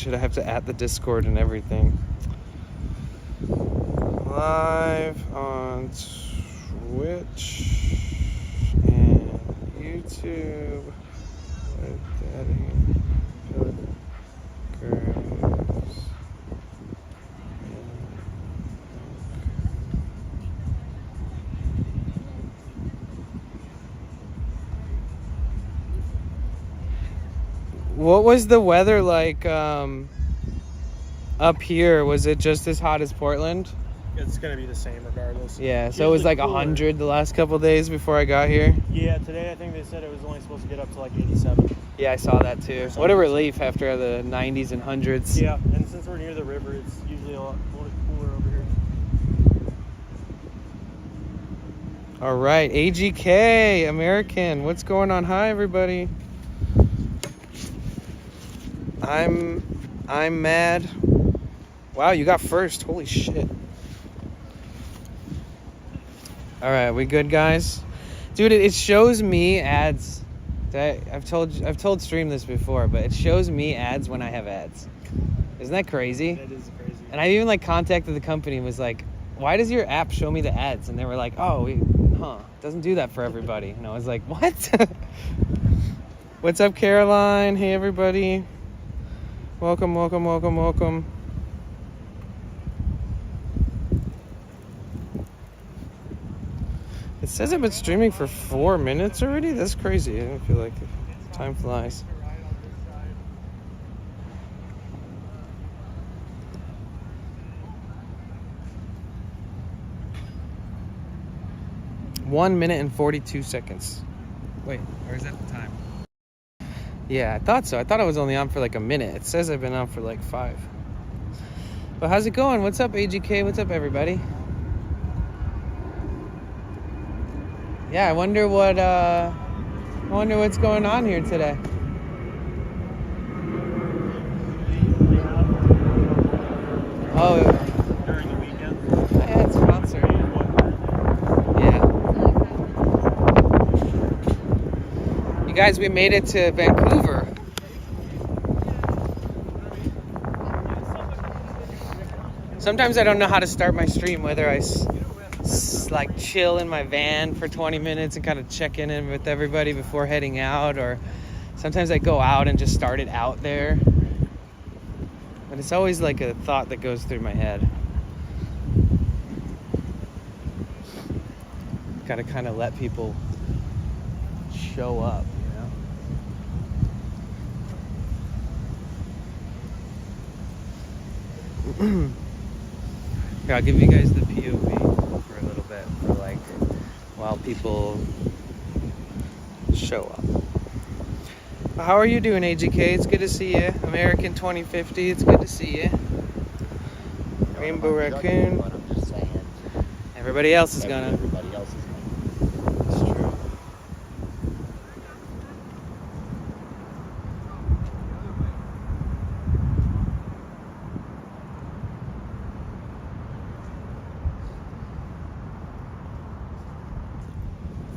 shit, I have to add the Discord and everything. Live on Twitch and YouTube with Daddy Pilgrims. What was the weather like up here? Was it just as hot as Portland? It's gonna be the same regardless. Yeah, so it was like 100 the last couple days before I got here. Yeah, today I think they said it was only supposed to get up to like 87. Yeah, I saw that too. What a relief after the 90s and 100s. Yeah, and since we're near the river, it's usually a lot cooler over here. All right, AGK, American. What's going on? Hi, everybody. I'm mad. Wow, you got first. Holy shit. All right, we good, guys? Dude, it shows me ads. I've told Stream this before, but it shows me ads when I have ads. Isn't that crazy? That is crazy. And I even like contacted the company and was like, why does your app show me the ads? And they were like, oh, it doesn't do that for everybody. And I was like, what? What's up, Caroline? Hey, everybody. Welcome, welcome, welcome, welcome. It says I've been streaming for 4 minutes already? That's crazy. I don't feel like time flies. One minute and 42 seconds. Wait, or is that the time? Yeah, I thought so. I thought I was only on for like a minute. It says I've been on for like 5. But how's it going? What's up, AGK? What's up, everybody? Yeah, I wonder what's going on here today. Oh, During the weekend. I had sponsor. Yeah. You guys, we made it to Vancouver. Sometimes I don't know how to start my stream, whether I like chill in my van for 20 minutes and kind of check in with everybody before heading out, or sometimes I go out and just start it out there. But it's always like a thought that goes through my head. Gotta kind of let people show up, you know? Here, I'll give you guys the POV for a little bit, for like while people show up. How are you doing, AGK? It's good to see you. American 2050, it's good to see you. Rainbow Raccoon. I'm just saying. Everybody else is gonna. Everybody else is gonna. It's true.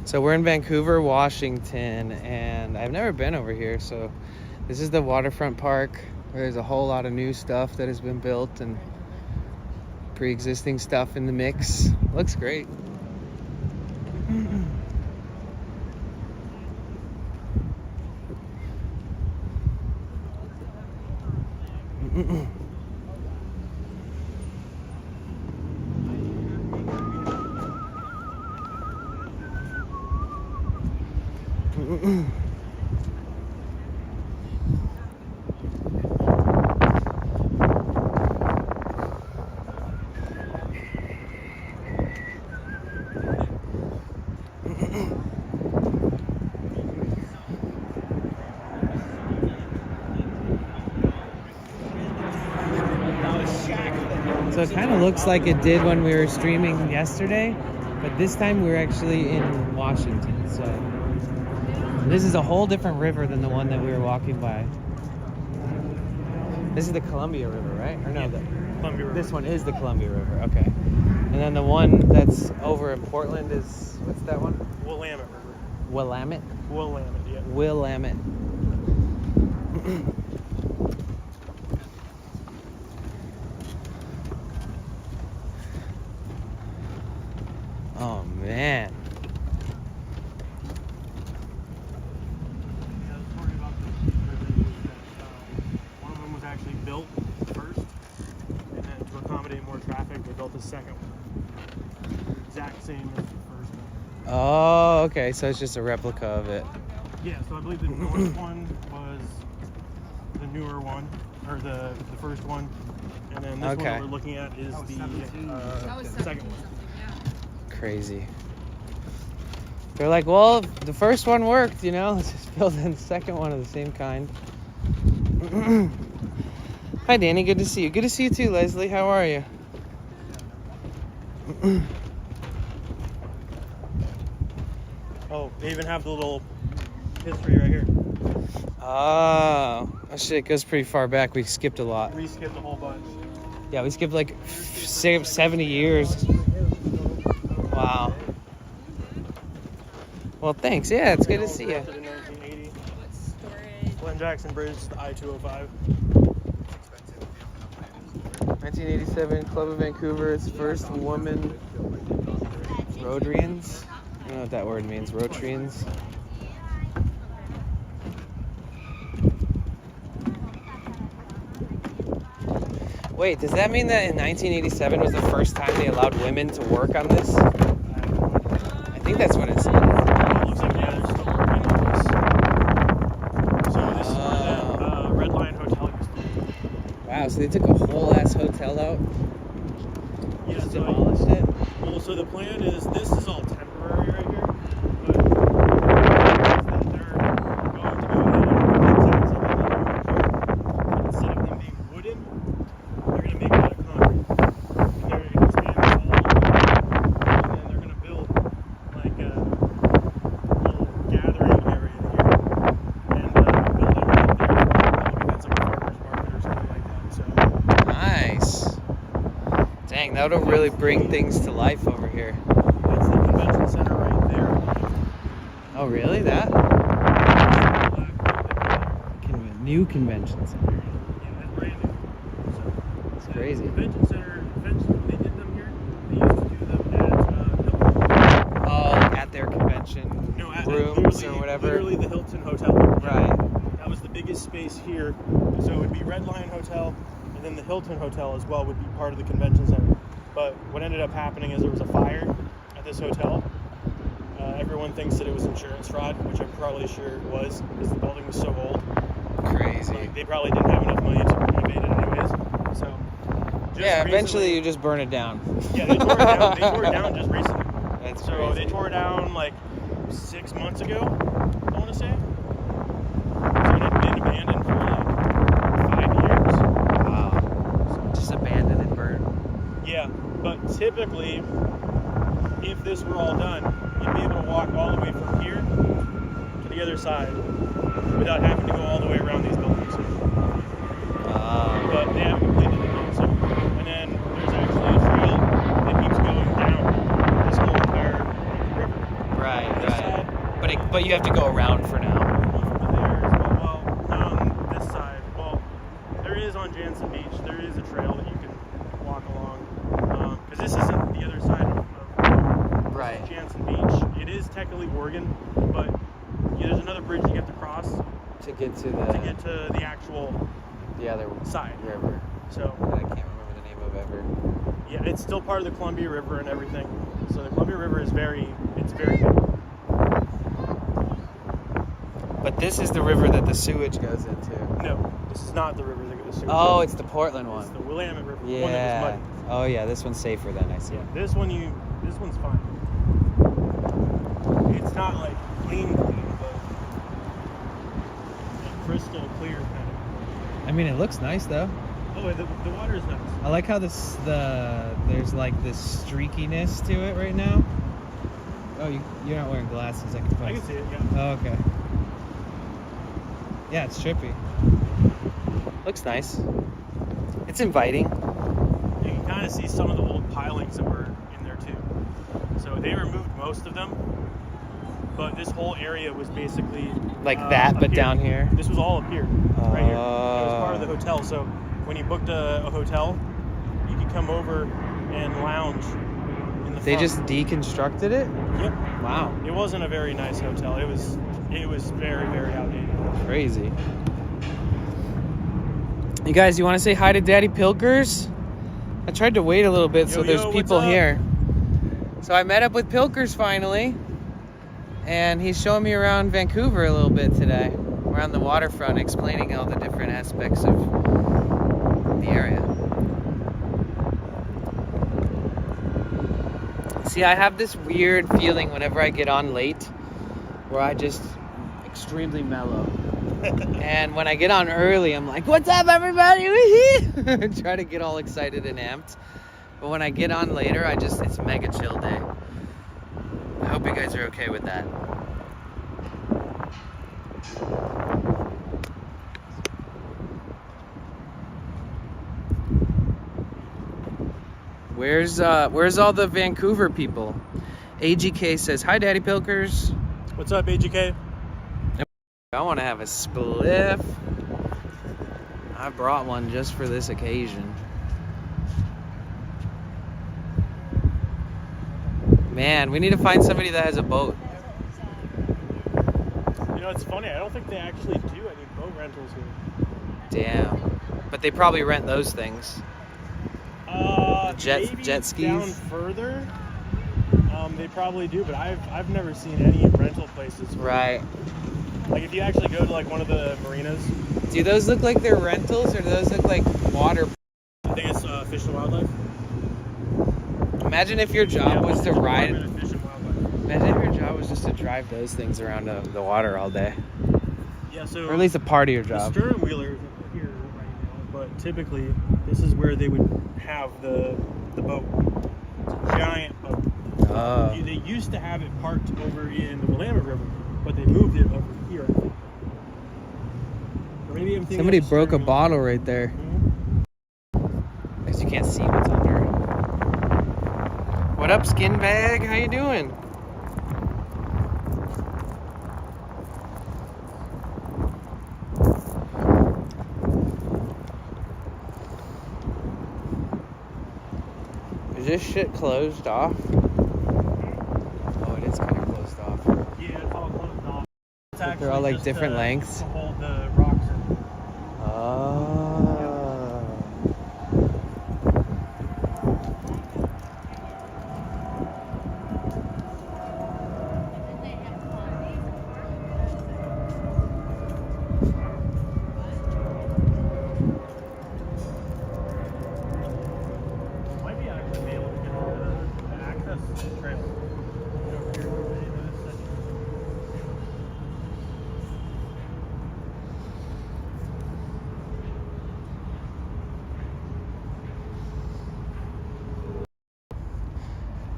So we're in Vancouver, Washington, and I've never been over here. So this is the waterfront park where there's a whole lot of new stuff that has been built and pre-existing stuff in the mix. Looks great. So it kind of looks like it did when we were streaming yesterday, but this time we're actually in Washington. So this is a whole different river than the one that we were walking by. This is the Columbia River, right? Or no, Yeah, Columbia River. This one is the Columbia River. Okay. And then the one that's over in Portland is, what's that one? Willamette River. Willamette? Willamette, yeah. Willamette. Oh man. Yeah, the story about the river is that one of them was actually built first, and then to accommodate more traffic, they built the second one. The exact same as the first one. Oh, okay. So it's just a replica of it. Yeah, so I believe the north one was the newer one, or the first one, and then this one that we're looking at is the second one. Crazy. They're like, well, the first one worked, you know, let's just build in the second one of the same kind. Hi, Danny. Good to see you. Good to see you too, Leslie. How are you? Oh, they even have the little history right here. Oh shit, it goes pretty far back. We skipped a lot. We skipped a whole bunch. Yeah, we skipped like 70 years. Wow. Well, thanks. Yeah, it's good to see you. 1980. Glen Jackson Bridge, the I-205. 1987, Club of Vancouver's first woman Rotarians. I don't know what that word means. Rotarians. Wait, does that mean that in 1987 was the first time they allowed women to work on this? I think that's what it said. It looks like, yeah, they're still working on this. So this is where the Red Lion Hotel used to be. Wow, so they took a whole ass hotel out? Yeah, Just so demolished it? well, so the plan is, this is all temporary right here, but they're going to go ahead and instead of them being wooden, they're going to make it out of concrete. And they're going to expand it all the way, and then they're going to build like a little gathering area here, and build it right there for events like a farmer's market or something like that. So Nice. Dang, that'll really bring things to life over here. that's the convention center right there. Oh, really? That? New convention center. Yeah, that's brand new. So It's crazy. Convention center, when they did them here, they used to do them at Hilton. Oh, like at their convention No, at rooms or whatever? Literally the Hilton Hotel. Right. That was the biggest space here. So it would be Red Lion Hotel, and then the Hilton Hotel as well would be part of the convention center. But what ended up happening is there was a fire at this hotel. Everyone thinks that it was insurance fraud, which I'm probably sure it was, because the building was so old. Crazy. Like, they probably didn't have enough money to renovate it anyways. So Yeah, eventually you just burn it down. Yeah, they tore it down. They tore it down just recently. That's So crazy. they tore it down like 6 months ago, I want to say. So it had been abandoned for like 5 years. Wow. Just abandon and burn. Yeah, but typically, if this were all done, you'd be able to walk all the way from here to the other side without having to go all the way around these buildings. But they haven't completed it yet. So, and then there's actually a trail that keeps going down this whole entire river. Right, This right. side, But you have to go around for now. over there as well. Well, not on this side. Well, there is on Jansen Beach. There is a trail that you can walk along. Because this isn't the other side of Right. Jansen Beach. It is technically Oregon, but yeah, there's another bridge you have to cross To get to to get to the actual the other side. river. So I can't remember the name of ever. yeah, it's still part of the Columbia River and everything. So the Columbia River is very big. But this is the river that the sewage goes into. No, this is not the river that goes to. Oh, it's the Portland It's one. the Willamette River. One that was Yeah. muddy. Oh yeah, this one's safer then, I see. Yeah, this one's fine. It's not like clean, but like crystal clear kind of. I mean, it looks nice though. Oh, the water is nice. I like how there's like this streakiness to it right now. Oh, you're not wearing glasses. I can I probably can see it, yeah. Oh, okay. Yeah, it's trippy. Looks nice. It's inviting. You can kind of see some of the old pilings that were in there too. So they removed most of them, but this whole area was basically Like that, up but here. down here. This was all up here, right here. It was Oh. part of the hotel. So when you booked a hotel, you could come over and lounge in the They just deconstructed it? Yep. Wow. It wasn't a very nice hotel. It was very, very outdated. Crazy. You guys, you want to say hi to Daddy Pilkers? I tried to wait a little bit so there's people here. So I met up with Pilkers finally, and he's showing me around Vancouver a little bit today, around the waterfront, explaining all the different aspects of the area. See, I have this weird feeling whenever I get on late, where I just extremely mellow. And when I get on early, I'm like, what's up, everybody? Try to get all excited and amped. But when I get on later, it's mega chill day. I hope you guys are okay with that. Where's all the Vancouver people? AGK says, hi, Daddy Pilkers. What's up, AGK? I want to have a spliff. I brought one just for this occasion. Man, we need to find somebody that has a boat. You know, it's funny. I don't think they actually do any boat rentals here. Damn. But they probably rent those things. Jet skis? Down further, they probably do, but I've never seen any rental places. Right. Like if you actually go to like one of the marinas. Do those look like they're rentals or do those look like water? I think it's Fish and Wildlife. Imagine if your job was to ride. Fish and Wildlife. Imagine if your job was just to drive those things around the water all day. Yeah, so. Or at least a part of your The job. stern wheeler here right now, but typically this is where they would have the boat. It's a giant boat. Oh. They used to have it parked over in the Willamette River, but they moved it over here. I think. Or maybe I'm thinking Somebody of the broke a steering wheel. bottle right there. Because you can't see what's under. What up, skin bag? How you doing? Is this shit closed off? Oh, it is kind of closed off. Yeah, it's all closed off. It's They're actually all like just, different lengths. to hold the rocks in. Oh. Might be actually able to get the access trail over here.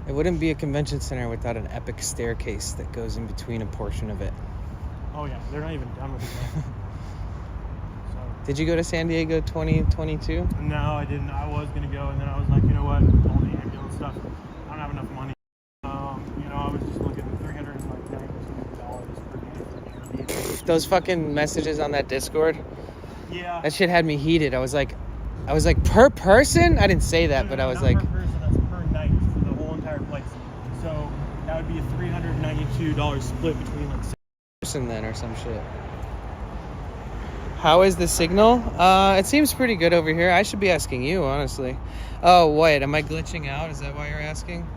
It wouldn't be a convention center without an epic staircase that goes in between a portion of it. Oh yeah, they're not even done with it yet. So. Did you go to San Diego 2022? No, I didn't. I was gonna go, and then I was like, you know what? All the ambulance stuff. I don't have enough money. You know, I was just looking at $390 per day for Airbnb. Those fucking messages on that Discord, Yeah. that shit had me heated. I was like, per person? I didn't say that, but I was not like, per person, that's per night for the whole entire place. So that would be a $392 split between like. person then or some shit. How is the signal? It seems pretty good over here. I should be asking you, honestly. Oh, wait, am I glitching out? Is that why you're asking?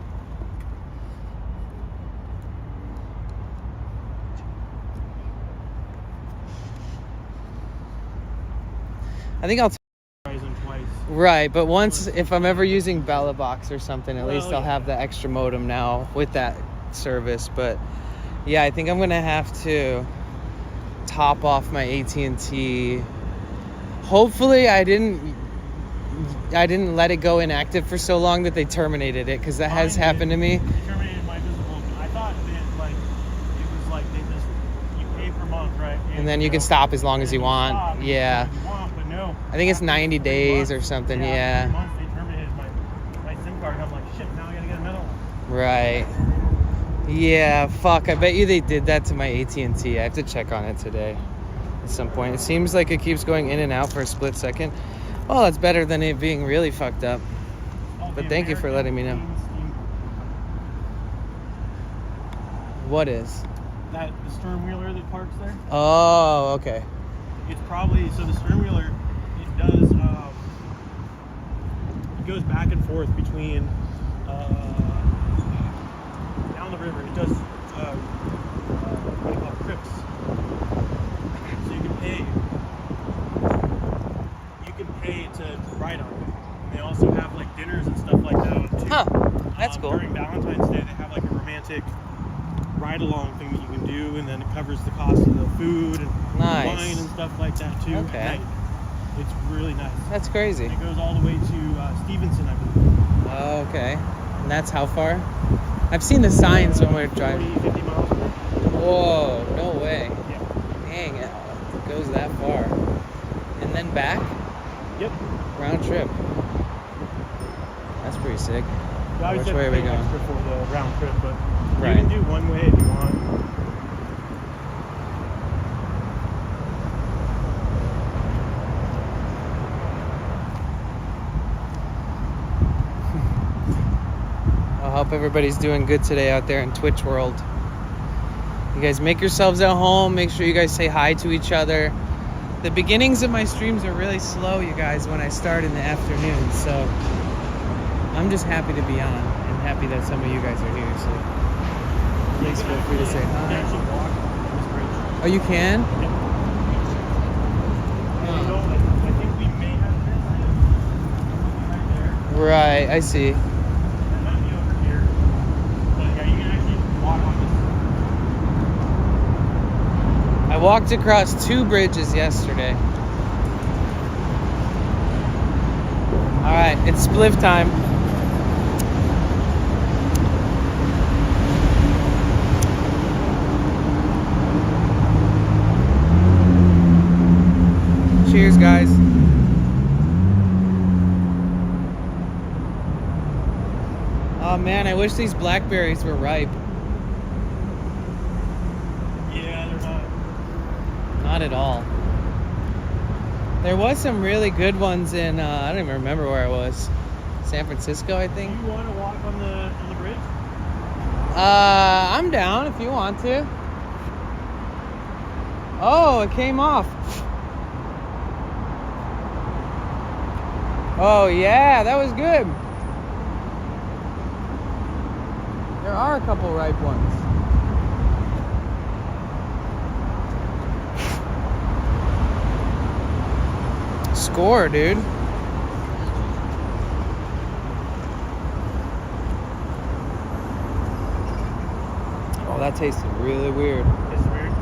I think I'll... Twice. Right, but once, if I'm ever using Bella Box or something, at least I'll yeah. have the extra modem now with that service. But yeah, I think I'm gonna have to top off my AT&T. Hopefully I didn't let it go inactive for so long that they terminated it, because that has happened to me. They terminated my visible. I thought that like it was like they just you pay per month, right? And then you can stop as long as you want. Stop Yeah. if you want, but no. I think it's After 90 3 days months- or something, after yeah. 3 months, they terminated my SIM card. And I'm like, shit, now I gotta get another one. Right. Yeah, fuck. I bet you they did that to my AT&T. I have to check on it today at some point. It seems like it keeps going in and out for a split second. Well, it's better than it being really fucked up. Oh, But the thank you for letting me know. American Steam What is? That the stern wheeler that parks there. Oh, okay. It's probably so the stern wheeler. It does. It goes back and forth between down the river. It does what do you call it, trips. So you can pay to ride on it. And they also have like dinners and stuff like that on too. Huh. That's cool. During Valentine's Day, they have like a romantic ride-along thing that you can do, and then it covers the cost of the food and wine and stuff like that too. Okay. At night. It's really nice. That's crazy. And it goes all the way to Stevenson, I believe. Oh, okay. And that's how far? I've seen the signs when we're driving. 40, 50 miles per hour. Whoa, no way. Yeah. Dang, it goes that far. And then back? Yep. Round trip. That's pretty sick. Which way are we going? Extra for the round trip, but right. You can do one way if you want. I hope everybody's doing good today out there in Twitch world. You guys make yourselves at home. Make sure you guys say hi to each other. The beginnings of my streams are really slow, you guys, when I start in the afternoon. So I'm just happy to be on and happy that some of you guys are here. So please feel free to say hi. You can actually walk on this bridge. Oh, you can? Yep. And you know, I think we may have this right there. Right, I see. That might be over here. But yeah, you can actually walk on this. I walked across 2 bridges yesterday. All right, it's spliff time. Cheers, guys. Oh man, I wish these blackberries were ripe. Yeah, they're not. Not at all. There was some really good ones in, I don't even remember where I was. San Francisco, I Do think. you want to walk on the bridge? I'm down if you want to. Oh, it came off. Oh yeah, that was good. There are a couple ripe ones. Score, dude. Oh, that tasted really weird. It's weird.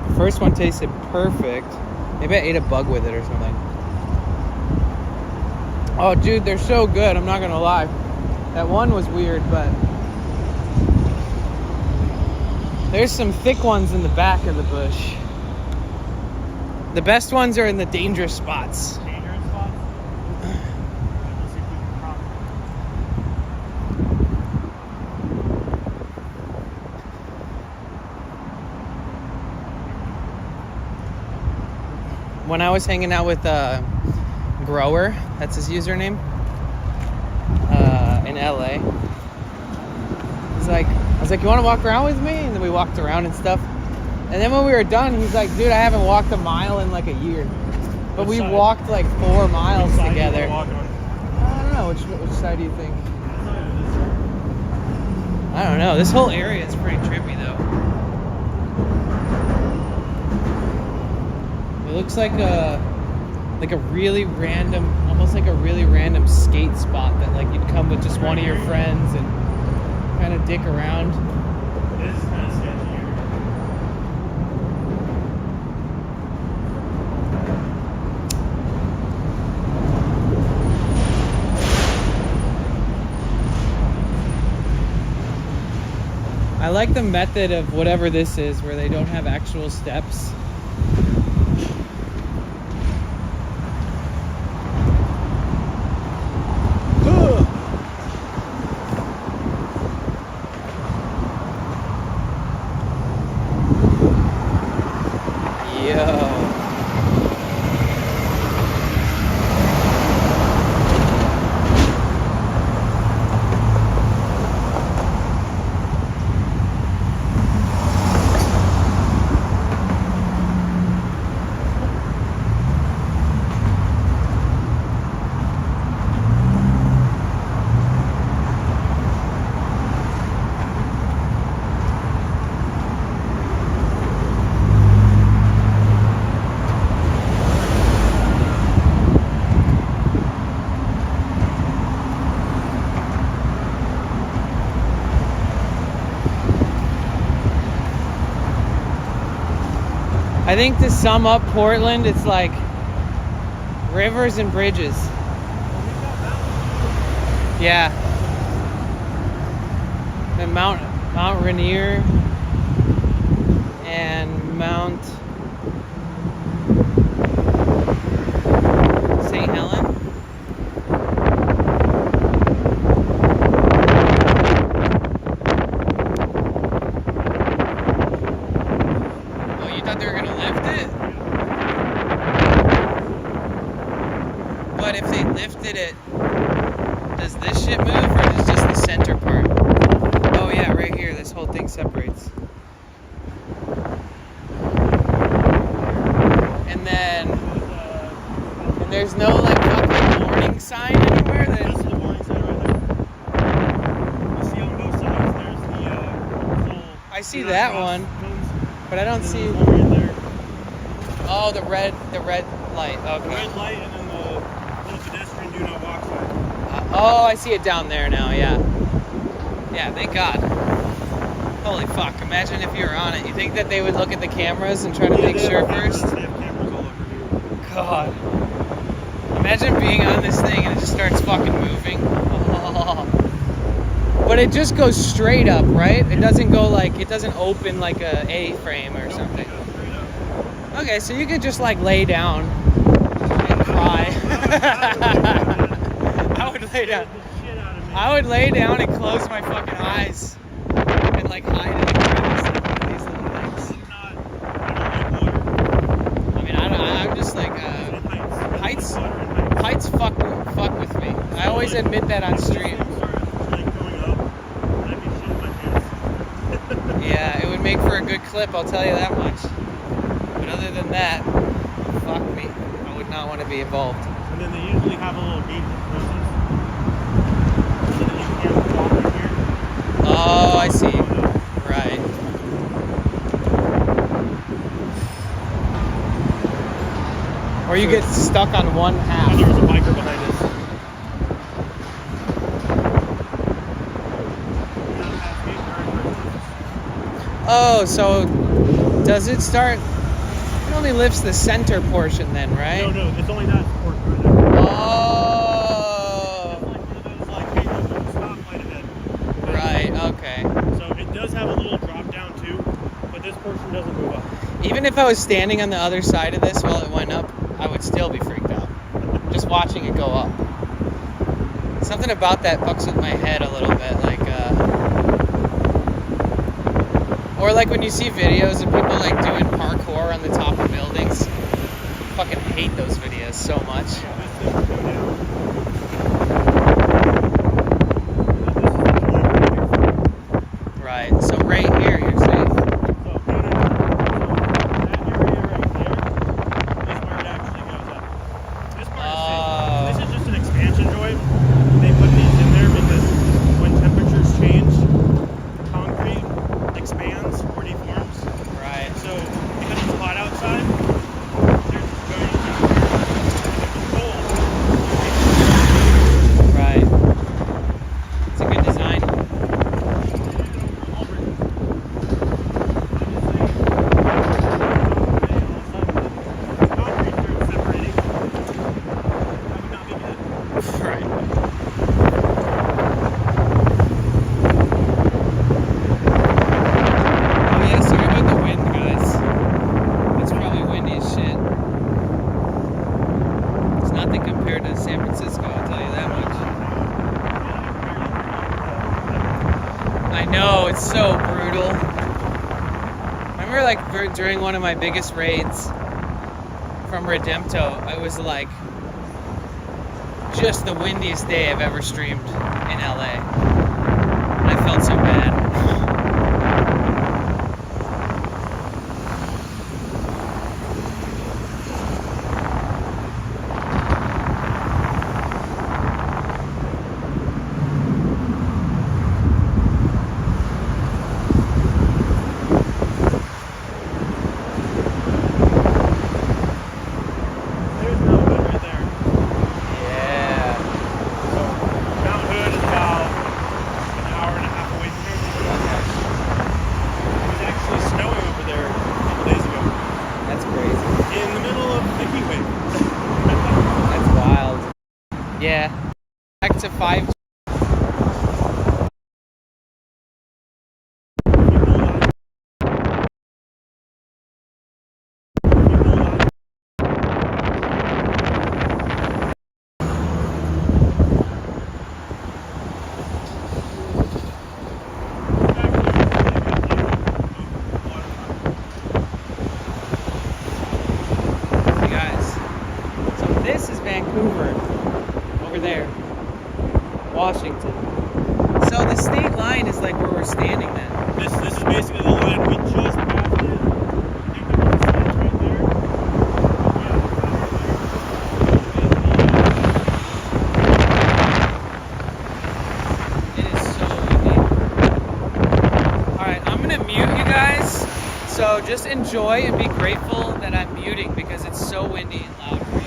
The first one tasted perfect. Maybe I ate a bug with it or something. Oh, dude, they're so good. I'm not gonna lie. That one was weird, but there's some thick ones in the back of the bush. The best ones are in the dangerous spots. Dangerous spots? Let's see if we can crop it. When I was hanging out with Grower, that's his username, in LA, I was like, you want to walk around with me? And then we walked around and stuff. And then when we were done, he's like, dude, I haven't walked a mile in like a year. But we walked like 4 miles together. I don't know, which side do you think? I don't know. This whole area is pretty trippy though. It looks like a really random, almost like a really random skate spot that like you'd come with just one of your friends and kind of dick around. It is kind of sketchy here. I like the method of whatever this is where they don't have actual steps. I think to sum up Portland, it's like rivers and bridges. Yeah. And Mount Rainier and Mount St. Helen. Oh, you thought they were gonna lift it? But if they lifted it, does this shit move or is it just the center part? Oh yeah, right here, this whole thing separates. And then, and there's no like fucking warning sign anywhere. That's the warning sign right there. You see on both sides, there's the little... I see that one, but I don't see. Right there. Oh, the red light. The Okay. red light and then the little pedestrian do not walk sign. Oh, I see it down there now. Yeah. Yeah. Thank God. Holy fuck! Imagine if you were on it. You think that they would look at the cameras and try to make sure first? They have cameras all over here. God. Imagine being on this thing and it just starts fucking moving. Oh. But it just goes straight up, right? It doesn't go like, it doesn't open like a A-frame or something. Okay, so you could just like lay down and cry. I would lay down. I would lay down and close my fucking eyes and like hide in the grass like one of these little things. I mean, I'm just like, heights fuck with me. I always admit that on stream. Yeah, it would make for a good clip, I'll tell you that much. But other than that, fuck me. I would not want to be involved. And then they usually have a little gate that closes. So that you can't walk in here. Oh, I see. Right. Or you get stuck on one half. And there's a biker behind us. Oh, so does it start? It only lifts the center portion then, right? No, it's only that portion right there. Oh. It's like one of those, like, hey, there's a stoplight ahead. Right, okay. So it does have a little drop down too, but this portion doesn't move up. Even if I was standing on the other side of this while it went up, I would still be freaked out. Just watching it go up. Something about that fucks with my head a little bit, like, or like when you see videos of people like doing parkour on the top of buildings. Fucking hate those videos so much. Right, so right here you're safe. So that area right there is where it actually goes up. This part is safe. This is just an expansion joint. They put these in there because when temperatures change, concrete expands or deforms. Right. So because it's hot outside, there's going to be cold. Right. It's a good design. Right. Oh yeah, sorry about the wind, guys. It's probably windy as shit. It's nothing compared to San Francisco, I'll tell you that much. I know, it's so brutal. I remember like during one of my biggest raids from Redempto, I was like just the windiest day I've ever streamed in LA. I felt so bad. There's no hood right there. Yeah. So Mount Hood is about 5. Hey guys, so this is Vancouver, over there, Washington. So the state line is like where we're standing then. This is basically the line we just passed it. I think there was a fence right there. It is so windy. Alright, I'm gonna mute you guys. So just enjoy and be grateful that I'm muting because it's so windy and loud for you.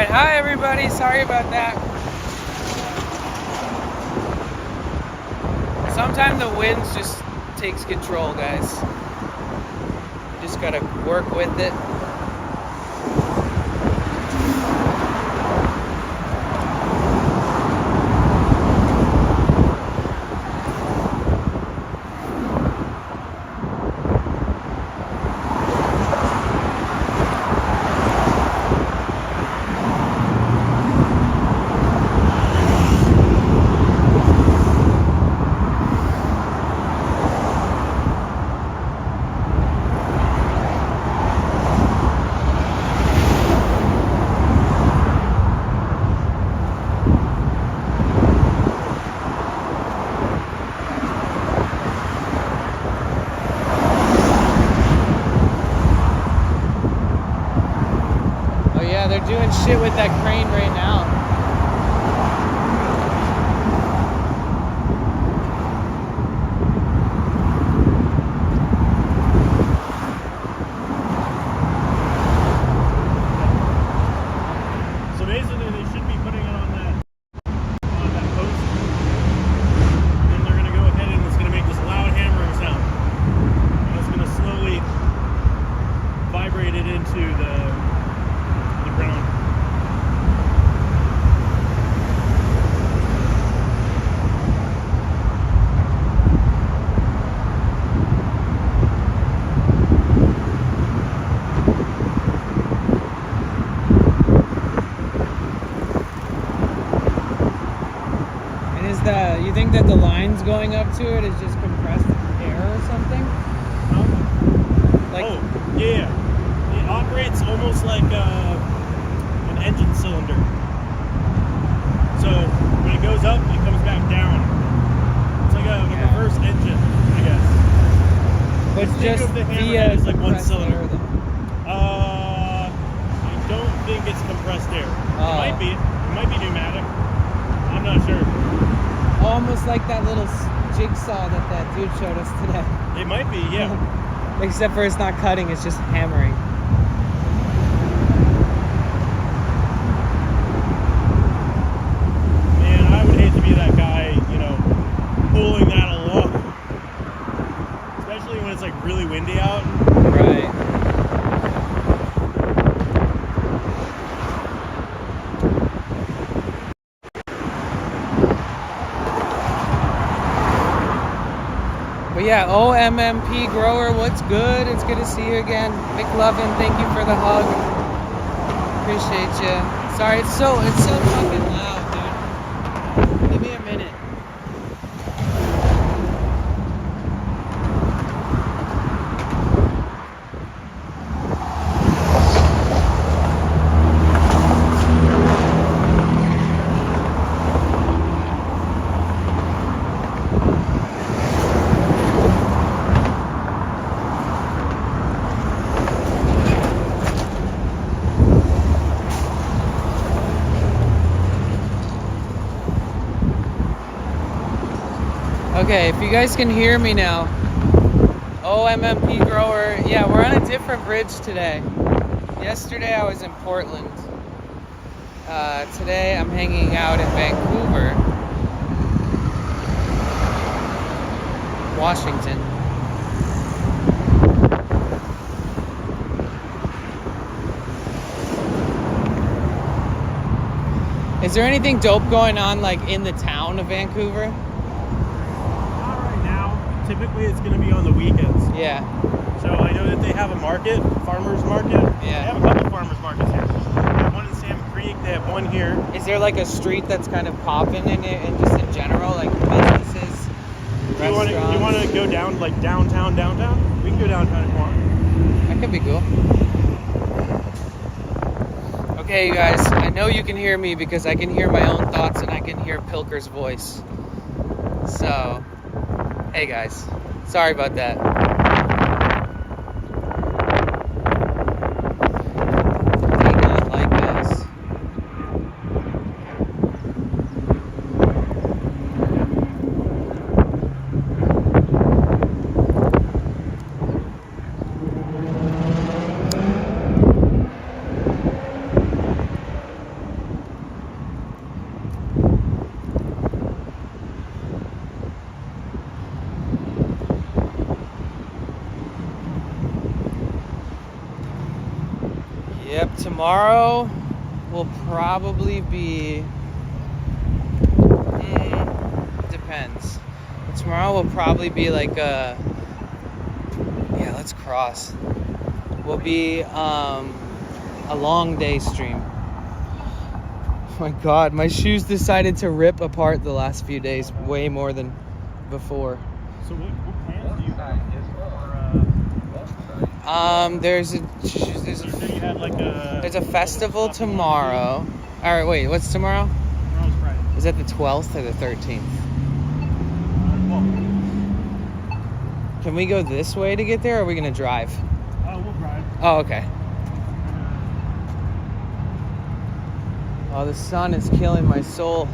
Alright, hi everybody, sorry about that. Sometimes the wind just takes control, guys. You just gotta work with it. They're doing shit with that crane right now. So basically, they should be putting it on that post. And then they're gonna go ahead and it's gonna make this loud hammering sound. And it's gonna slowly vibrate it into the ground. You think that the lines going up to it is just compressed air or something? Like, oh, yeah. It operates almost like an engine cylinder. So when it goes up, it comes back down. It's like a reverse engine, I guess. But think just of the via as like one cylinder. Air, I don't think it's compressed air. Oh. It might be. It might be pneumatic. I'm not sure. Almost like that little jigsaw that dude showed us today. It might be, yeah. Except for it's not cutting, it's just hammering. Man, I would hate to be that guy, pulling that along. Especially when it's like really windy out. Right. But yeah, OMMP grower, what's good? It's good to see you again. McLovin, thank you for the hug. Appreciate you. Sorry, it's so fucking loud, dude. Give me a minute. Okay, if you guys can hear me now. OMMP grower. Yeah, we're on a different bridge today. Yesterday I was in Portland. Today I'm hanging out in Vancouver, Washington. Is there anything dope going on like in the town of Vancouver? Typically it's going to be on the weekends. Yeah. So I know that they have a market, farmer's market. Yeah. They have a couple farmer's markets here. They have one in Salmon Creek, they have one here. Is there like a street that's kind of popping in it and just in general, like businesses, restaurants? You want to go down, like downtown? We can go downtown if you want. That could be cool. Okay, you guys, I know you can hear me because I can hear my own thoughts and I can hear Pilker's voice. So... hey guys, sorry about that. I do not like this. Tomorrow will probably be... depends. Tomorrow will probably be like a... Yeah, let's cross. Will be a long day stream. Oh my god, my shoes decided to rip apart the last few days way more than before. So what plans do you have There's a you said you had like there's a festival tomorrow. All right, wait, what's tomorrow? Tomorrow's Friday. Is that the 12th or the 13th? Can we go this way to get there, or are we gonna drive? We'll drive. Oh, okay. Oh, the sun is killing my soul.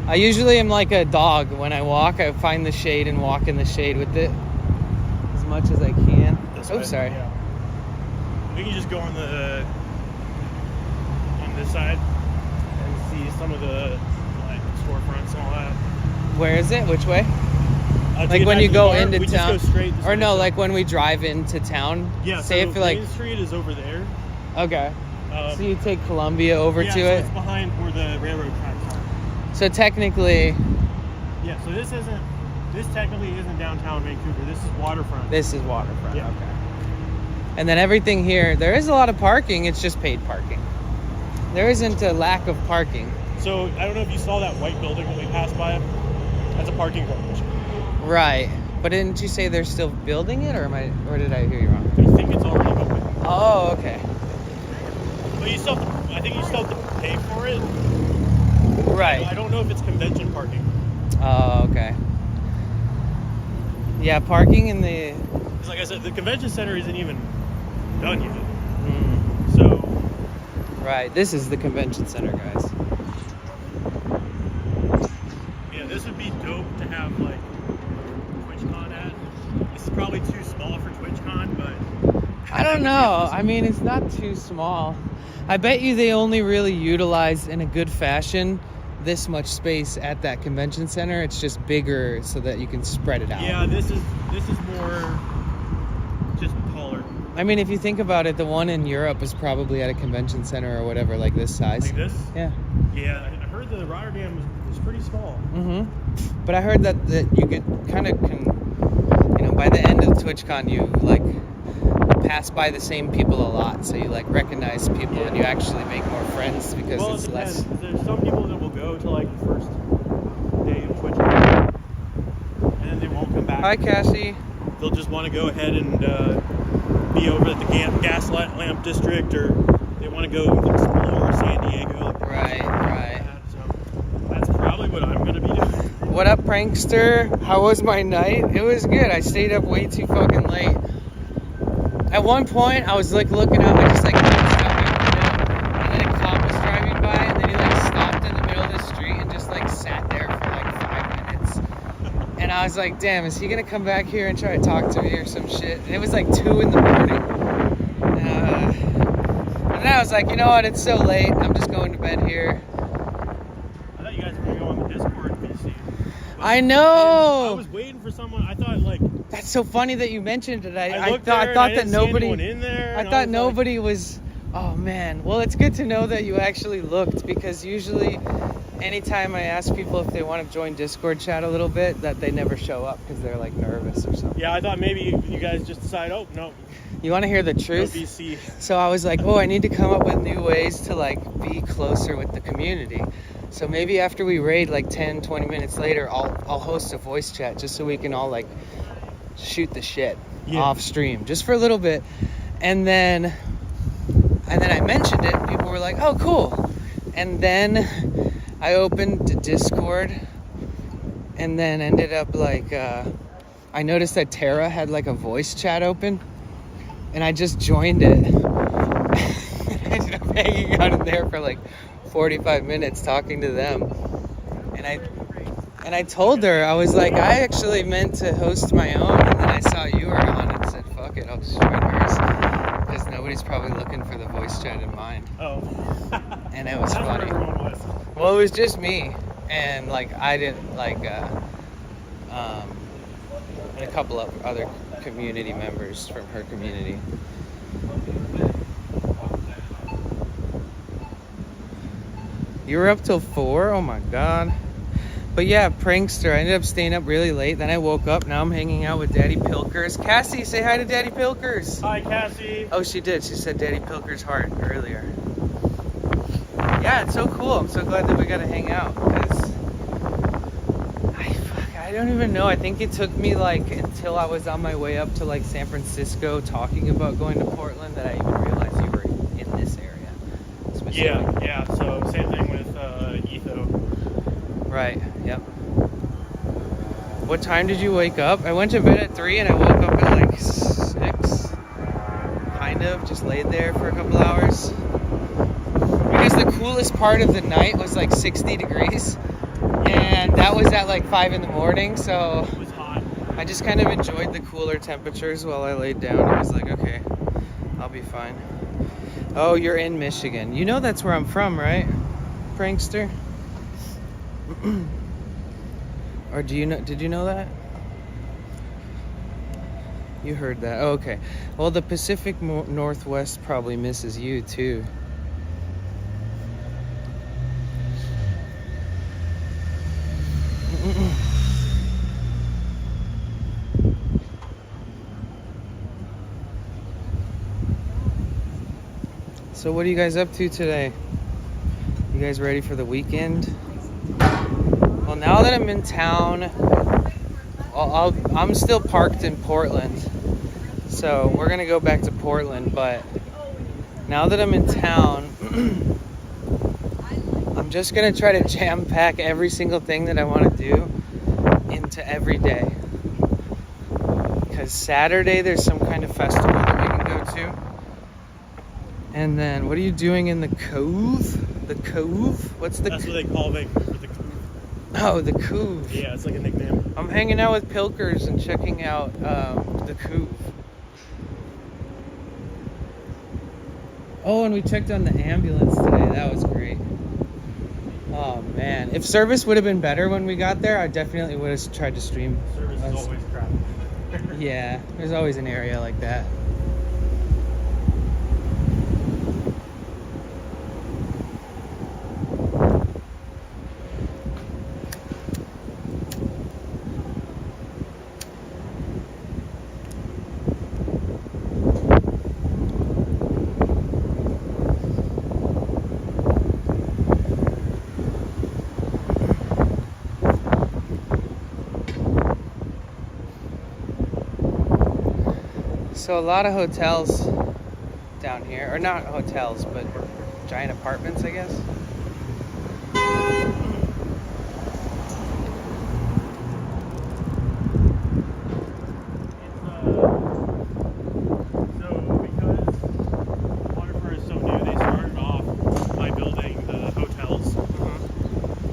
I usually am like a dog. When I walk, I find the shade and walk in the shade with it as much as I can. Oh, sorry. Yeah. We can just go on this side and see some of the like storefronts and all that. Where is it? Which way? To Like get when back you to the go bar, into we town? Just go straight this Or way, no, so- like when we drive into town? Yeah, Say so if like... Main Street is over there. Okay. So you take Columbia over yeah, to so it? it's behind where the railroad tracks are. So technically... Yeah, so this technically isn't downtown Vancouver. This is waterfront. This is waterfront. Yeah. Okay. And then everything here, there is a lot of parking. It's just paid parking. There isn't a lack of parking. So I don't know if you saw that white building that we passed by. That's a parking garage. Right. But didn't you say they're still building it, or did I hear you wrong? I think it's already open. Oh, okay. But I think you still have to pay for it. Right. I don't know if it's convention parking. Oh, okay. Yeah, parking in the... Because like I said, the convention center isn't even done yet. Mm, So right. This is the convention center, guys. yeah, this would be dope to have like TwitchCon at. This is probably too small for TwitchCon, but I don't know. I mean, it's not too small. I bet you they only really utilize in a good fashion this much space at that convention center. It's just bigger so that you can spread it out. yeah, this is more just taller. I mean, if you think about it, the one in Europe is probably at a convention center or whatever, like this size. Like this? Yeah. Yeah, I heard the Rotterdam was pretty small. Mm-hmm. But I heard that you could kind of by the end of TwitchCon, you like pass by the same people a lot, so you like recognize people and you actually make more friends because Well, it's it less. depends. There's some people that will go to like the first day of TwitchCon, and then they won't come back. Hi, Cassie. They'll just want to go ahead and be over at the gas lamp district, or they want to go explore San Diego. Like Right. that. So that's probably what I'm going to be doing. What up, prankster? How was my night? It was good. I stayed up way too fucking late. At one point, I was like looking out, I just like glanced out my window, and then a cop was driving by, and then he like stopped in the middle of the street and just like sat there for like 5 minutes. And I was like, damn, is he gonna come back here and try to talk to me or some shit? And it was like 2 in the morning. And then I was like, you know what? It's so late. I'm just going to bed here. I thought you guys were going to go on the Discord VC. I know. I was waiting for someone. I thought like That's so funny that you mentioned it. I looked thought there that and I didn't see nobody. anyone in there, I and thought was nobody was. Oh man. Well, it's good to know that you actually looked, because usually, anytime I ask people if they want to join Discord chat a little bit, that they never show up because they're like nervous or something. Yeah, I thought maybe you guys just decide. Oh no, You want to hear the no truth? VC. So I was like, oh, I need to come up with new ways to like be closer with the community. So maybe after we raid like 10, 20 minutes later, I'll host a voice chat just so we can all like shoot the shit off stream just for a little bit. And then I mentioned it and people were like, oh, cool. And then I opened Discord and then ended up like, I noticed that Tara had like a voice chat open and I just joined it. I ended up hanging out in there for like 45 minutes talking to them. And I told her, I was like, I actually meant to host my own, and then I saw you were on and said, fuck it, I'll just join hers. Because nobody's probably looking for the voice chat in mine. Oh. And it was That's funny. what everyone was. Well, it was just me. And like, I didn't like, and a couple of other community members from her community. You were up till 4? Oh my god. But yeah, prankster. I ended up staying up really late. Then I woke up. Now I'm hanging out with Daddy Pilkers. Cassie, say hi to Daddy Pilkers. Hi, Cassie. Oh, she did. She said Daddy Pilkers heart earlier. Yeah, it's so cool. I'm so glad that we got to hang out. Because I don't even know. I think it took me like until I was on my way up to like San Francisco talking about going to Portland that I even realized you were in this area. Yeah. So same thing with Etho. Right. Yep. What time did you wake up? I went to bed at 3 and I woke up at like 6. Kind of. Just laid there for a couple hours. Because the coolest part of the night was like 60 degrees. And that was at like 5 in the morning. So It was hot. I just kind of enjoyed the cooler temperatures while I laid down. I was like, okay, I'll be fine. Oh, you're in Michigan. You know that's where I'm from, right? Prankster? Or do you know? Did you know that? You heard that. Oh, okay. Well, the Pacific Northwest probably misses you too. So what are you guys up to today? You guys ready for the weekend? Well, now that I'm in town, I'm still parked in Portland. So we're gonna go back to Portland, but now that I'm in town, I'm just gonna try to jam pack every single thing that I want to do into every day. Because Saturday there's some kind of festival that we can go to. And then, what are you doing in the Cove? The Cove? What's the? That's what they call Vancouver, the Cove. Oh, the Cove. Yeah, it's like a nickname. I'm hanging out with Pilkers and checking out the Cove. Oh, and we checked on the ambulance today. That was great. Oh man, if service would have been better when we got there, I definitely would have tried to stream. Service is always crap. Yeah, there's always an area like that. So a lot of hotels down here, or not hotels, but giant apartments, I guess. So because Waterford is so new, they started off by building the hotels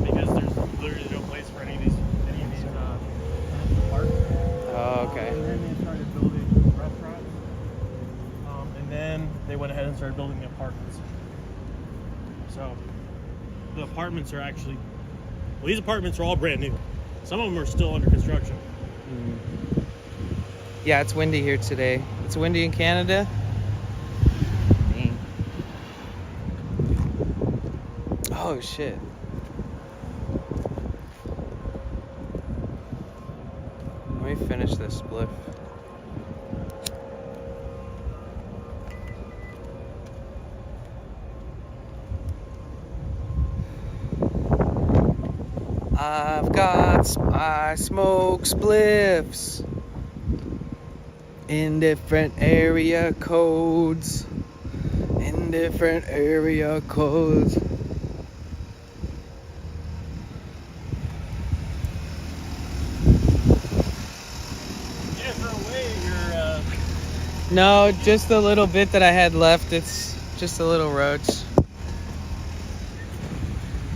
because there's literally no place for any of these parks. Oh, okay. And then they started building restaurants. And then they went ahead and started building the apartments. So the apartments are actually, well, these apartments are all brand new. Some of them are still under construction. Yeah, it's windy here today. It's windy in Canada. Dang. Oh shit. Let me finish this spliff. I smoke spliffs in different area codes. In different area codes. Yeah, throw away your. No, just a little bit that I had left. It's just a little roach.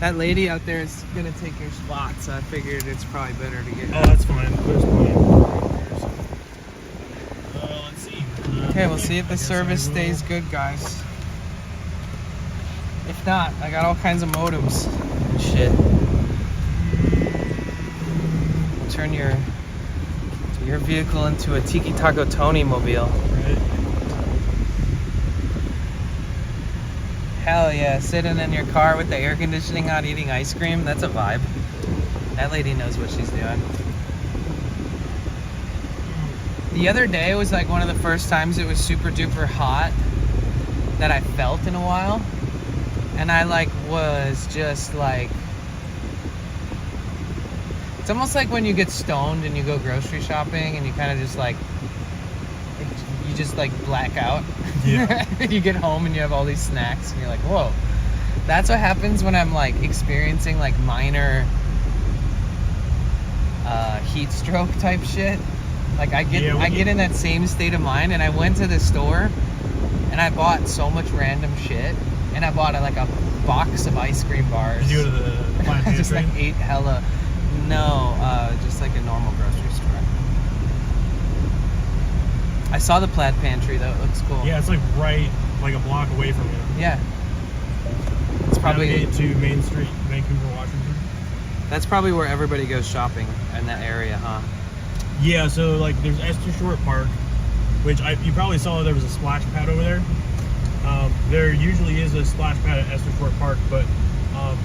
That lady out there is gonna take your spot, so I figured it's probably better to get. Oh, that's fine. There's plenty. Let's see. Okay, we'll see if the service stays good, guys. If not, I got all kinds of modems and shit. Turn your vehicle into a Tiki Taco Tony mobile. Right. Hell yeah, sitting in your car with the air conditioning on, eating ice cream. That's a vibe. That lady knows what she's doing. The other day was like one of the first times it was super duper hot that I felt in a while. And I like was just like, it's almost like when you get stoned and you go grocery shopping and you kind of just like, you just like black out. Yeah. You get home and you have all these snacks and you're like, whoa. That's what happens when I'm like experiencing like minor heat stroke type shit. Like I get in that same state of mind, and I went to the store and I bought so much random shit, and I bought like a box of ice cream bars. Did you go to the Plaid Pantry? Just like ate hella. No, just like a normal grocery store. I saw the Plaid Pantry though. It looks cool. Yeah, it's like right, like a block away from you. Yeah. It's probably Navigate to Main Street, Vancouver, Washington. That's probably where everybody goes shopping in that area, huh? Yeah, so like there's Esther Short Park, which you probably saw there was a splash pad over there. There usually is a splash pad at Esther Short Park, but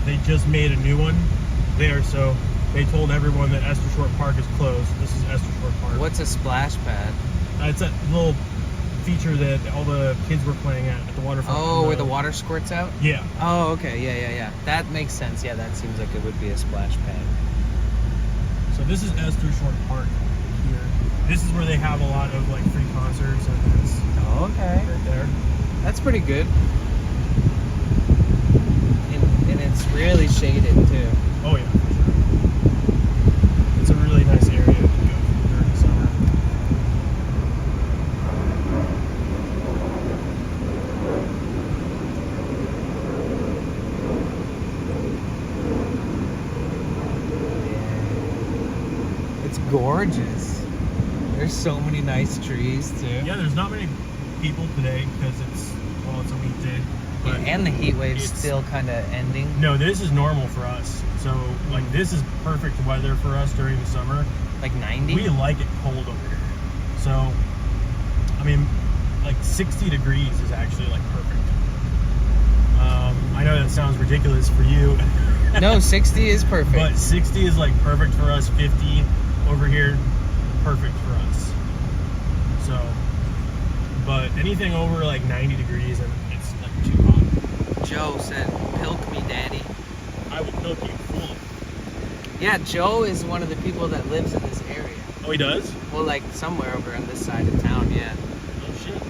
they just made a new one there, so they told everyone that Esther Short Park is closed. This is Esther Short Park. What's a splash pad? It's that little feature that all the kids were playing at the waterfront. Oh, where the water squirts out? Yeah. Oh, okay. Yeah. That makes sense. Yeah, that seems like it would be a splash pad. So this is Esther Short Park here. This is where they have a lot of like free concerts and events. Oh, okay. Right there. That's pretty good. And it's really shaded too. Oh yeah, for sure. It's a really nice area to go during the summer. It's gorgeous. There's so many nice trees too. Yeah, there's not many people today because it's a weekday. But And the heat wave's still kind of ending. no, this is normal for us. So like this is perfect weather for us during the summer. Like 90? We like it cold over here. So I mean, like 60 degrees is actually like perfect. I know that sounds ridiculous for you. No, 60 is perfect. But 60 is like perfect for us. 50 over here, perfect for us. So, but anything over like 90 degrees and it's like too hot. Joe said, "Pilk me, daddy." I will milk you full. Yeah, Joe is one of the people that lives in this area. Oh, he does? Well, like somewhere over on this side of town, yeah. Oh shit.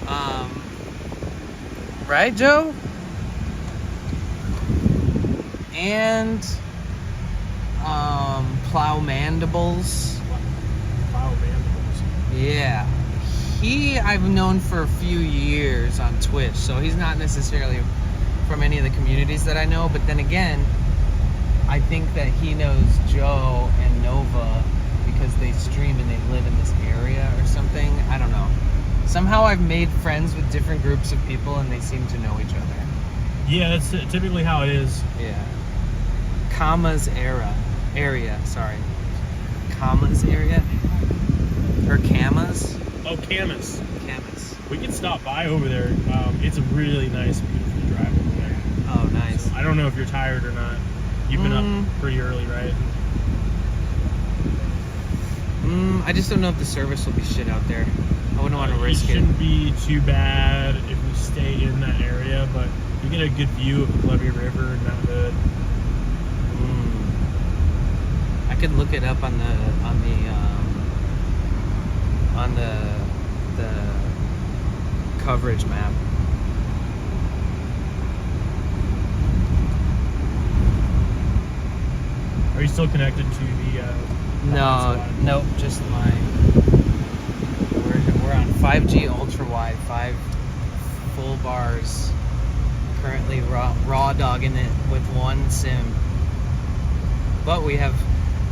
Right, Joe? And Plow Mandibles. Wow, mandibles. Yeah. I've known for a few years on Twitch, so he's not necessarily from any of the communities that I know, but then again, I think that he knows Joe and Nova because they stream and they live in this area or something. I don't know. Somehow I've made friends with different groups of people and they seem to know each other. Yeah, that's typically how it is. Yeah. Commas area, sorry. Commas area? Or Camas? Oh, Camas. Camas. We can stop by over there. It's a really nice, beautiful drive over there. Oh, nice. So I don't know if you're tired or not. You've been up pretty early, right? I just don't know if the service will be shit out there. I wouldn't want to risk it. Shouldn't be too bad if we stay in that area, but you get a good view of the Columbia River and Mount Hood. I could look it up on the coverage map. Are you still connected to the No, nope, just mine. We're on 5G ultra wide, 5 full bars. Currently raw dogging it with 1 SIM. But we have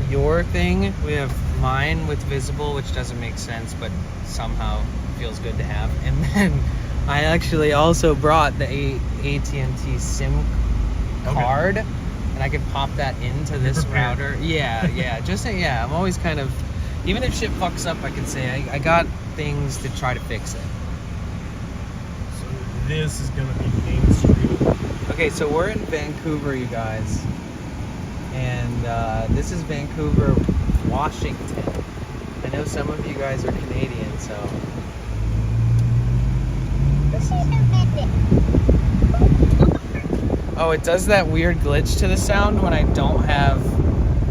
your thing, we have mine with visible, which doesn't make sense, but somehow feels good to have. And then I actually also brought the AT&T SIM card, and I could pop that into this router. Yeah, I'm always kind of, even if shit fucks up, I can say I got things to try to fix it. So this is gonna be Main Street. Okay, so we're in Vancouver, you guys. And this is Vancouver, Washington. I know some of you guys are Canadian, so... Oh, it does that weird glitch to the sound when I don't have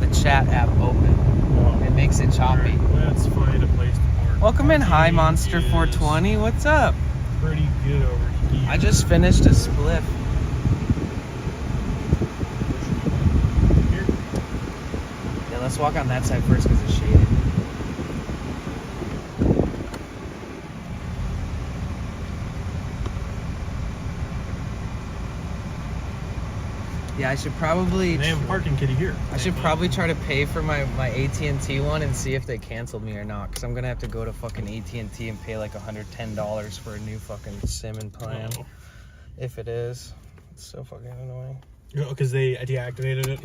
the chat app open. It makes it choppy. Let's find a place to park. Welcome in, Hi Monster 420. What's up? Pretty good over here. I just finished a spliff. Here. Yeah, let's walk on that side first because it's shaded. Yeah, I should probably... They have a parking kitty here. I should probably try to pay for my AT&T one and see if they canceled me or not. Because I'm going to have to go to fucking AT&T and pay like $110 for a new fucking SIM and plan. Oh. If it is. It's so fucking annoying. Because they deactivated it?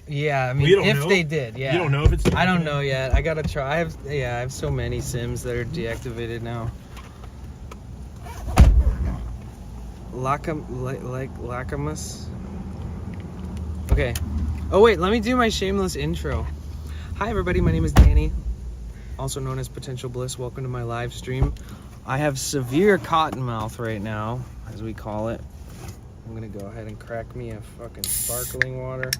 Yeah, I mean, We don't if know. they did, yeah. You don't know if it's... I don't know yet. I got to try. I have so many SIMs that are deactivated now. Lacamus. Okay. Oh wait, let me do my shameless intro. Hi everybody, my name is Danny, also known as Potential Bliss. Welcome to my live stream. I have severe cottonmouth right now, as we call it. I'm gonna go ahead and crack me a fucking sparkling water.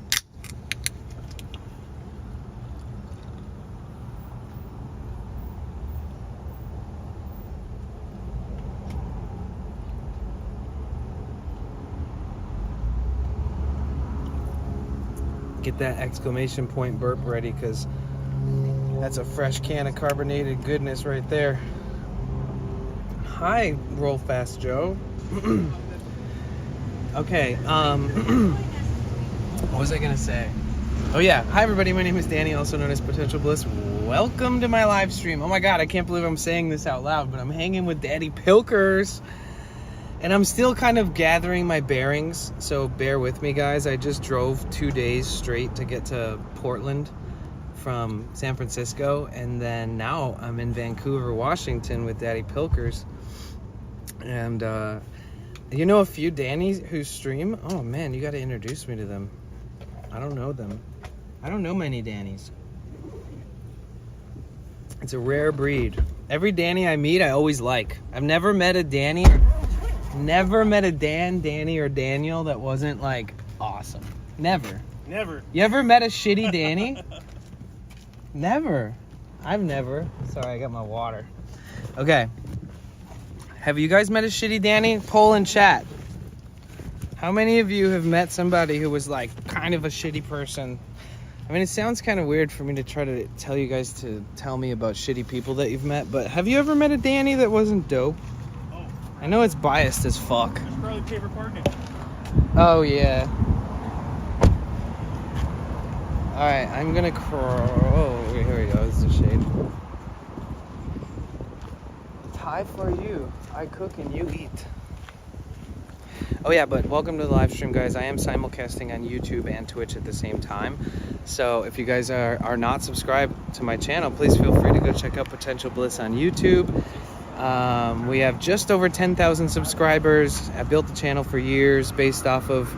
Get that exclamation point burp ready, because that's a fresh can of carbonated goodness right there. Hi, Roll Fast Joe. Okay, what was I gonna say? Oh yeah, hi everybody, my name is Danny, also known as Potential Bliss. Welcome to my live stream. Oh my god, I can't believe I'm saying this out loud, but I'm hanging with Daddy Pilkers. And I'm still kind of gathering my bearings, so bear with me, guys. I just drove 2 days straight to get to Portland from San Francisco, and then now I'm in Vancouver, Washington with Daddy Pilkers. And you know a few Dannys who stream? Oh man, you got to introduce me to them. I don't know them. I don't know many Dannys. It's a rare breed. Every Danny I meet, I always like. I've never met a Danny... Never met a Danny, or Daniel that wasn't, like, awesome. Never. Never. You ever met a shitty Danny? Never. I've never. Sorry, I got my water. Okay. Have you guys met a shitty Danny? Poll in chat. How many of you have met somebody who was, like, kind of a shitty person? I mean, it sounds kind of weird for me to try to tell you guys to tell me about shitty people that you've met, but have you ever met a Danny that wasn't dope? I know it's biased as fuck. There's probably pay for parking. Oh, yeah. Alright, I'm gonna oh, here we go. This is a shade. Tie for you. I cook and you eat. Oh, yeah, but welcome to the live stream, guys. I am simulcasting on YouTube and Twitch at the same time. So if you guys are not subscribed to my channel, please feel free to go check out Potential Bliss on YouTube. We have just over 10,000 subscribers. I built the channel for years based off of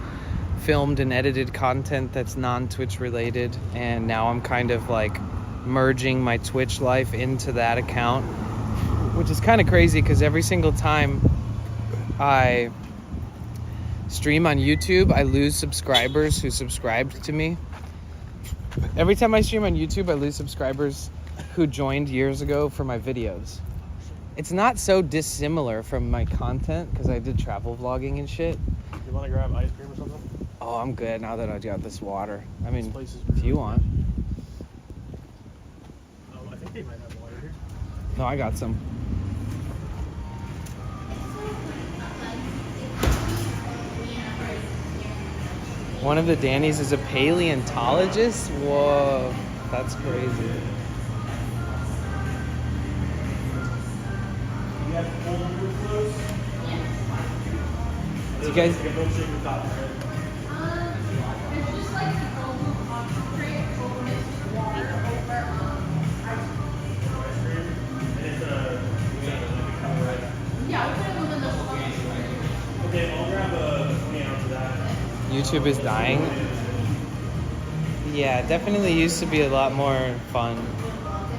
filmed and edited content that's non-Twitch related, and now I'm kind of like merging my Twitch life into that account, which is kind of crazy because every single time I stream on YouTube, I lose subscribers who subscribed to me. Every time I stream on YouTube, I lose subscribers who joined years ago for my videos. It's not so dissimilar from my content because I did travel vlogging and shit. You want to grab ice cream or something? Oh, I'm good now that I got this water. I mean, This place is if really you want. I think they might have water here. No, I got some. One of the Dannys is a paleontologist? Whoa, that's crazy. Do you guys... Okay, I'll grab a 20 ounce of that. YouTube is dying. Yeah, it definitely used to be a lot more fun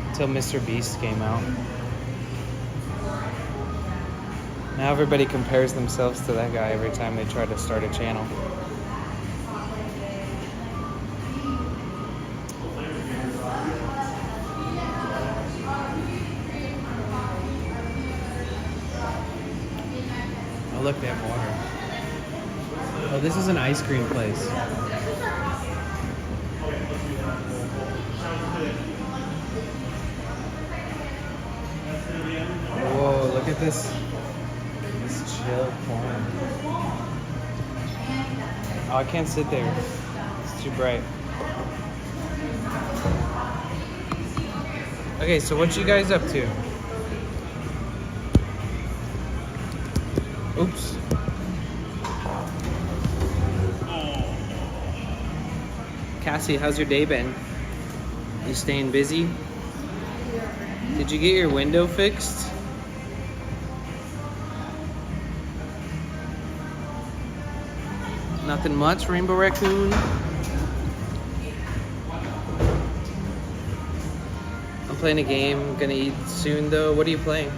until Mr. Beast came out. Now everybody compares themselves to that guy every time they try to start a channel. Oh, look, they have water. Oh, this is an ice cream place. Whoa, look at this. This chill corner. Oh, I can't sit there. It's too bright. Okay, so what you guys up to? Oops. Cassie, how's your day been? You staying busy? Did you get your window fixed? Nothing much, Rainbow Raccoon. I'm playing a game. I'm gonna eat soon though. What are you playing?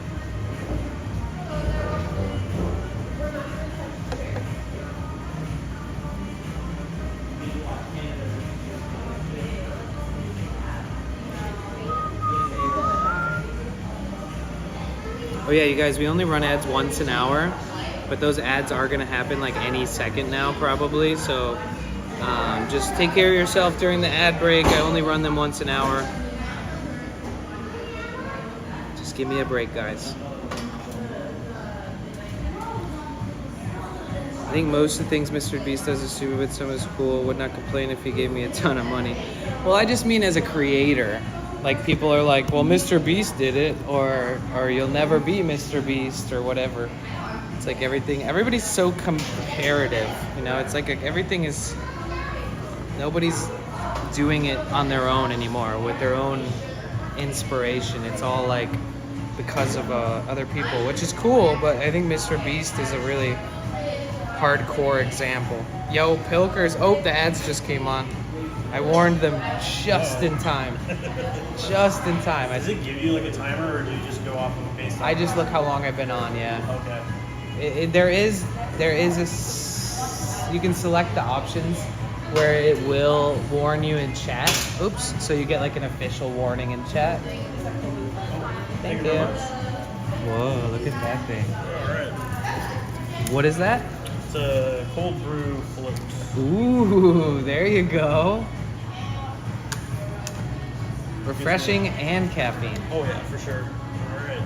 Oh yeah, you guys, we only run ads once an hour, but those ads are gonna happen like any second now probably, so just take care of yourself during the ad break. I only run them once an hour. Just give me a break, guys. I think most of the things Mr. Beast does is stupid, but some is cool. Would not complain if he gave me a ton of money. Well, I just mean as a creator. Like, people are like, well, Mr. Beast did it, or you'll never be Mr. Beast, or whatever. It's like everybody's so comparative, you know? It's like everything is, nobody's doing it on their own anymore, with their own inspiration. It's all like because of other people, which is cool, but I think Mr. Beast is a really hardcore example. Yo, Pilkers, oh, the ads just came on. I warned them just in time. Just in time. Does it give you like a timer, or do you just go off of a baseline? I just look how long I've been on, yeah. Okay. There is you can select the options where it will warn you in chat. Oops, so you get like an official warning in chat. Thank you. Whoa, look at that thing. Alright. What is that? It's a cold brew float. Ooh, there you go. Refreshing and caffeine. Oh yeah, for sure. Alright.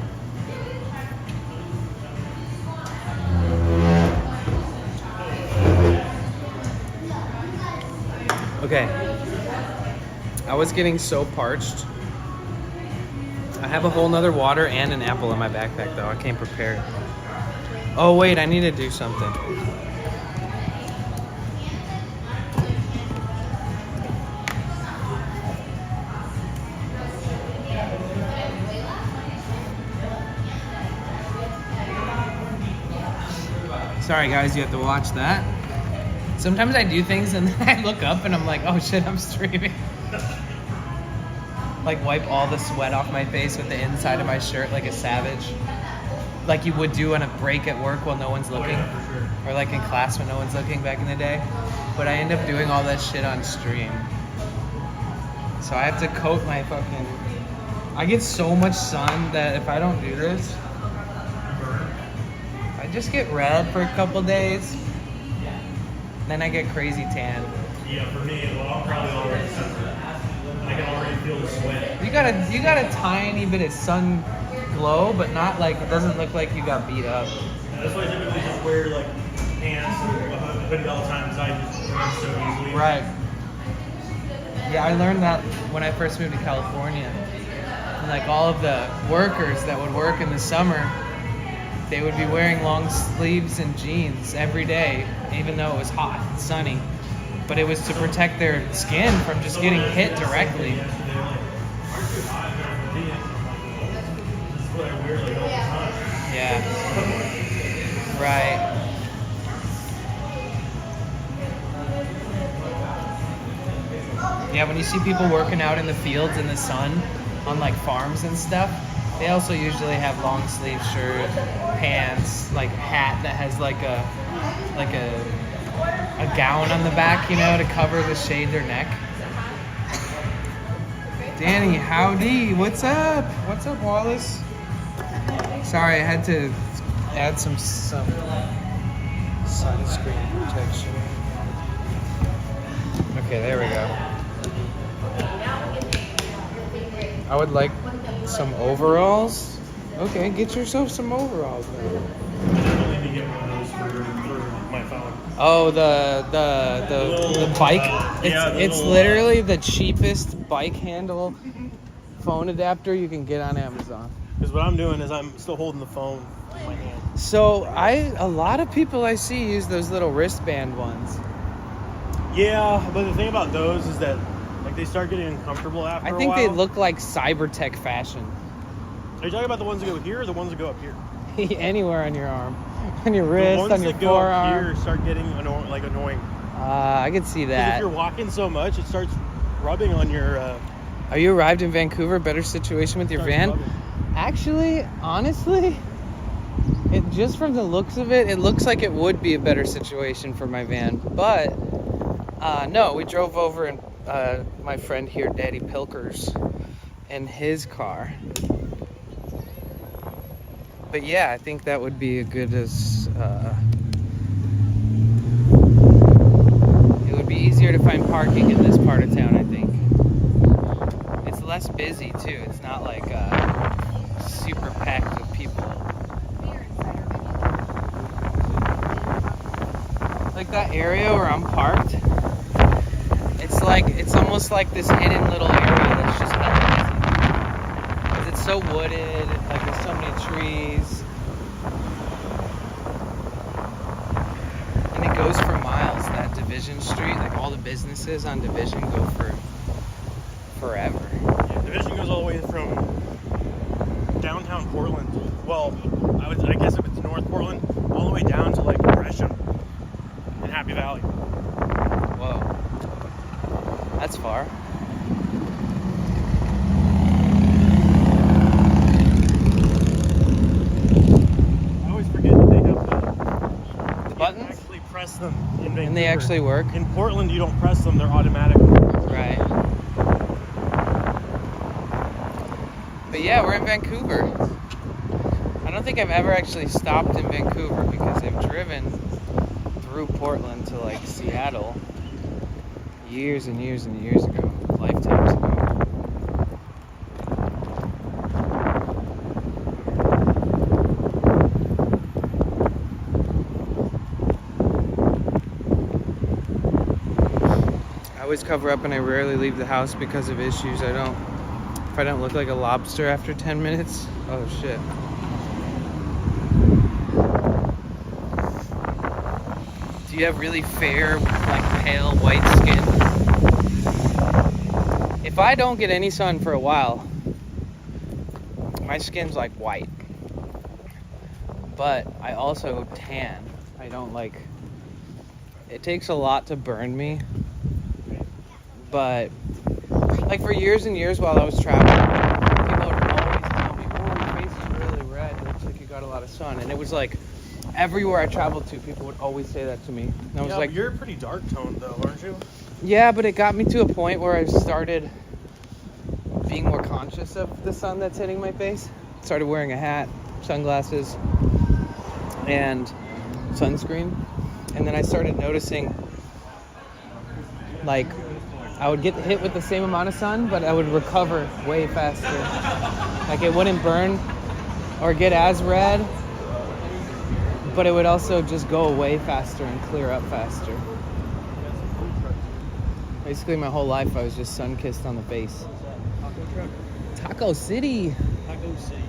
Okay. I was getting so parched. I have a whole nother water and an apple in my backpack though. I came prepared. Oh wait, I need to do something. Sorry guys, you have to watch that. Sometimes I do things and then I look up and I'm like, oh shit, I'm streaming. Like wipe all the sweat off my face with the inside of my shirt like a savage. Like you would do on a break at work while no one's looking. Oh, yeah, for sure. Or like in class when no one's looking back in the day. But I end up doing all that shit on stream. So I have to coat my fucking... I get so much sun that if I don't do this, I just get red for a couple days. Then I get crazy tan. Yeah, for me, well, I'm probably already sensitive. I can already feel the sweat. You got a tiny bit of sun glow, but not like, it doesn't look like you got beat up. That's why I typically just wear like pants and a hoodie all the time, because I just burn so easily. Right. Yeah, I learned that when I first moved to California. And like all of the workers that would work in the summer, they would be wearing long sleeves and jeans every day, even though it was hot and sunny. But it was to protect their skin from just getting hit directly. Yeah. Right. see people working out in the fields in the sun on like farms and stuff, they also usually have long sleeve shirt, pants, like hat that has like a gown on the back, you know, to cover to shade their neck. Danny, howdy. What's up? What's up, Wallace? Sorry, I had to add some sunscreen protection. Okay, there we go. I would like some overalls. Okay, get yourself some overalls then. I need to get one of those for my phone. Oh, the bike. It's little, literally the cheapest bike handle phone adapter you can get on Amazon. Because what I'm doing is I'm still holding the phone in my hand. So a lot of people I see use those little wristband ones. Yeah, but the thing about those is that like they start getting uncomfortable after a while. I think they look like cyber tech fashion. Are you talking about the ones that go here or the ones that go up here? Anywhere on your arm, on your wrist, the ones on your that go up forearm. here start getting annoying. I could see Because that. if you're walking so much, it starts rubbing on your. Are you arrived in Vancouver? Better situation with your van? Rubbing. Actually, honestly, it just from the looks of it, it looks like it would be a better situation for my van. But no, we drove over and my friend here, Daddy Pilkers, in his car. But yeah, I think that would be a good as. It would be easier to find parking in this part of town, I think. It's less busy too. It's not like super packed with people. Like that area where I'm parked, it's almost like this hidden little area that's just hella busy. 'Cause it's so wooded, like there's so many trees. And it goes for miles, that Division Street, like all the businesses on Division go for forever. Yeah, Division goes all the way from downtown Portland. Well, I guess if it's North Portland, all the way down to like Gresham and Happy Valley. Whoa. That's far. I always forget that they have The buttons? actually press them in Vancouver. And they actually work? In Portland, you don't press them; they're automatic. Right. But yeah, we're in Vancouver. I don't think I've ever actually stopped in Vancouver because I've driven through Portland to like Seattle years and years and years ago, lifetimes ago. I always cover up and I rarely leave the house because of issues. If I don't look like a lobster after 10 minutes, oh shit. Do you have really fair, like pale white skin? If I don't get any sun for a while, my skin's like white. But I also tan. I don't like, it takes a lot to burn me. But like for years and years while I was traveling, people would always tell me, oh, your face is really red. It looks like you got a lot of sun. And it was like, everywhere I traveled to, people would always say that to me. And I was like, but you're pretty dark toned though, aren't you? yeah, but it got me to a point where I started being more conscious of the sun that's hitting my face. Started wearing a hat, sunglasses, and sunscreen. And then I started noticing, like, I would get hit with the same amount of sun, but I would recover way faster. Like, it wouldn't burn or get as red, but it would also just go away faster and clear up faster. Basically, my whole life, I was just sun-kissed on the face. Taco truck. Taco City. Taco City.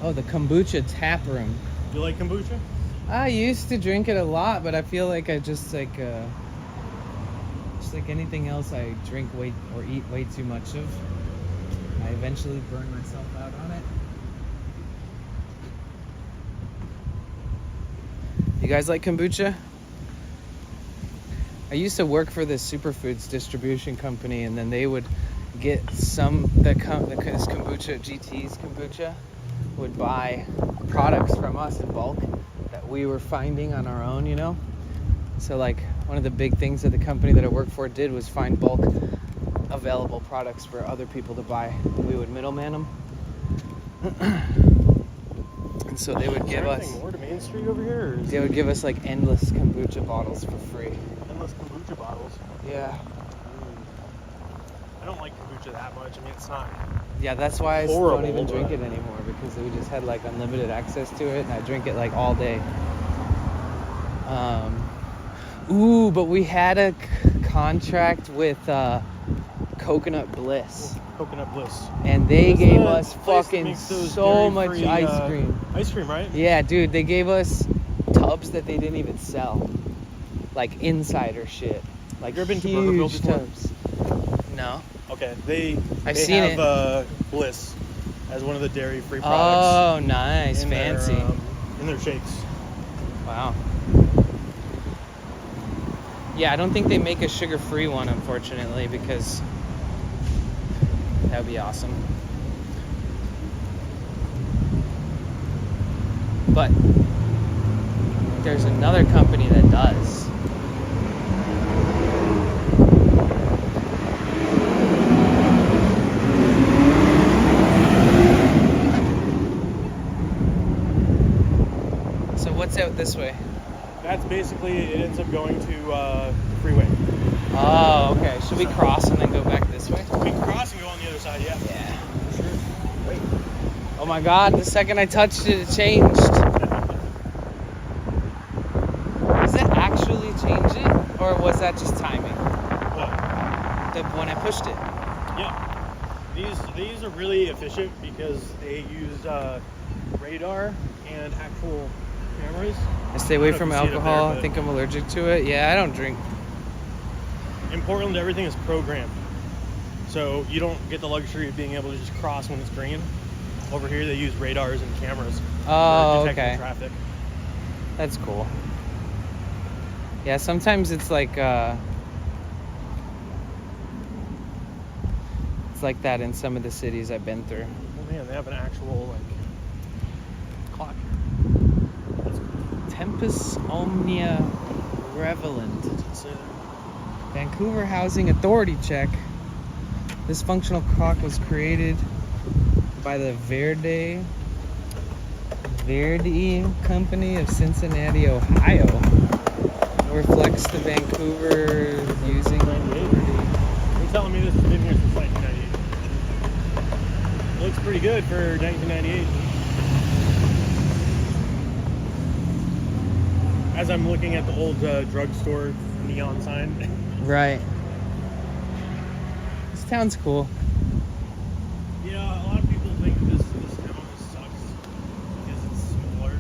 Oh, the kombucha tap room. You like kombucha? I used to drink it a lot, but I feel like I just like anything else I drink way or eat way too much of. I eventually burn myself out on it. You guys like kombucha? I used to work for this superfoods distribution company, and then they would get this kombucha, GT's kombucha, would buy products from us in bulk that we were finding on our own, you know? So like one of the big things that the company that I worked for did was find bulk available products for other people to buy. We would middleman them. And so they would give us more to Main Street over here, or is they would give us like endless kombucha bottles for free. endless kombucha bottles? Yeah. I don't like kombucha that much. I mean, it's not. Yeah, that's why I Horrible, don't even drink but- it anymore, because we just had like unlimited access to it, and I drink it like all day. But we had a contract with Coconut Bliss, Coconut Bliss. and they Is gave the us place that fucking makes those so much dairy-free, ice cream. Ice cream, right? Yeah, dude, they gave us tubs that they didn't even sell, like insider shit, like You ever been to Burgerville huge before? tubs. No. Okay, they I've they seen have Bliss as one of the dairy-free products. Oh, nice, in fancy. Their, in their shakes. Wow. Yeah, I don't think they make a sugar-free one, unfortunately, because that would be awesome. But there's another company that does. So what's out this way? That's basically, it ends up going to the freeway. Oh, okay. Should we cross and then go back this way? We can cross and go on the other side, yeah. Yeah. Sure. Wait. Oh my god, the second I touched it, it changed. Does it actually change it? Or was that just timing? What? When I pushed it? Yeah. These are really efficient because they use radar and actual cameras. I stay away I don't from know if you see it up there, alcohol. I but- think I'm allergic to it. Yeah, I don't drink. In Portland, everything is programmed. So you don't get the luxury of being able to just cross when it's green. Over here, they use radars and cameras Oh, for detecting okay. traffic. That's cool. Yeah, sometimes it's like that in some of the cities I've been through. Oh man, they have an actual like clock. That's cool. Tempus Omnia Revelant. It's, Vancouver Housing Authority check. This functional clock was created by the Verdi Company of Cincinnati, Ohio. It reflects the Vancouver using authority. You're telling me this has been here since 1998. Looks pretty good for 1998. As I'm looking at the old drugstore neon sign. Right. This town's cool. Yeah, a lot of people think this town sucks because it's smaller,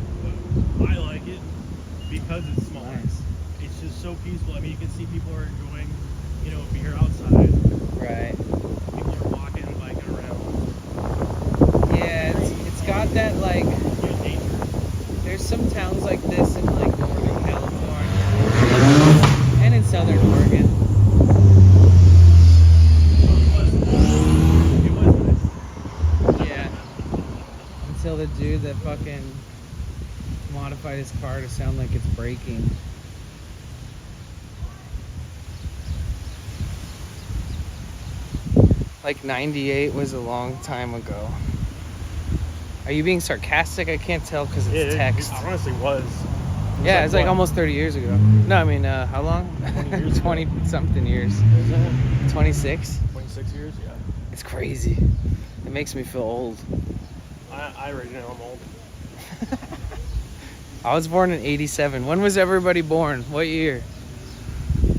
but I like it because it's smaller. Nice. It's just so peaceful. I mean, you can see people are enjoying, beer outside. Right. People are walking, biking around. Yeah, it's got that like. There's nature. There's some towns like this in like Northern California and in Southern Oregon. It was nice. Yeah. Until the dude that fucking modified his car to sound like it's braking. Like 98 was a long time ago. Are you being sarcastic? I can't tell because it's text. It honestly was. Yeah, it's like what? almost 30 years ago. No, I mean, how long? 20 years ago. 20 something years. Is it? 26? 26 years? Yeah. It's crazy. It makes me feel old. I already know I'm old. I was born in 87. When was everybody born? What year?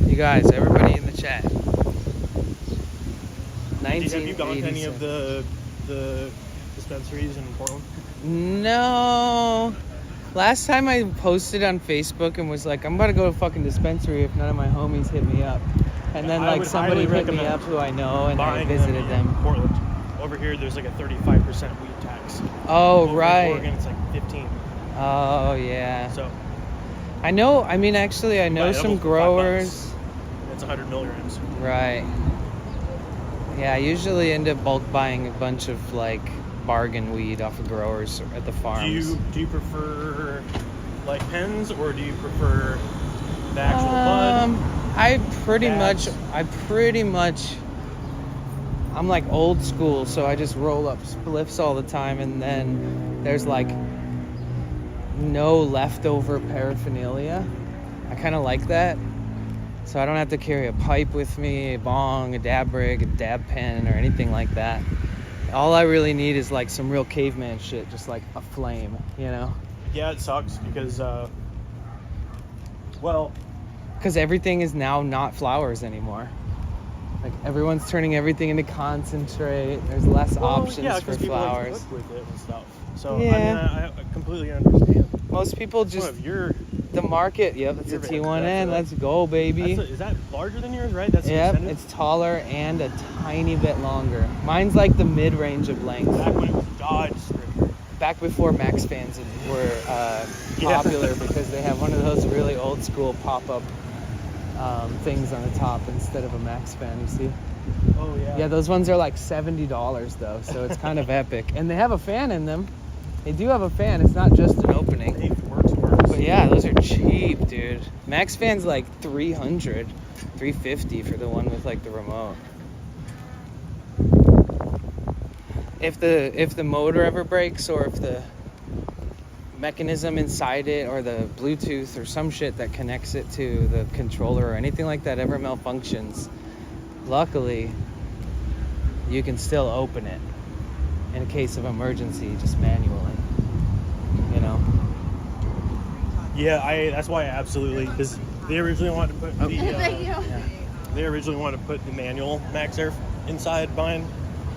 You guys, everybody in the chat. Have you gone to any of 1987. the dispensaries in Portland? No. Last time I posted on Facebook and was like, I'm about to go to a fucking dispensary if none of my homies hit me up. And then I like would somebody highly hit me recommend up who I know and I Buying visited in them. Portland. Over here, there's like a 35% weed tax. Oh, Over in right. Oregon, it's like 15. Oh, yeah. So I know, I mean, actually, I know buy some edibles for $5. growers it's 100 milligrams. Right. Yeah, I usually end up bulk buying a bunch of like bargain weed off of growers at the farms. Do you prefer like pens, or do you prefer the actual bud? I pretty Bags? much I'm like old school, so I just roll up spliffs all the time, and then there's like no leftover paraphernalia. I kind of like that, so I don't have to carry a pipe with me, a bong, a dab rig, a dab pen, or anything like that. All I really need is like some real caveman shit, just like a flame, you know? Yeah, it sucks because because everything is now not flowers anymore. Like everyone's turning everything into concentrate. There's less options for flowers. People like to cook with it and stuff. So Yeah. I completely understand. Most people One just of your the market. Yep, it's a Your van, T1N. that's Let's go, baby. is that larger than yours, right? That's Yep, extended? it's taller and a tiny bit longer. Mine's like the mid-range of length. Back when it was Dodge Sprinter. Back before Max fans were popular because they have one of those really old school pop-up things on the top instead of a Max fan, you see? Oh yeah. Yeah, those ones are like $70 though, so it's kind of epic. And they have a fan in them. They do have a fan. It's not just an opening. Hey, works. But yeah, those are cheap, dude. Max fan's like $300, $350 for the one with like the remote. If the motor ever breaks, or if the mechanism inside it or the Bluetooth or some shit that connects it to the controller or anything like that ever malfunctions, luckily you can still open it in a case of emergency, just manually, you know? Yeah, that's why I absolutely, because they originally wanted to put they originally wanted to put the manual Max Air inside mine.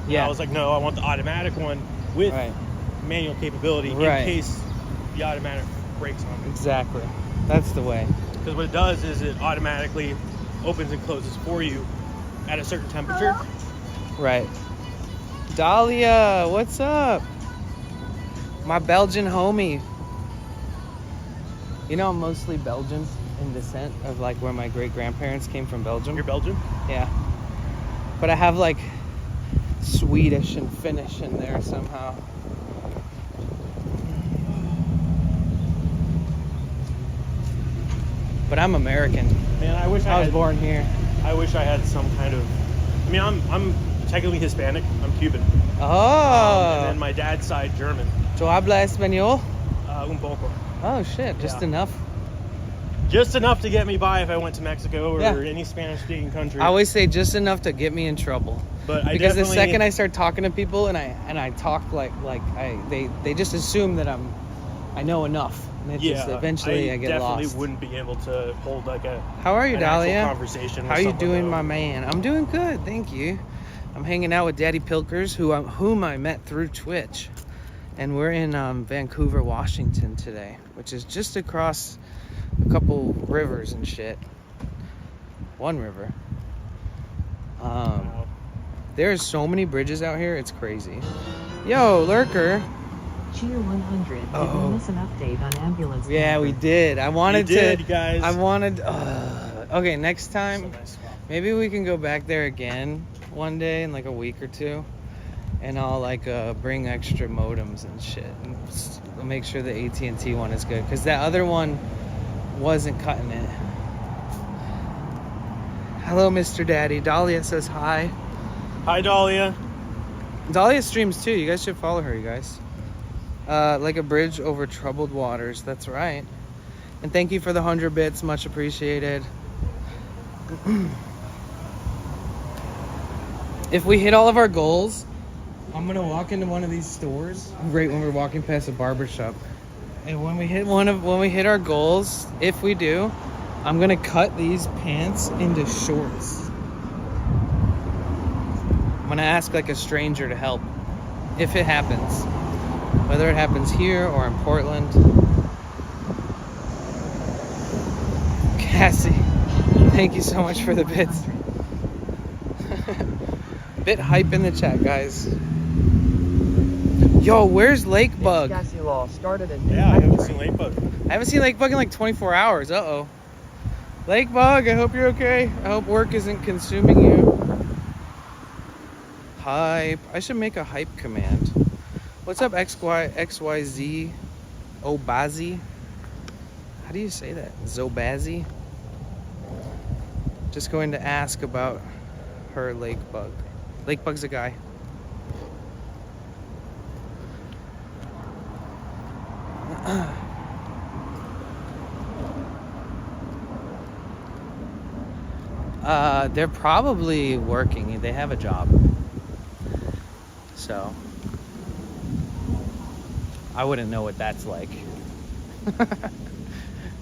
Yeah. And I was like, no, I want the automatic one with manual capability in case the automatic breaks on me. Exactly. That's the way. Because what it does is it automatically opens and closes for you at a certain temperature. Right. Dahlia, what's up? My Belgian homie. You know, I'm mostly Belgian in descent, of like where my great grandparents came from, Belgium. You're Belgian? Yeah. But I have like Swedish and Finnish in there somehow. But I'm American. Man, I wish I was born here. I wish I had some kind of. I mean, I'm technically Hispanic. I'm Cuban. Oh. And then my dad's side German. ¿Tú hablas español? Un poco. Oh shit, just enough. Just enough to get me by if I went to Mexico or any Spanish-speaking country. I always say just enough to get me in trouble. But because the second I start talking to people and I talk they just assume that I know enough. And it just eventually I get lost. I definitely wouldn't be able to hold like a How are you, Dahlia? Conversation. How are you doing, my man? I'm doing good, thank you. I'm hanging out with Daddy Pilkers, whom I met through Twitch, and we're in Vancouver, Washington today, which is just across a couple rivers and shit. One river. There's so many bridges out here, it's crazy. Yo, Lurker. Cheer 100. Did we miss an update on ambulance? Yeah, we did. I wanted guys. I wanted. Okay, next time, So nice spot. maybe we can go back there again one day in like a week or two, and I'll like bring extra modems and shit, and make sure the AT&T one is good, because that other one wasn't cutting it. Hello, Mr. Daddy. Dahlia says hi. Hi, Dahlia. Dahlia streams too. You guys should follow her, you guys. Like a bridge over troubled waters. That's right. And thank you for the 100 bits. Much appreciated. If we hit all of our goals, I'm gonna walk into one of these stores right when we're walking past a barber shop. And when we hit our goals, if we do, I'm gonna cut these pants into shorts. I'm gonna ask like a stranger to help, if it happens. Whether it happens here or in Portland. Cassie, thank you so much for the bits. Bit hype in the chat, guys. Yo, where's Lakebug? Cassie Law started a Yeah, I haven't seen Lakebug. I haven't seen Lakebug in like 24 hours. Uh-oh. Lake Bug, I hope you're okay. I hope work isn't consuming you. Hype. I should make a hype command. What's up, XYZ Obazi? How do you say that? Zobazi? Just going to ask about her Lake Bug. Lake Bug's a guy. They're probably working. They have a job. So I wouldn't know what that's like.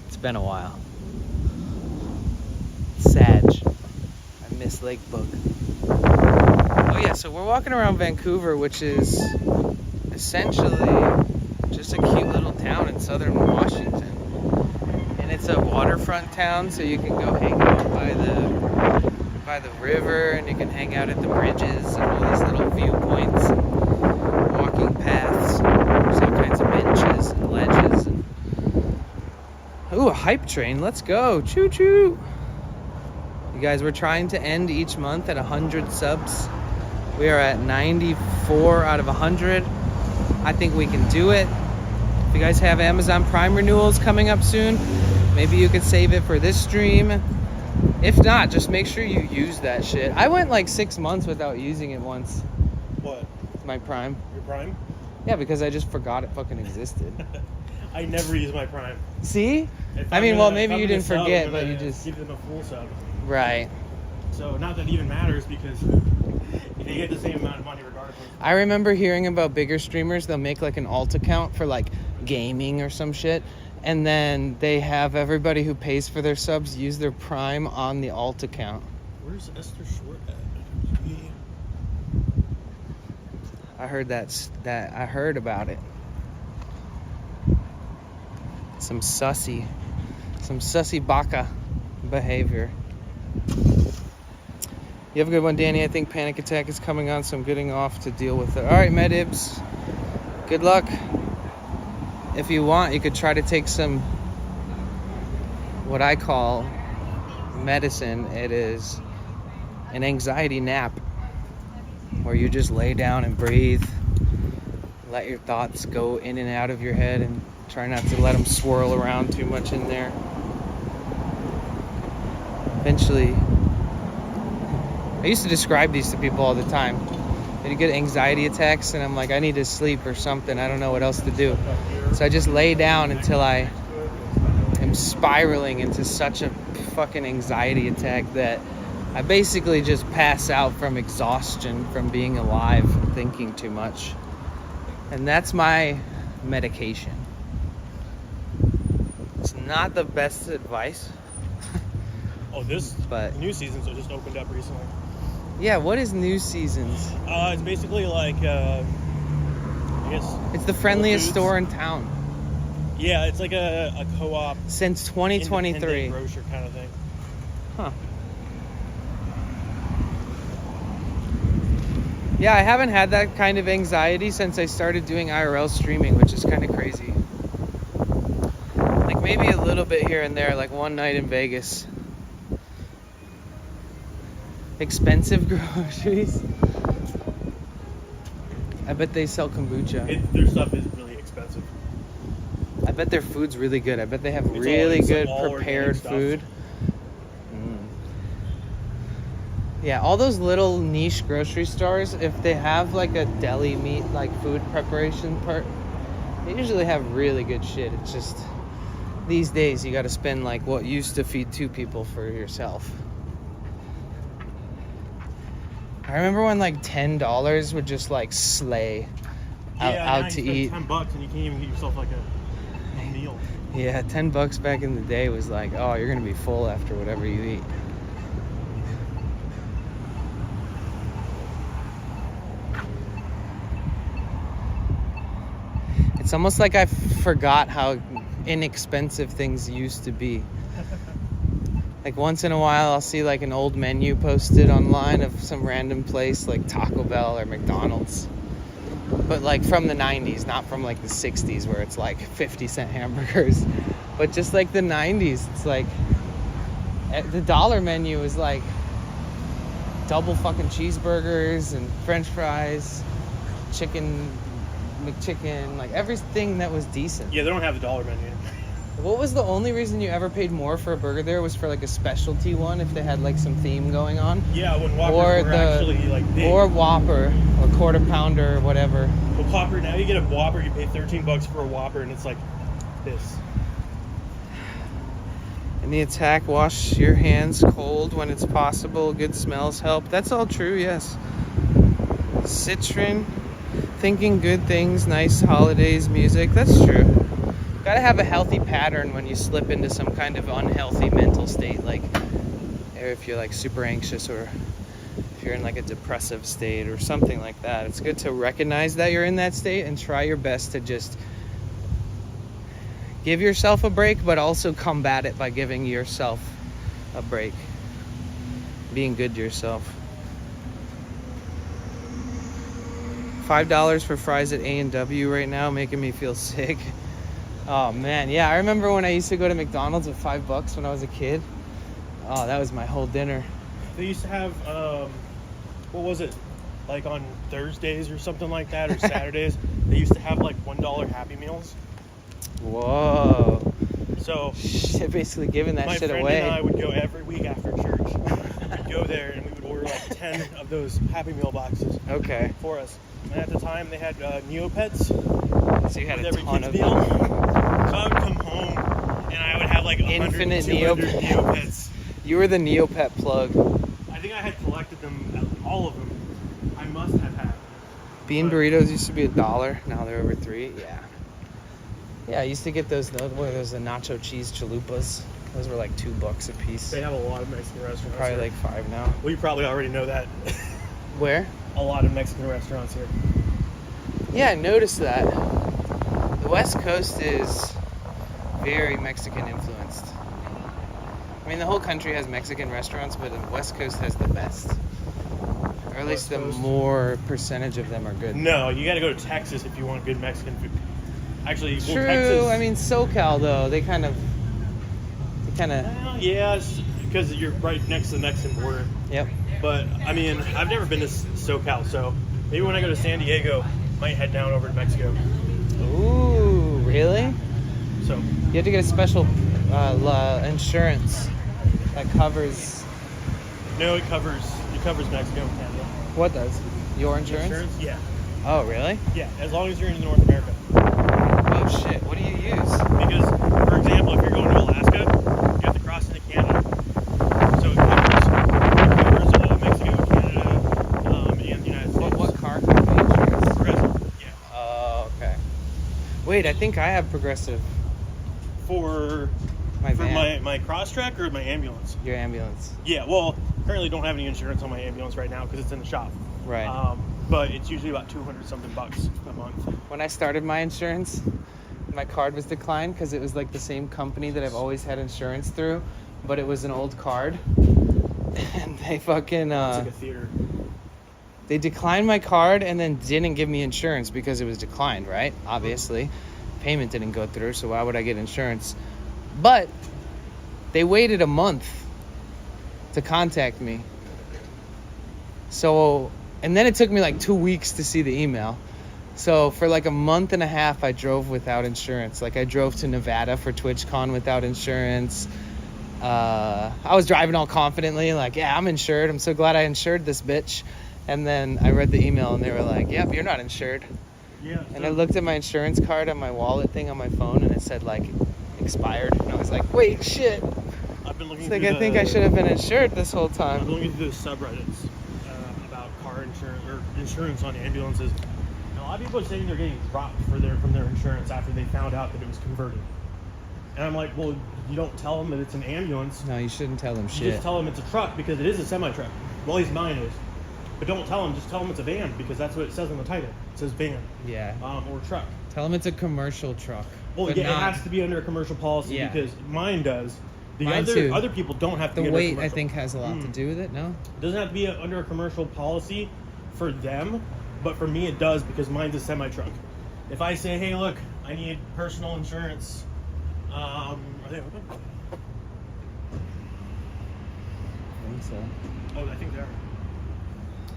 It's been a while. Sag. I miss Lake Bug. Oh yeah, so we're walking around Vancouver, which is essentially just a cute little town in southern Washington. And it's a waterfront town, so you can go hang out by the river, and you can hang out at the bridges and all these little viewpoints and walking paths. There's all kinds of benches and ledges. Ooh, a hype train. Let's go. Choo choo. You guys, we're trying to end each month at 100 subs. We are at 94 out of 100. I think we can do it. If you guys have Amazon Prime renewals coming up soon, maybe you could save it for this stream. If not, just make sure you use that shit. I went like 6 months without using it once. What? My Prime. Your Prime? Yeah, because I just forgot it fucking existed. I never use my Prime. See? If I mean, I'm well, gonna- maybe if you I'm didn't gonna sub, forget, I'm but gonna you just... give them a full sub. Right. So not that it even matters, because you get the same amount of money regardless. I remember hearing about bigger streamers, they'll make like an alt account for like gaming or some shit, and then they have everybody who pays for their subs use their Prime on the alt account. Where's Esther Short at? I heard I heard about it. Some sussy baka behavior. You have a good one, Danny. I think panic attack is coming on, so I'm getting off to deal with it. All right, Medibs. Good luck. If you want, you could try to take some, what I call medicine. It is an anxiety nap, where you just lay down and breathe, let your thoughts go in and out of your head, and try not to let them swirl around too much in there. Eventually, I used to describe these to people all the time. You get anxiety attacks, and I'm like, I need to sleep or something. I don't know what else to do. So I just lay down until I am spiraling into such a fucking anxiety attack that I basically just pass out from exhaustion from being alive and thinking too much. And that's my medication. It's not the best advice. Oh, this But new seasons just opened up recently. yeah, what is New Seasons? It's basically like, I guess... It's the friendliest Foods. store in town Yeah, it's like a co-op... since 2023. independent grocer kind of thing. Huh. Yeah, I haven't had that kind of anxiety since I started doing IRL streaming, which is kind of crazy. Like maybe a little bit here and there, like one night in Vegas. Expensive groceries. I bet they sell kombucha. Their stuff is really expensive. I bet their food's really good. I bet they have It's really like good all prepared organic stuff. food. Yeah, all those little niche grocery stores, if they have like a deli meat, like food preparation part, they usually have really good shit. It's just these days you got to spend like what used to feed 2 people for yourself. I remember when like $10 would just like slay out to eat. $10 and you can't even get yourself like a meal. Yeah, $10 back in the day was like, oh, you're gonna be full after whatever you eat. It's almost like I forgot how inexpensive things used to be. Like once in a while I'll see like an old menu posted online of some random place like Taco Bell or McDonald's. But like from the 90s, not from like the 60s where it's like 50-cent hamburgers. But just like the 90s, it's like The dollar menu was like double fucking cheeseburgers and French fries, chicken, McChicken, like everything that was decent. Yeah, they don't have the dollar menu. What was the only reason you ever paid more for a burger there? Was for like a specialty one if they had like some theme going on? Yeah, when Whoppers were actually like big. Or Whopper, or quarter pounder, or whatever. Well, Whopper, now you get a Whopper, you pay $13 for a Whopper, and it's like this. In the attack, wash your hands cold when it's possible. Good smells help. That's all true, yes. Citron, thinking good things, nice holidays, music. That's true. Gotta have a healthy pattern when you slip into some kind of unhealthy mental state, like if you're like super anxious or if you're in like a depressive state or something like that. It's good to recognize that you're in that state and try your best to just give yourself a break, but also combat it by giving yourself a break. Being good to yourself. $5 for fries at A&W right now, making me feel sick. Oh man, yeah, I remember when I used to go to McDonald's with $5 when I was a kid. Oh, that was my whole dinner. They used to have, what was it? Like on Thursdays or something like that, or Saturdays, they used to have like $1 Happy Meals. Whoa. So Shit, basically giving that shit away. My friend and I would go every week after church. We'd go there and we would order like 10 of those Happy Meal boxes. Okay. For us. And at the time they had Neopets. So you had with a every ton kid's of meal. them. So I would come home and I would have like 100, Infinite 200 Neopets. You were the Neopet plug. I think I had collected them, all of them. I must have had. Bean burritos used to be $1. Now they're over $3. Yeah. Yeah, I used to get those. What are those? The nacho cheese chalupas. Those were like $2 a piece. They have a lot of Mexican restaurants. Probably here. like 5 now. Well, you probably already know that. Where? A lot of Mexican restaurants here. Yeah, I noticed that. The West Coast is very Mexican influenced. I mean, the whole country has Mexican restaurants, but the West Coast has the best. Or at least the more percentage of them are good. No, you got to go to Texas if you want good Mexican food. Actually, well, True. Texas, I mean, SoCal though, they kind of. Well, yeah, because you're right next to the Mexican border. Yep. But I mean, I've never been to SoCal, so maybe when I go to San Diego, I might head down over to Mexico. Ooh, really? So you have to get a special insurance that covers. No, it covers Mexico and Canada. What does? Your insurance? Insurance? Yeah. Oh, really? Yeah, as long as you're in North America. Oh shit! What do you use? Because, for example, if you're going to Alaska, you have to cross into Canada. So it covers Mexico, Canada, and the United States. What car company insurance? Progressive. Yeah. Oh, okay. Wait, I think I have Progressive. For My van. my Crosstrek or my ambulance? Your ambulance. Yeah. Well, currently don't have any insurance on my ambulance right now because it's in the shop. Right. But it's usually about $200 something a month. When I started my insurance, my card was declined because it was like the same company that I've always had insurance through, but it was an old card. And they fucking It's like a theater. they declined my card and then didn't give me insurance because it was declined, right? Obviously. Payment didn't go through, so why would I get insurance? But they waited a month to contact me. So, and then it took me like 2 weeks to see the email. So for like a month and a half, I drove without insurance. Like I drove to Nevada for TwitchCon without insurance. I was driving all confidently, like, yeah, I'm insured. I'm so glad I insured this bitch. And then I read the email and they were like, yep, you're not insured. Yeah. And I looked at my insurance card on my wallet thing on my phone and it said like expired. And I was like, wait, shit. I've been looking. It's like I think I should have been insured this whole time. I've been looking through the subreddits about car insurance or insurance on ambulances. And a lot of people are saying they're getting dropped from their insurance after they found out that it was converted. And I'm like, well, you don't tell them that it's an ambulance. No, you shouldn't tell them You shit. just tell them it's a truck because it is a semi-truck. Well, at least mine is. But don't tell them. Just tell them it's a van because that's what it says on the title. It says van. Yeah. Or truck. Tell them it's a commercial truck. Well, but yeah, not, it has to be under a commercial policy because mine does. The Mine too. other people don't have to the be under weight, commercial. I think, has a lot to do with it. No. It doesn't have to be under a commercial policy for them, but for me it does because mine's a semi-truck. If I say, hey, look, I need personal insurance, are they open? so. Oh, I think they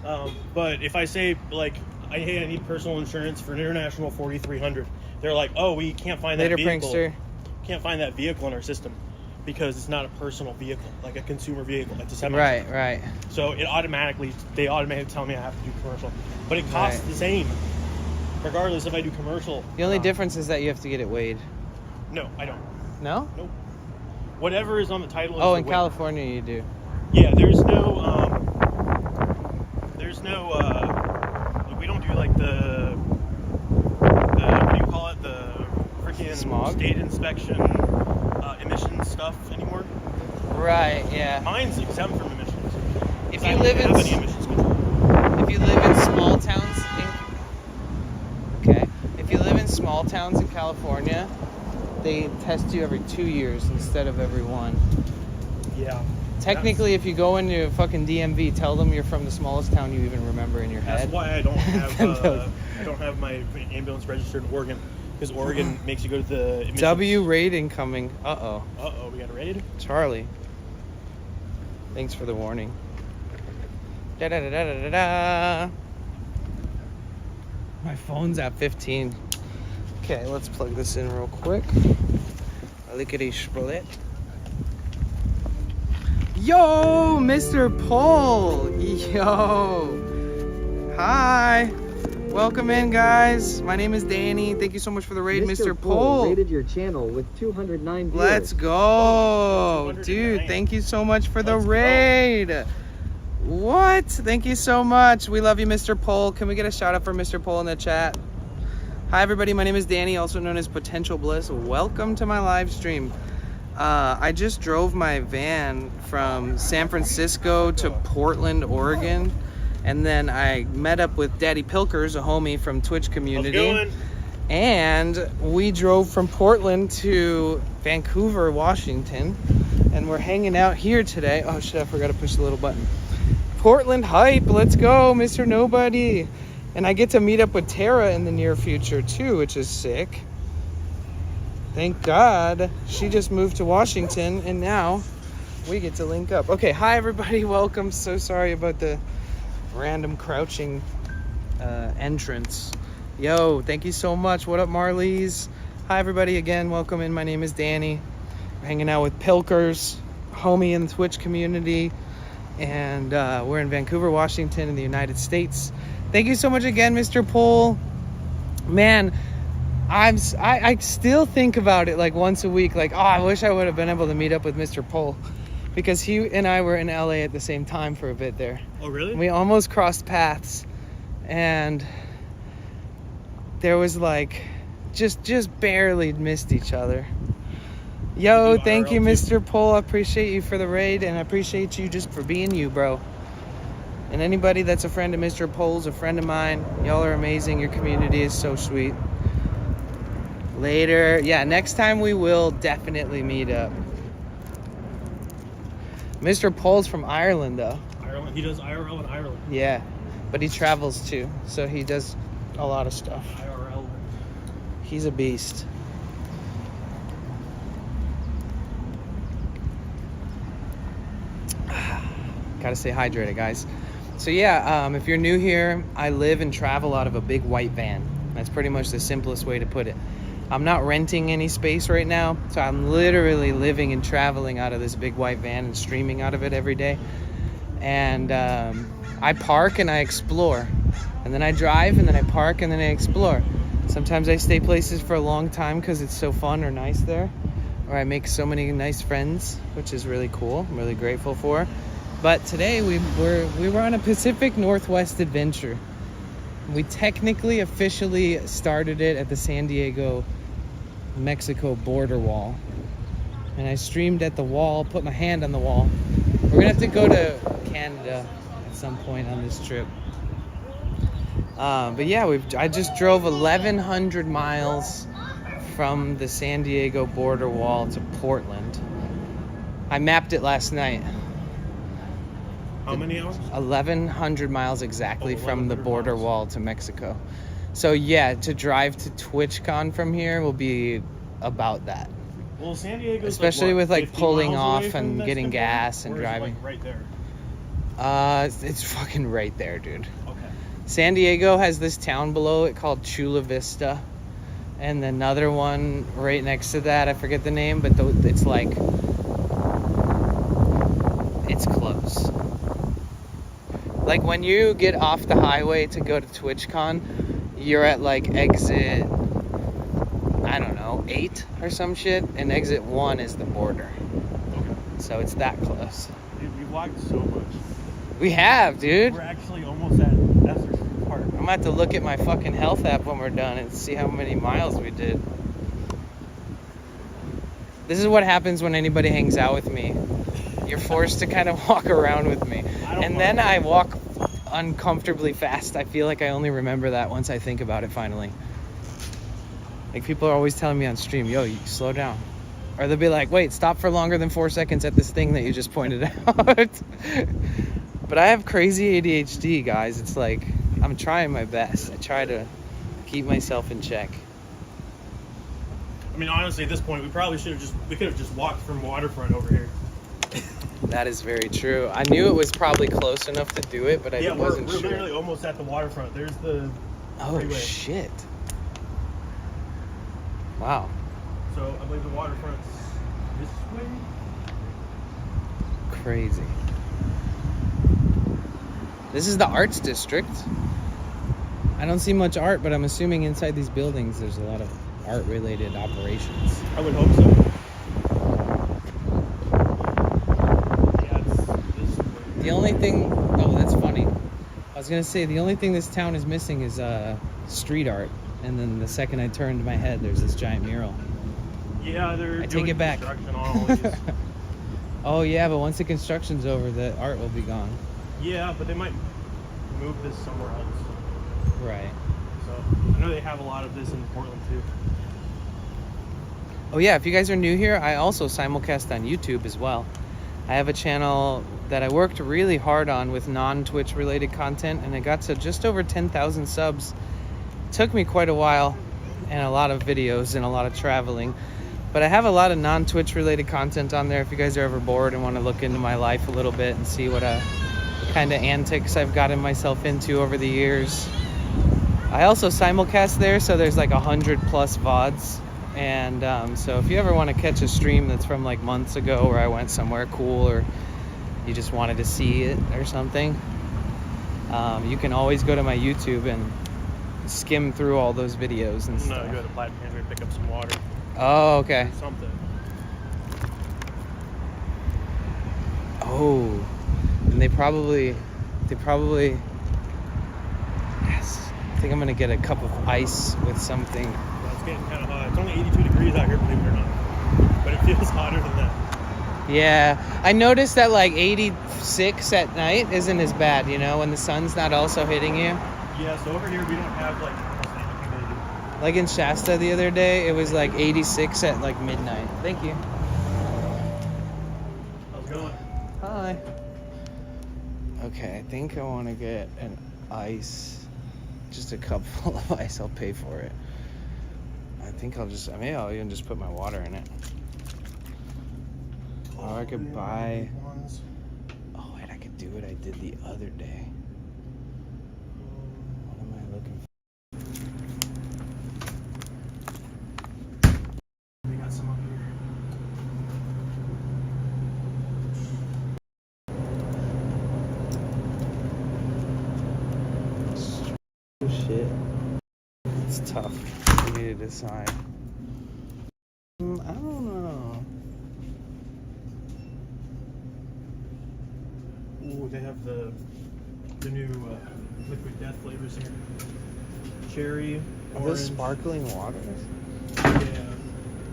are. But if I say, like, hey, I need personal insurance for an international 4300, they're like, oh, we can't find that Later, vehicle. prankster. Can't find that vehicle in our system because it's not a personal vehicle, like a consumer vehicle. It's a semi. Right. So they automatically tell me I have to do commercial, but it costs the same, regardless if I do commercial. The only difference is that you have to get it weighed. No, I don't. No? Nope. Whatever is on the title. Oh, is in the weight. California you do. Yeah, there's no, we don't do like the what do you call it? The freaking Smog? state inspection emissions stuff anymore. Right, yeah. Mine's exempt from emissions. If I you don't live have in any emissions control. if you live in small towns if you live in small towns in California, they test you every 2 years instead of every 1. Yeah. Technically, if you go into fucking DMV, tell them you're from the smallest town you even remember in your head. That's why I don't have my ambulance registered in Oregon, because Oregon makes you go to the emissions. W raid incoming. Uh-oh. We got a raid? Charlie. Thanks for the warning. Da-da-da-da-da-da. My phone's at 15. Okay, let's plug this in real quick. Lickety split. Yo, Mr. Paul. Yo. Hi. Welcome in, guys. My name is Danny. Thank you so much for the raid, Mr. Paul. Rated your channel with 209 viewers. Let's go. Dude, thank you so much for the raid. What? Thank you so much. We love you, Mr. Paul. Can we get a shout out for Mr. Paul in the chat? Hi, everybody. My name is Danny, also known as Potential Bliss. Welcome to my live stream. I just drove my van from San Francisco to Portland, Oregon. And then I met up with Daddy Pilkers, a homie from Twitch community. And we drove from Portland to Vancouver, Washington. And we're hanging out here today. Oh shit, I forgot to push the little button. Portland hype, let's go, Mr. Nobody. And I get to meet up with Tara in the near future too, which is sick. Thank God. She just moved to Washington and now we get to link up. Okay, hi everybody, welcome. So sorry about the random crouching entrance. Yo, thank you so much. What up, Marlies? Hi everybody again, welcome in. My name is Danny. We're hanging out with Pilkers, homie in the Twitch community, and we're in Vancouver, Washington in the United States. Thank you so much again, Mr. Pohl. Man, I still think about it like once a week, like, oh, I wish I would have been able to meet up with Mr. Pohl, because he and I were in LA at the same time for a bit there. Oh, really? We almost crossed paths, and there was like just barely missed each other. Yo, thank you, Mr. Pohl. I appreciate you for the raid, and I appreciate you just for being you, bro. And anybody that's a friend of Mr. Pohl's a friend of mine. Y'all are amazing. Your community is so sweet. Later. Yeah, next time we will definitely meet up. Mr. Pohl's from Ireland, though. Ireland. He does IRL in Ireland. Yeah, but he travels too, so he does a lot of stuff. IRL. He's a beast. Gotta stay hydrated, guys. So yeah, if you're new here, I live and travel out of a big white van. That's pretty much the simplest way to put it. I'm not renting any space right now, so I'm literally living and traveling out of this big white van and streaming out of it every day. And I park and I explore. And then I drive and then I park and then I explore. Sometimes I stay places for a long time because it's so fun or nice there. Or I make so many nice friends, which is really cool. I'm really grateful for. But today we were on a Pacific Northwest adventure. We technically officially started it at the San Diego Mexico border wall. And I streamed at the wall, put my hand on the wall. We're gonna have to go to Canada at some point on this trip. But yeah, I just drove 1,100 miles from the San Diego border wall to Portland. I mapped it last night. How many hours? 1,100 miles exactly from the border wall to Mexico. So yeah, to drive to TwitchCon from here will be about that. Well, San Diego's especially like, with like 50 pulling miles away off from and getting Mexico? gas and Or is it, driving. like, right there. It's fucking right there, dude. Okay. San Diego has this town below it called Chula Vista, and another one right next to that. I forget the name, but it's like it's close. Like when you get off the highway to go to TwitchCon, you're at like exit, I don't know, 8 or some shit, and exit 1 is the border. Okay. So it's that close. Dude, we walked so much. We have, dude. We're actually almost at Esther's Park. I'm gonna have to look at my fucking health app when we're done and see how many miles we did. This is what happens when anybody hangs out with me. You're forced to kind of walk around with me. And then I walk uncomfortably fast. I feel like I only remember that once I think about it finally. Like people are always telling me on stream, yo, you slow down. Or they'll be like, wait, stop for longer than 4 seconds at this thing that you just pointed out. But I have crazy ADHD, guys. It's like, I'm trying my best. I try to keep myself in check. I mean, honestly, at this point, we probably could have just walked from Waterfront over here. That is very true. I knew it was probably close enough to do it, but I wasn't we're sure. literally almost at the waterfront. There's the Oh, freeway. shit. Wow. So I believe the waterfront's this way. Crazy. This is the arts district. I don't see much art, but I'm assuming inside these buildings there's a lot of art-related operations. I would hope so. Yeah, it's this way. The only thing... Oh, that's funny. I was going to say, the only thing this town is missing is street art. And then the second I turned my head, there's this giant mural. Yeah, they're I take doing it back. construction on all these. Oh, yeah, but once the construction's over, the art will be gone. Yeah, but they might move this somewhere else. Right. So I know they have a lot of this in Portland too. Oh yeah, if you guys are new here, I also simulcast on YouTube as well. I have a channel that I worked really hard on with non-Twitch related content, and it got to just over 10,000 subs. It took me quite a while, and a lot of videos and a lot of traveling. But I have a lot of non-Twitch related content on there if you guys are ever bored and want to look into my life a little bit and see what kind of antics I've gotten myself into over the years. I also simulcast there, so there's like 100 plus VODs. And so if you ever want to catch a stream that's from like months ago where I went somewhere cool, or you just wanted to see it or something, you can always go to my YouTube and skim through all those videos and stuff. No, go to the Platte Panther and pick up some water. Oh, okay. Something. Oh, and they probably, yes. I think I'm gonna get a cup of ice with something. Yeah, it's getting kind of hot. It's only 82 degrees out here, believe it or not. But it feels hotter than that. Yeah, I noticed that like 86 at night isn't as bad, you know, when the sun's not also hitting you. Yeah, so over here we don't have like almost any humidity. Like in Shasta the other day, it was like 86 at like midnight. Thank you. How's it going? Hi. Okay, I think I want to get an ice. Just a cup full of ice. I'll pay for it. I think I'll even just put my water in it. Or I could buy... Oh, wait, I could do what I did the other day. What am I looking for? We got some up here. Oh, shit. It's tough for me to decide. I don't know. Ooh, they have the new liquid death flavors here. Cherry, Are orange. those sparkling waters? Yeah.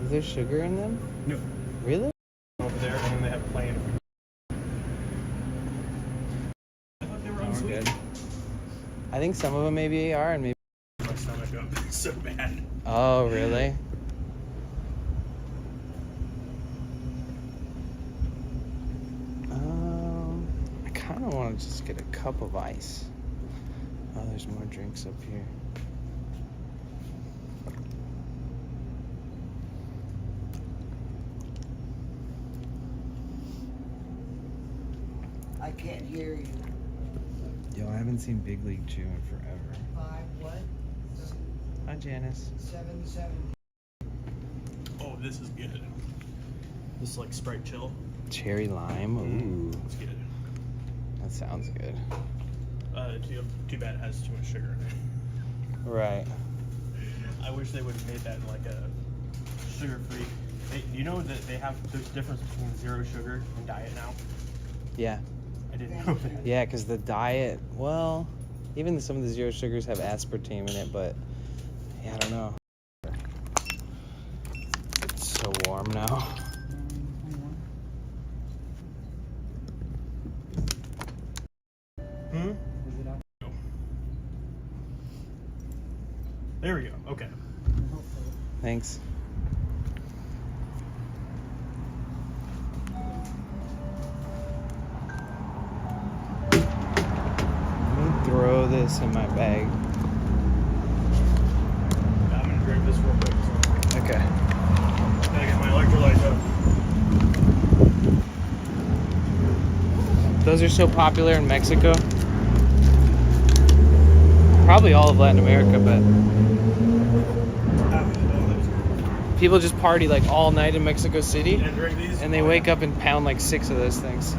Is there sugar in them? No. Really? Over there, and then they have plain. I thought they were Oh, we're unsweet. good. I think some of them maybe are, and maybe. My stomach up so bad. Oh, really? I kind of want to just get a cup of ice. Oh, there's more drinks up here. I can't hear you. Yo, I haven't seen Big League Chew in forever. 5 what? Hi, Janice. 7. Oh, this is good. This is like Sprite Chill. Cherry lime. Ooh, It's good. that sounds good. Too bad it has too much sugar in it. Right. I wish they would have made that like a sugar-free. You know that there's a difference between zero sugar and diet now? Yeah. I didn't know that. Yeah, because the diet, well, even some of the zero sugars have aspartame in it, but yeah, I don't know. It's so warm now. There we go. Okay. Thanks. Let me throw this in my bag. I'm gonna drink this real quick. So Okay. gotta get my electrolytes up. Those are so popular in Mexico. Probably all of Latin America, but people just party like all night in Mexico City, And drink these. and they wake up and pound like 6 of those things.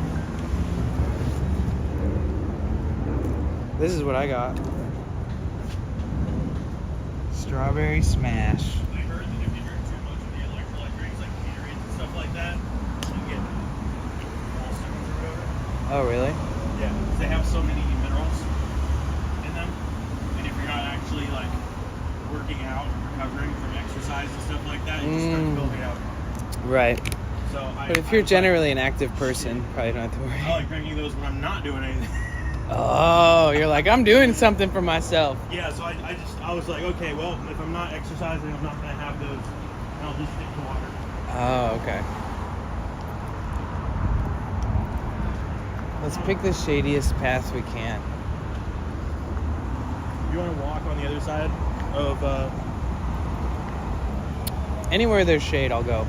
This is what I got. Strawberry smash. I heard that if you drink too much of the electrolyte drinks like Gatorade and stuff like that, you get all symptoms or whatever. Oh, really? Yeah, 'cause they have so many minerals in them, and if you're not actually like working out and recovering from exercise and stuff like that, you just start building up. Right. So But if you're generally an active person, probably don't have to worry. I like drinking those when I'm not doing anything. Oh, you're like, I'm doing something for myself. Yeah, so I was like, okay, well, if I'm not exercising, I'm not gonna have those, and I'll just stick to water. Oh, okay. Let's pick the shadiest path we can. You want to walk on the other side of? Anywhere there's shade, I'll go.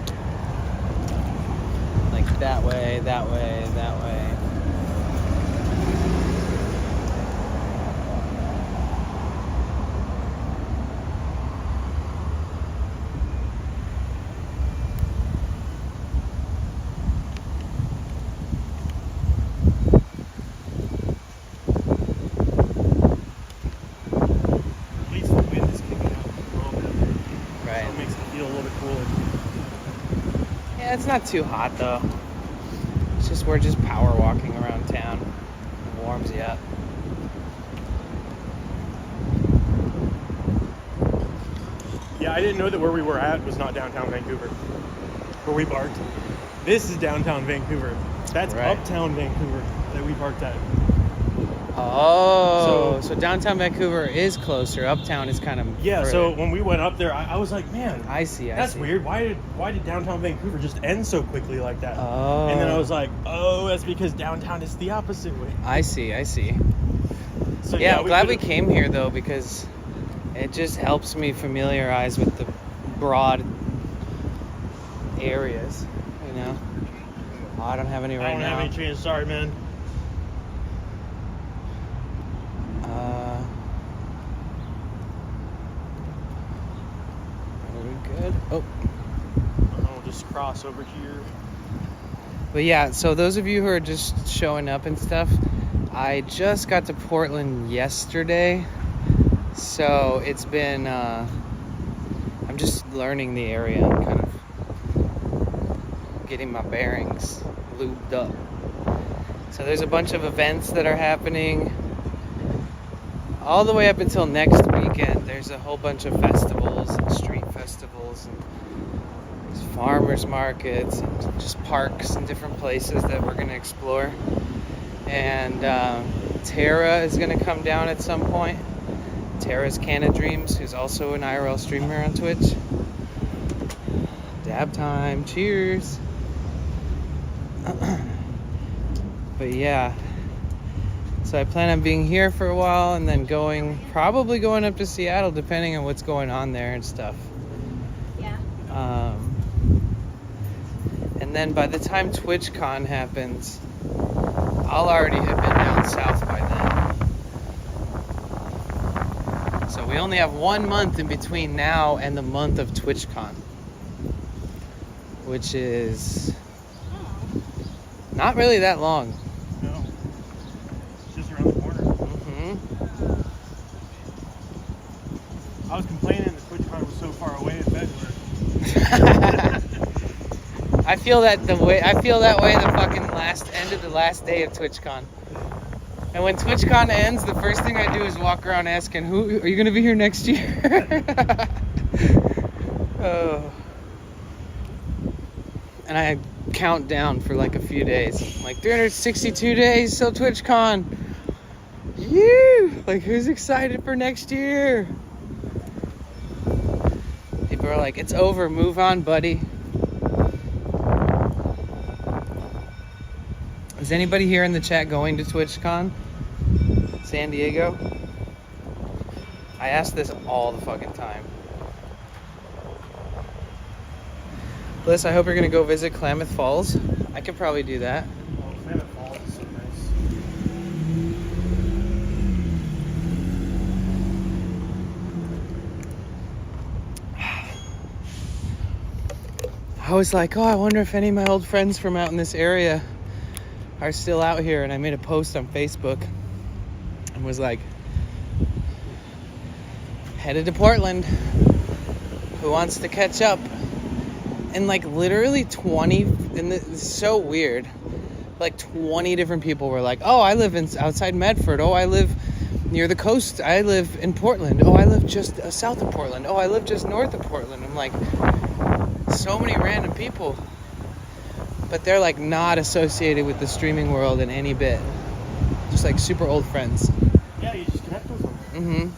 Like that way, that way, that way. At least the wind is kicking up a little bit, so Right. it makes it feel a little bit cooler. Yeah, it's not too hot though. It's just we're just power walking around town. It warms you up. Yeah, I didn't know that where we were at was not downtown Vancouver. Where we parked. This is downtown Vancouver. That's Right. uptown Vancouver that we parked at. Oh, so downtown Vancouver is closer. Uptown is kind of Yeah, further. so when we went up there, I was like, man, I see. that's weird. Why did downtown Vancouver just end so quickly like that? Oh. And then I was like, oh, that's because downtown is the opposite way. I see. So Yeah, I'm glad we could've- came here though, because it just helps me familiarize with the broad areas, you know. Oh, I don't have any I right don't now. have any chance. Sorry, man. Are we good? Oh. I'll just cross over here. But yeah, so those of you who are just showing up and stuff, I just got to Portland yesterday. So it's been, I'm just learning the area and kind of getting my bearings lubed up. So there's a bunch of events that are happening all the way up until next weekend. There's a whole bunch of festivals and street festivals and there's farmers markets and just parks and different places that we're going to explore. And Tara is going to come down at some point. Tara's Canna Dreams, who's also an IRL streamer on Twitch. Dab time. Cheers. But yeah, so I plan on being here for a while and then probably going up to Seattle, depending on what's going on there and stuff. Yeah. And then by the time TwitchCon happens, I'll already have been down south by then. So we only have 1 month in between now and the month of TwitchCon, which is not really that long. No. It's just around the corner. I was complaining the TwitchCon was so far away in February. I feel that way the fucking end of the last day of TwitchCon. And when TwitchCon ends, the first thing I do is walk around asking, "Who are you going to be here next year?" Oh. And I count down for like a few days. Like 362 days till TwitchCon. Yeah! Like, who's excited for next year? People are like, "It's over, move on, buddy." Is anybody here in the chat going to TwitchCon? San Diego? I ask this all the fucking time. Bliss, I hope you're gonna go visit Klamath Falls. I could probably do that. Oh, Klamath Falls is so nice. I was like, oh, I wonder if any of my old friends from out in this area are still out here. And I made a post on Facebook and was like, headed to Portland. Who wants to catch up? And like literally 20, and this is so weird. Like 20 different people were like, oh, I live outside Medford. Oh, I live near the coast. I live in Portland. Oh, I live just south of Portland. Oh, I live just north of Portland. I'm like, so many random people, but they're like not associated with the streaming world in any bit. Just like super old friends. Yeah, you just connect with them.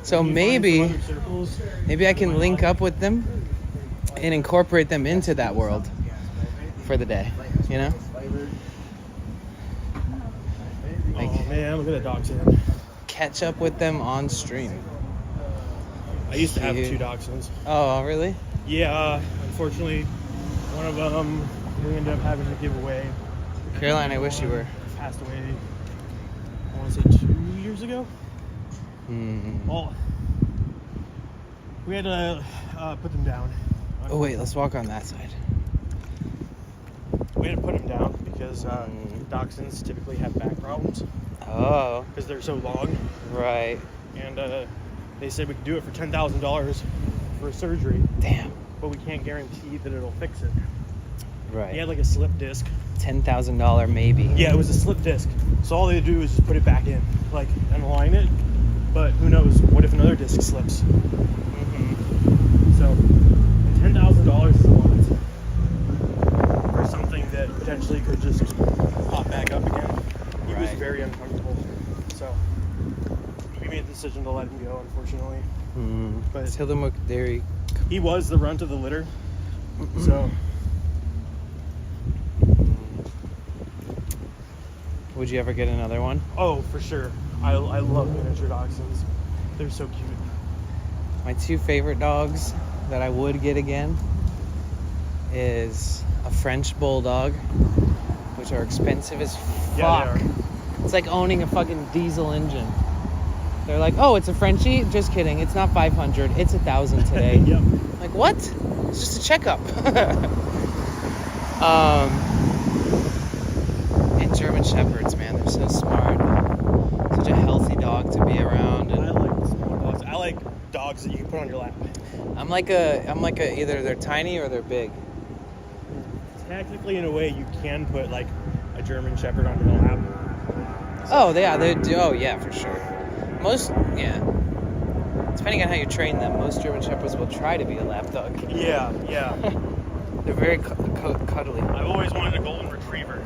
So You maybe find some other circles. I can link up with them and incorporate them into that world for the day, you know? Like, Oh man, look at the dachshund. catch up with them on stream. I used to have Cute. 2 dachshunds. Oh, really? Yeah, unfortunately, one of them we ended up having to give away. Caroline, I wish you were. Passed away, I want to say 2 years ago. Well, we had to put them down. Oh, wait, let's walk on that side. We had to put them down because dachshunds typically have back problems Oh, because they're so long. right. And they said we could do it for $10,000 for a surgery, Damn. but we can't guarantee that it'll fix it. Right. He had like a slip disc. $10,000 maybe. Yeah, it was a slip disc. So all they do is just put it back in, like, and align it. But who knows? What if another disc slips? So, $10,000 is a lot for something that potentially could just pop back up again. He was Right. very uncomfortable. So, we made the decision to let him go, unfortunately. But Tillamook Dairy. he was the runt of the litter. So, Would you ever get another one? oh, for sure. I love miniature dachshunds. They're so cute. My 2 favorite dogs that I would get again is a French Bulldog, which are expensive as fuck. Yeah, they are. It's like owning a fucking diesel engine. They're like, oh, it's a Frenchie? Just kidding. It's not 500. It's 1,000 today. Yep. Like, what? It's just a checkup. And German Shepherds, man, they're so smart. Such a healthy dog to be around. I And like small dogs. I like dogs that you can put on your lap. I'm like a either they're tiny or they're big. Technically, in a way, you can put like a German Shepherd on your lap. Oh, yeah, they do. Oh, yeah, for sure. Depending on how you train them, most German Shepherds will try to be a lap dog. Yeah. They're very cuddly. I've always wanted a golden retriever,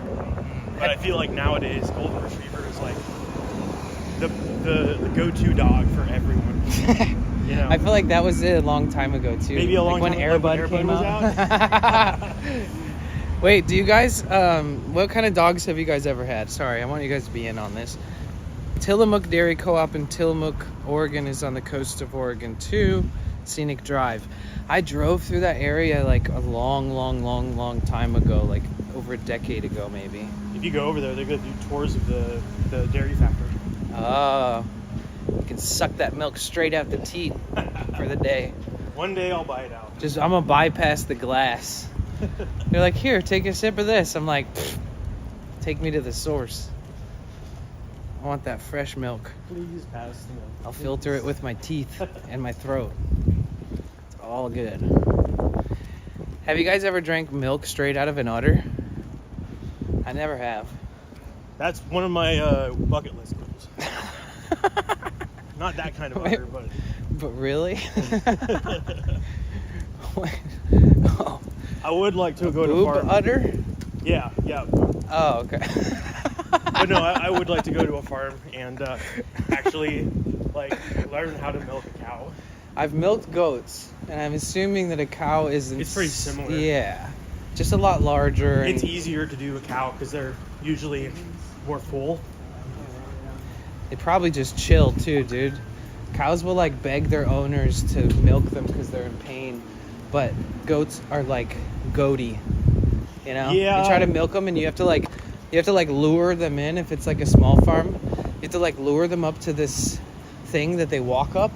but I feel like nowadays golden retriever is like the go-to dog for everyone. You know. I feel like that was it a long time ago too. Maybe a long like time when ago Airbud when came Airbud was out. Wait, do you guys? What kind of dogs have you guys ever had? Sorry, I want you guys to be in on this. Tillamook Dairy Co-op in Tillamook, Oregon is on the coast of Oregon too. Scenic Drive. I drove through that area like a long time ago, like over a decade ago maybe. If if you go over there, they're gonna do tours of the dairy factory. Oh, you can suck that milk straight out the teat for the day. One day I'll buy it out. Just, I'm gonna bypass the glass. They're like, here, take a sip of this. I'm like, take me to the source. I want that fresh milk. Please pass the milk. I'll filter it with my teeth and my throat. It's all good. Have you guys ever drank milk straight out of an udder? I never have. That's one of my bucket list goals. Not that kind of udder, but. But really? Oh. I would like to go to a Boob farm. udder? Yeah. Oh, okay. But no, I would like to go to a farm and actually like learn how to milk a cow. I've milked goats, and I'm assuming that a cow isn't. It's pretty similar. Yeah, just a lot larger. And It's easier to do a cow because they're usually more full. they probably just chill too, dude. Cows will like beg their owners to milk them because they're in pain, but goats are like goaty. You know? Yeah. You try to milk them, and you have to like lure them in. If it's like a small farm, you have to like lure them up to this thing that they walk up,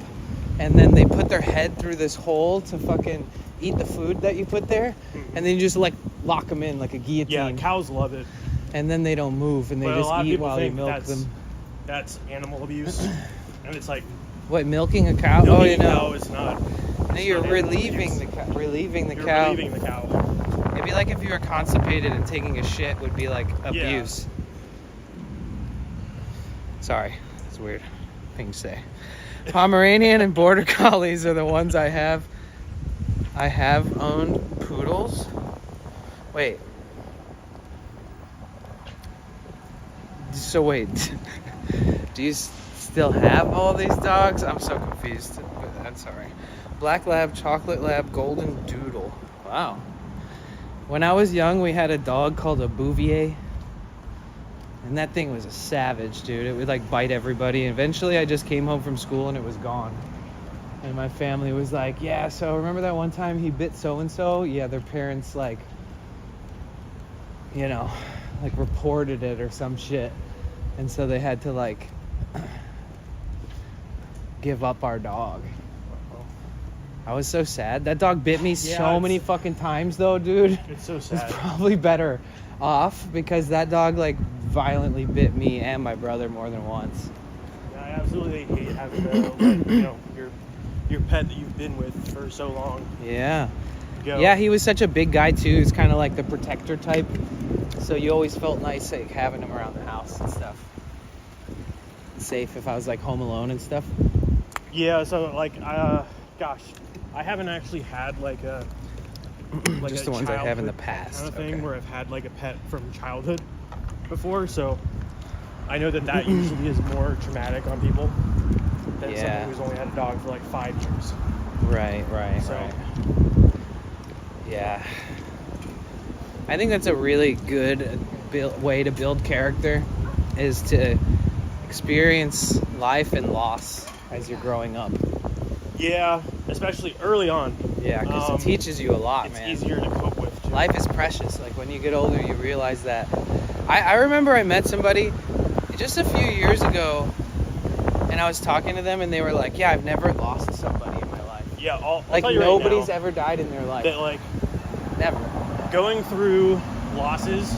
and then they put their head through this hole to fucking eat the food that you put there, and then you just like lock them in like a guillotine. Yeah, cows love it. And then they don't move, and they But a just lot of eat people while you think milk them. that's animal abuse, and it's like What, milking a cow? no, Oh, you know. no, it's not. No, you're not relieving abuse. the cow. Relieving the You're cow. relieving the cow. It'd be like if you were constipated and taking a shit would be like abuse. Sorry, that's a weird thing to say. Pomeranian and Border Collies are the ones I have. I have owned poodles. Wait. So wait, do you still have all these dogs? I'm so confused. I'm sorry. Black Lab, Chocolate Lab, Golden Doodle. Wow. When I was young, we had a dog called a Bouvier. And that thing was a savage, dude. It would like bite everybody. And eventually I just came home from school and it was gone. And my family was like, yeah, so remember that one time he bit so-and-so? Yeah, their parents like, you know, like reported it or some shit. And so they had to like give up our dog. I was so sad. That dog bit me so it's- many fucking times though, dude. It's so It's sad. probably better off because that dog like violently bit me and my brother more than once. I absolutely hate having to let your pet that you've been with for so long Yeah. go. Yeah, he was such a big guy too. He's kind of like the protector type. So you always felt nice like having him around the house and stuff. Safe if I was like home alone and stuff. Yeah, so like gosh, I haven't actually had like a like Just a the ones I have in the childhood past. kind of thing Okay. where I've had like a pet from childhood before, so I know that usually is more traumatic on people than Yeah. someone who's only had a dog for like 5 years. Right. So Yeah. I think that's a really good way to build character is to experience life and loss as you're growing up. yeah, especially early on, Yeah, because it teaches you a lot, it's man. easier to cope with. Too. Life is precious. Like when you get older, you realize that. I remember I met somebody just a few years ago, and I was talking to them, and they were like, "Yeah, I've never lost somebody in my life. Yeah, I'll Like tell you nobody's right ever died in their life. now that like Never. going through losses,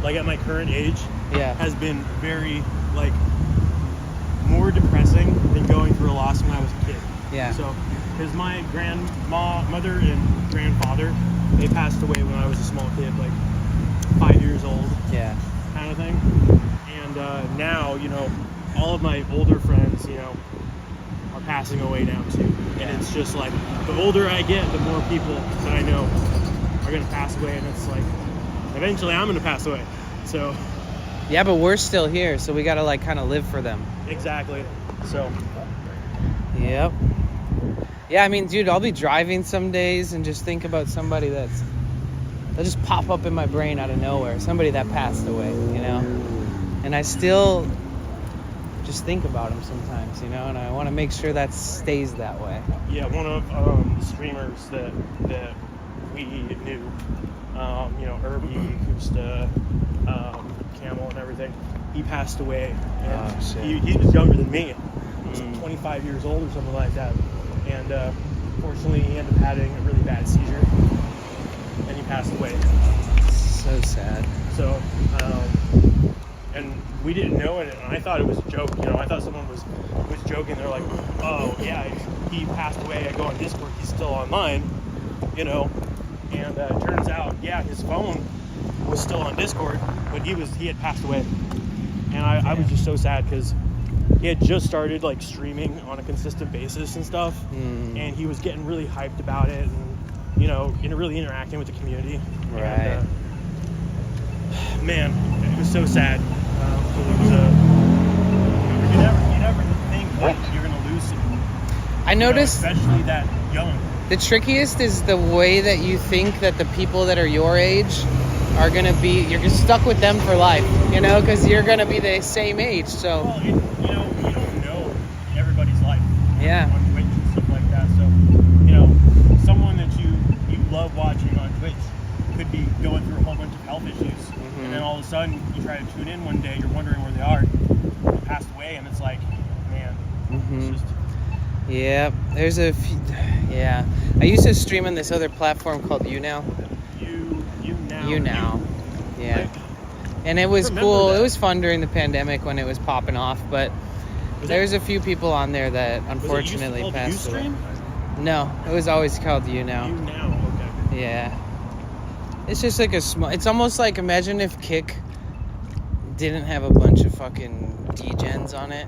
like at my current age, Yeah. has been very like more depressing than going through a loss when I was a kid. Yeah. So, because my grandmother and grandfather, they passed away when I was a small kid, like 5 years old, Yeah. kind of thing. And now, you know, all of my older friends, you know, are passing away now too. Yeah. And it's just like the older I get, the more people that I know are gonna pass away, and it's like eventually I'm gonna pass away. So Yeah, but we're still here, so we gotta like kind of live for them. exactly. So Yep. Yeah, I mean, dude, I'll be driving some days and just think about somebody they'll just pop up in my brain out of nowhere. Somebody that passed away, you know? And I still just think about them sometimes, you know? And I want to make sure that stays that way. yeah, one of the streamers that we knew. Irby, Kusta, Camel, and everything. He passed away, and he was younger than me. He was like 25 years old or something like that. And fortunately, he ended up having a really bad seizure, and he passed away. So sad. So, and we didn't know it, and I thought it was a joke. I thought someone was joking. They're like, "Oh yeah, he passed away." I go on Discord, he's still online, and it turns out, yeah, his phone was still on Discord, but he had passed away, and I was just so sad because he had just started like streaming on a consistent basis and stuff, and he was getting really hyped about it, and really interacting with the community. Right. And, man, it was so sad. You never think that you're gonna lose someone. I noticed, especially that young. the trickiest is the way that you think that the people that are your age are gonna be. You're just stuck with them for life, because you're gonna be the same age. So Well, you don't know everybody's life. Yeah. On Twitch and stuff like that. So, someone that you love watching on Twitch could be going through a whole bunch of health issues, and then all of a sudden you try to tune in one day, you're wondering where they are. They passed away, and it's like, man, it's just. yeah, there's a few, yeah. I used to stream on this other platform called YouNow. YouNow. Yeah. Like, And it was remember cool. that. It was fun during the pandemic when it was popping off, but there's a few people on there that unfortunately was it passed away. Ustream? No, it was always called YouNow. Okay. Yeah. It's just like it's almost like, imagine if Kick didn't have a bunch of fucking D-gens on it.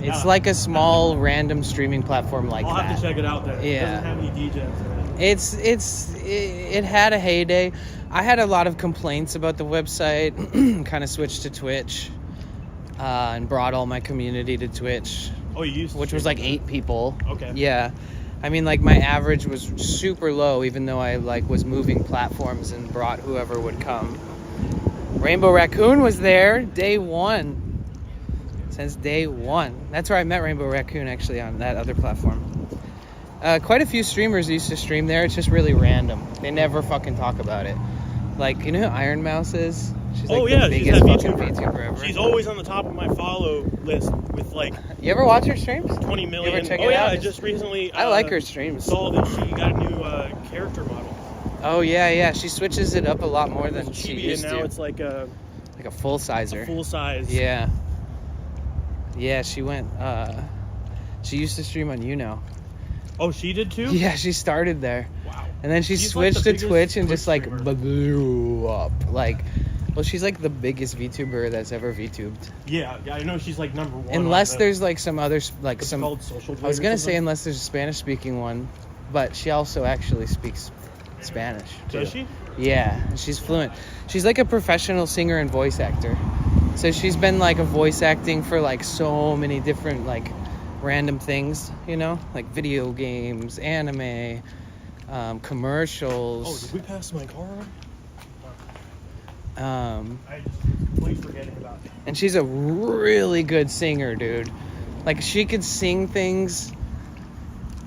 It's Yeah. like a small random streaming platform like I'll that. have to check it out then. Yeah. It doesn't have any DJs in it. It had a heyday. I had a lot of complaints about the website. Kind of switched to Twitch, and brought all my community to Twitch, Oh, you used to which was stream like 8 people. Okay. Yeah, I mean, like, my average was super low, even though I was moving platforms and brought whoever would come. Rainbow Raccoon was there day one. Since day one. That's where I met Rainbow Raccoon, actually, on that other platform. Quite a few streamers used to stream there. It's just really random. They never fucking talk about it. Like, you know who Iron Mouse is? She's like Yeah, the she's biggest that fucking VTuber. VTuber ever. She's always on the top of my follow list with like You ever watch her streams? 20 million. You ever check oh it yeah, out? I just recently. I like her streams. Saw that she got a new character model. Oh yeah. She switches it up a lot more than she Chibi, used and now to. it's like a Like a full sizer. full size. Yeah. Yeah, she went. She used to stream on YouNow. Oh, she did too. Yeah, she started there. Wow. And then she She's like switched the to biggest Twitch and Twitch just like streamer. blew up. Well, she's like the biggest VTuber that's ever VTubed. Yeah, I know she's like number one. Unless on there's like some other like it's some. called Social. I was Blade or gonna say something. unless there's a Spanish speaking one, but she also actually speaks Spanish. Does too. she? Yeah, she's fluent. She's like a professional singer and voice actor. So she's been like a voice acting for like so many different like random things, like video games, anime, commercials. Oh, did we pass my car? I just completely forgetting about it. And she's a really good singer, dude. Like, she could sing things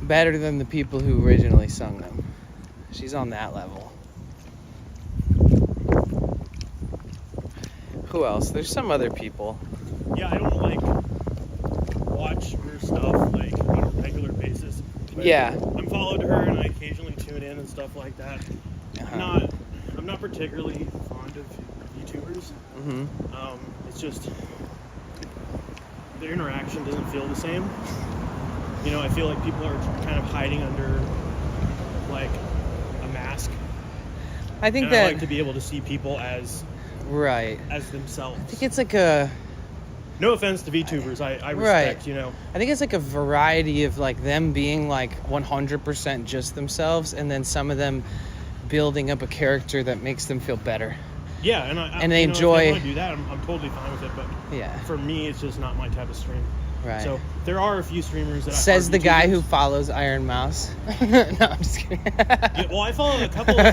better than the people who originally sung them. She's on that level. Who else? There's some other people. Yeah, I don't like watch her stuff like on a regular basis. But Yeah. I'm followed her and I occasionally tune in and stuff like that. I'm not particularly fond of YouTubers. Mm-hmm. It's just their interaction doesn't feel the same. I feel like people are kind of hiding under like a mask. I think And that I like to be able to see people as right. themselves. I think it's like a No offense to VTubers, I respect, I think it's like a variety of like them being like 100% just themselves, and then some of them building up a character that makes them feel better. Yeah, and And they if enjoy- they want to do that, I'm totally fine with it. But Yeah. for me, it's just not my type of stream. Right. So there are a few streamers that Says are the guy VTubers. who follows Iron Mouse. No, I'm just kidding. Yeah, well, I follow a couple of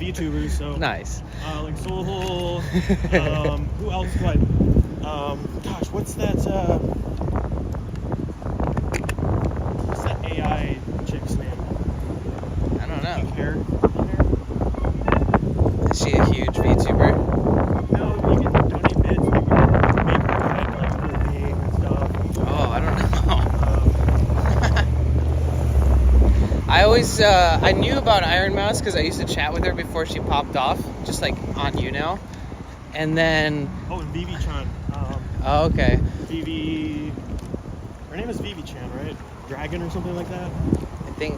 VTubers. So Nice. like Soul. Who else do I? Gosh, what's that? What's that AI chick's name? I don't Pink know. hair. I knew about Iron Mouse because I used to chat with her before she popped off, just like on you now. And then. Oh, and Vivi Chan. Oh, okay. Vivi. Her name is Vivi Chan, right? Dragon or something like that. I think.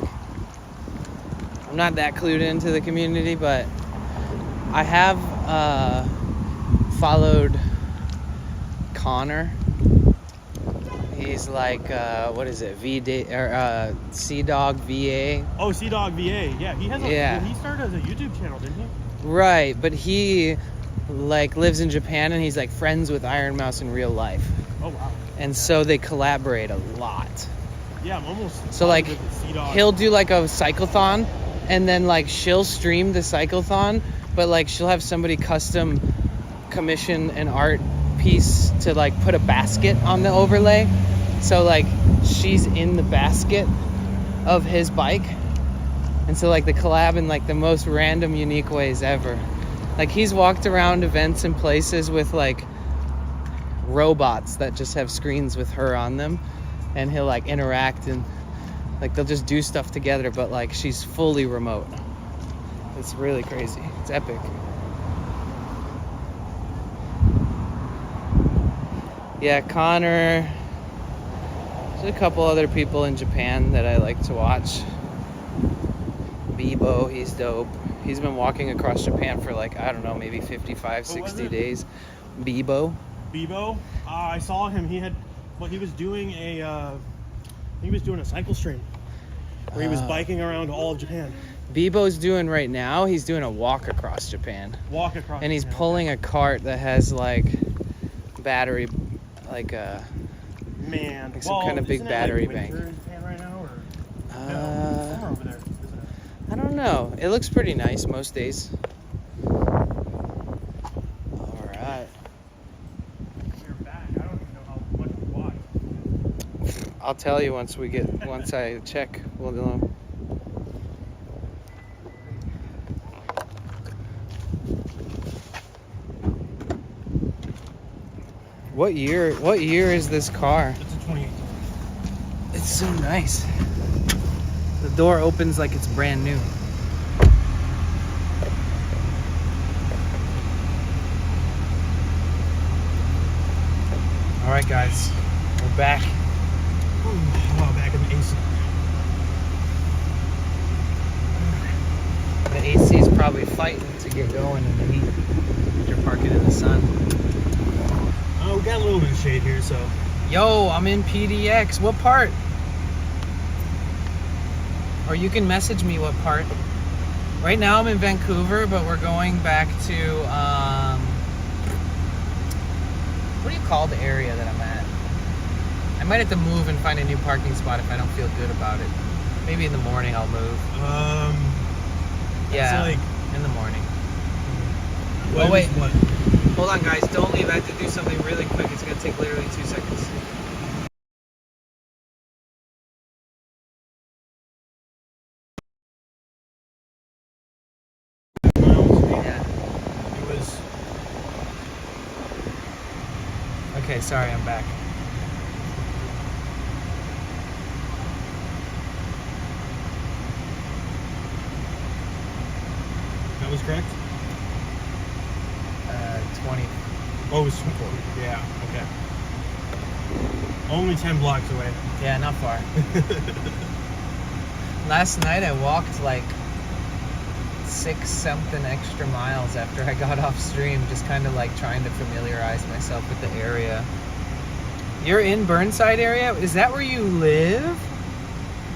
I'm not that clued into the community, but I have followed Connor. He's like, what is it? Sea Dog VA. Oh, Sea Dog VA. Yeah, he has. He started as a YouTube channel, didn't he? Right, but he like lives in Japan and he's like friends with Iron Mouse in real life. Oh wow. And so they collaborate a lot. Yeah, I'm almost. So like, Sea Dog. he'll do like a cyclothon, and then like she'll stream the cyclothon, but like she'll have somebody custom commission an art piece to like put a basket on the overlay. So like she's in the basket of his bike. And so like the collab in like the most random, unique ways ever. Like he's walked around events and places with like robots that just have screens with her on them, and he'll like interact and like they'll just do stuff together, but like she's fully remote. It's really crazy. It's epic. Yeah, Connor. There's a couple other people in Japan that I like to watch. Bebo, he's dope. He's been walking across Japan for like, I don't know, maybe 55, 60 days. Bebo. Bebo? I saw him. He was doing a cycle stream where he was biking around all of Japan. Bebo's doing right now, he's doing a walk across Japan. And he's pulling a cart that has like battery, like man, like some kind of big battery bank. In Japan right now, or no, somewhere over there, isn't it? I don't know. It looks pretty nice most days. Alright. You're back. I don't even know how much we walked. I'll tell you once I check. We'll know. What year is this car? It's a 28. It's so nice. The door opens like it's brand new. All right, guys, we're back. Oh, back in the AC. The AC is probably fighting to get going in the heat. You're parking in the sun. Oh, we got a little bit of shade here, so. Yo, I'm in PDX. What part? Or you can message me what part. Right now I'm in Vancouver, but we're going back to, what do you call the area that I'm at? I might have to move and find a new parking spot if I don't feel good about it. Maybe in the morning I'll move. Yeah, like in the morning. What, Oh, wait. What? Hold on, guys. Don't leave. I have to do something really quick. It's going to take literally 2 seconds. Yeah. It was. Okay, sorry. I'm back. That was correct? 20. Oh, it was 24. Yeah, okay. Only 10 blocks away. Yeah, not far. Last night I walked like 6-something extra miles after I got off stream, just kind of like trying to familiarize myself with the area. You're in Burnside area? Is that where you live?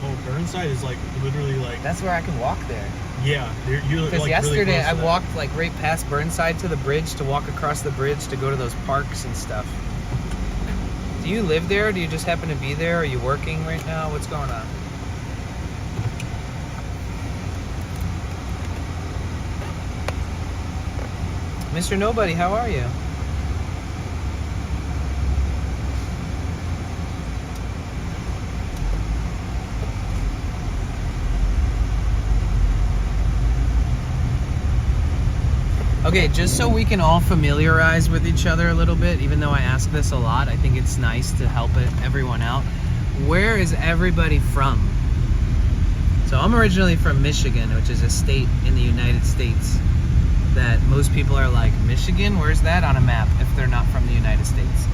Oh, Burnside is like literally like. That's where I can walk there. Yeah, you're Because like yesterday really close I to that. walked like right past Burnside to the bridge to walk across the bridge to go to those parks and stuff. Do you live there? Do you just happen to be there? Are you working right now? What's going on? Mr. Nobody, how are you? Okay, just so we can all familiarize with each other a little bit, even though I ask this a lot, I think it's nice to help everyone out. Where is everybody from? So I'm originally from Michigan, which is a state in the United States that most people are like, Michigan? Where's that on a map if they're not from the United States?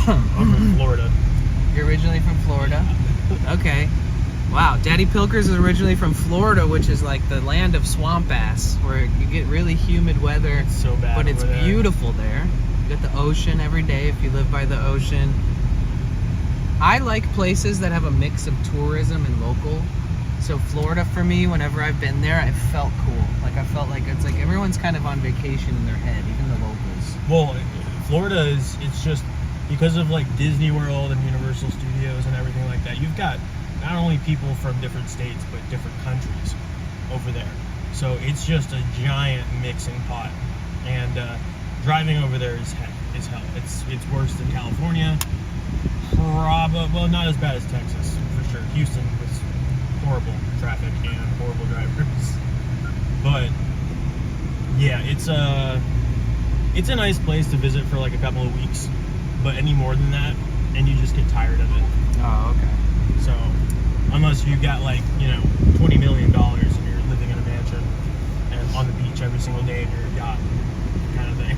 I'm from Florida. You're originally from Florida? Okay. Wow, Daddy Pilkers is originally from Florida, which is like the land of swamp ass, where you get really humid weather, It's so bad. but it's over there. beautiful there. You got the ocean every day if you live by the ocean. I like places that have a mix of tourism and local. So Florida for me, whenever I've been there, I felt cool. Like I felt like it's like everyone's kind of on vacation in their head, even the locals. Well, Florida is, it's just because of like Disney World and Universal Studios and everything like that. You've got not only people from different states, but different countries over there. So it's just a giant mixing pot. And driving over there is hell. It's worse than California. Well, not as bad as Texas, for sure. Houston was horrible traffic and horrible drivers. But yeah, it's a nice place to visit for like a couple of weeks. But any more than that, and you just get tired of it. Oh, okay. So, unless you got like, $20 million and you're living in a mansion and on the beach every single day in your yacht, kind of thing.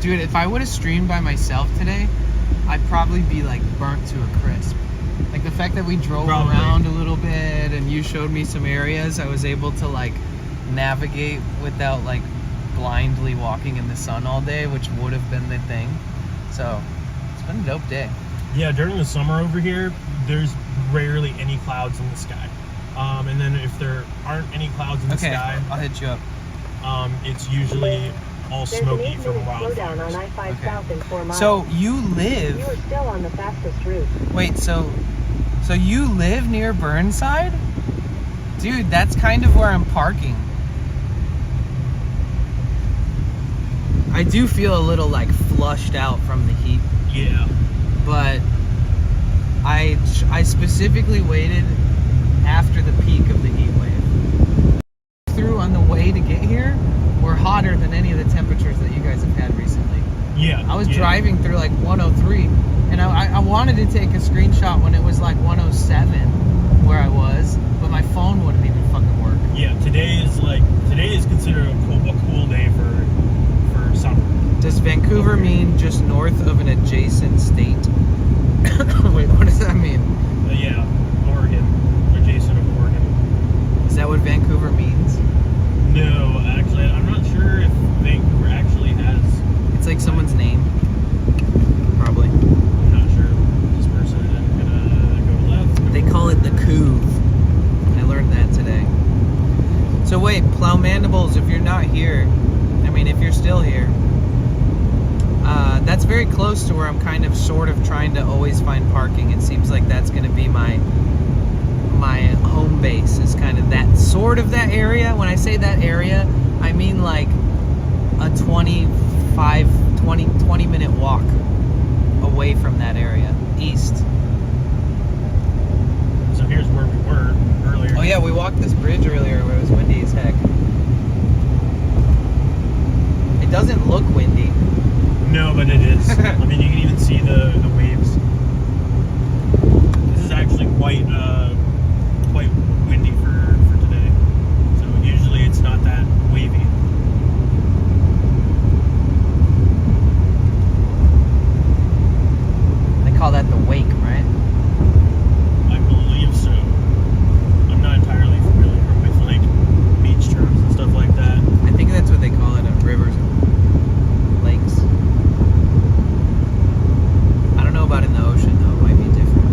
Dude, if I would have streamed by myself today, I'd probably be like burnt to a crisp. Like the fact that we drove Probably. around a little bit and you showed me some areas, I was able to like navigate without like blindly walking in the sun all day, which would have been the thing. So, it's been a dope day. Yeah, during the summer over here, there's rarely any clouds in the sky. And then if there aren't any clouds in the Okay, sky, I'll hit you up. it's usually all There's an smoky 8-minute from slowdown on wildfires. I-5 Okay. South in 4 miles. So you You are live, still on the fastest route. wait, so you live near Burnside? Dude, that's kind of where I'm parking. I do feel a little like flushed out from the heat, Yeah. but I specifically waited after the peak of the heat wave. Through on the way to get here were hotter than any of the temperatures that you guys have had recently. Yeah. I was yeah. driving through like 103, and I wanted to take a screenshot when it was like 107 where I was, but my phone wouldn't even fucking work. Yeah, today is considered a cool day for summer. Does Vancouver mean just north of an adjacent state? Wait, what does that mean? Yeah, Oregon, adjacent of Oregon. Is that what Vancouver means? No, actually, I'm not sure if Vancouver actually has. It's like someone's name. Probably. I'm not sure. This person is gonna go left. They call it the Couve. I learned that today. So wait, Plow Mandibles, if you're not here, I mean, if you're still here, that's very close to where I'm kind of sort of trying to always find parking. It seems like that's going to be my home base, is kind of that sort of that area. When I say that area, I mean like a 20 minute walk away from that area, east. So here's where we were earlier. Oh yeah, we walked this bridge earlier where it was windy as heck. It doesn't look windy. No, but it is. I mean, you can even see the waves. This is actually quite windy for today. So usually it's not that wavy. They call that the wake, right? I believe so. I'm not entirely familiar with like beach terms and stuff like that. I think that's what they call it on rivers and lakes. I don't know about in the ocean though, it might be different.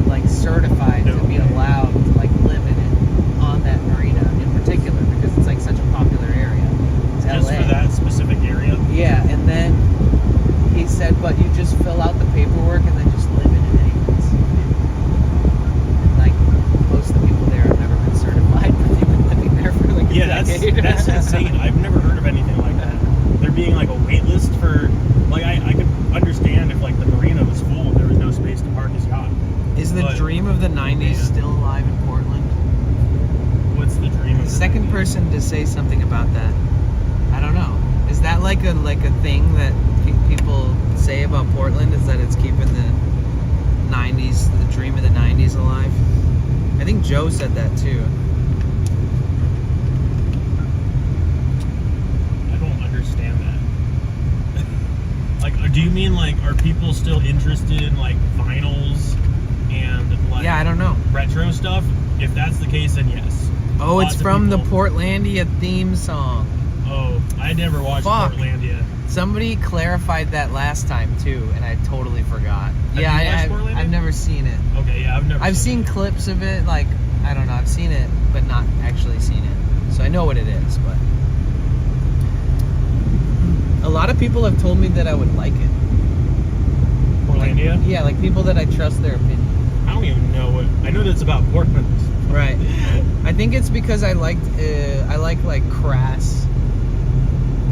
like certified No to be way. allowed to like limit it on that marina in particular because it's like such a popular area. It's Just LA. for that specific area. Yeah, and then he said, but you just fill out the paperwork and then just live in it anyways. And like most of the people there have never been certified, but they've been living there for like a Yeah, decade. that's insane. I've never heard of anything like that. There being like a wait list for, like, I could understand if like the marina was full and there was no space to park his yacht. Is the But- dream of the 90s Yeah. still alive in Portland? What's the dream of The the second 90s? person to say something about that. I don't know. Is that like a thing that people say about Portland? Is that it's keeping the 90s, the dream of the 90s alive? I think Joe said that too. I don't understand that. Like, do you mean like, are people still interested in like vinyls and like Yeah, I don't know. retro stuff? If that's the case, then yes. Oh, Lots it's of from the people- Portlandia theme song. Oh, I never watched Fuck. Portlandia. Somebody clarified that last time too, and I totally forgot. Have Yeah, you watched Portlandia? I've never seen it. Okay, yeah, I've seen it. clips of it, like, I don't know, I've seen it, but not actually seen it. So I know what it is, but a lot of people have told me that I would like it. Portlandia? Yeah, like people that I trust their opinion. I don't even know what. I know that's about Portland. Right. I think it's because I like crass,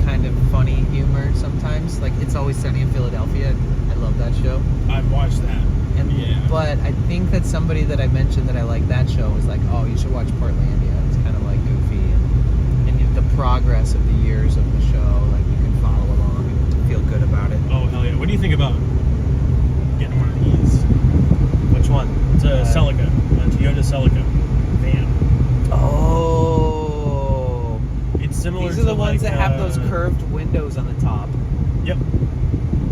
kind of funny humor sometimes. Like It's Always Sunny in Philadelphia. I love that show. I've watched that. And Yeah. but I think that somebody that I mentioned that I like that show was like, oh, you should watch Portlandia. It's kind of like goofy and the progress of the years of the show. Like you can follow along and feel good about it. Oh hell yeah! What do you think about getting one of these? Which one? It's a Celica, a Toyota Celica van. Oh. It's similar. These to are the ones like, that have those curved windows on the top. Yep.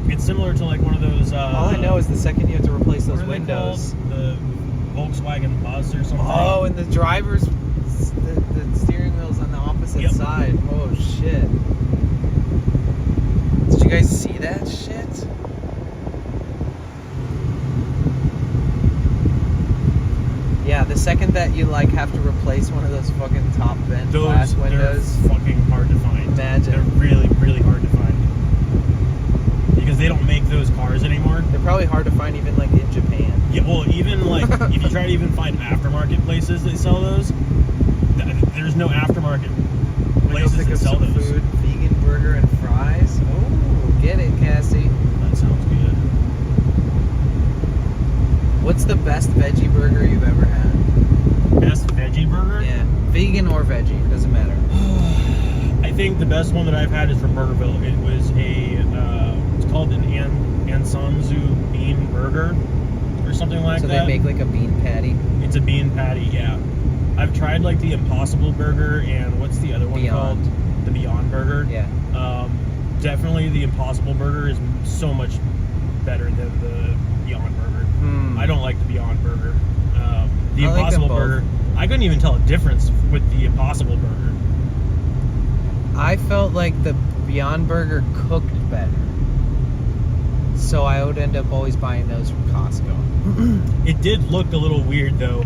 It's similar to like one of those. All I know is the second you have to replace what those are they windows. called? The Volkswagen Buzz or something. Oh, and the driver's the steering wheel's on the opposite Yep. side. Oh shit! Did you guys see that shit? Yeah, the second that you like have to replace one of those fucking top vent glass those windows. they're fucking hard to find. Imagine. They're really, really hard to find because they don't make those cars anymore. They're probably hard to find even like in Japan. Yeah, well, even like if you try to even find aftermarket places that sell those, there's no aftermarket places pick that up sell some those. food, vegan burger and fries. Oh, get it, Cassie. That sounds good. What's the best veggie burger you've ever had? Best veggie burger? Yeah, vegan or veggie, doesn't matter. I think the best one that I've had is from Burgerville. It was it's called an Ansanzu bean burger or something like So that. they make like a bean patty. It's a bean patty, yeah. I've tried like the Impossible Burger and what's the other one Beyond. called? The Beyond Burger. Yeah. Definitely the Impossible Burger is so much better than the Beyond Burger. I don't like the Beyond Burger. The I like them Impossible both. Burger, I couldn't even tell a difference with the Impossible Burger. I felt like the Beyond Burger cooked better. So I would end up always buying those from Costco. It did look a little weird though.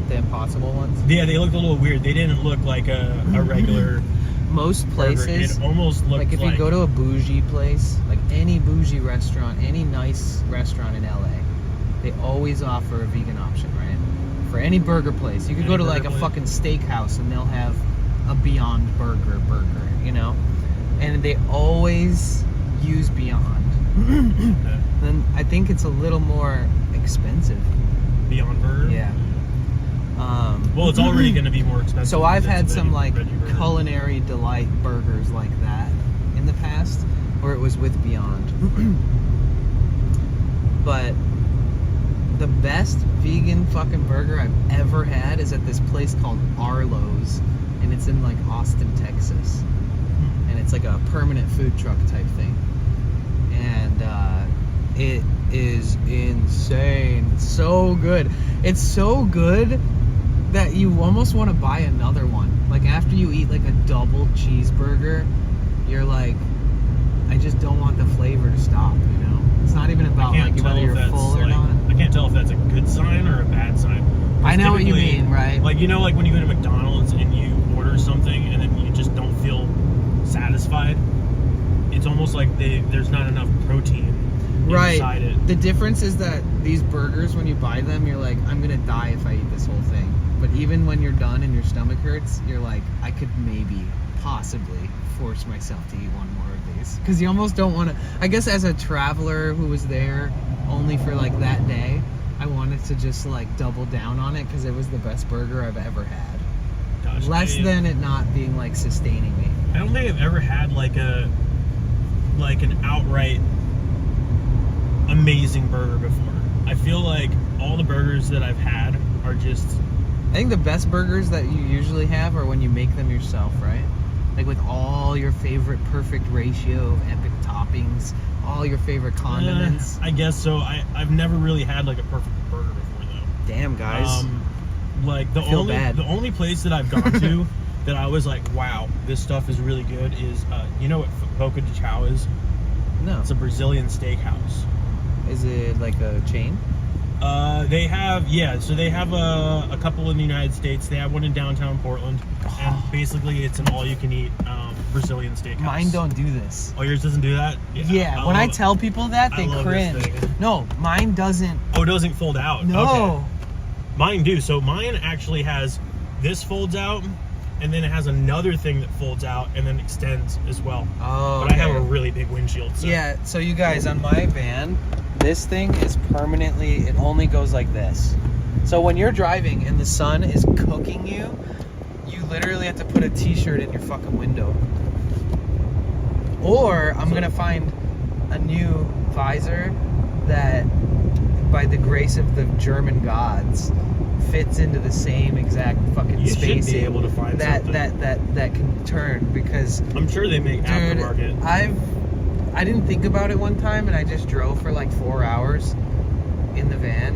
The Impossible ones. Yeah, they looked a little weird. They didn't look like a regular Most burger. places, It almost looked like if you go to a bougie place, like any bougie restaurant, any nice restaurant in LA, they always offer a vegan option, right? For any burger place. You could Any go to like burger a place. fucking steakhouse and they'll have a Beyond burger, you know? And they always use Beyond. Then I think it's a little more expensive. Beyond Burger. Yeah. Well, it's already going to be more expensive. So I've because had it's a some veggie- like veggie burger. culinary delight burgers like that in the past, where it was with Beyond. But the best vegan fucking burger I've ever had is at this place called Arlo's, and it's in like Austin, Texas, and it's like a permanent food truck type thing, and it is insane. It's so good. It's so good that you almost want to buy another one. Like after you eat like a double cheeseburger, you're like, I just don't want the flavor to stop, you know? It's not even about I can't like tell whether if you're that's, full or like, not. I can't tell if that's a good sign I know what you Typically, mean, right? Like, you know, like when you go to McDonald's and you order something and then you just don't feel satisfied. It's almost like there's not enough protein inside it. The difference is that these burgers, when you buy them, you're like, I'm gonna die if I eat this whole thing. But even when you're done and your stomach hurts, you're like, I could maybe, possibly force myself to eat one more of these. Because you almost don't want to. I guess as a traveler who was there only for like that day, I wanted to just like double down on it because it was the best burger I've ever had. Gosh, Less than it not being like sustaining me. I don't think I've ever had like an outright amazing burger before. I feel like all the burgers that I've had are just... I think the best burgers that you usually have are when you make them yourself, right? Like with all your favorite perfect ratio of epic toppings, all your favorite condiments. I guess so. I've never really had like a perfect burger before though. Damn, guys. Like the only place that I've gone to that I was like, wow, this stuff is really good is you know what Boca de Chao is? No. It's a Brazilian steakhouse. Is it like a chain? They have, so they have a couple in the United States. They have one in downtown Portland, and basically it's an all-you-can-eat Brazilian steakhouse. Mine don't do this. Oh, yours doesn't do that? Yeah, when I tell people that, they cringe. No, mine doesn't. Oh, it doesn't fold out? No. Okay. Mine do. So mine actually has, this folds out, and then it has another thing that folds out and then extends as well. Oh, but I have a really big windshield. So. Yeah, so you guys, on my van, this thing is permanently, it only goes like this. So when you're driving and the sun is cooking you, you literally have to put a t-shirt in your fucking window. Or I'm gonna find a new visor that, by the grace of the German gods, fits into the same exact fucking spacing. You should be able to find something that can turn, because I'm sure they make aftermarket. I didn't think about it one time, and I just drove for like 4 hours in the van,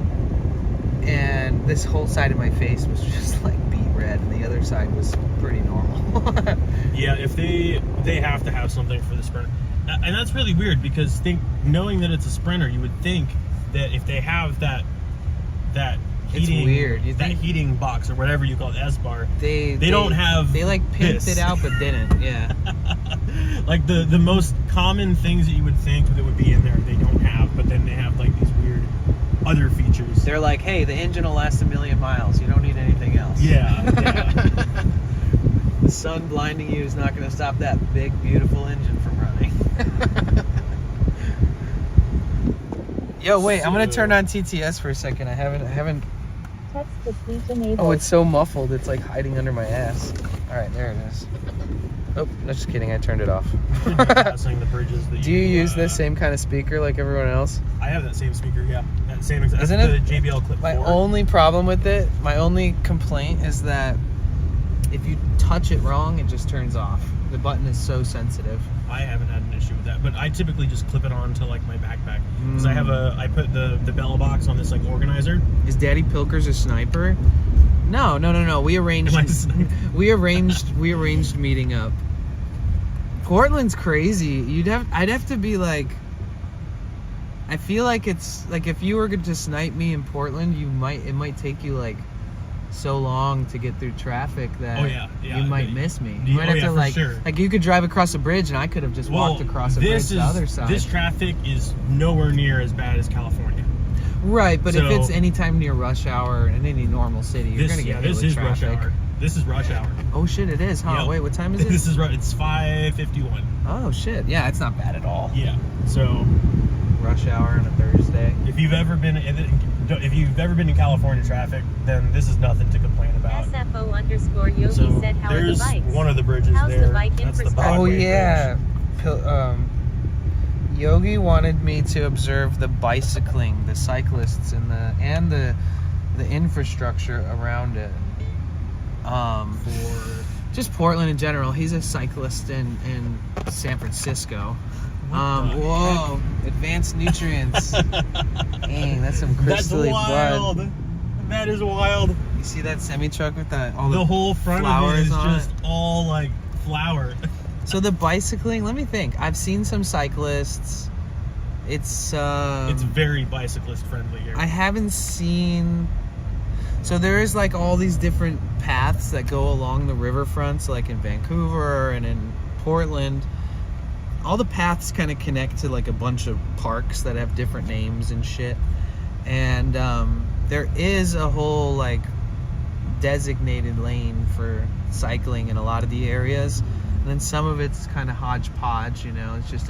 and this whole side of my face was just like beet red, and the other side was pretty normal. Yeah, if they have to have something for the Sprinter, and that's really weird, because knowing that it's a Sprinter, you would think that if they have that heating, it's weird. that heating box or whatever you call it, S-bar, they don't have. They like pimped it out, but didn't. Yeah. Like the most common things that you would think that would be in there, they don't have, but then they have like these weird other features. They're like, hey, the engine will last 1,000,000 miles. You don't need anything else. Yeah. The sun blinding you is not going to stop that big, beautiful engine from running. Yo, wait, I'm going to turn on TTS for a second. I haven't. Text to speech enabled. Oh, it's so muffled. It's like hiding under my ass. All right, there it is. Oh, no, just kidding. I turned it off. Passing the bridges that Do you use the same kind of speaker like everyone else? I have that same speaker, yeah. That same exact. Isn't the it? JBL Clip 4. My only problem with it, my only complaint is that if you touch it wrong, it just turns off. The button is so sensitive. I haven't had an issue with that, but I typically just clip it on to like my backpack because I put the bellow box on this like organizer. Is Daddy Pilkers a sniper? No. We arranged meeting up. Portland's crazy. I'd have to be like, I feel like it's like if you were to snipe me in Portland, it might take you like so long to get through traffic that you might miss me. You might have to like you could drive across a bridge and I could have just walked across a bridge to the other side. This traffic is nowhere near as bad as California. Right, but if it's anytime near rush hour in any normal city, you're gonna get hit with traffic. Rush hour. This is rush hour. Oh shit, it is, huh? Yep. Wait, what time is it? It's 5:51. Oh shit, yeah, it's not bad at all. Yeah, so rush hour on a Thursday. If you've ever been in California traffic, then this is nothing to complain about. SFO_Yogi said, how are the there's bikes? one of the bridges How's there. the bike That's the infrastructure? Oh Broadway yeah, bridge. Yogi wanted me to observe the bicycling, the cyclists, and the infrastructure around it. For just Portland in general. He's a cyclist in San Francisco. Whoa, advanced nutrients. Dang, that's some crystally wild. blood. That is wild. You see that semi truck with the whole front of it is just all like flour. So the bicycling, let me think. I've seen some cyclists. It's very bicyclist friendly here. I haven't seen. So there is like all these different paths that go along the riverfronts, like in Vancouver and in Portland. All the paths kind of connect to like a bunch of parks that have different names and shit. And there is a whole like designated lane for cycling in a lot of the areas. And then some of it's kind of hodgepodge, you know, it's just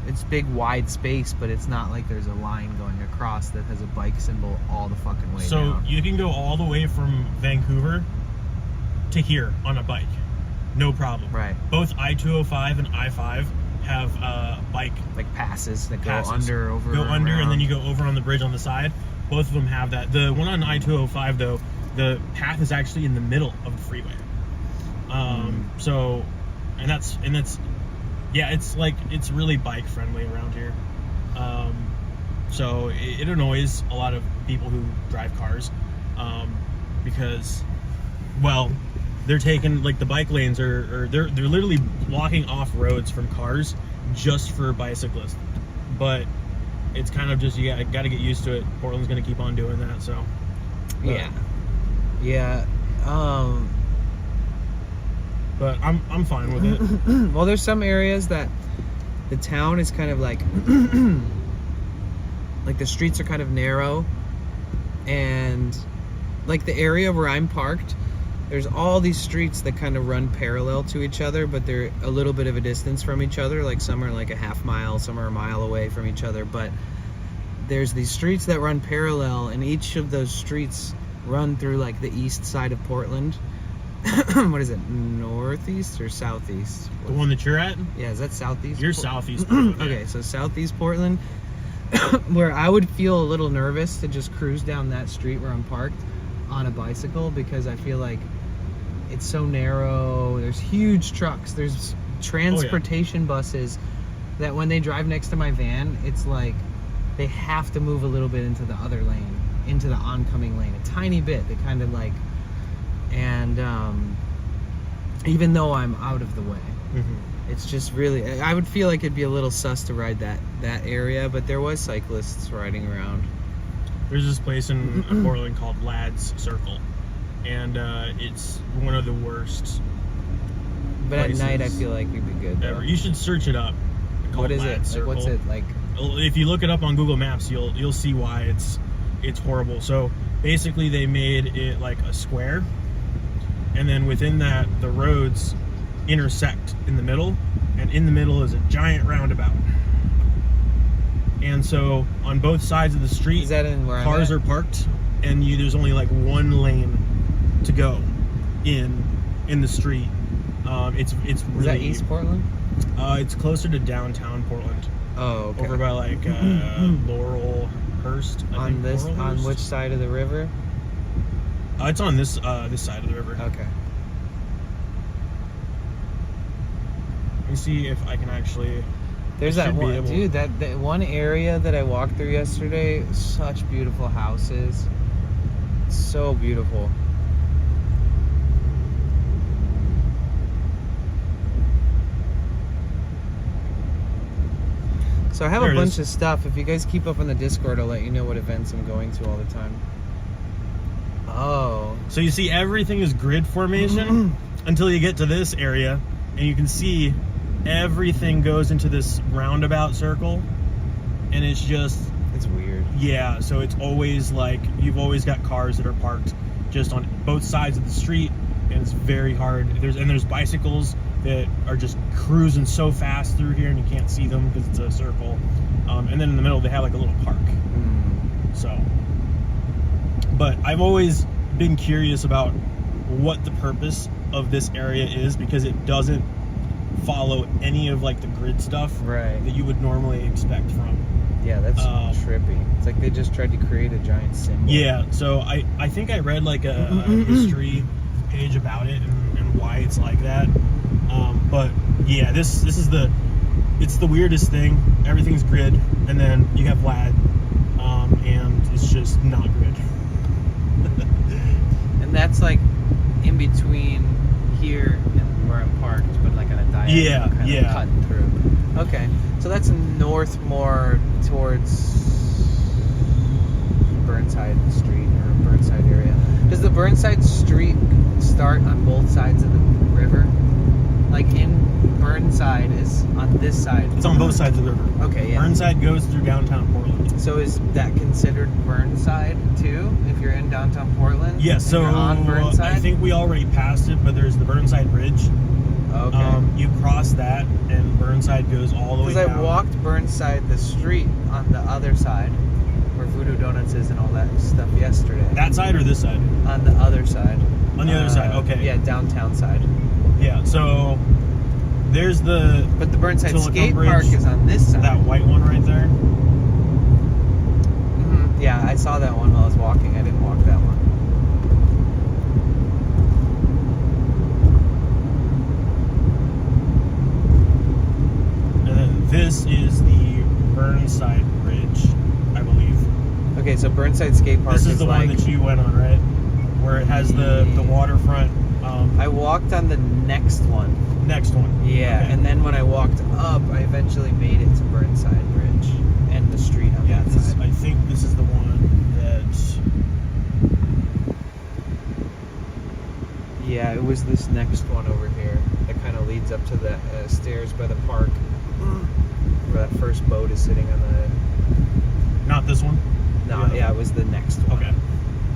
it's big wide space, but it's not like there's a line going across that has a bike symbol all the fucking way So down. you can go all the way from Vancouver to here on a bike, no problem. Right. Both I-205 and I-5 have bike Like passes that go passes. under, over, Go under, and then around. you go over on the bridge on the side. Both of them have that. The one on I-205 though, the path is actually in the middle of the freeway. So, and that's yeah, it's like it's really bike friendly around here. So it annoys a lot of people who drive cars because, well, they're taking like the bike lanes or they're literally blocking off roads from cars just for bicyclists. But it's kind of just, you got to get used to it. Portland's going to keep on doing that. So Yeah. but I'm fine with it. Well, there's some areas that the town is kind of like like the streets are kind of narrow, and like the area where I'm parked, there's all these streets that kind of run parallel to each other, but they're a little bit of a distance from each other. Like some are like a half mile, some are a mile away from each other, but there's these streets that run parallel, and each of those streets run through like the east side of Portland. What is it, northeast or southeast? The one that you're at, Yeah, is that southeast? you're southeast. Portland, yeah. Okay, so southeast Portland, where I would feel a little nervous to just cruise down that street where I'm parked on a bicycle, because I feel like it's so narrow. There's huge trucks. There's transportation buses that when they drive next to my van, it's like they have to move a little bit into the other lane, into the oncoming lane, a tiny bit. They kind of like, and even though I'm out of the way, it's just really, I would feel like it'd be a little sus to ride that area, but there was cyclists riding around. There's this place in Portland called Ladd's Circle, and it's one of the worst But at night, I places feel like we'd be good. Though. ever. You should search it up. Called What is it? Ladd's Like, what's Circle. it like? If you look it up on Google Maps, you'll see why it's horrible. So basically, they made it like a square, and then within that, the roads intersect in the middle, and in the middle is a giant roundabout. And so on both sides of the street, Is that in where cars I'm are at? parked, and there's only like one lane to go in the street. It's really, Is that East Portland? it's closer to downtown Portland. Oh, okay. Over by like Laurelhurst. I think, On Laurelhurst? which side of the river? It's on this side of the river. Okay. Let me see if I can actually. There's I that should be one, able- dude. That one area that I walked through yesterday. Such beautiful houses. So beautiful. So I have There a it bunch is. of stuff. If you guys keep up on the Discord, I'll let you know what events I'm going to all the time. Oh. So you see, everything is grid formation until you get to this area, and you can see everything goes into this roundabout circle, and it's just, It's weird. yeah. So it's always like you've always got cars that are parked just on both sides of the street, and it's very hard. There's bicycles that are just cruising so fast through here, and you can't see them because it's a circle. And then in the middle, they have like a little park. So, but I've always been curious about what the purpose of this area is, because it doesn't follow any of like the grid stuff Right. that you would normally expect from. Yeah, that's trippy. It's like they just tried to create a giant symbol. Yeah, so I think I read like a history page about it and why it's like that. But yeah, this is it's the weirdest thing. Everything's grid, and then you have Ladd, and it's just not grid. And that's like in between here and where I'm parked, but like on a diagonal, Yeah, kind yeah. of cutting through. Okay, so that's north more towards Burnside Street or Burnside area. Burnside Street start on both sides of the river? Like in Burnside is on this side. It's on both sides of the river. Okay, yeah. Burnside goes through downtown Portland. So is that considered Burnside too? If you're in downtown Portland? Yeah, and so you're on Burnside? I think we already passed it, but there's the Burnside Bridge. Okay. You cross that, and Burnside goes all the way Because down. I walked Burnside the street on the other side, where Voodoo Donuts is and all that stuff yesterday. That side or this side? On the other side. On the other side, okay. Yeah, downtown side. Yeah, so there's the But the Burnside Silicon skate Bridge, park is on this side. that white one right there. Mhm. Yeah, I saw that one while I was walking. I didn't walk that one. And then this is the Burnside Bridge, I believe. Okay, so Burnside skate park This is the like, one that you went on, right? Where it has the waterfront. I walked on the next one. Next one. Yeah, Okay. and then when I walked up, I eventually made it to Burnside Bridge and the street on Yeah, that this, side. I think this is the one that. Yeah, it was this next one over here that kind of leads up to the stairs by the park, where that first boat is sitting on the. Not this one? No, yeah, it was the next one. Okay.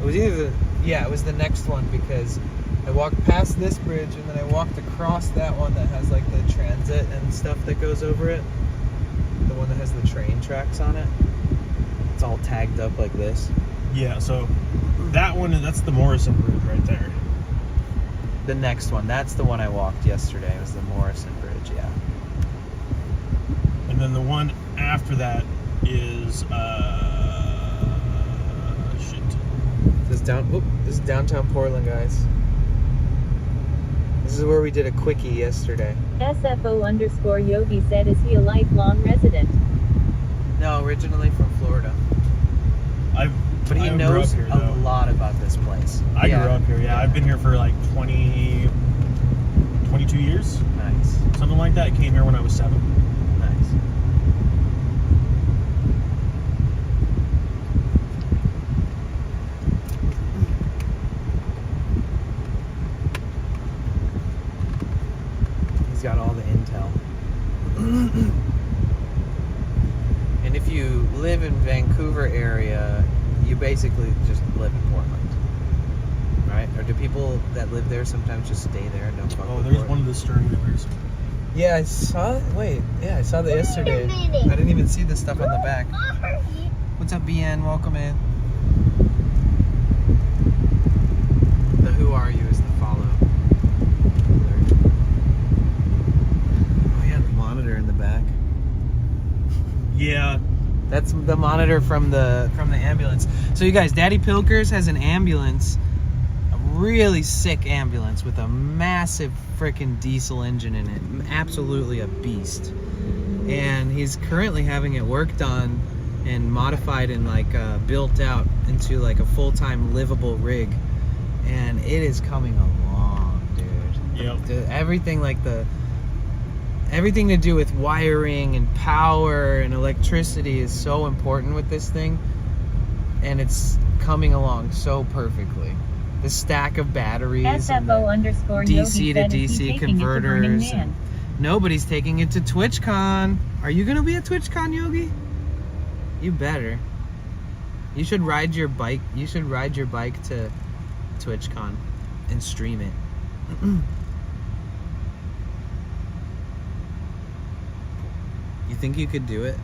It was either the it was the next one because I walked past this bridge and then I walked across that one that has like the transit and stuff that goes over it. The one that has the train tracks on it. It's all tagged up like this. Yeah, so that one, that's the Morrison Bridge right there. The next one, that's the one I walked yesterday. It was the Morrison Bridge, yeah. And then the one after that is shit. This is downtown Portland, guys. This is where we did a quickie yesterday. SFO_Yogi said, is he a lifelong resident? No, originally from Florida. But he I grew knows up here, a though. lot about this place. I grew up here, yeah. I've been here for like 22 years, Nice. something like that. I came here when I was 7. Nice. He's got all the intel. And if you live in Vancouver area, you basically just live in Portland. Right? Or do people that live there sometimes just stay there and don't fuck Oh, with there's Portland? one of the stern wheelers. Yeah, I saw it. Wait, yeah, I saw that yesterday. I didn't even see the stuff on the back. What's up, BN? Welcome in. The who are you is the follow. Oh yeah, the monitor in the back. Yeah, That's the monitor from the ambulance. So you guys, Daddy Pilkers has an ambulance, a really sick ambulance with a massive freaking diesel engine in it. Absolutely a beast. And he's currently having it worked on and modified and like built out into like a full-time livable rig. And it is coming along, dude. Yep. Everything like everything to do with wiring and power and electricity is so important with this thing, and it's coming along so perfectly. The stack of batteries and the SFO_Yogi DC to said, is he DC taking it to Burning converters. Man? Nobody's taking it to TwitchCon. Are you gonna be at TwitchCon, Yogi? You better. You should ride your bike. You should ride your bike to TwitchCon and stream it. You think you could do it?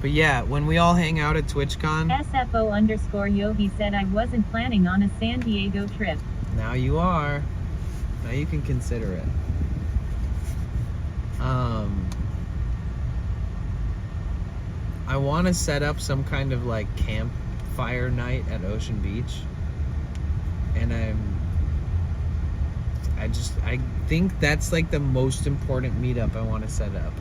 But yeah, when we all hang out at TwitchCon, SFO_Yogi said, I wasn't planning on a San Diego trip. now you are. Now you can consider it. I want to set up some kind of like campfire night at Ocean Beach, and I think that's like the most important meetup I want to set up.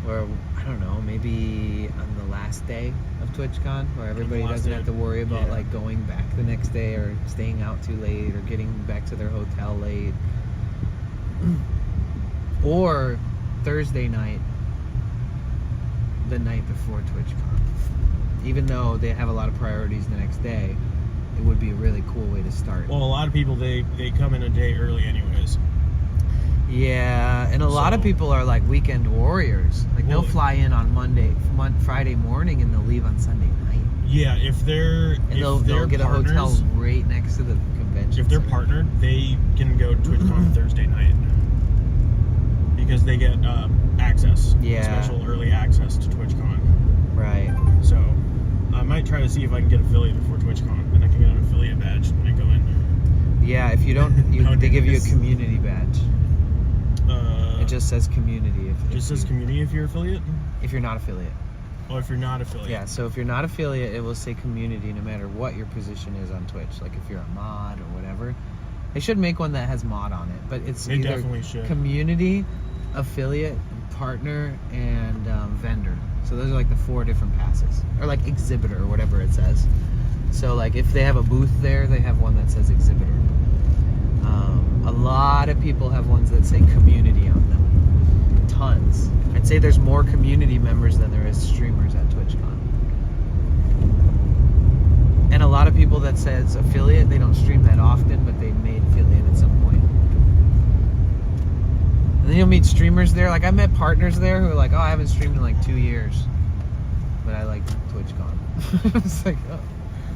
Or I don't know, maybe on the last day of TwitchCon, where everybody last doesn't day. have to worry about Yeah. like going back the next day or staying out too late or getting back to their hotel late. Or Thursday night the night before TwitchCon. Even though they have a lot of priorities the next day, it would be a really cool way to start. Well, a lot of people, they come in a day early anyways. Yeah, and a lot of people are like weekend warriors. Like they'll fly in on Friday morning and they'll leave on Sunday night. Yeah, if they're And they'll get a hotel right next to the convention. If they're center. partnered, they can go to TwitchCon Thursday night because they get access, special early access to TwitchCon. Right. So I might try to see if I can get affiliate before TwitchCon, and I can get an affiliate badge when I go in. Yeah, if you don't, they give you a community badge. It just says community. Says community if you're affiliate? If you're not affiliate. Oh, if you're not affiliate. Yeah, so if you're not affiliate, it will say community no matter what your position is on Twitch. Like if you're a mod or whatever. They should make one that has mod on it, but it's They definitely should. Community, affiliate, partner, and vendor. So those are like the 4 different passes. Or like exhibitor or whatever it says. So like if they have a booth there, they have one that says exhibitor. A lot of people have ones that say community on them. Tons. I'd say there's more community members than there is streamers at TwitchCon. And a lot of people that says affiliate, they don't stream that often, but they made affiliate at some point. And then you'll meet streamers there. Like I met partners there who are like, oh, I haven't streamed in like 2 years, but I like TwitchCon. It's like, oh.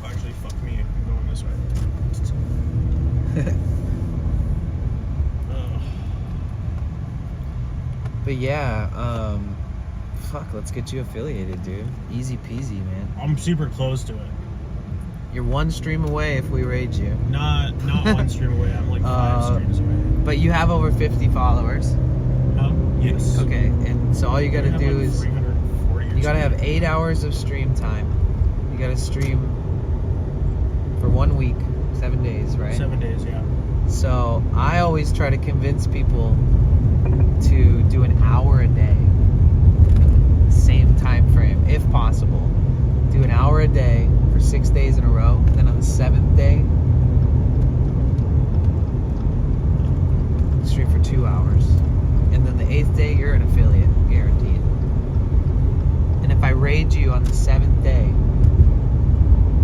Actually, fuck me. I'm going this way. But yeah, fuck, let's get you affiliated, dude. Easy peasy, man. I'm super close to it. You're 1 stream away if we raid you. Not 1 stream away. I'm like 5 streams away. But you have over 50 followers. Yes. Okay, and so all you gotta do like is 340 or you gotta have something. 8 hours of stream time. You gotta stream for 1 week, 7 days, right? 7 days, yeah. So I always try to convince people to do an hour a day, same time frame, if possible. Do an hour a day for 6 days in a row. Then on the 7th day, stream for 2 hours. And then the 8th day, you're an affiliate, guaranteed. And if I raid you on the 7th day,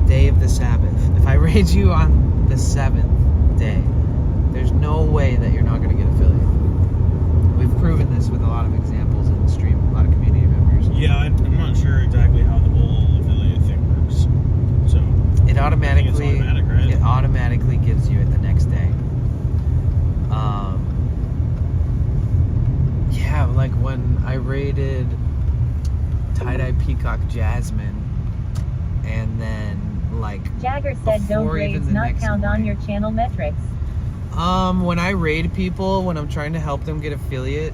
day of the Sabbath, if I raid you on the 7th day, there's no way that you're not going to get affiliate. We've proven this with a lot of examples in the stream, a lot of community members. Yeah, I'm not sure exactly how the whole affiliate thing works. So It automatically, I think it's automatic, right? It automatically gives you it the next day. Yeah, like when I raided Tie-Dye Peacock Jasmine, and then like Jagger said don't before even raids the not next count on morning. your channel metrics. When I raid people, when I'm trying to help them get affiliate,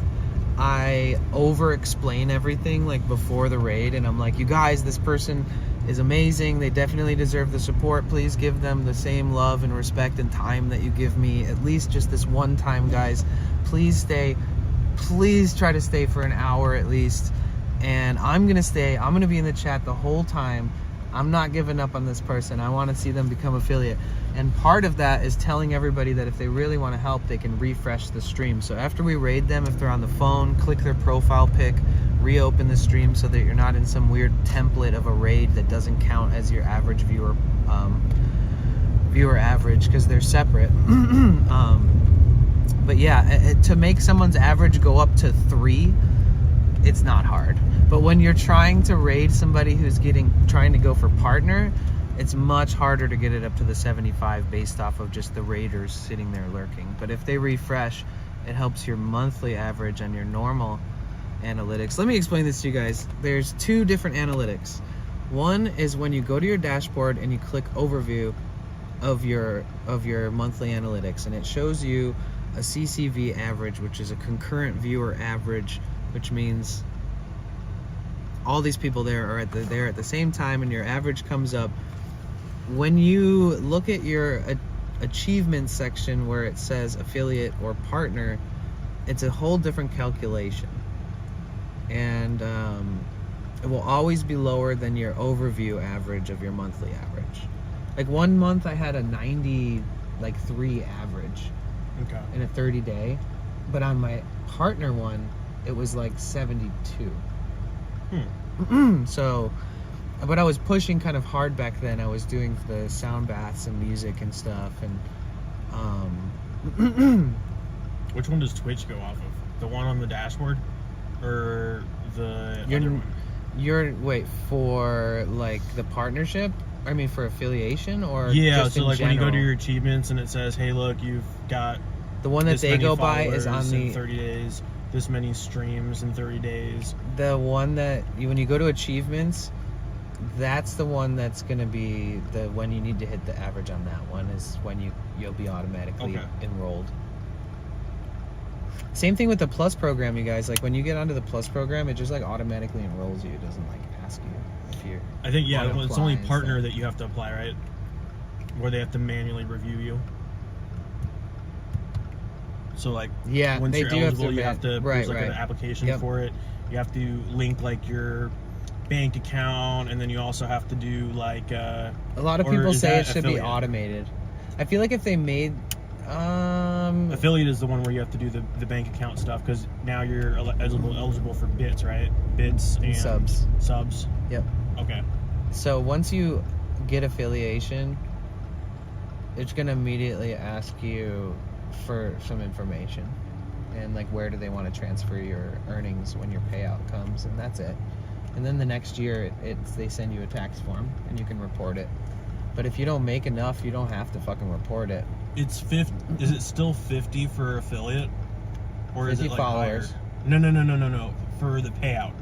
I over-explain everything like before the raid, and I'm like, you guys, this person is amazing. They definitely deserve the support. Please give them the same love and respect and time that you give me. At least just this one time, guys. Please stay. Please try to stay for an hour at least. And I'm gonna stay. I'm gonna be in the chat the whole time. I'm not giving up on this person. I want to see them become affiliate. And part of that is telling everybody that if they really want to help, they can refresh the stream. So after we raid them, if they're on the phone, click their profile pic, reopen the stream so that you're not in some weird template of a raid that doesn't count as your average viewer average, because they're separate. But yeah, to make someone's average go up to 3, it's not hard. But when you're trying to raid somebody who's trying to go for partner, it's much harder to get it up to the 75 based off of just the raiders sitting there lurking. But if they refresh, it helps your monthly average and your normal analytics. Let me explain this to you guys. There's 2 different analytics. One is when you go to your dashboard and you click overview of your monthly analytics, and it shows you a CCV average, which is a concurrent viewer average, which means all these people there are there at the same time, and your average comes up. When you look at your achievements section where it says affiliate or partner, it's a whole different calculation, and it will always be lower than your overview average of your monthly average. Like 1 month I had a 93 average in a 30-day, but on my partner one it was like 72. So, but I was pushing kind of hard back then. I was doing the sound baths and music and stuff, and Which one does Twitch go off of? The one on the dashboard, or the You're- other one? wait for like the partnership. I mean, for affiliation or Yeah, just so in like when you go to general? your achievements and it says, "Hey, look, you've got The one that this they many go by is on followers in the 30 days, this many streams in 30 days." the one that when you go to achievements. That's the one that's gonna be the when you need to hit the average on that one is when you'll be automatically Okay. enrolled. Same thing with the Plus program, you guys. Like when you get onto the Plus program, it just like automatically enrolls you. It doesn't like ask you if you're. I think wanna it's only apply and partner stuff. that you have to apply, right? Where they have to manually review you. So like Yeah, once they you're do have eligible, to you have to right, there's like right. an application Yep. for it. You have to link like your bank account, and then you also have to do like A lot of or people is say that it should be affiliate? automated. I feel like if they made, affiliate is the one where you have to do the bank account stuff, because now you're eligible for bits, right? Bits and subs. Subs. Yep. Okay. So once you get affiliation, it's gonna immediately ask you for some information and like where do they want to transfer your earnings when your payout comes, and that's it. And then the next year, they send you a tax form and you can report it. But if you don't make enough, you don't have to fucking report it. It's 50. Is it still 50 for affiliate, or is 50 it like followers. higher? No. For the payout,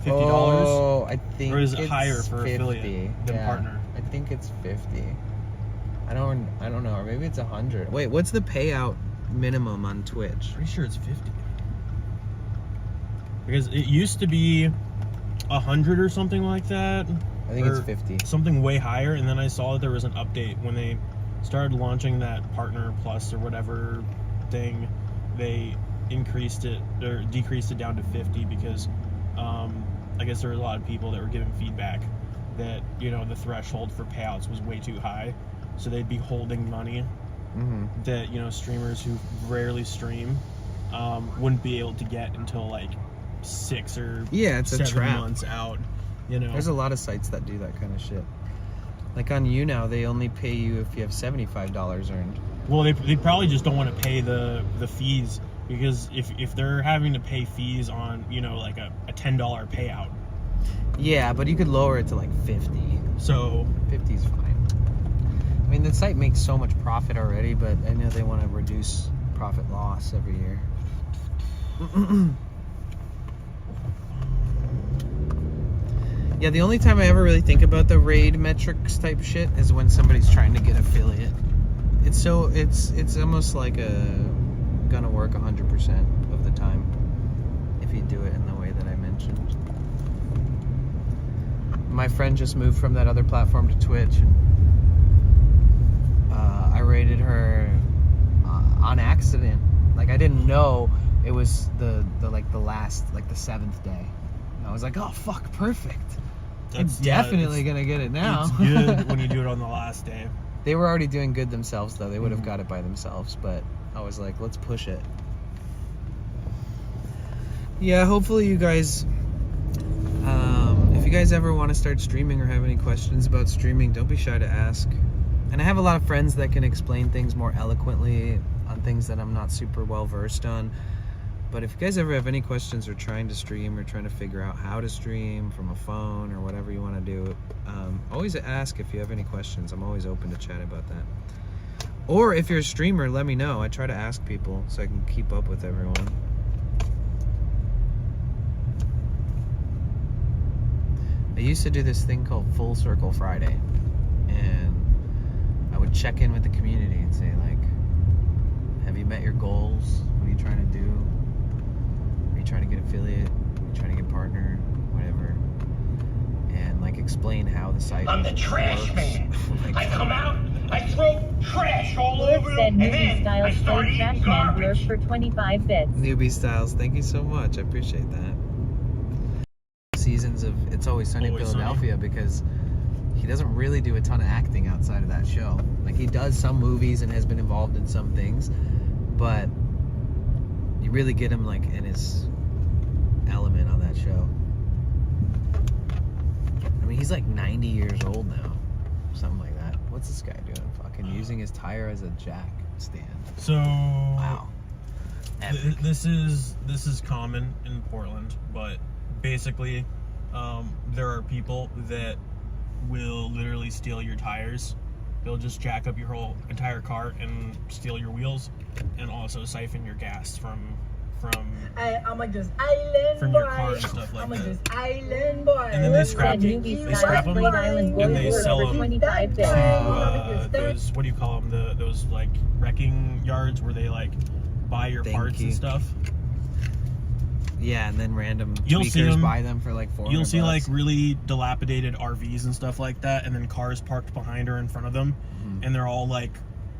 $50. Oh, I think Or is it it's higher for 50. affiliate than partner? I think it's 50. I don't know, or maybe it's 100. Wait, what's the payout minimum on Twitch? Pretty sure it's 50. Because it used to be 100 or something like that. I think it's or 50. Something way higher, and then I saw that there was an update when they started launching that Partner Plus or whatever thing. They increased it or decreased it down to 50 because I guess there were a lot of people that were giving feedback that the threshold for payouts was way too high, so they'd be holding money that streamers who rarely stream wouldn't be able to get until like 6 or Yeah, it's a 7 trap. months out. There's a lot of sites that do that kind of shit. Like on YouNow, they only pay you if you have $75 earned. Well, they probably just don't want to pay the fees, because if they're having to pay fees on like a $10 payout, Yeah, but you could lower it to like 50. so 50 is fine. I mean, the site makes so much profit already, but I know they want to reduce profit loss every year. Yeah, the only time I ever really think about the raid metrics type shit is when somebody's trying to get affiliate. It's almost like gonna work 100% of the time if you do it in the way that I mentioned. My friend just moved from that other platform to Twitch, and I rated her on accident. Like I didn't know it was the last, like the 7th day. And I was like, oh fuck, perfect. It's definitely gonna get it now. It's good when you do it on the last day. They were already doing good themselves though. They would have got it by themselves, but I was like, let's push it. Yeah, hopefully you guys, if you guys ever want to start streaming or have any questions about streaming, don't be shy to ask. And I have a lot of friends that can explain things more eloquently on things that I'm not super well versed on. But if you guys ever have any questions or trying to stream or trying to figure out how to stream from a phone or whatever you want to do, always ask if you have any questions. I'm always open to chat about that. Or if you're a streamer, let me know. I try to ask people so I can keep up with everyone. I used to do this thing called Full Circle Friday, and I would check in with the community and say like, have you met your goals? What are you trying to do? Are you trying to get affiliate? Are you trying to get partner? Whatever. And like explain how the site I'm the trash works. man. Like, I come out, I throw trash all over Said them, and Movie then I Styles start played eating Trash Man Blur garbage. for 25 bits. Newbie Styles, thank you so much. I appreciate that. Seasons of It's Always Sunny in Always Sunny. Philadelphia, because he doesn't really do a ton of acting outside of that show. Like he does some movies and has been involved in some things, but you really get him like in his element on that show. he's like 90 years old now. Something like that. What's this guy doing? Fucking using his tire as a jack stand. So Wow. this is common in Portland, but basically there are people that will literally steal your tires. They'll just jack up your whole entire car and steal your wheels, and also siphon your gas from I'm just island from boy. your car and stuff like I'm that. just island boy. And then they scrap Said newbie they scrap them Blade Island and they boys sell for them 25 to days. those, what do you call them? Those like wrecking yards where they like buy your Thank parts you. and stuff. Yeah, and then random You'll see tweakers them- buy them for like 400 You'll see like bucks. really dilapidated RVs and stuff like that, and then cars parked behind or in front of them, and they're all like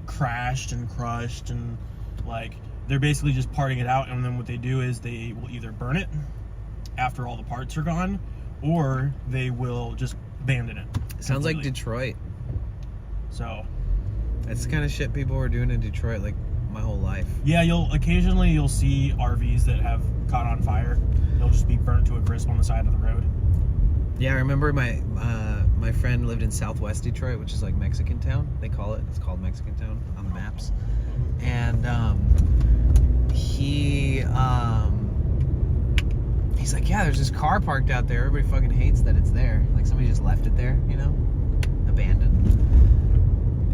crashed and crushed, and like they're basically just parting it out. And then what they do is they will either burn it after all the parts are gone, or they will just abandon it. Sounds like completely. Detroit. So That's the kind of shit people were doing in Detroit like my whole life. yeah, you'll see RVs that have caught on fire. They'll just be burnt to a crisp on the side of the road. Yeah, I remember my friend lived in Southwest Detroit, which is like Mexican town. They call it. It's called Mexican town on the maps. And he's like, yeah, there's this car parked out there. Everybody fucking hates that it's there. Like somebody just left it there, you know, abandoned.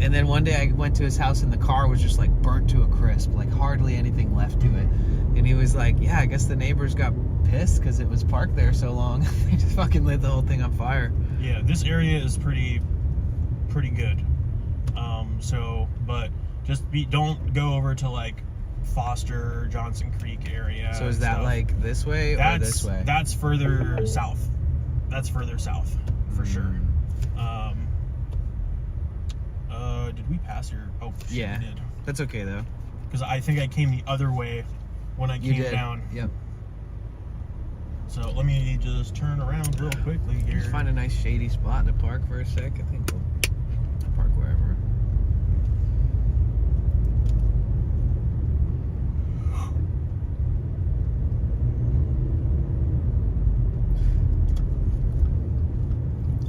And then one day I went to his house and the car was just like burnt to a crisp, like hardly anything left to it. And he was like, yeah, I guess the neighbors got pissed because it was parked there so long. They just fucking lit the whole thing on fire. Yeah, this area is pretty good. But just don't go over to like Foster, Johnson Creek area. So is and that stuff. like this way or this way? That's further south. That's further south for sure. Did we pass here? Oh, shit, Yeah. we did. That's okay though. Because I think I came the other way when I You came did. down. Yep. So let me just turn around real quickly here. Just find a nice shady spot to park for a sec. I think we'll park wherever.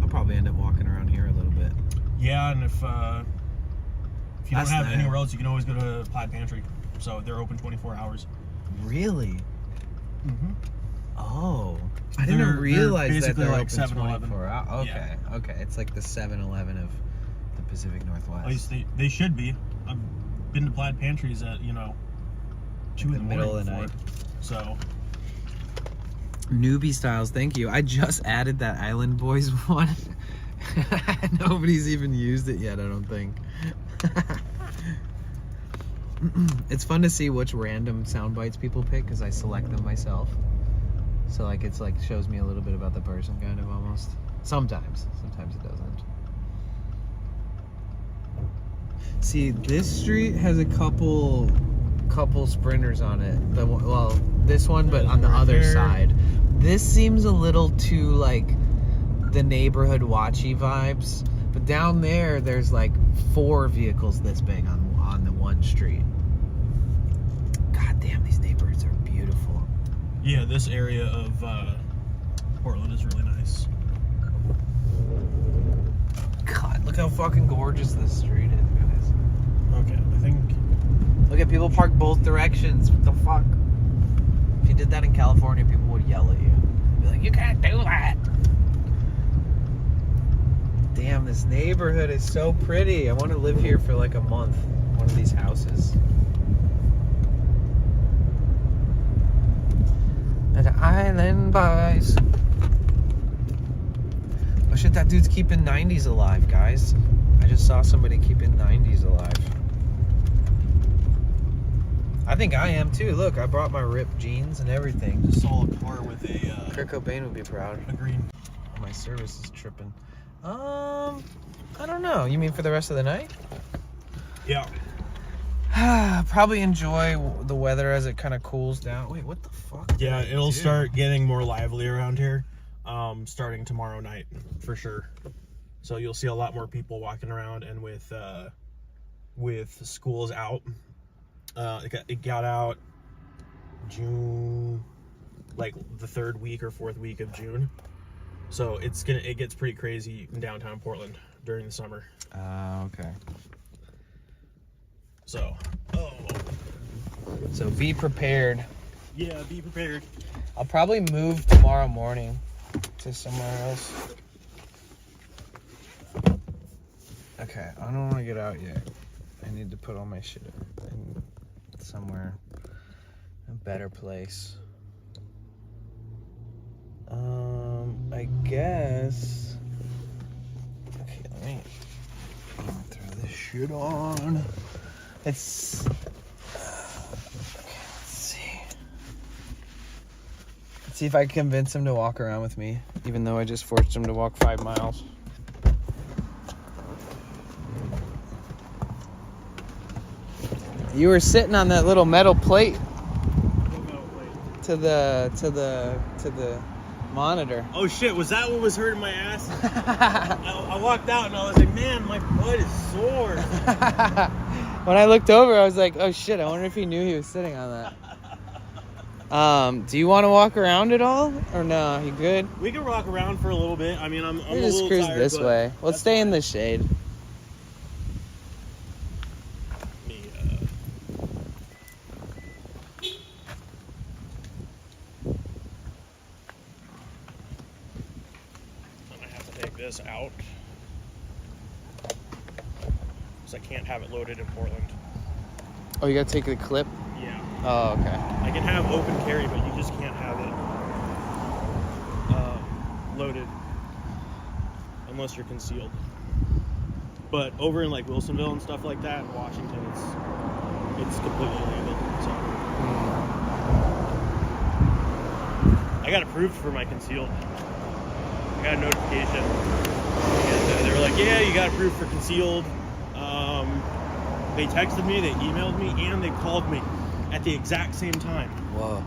I'll probably end up walking around here a little bit. Yeah, and if you don't That's have nice. anywhere else, you can always go to Plaid Pantry. So they're open 24 hours. Really? Mm-hmm. Oh, I They're didn't realize that basically they're like open 7-Eleven. 24 hours. Yeah. Okay, okay. It's like the 7-Eleven of the Pacific Northwest. At least they should be. I've been to Plaid Pantries at 2 in the middle morning of the before. night. So Newbie Styles, thank you. I just added that Island Boys one. Nobody's even used it yet, I don't think. It's fun to see which random sound bites people pick because I select them myself. So like it's like shows me a little bit about the person kind of almost. Sometimes it doesn't. See, this street has a couple sprinters on it. Well, this one, but on the other side. This seems a little too like the neighborhood watchy vibes. But down there, there's like 4 vehicles this big on the one street. God damn, these neighborhoods are beautiful. yeah, this area of Portland is really nice. God, look how fucking gorgeous this street is, guys. Okay, I think Look at people park both directions. What the fuck? If you did that in California, people would yell at you. Be like, you can't do that. Damn, this neighborhood is so pretty. I want to live here for like a month. One of these houses. At Island Boys. Oh shit, that dude's keeping 90s alive, guys. I just saw somebody keeping 90s alive. I think I am too. Look, I brought my ripped jeans and everything. just saw a car with a Kurt Cobain would be proud. green. My service is tripping. I don't know. You mean for the rest of the night? Yeah. Probably enjoy the weather as it kind of cools down. Wait, what the fuck? Yeah, did I it'll do? start getting more lively around here, starting tomorrow night for sure. So you'll see a lot more people walking around, and with schools out, it got out June, like the 3rd week or 4th week of June. So it gets pretty crazy in downtown Portland during the summer. Okay. So, So be prepared. yeah, be prepared. I'll probably move tomorrow morning to somewhere else. Okay, I don't want to get out yet. I need to put all my shit in somewhere, a better place. I guess. Okay, let me throw this shit on. Let's see. Let's see if I can convince him to walk around with me, even though I just forced him to walk 5 miles. You were sitting on that little metal plate to the monitor. Oh shit, was that what was hurting my ass? I walked out and I was like, man, my butt is sore. When I looked over, I was like, oh shit, I wonder if he knew he was sitting on that. Do you want to walk around at all? Or no, you good? We can walk around for a little bit. I mean, I'm a We'll just little cruise tired, this but way. Let's stay in the shade. I have to take this out because I can't have it loaded in Portland. Oh, you gotta take the clip? Yeah. Oh, okay. I can have open carry, but you just can't have it loaded unless you're concealed. But over in like Wilsonville and stuff like that in Washington, it's completely illegal. So I got approved for my concealed. I got a notification, and they were like, "Yeah, you got approved for concealed." They texted me, they emailed me, and they called me at the exact same time. Whoa.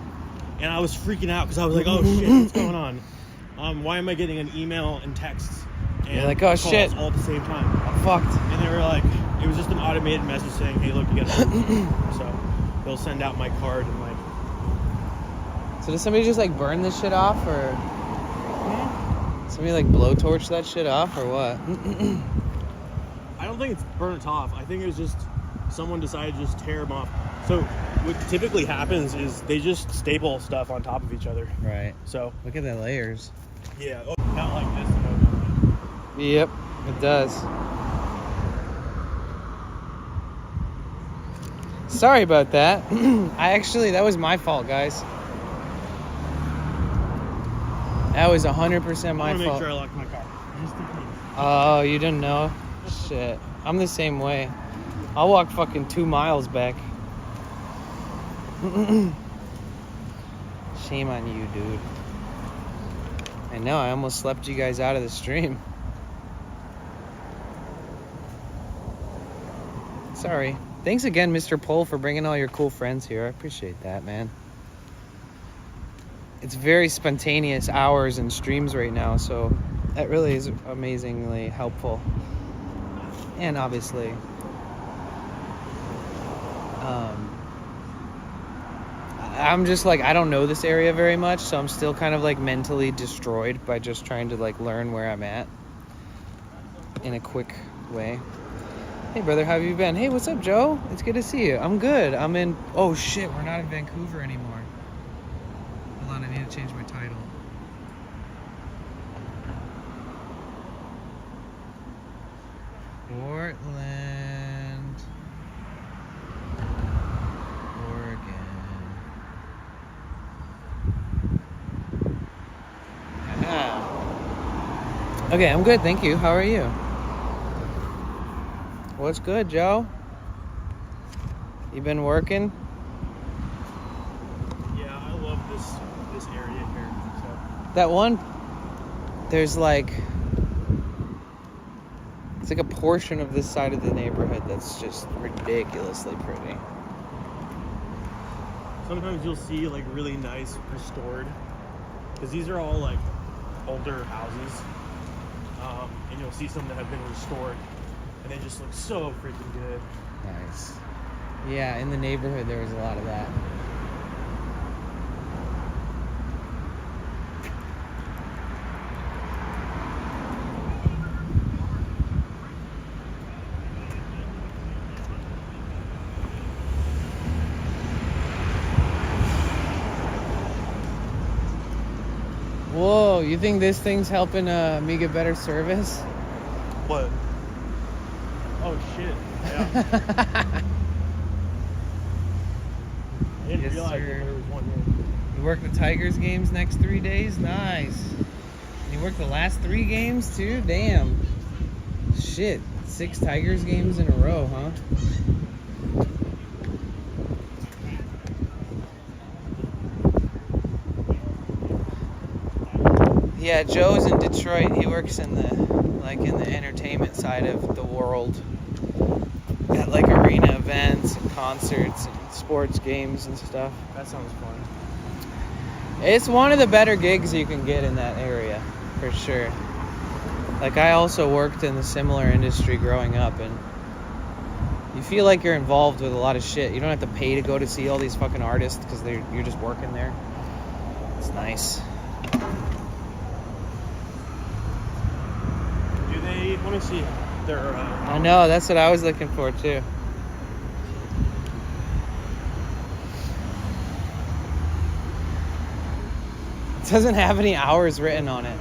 And I was freaking out because I was like, "Oh shit, what's going on? Why am I getting an email and texts and You're like, oh calls shit, all at the same time?" I'm fucked. And they were like, it was just an automated message saying, "Hey, look, you got to." So they'll send out my card and like. So does somebody just like burn this shit off, or somebody like blowtorch that shit off, or what? I don't think it's burnt off. I think it was just someone decided to just tear them off. So what typically happens is they just staple stuff on top of each other. Right. So Look at the layers. yeah, not like this. No. Yep, it does. Sorry about that. That was my fault, guys. That was 100% my I want to make fault. sure I locked my car. Just in case. Oh, you didn't know? Shit. I'm the same way. I'll walk fucking 2 miles back. Shame on you, dude. I know, I almost slept you guys out of the stream. Sorry. Thanks again, Mr. Pohl, for bringing all your cool friends here. I appreciate that, man. It's very spontaneous hours and streams right now, so that really is amazingly helpful. And obviously, I'm just like, I don't know this area very much, so I'm still kind of like mentally destroyed by just trying to like learn where I'm at in a quick way. Hey brother, how have you been? Hey, what's up, Joe? It's good to see you. I'm good. I'm in, oh shit, we're not in Vancouver anymore. Hold on, I need to change my title. Portland, Oregon. Ah. Okay, I'm good, thank you. How are you? What's good, Joe? You been working? Yeah, I love this area here. So. That one, there's like, it's like a portion of this side of the neighborhood that's just ridiculously pretty. Sometimes you'll see like really nice restored, because these are all like older houses, and you'll see some that have been restored, and they just look so freaking good. Nice. Yeah, in the neighborhood there was a lot of that. you think this thing's helping me get better service? What? Oh shit. Yeah. I didn't Yes, realize sir. that there was one here. You work the Tigers games next 3 days? Nice. You work the last 3 games too? Damn. Shit. 6 Tigers games in a row, huh? Yeah, Joe's in Detroit. He works in the entertainment side of the world. Got like arena events and concerts and sports games and stuff. That sounds fun. It's one of the better gigs you can get in that area, for sure. Like, I also worked in a similar industry growing up, and you feel like you're involved with a lot of shit. You don't have to pay to go to see all these fucking artists because you're just working there. It's nice. Do they? Let me see. Their. I know, that's what I was looking for too. It doesn't have any hours written on it.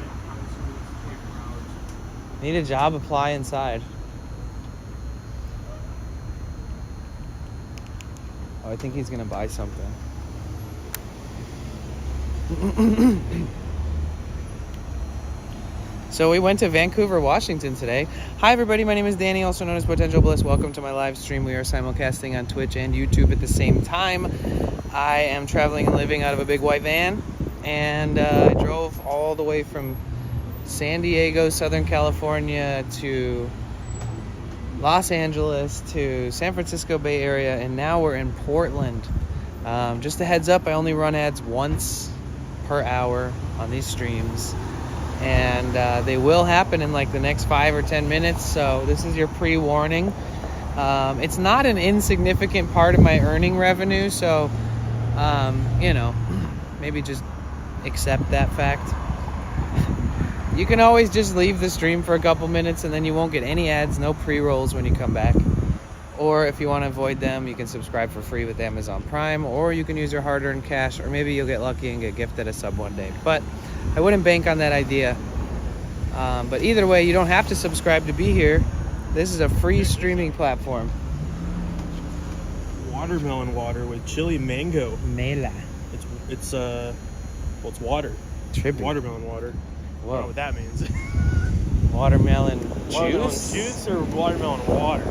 Need a job, apply inside. Oh, I think he's gonna buy something. So we went to Vancouver, Washington today. Hi everybody, my name is Danny, also known as Potential Bliss. Welcome to my live stream. We are simulcasting on Twitch and YouTube at the same time. I am traveling and living out of a big white van, and I drove all the way from San Diego, Southern California, to Los Angeles, to San Francisco Bay Area, and now we're in Portland. Just a heads up, I only run ads once per hour on these streams, and they will happen in like the next 5 or 10 minutes, so this is your pre-warning. It's not an insignificant part of my earning revenue, so you know, maybe just accept that fact. You can always just leave the stream for a couple minutes and then you won't get any ads, no pre-rolls when you come back. Or if you want to avoid them, you can subscribe for free with Amazon Prime, or you can use your hard-earned cash, or maybe you'll get lucky and get gifted a sub one day. But I wouldn't bank on that idea. But either way, you don't have to subscribe to be here. This is a free streaming platform. Watermelon water with chili mango. Mela. It's it's water. Trippy. Watermelon water. I don't know Whoa. what that means. Watermelon Watermelon juice? juice or watermelon water?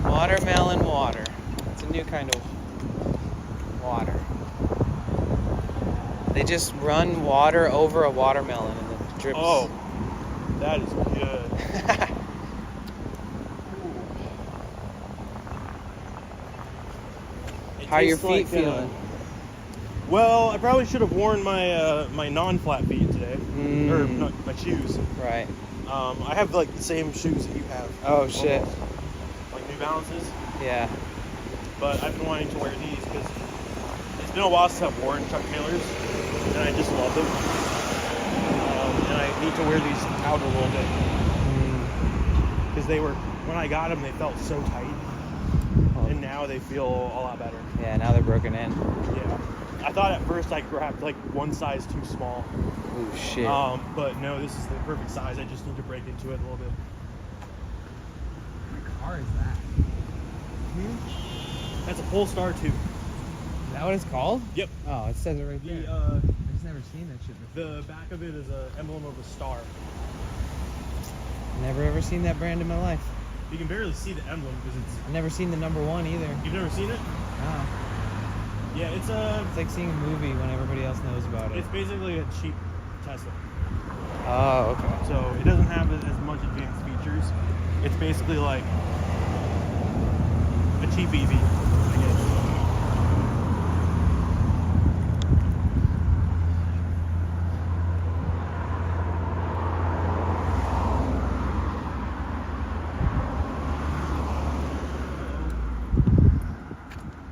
Watermelon water. It's a new kind of water. They just run water over a watermelon and it drips. Oh, that is good. How are your tastes feet like, feeling? Well, I probably should have worn my my non-flat feet today, or not, my shoes. Right. I have like the same shoes that you have. Oh shit. Almost. Like New Balances. Yeah. But I've been wanting to wear these because it's been a while since I've worn Chuck Taylors, and I just love them. And I need to wear these out a little bit because they were, when I got them, they felt so tight, and now they feel a lot better. Yeah, now they're broken in. Yeah. I thought at first I grabbed like one size too small. Oh shit. But no, this is the perfect size. I just need to break into it a little bit. What car is that? That's a Polestar 2. Is that what it's called? Yep. Oh, it says it right there. The I've just never seen that shit before. the back of it is an emblem of a star. Never ever seen that brand in my life. You can barely see the emblem because it's. I've never seen the number 1 either. You've never seen it? No. Yeah, It's like seeing a movie when everybody else knows about it. it's basically a cheap Tesla. Oh, okay. So it doesn't have as much advanced features. It's basically like a cheap EV, I guess.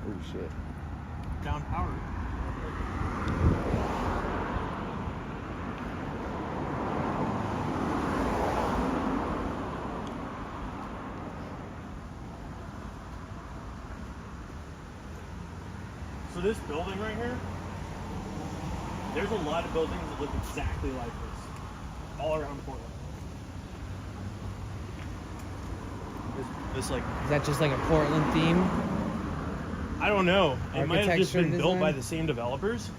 Oh shit. Down power. So this building right here There's a lot of buildings that look exactly like this, all around Portland. This like, Is that just like a Portland theme? I don't know. It might have just Architecture been built by design? the same developers,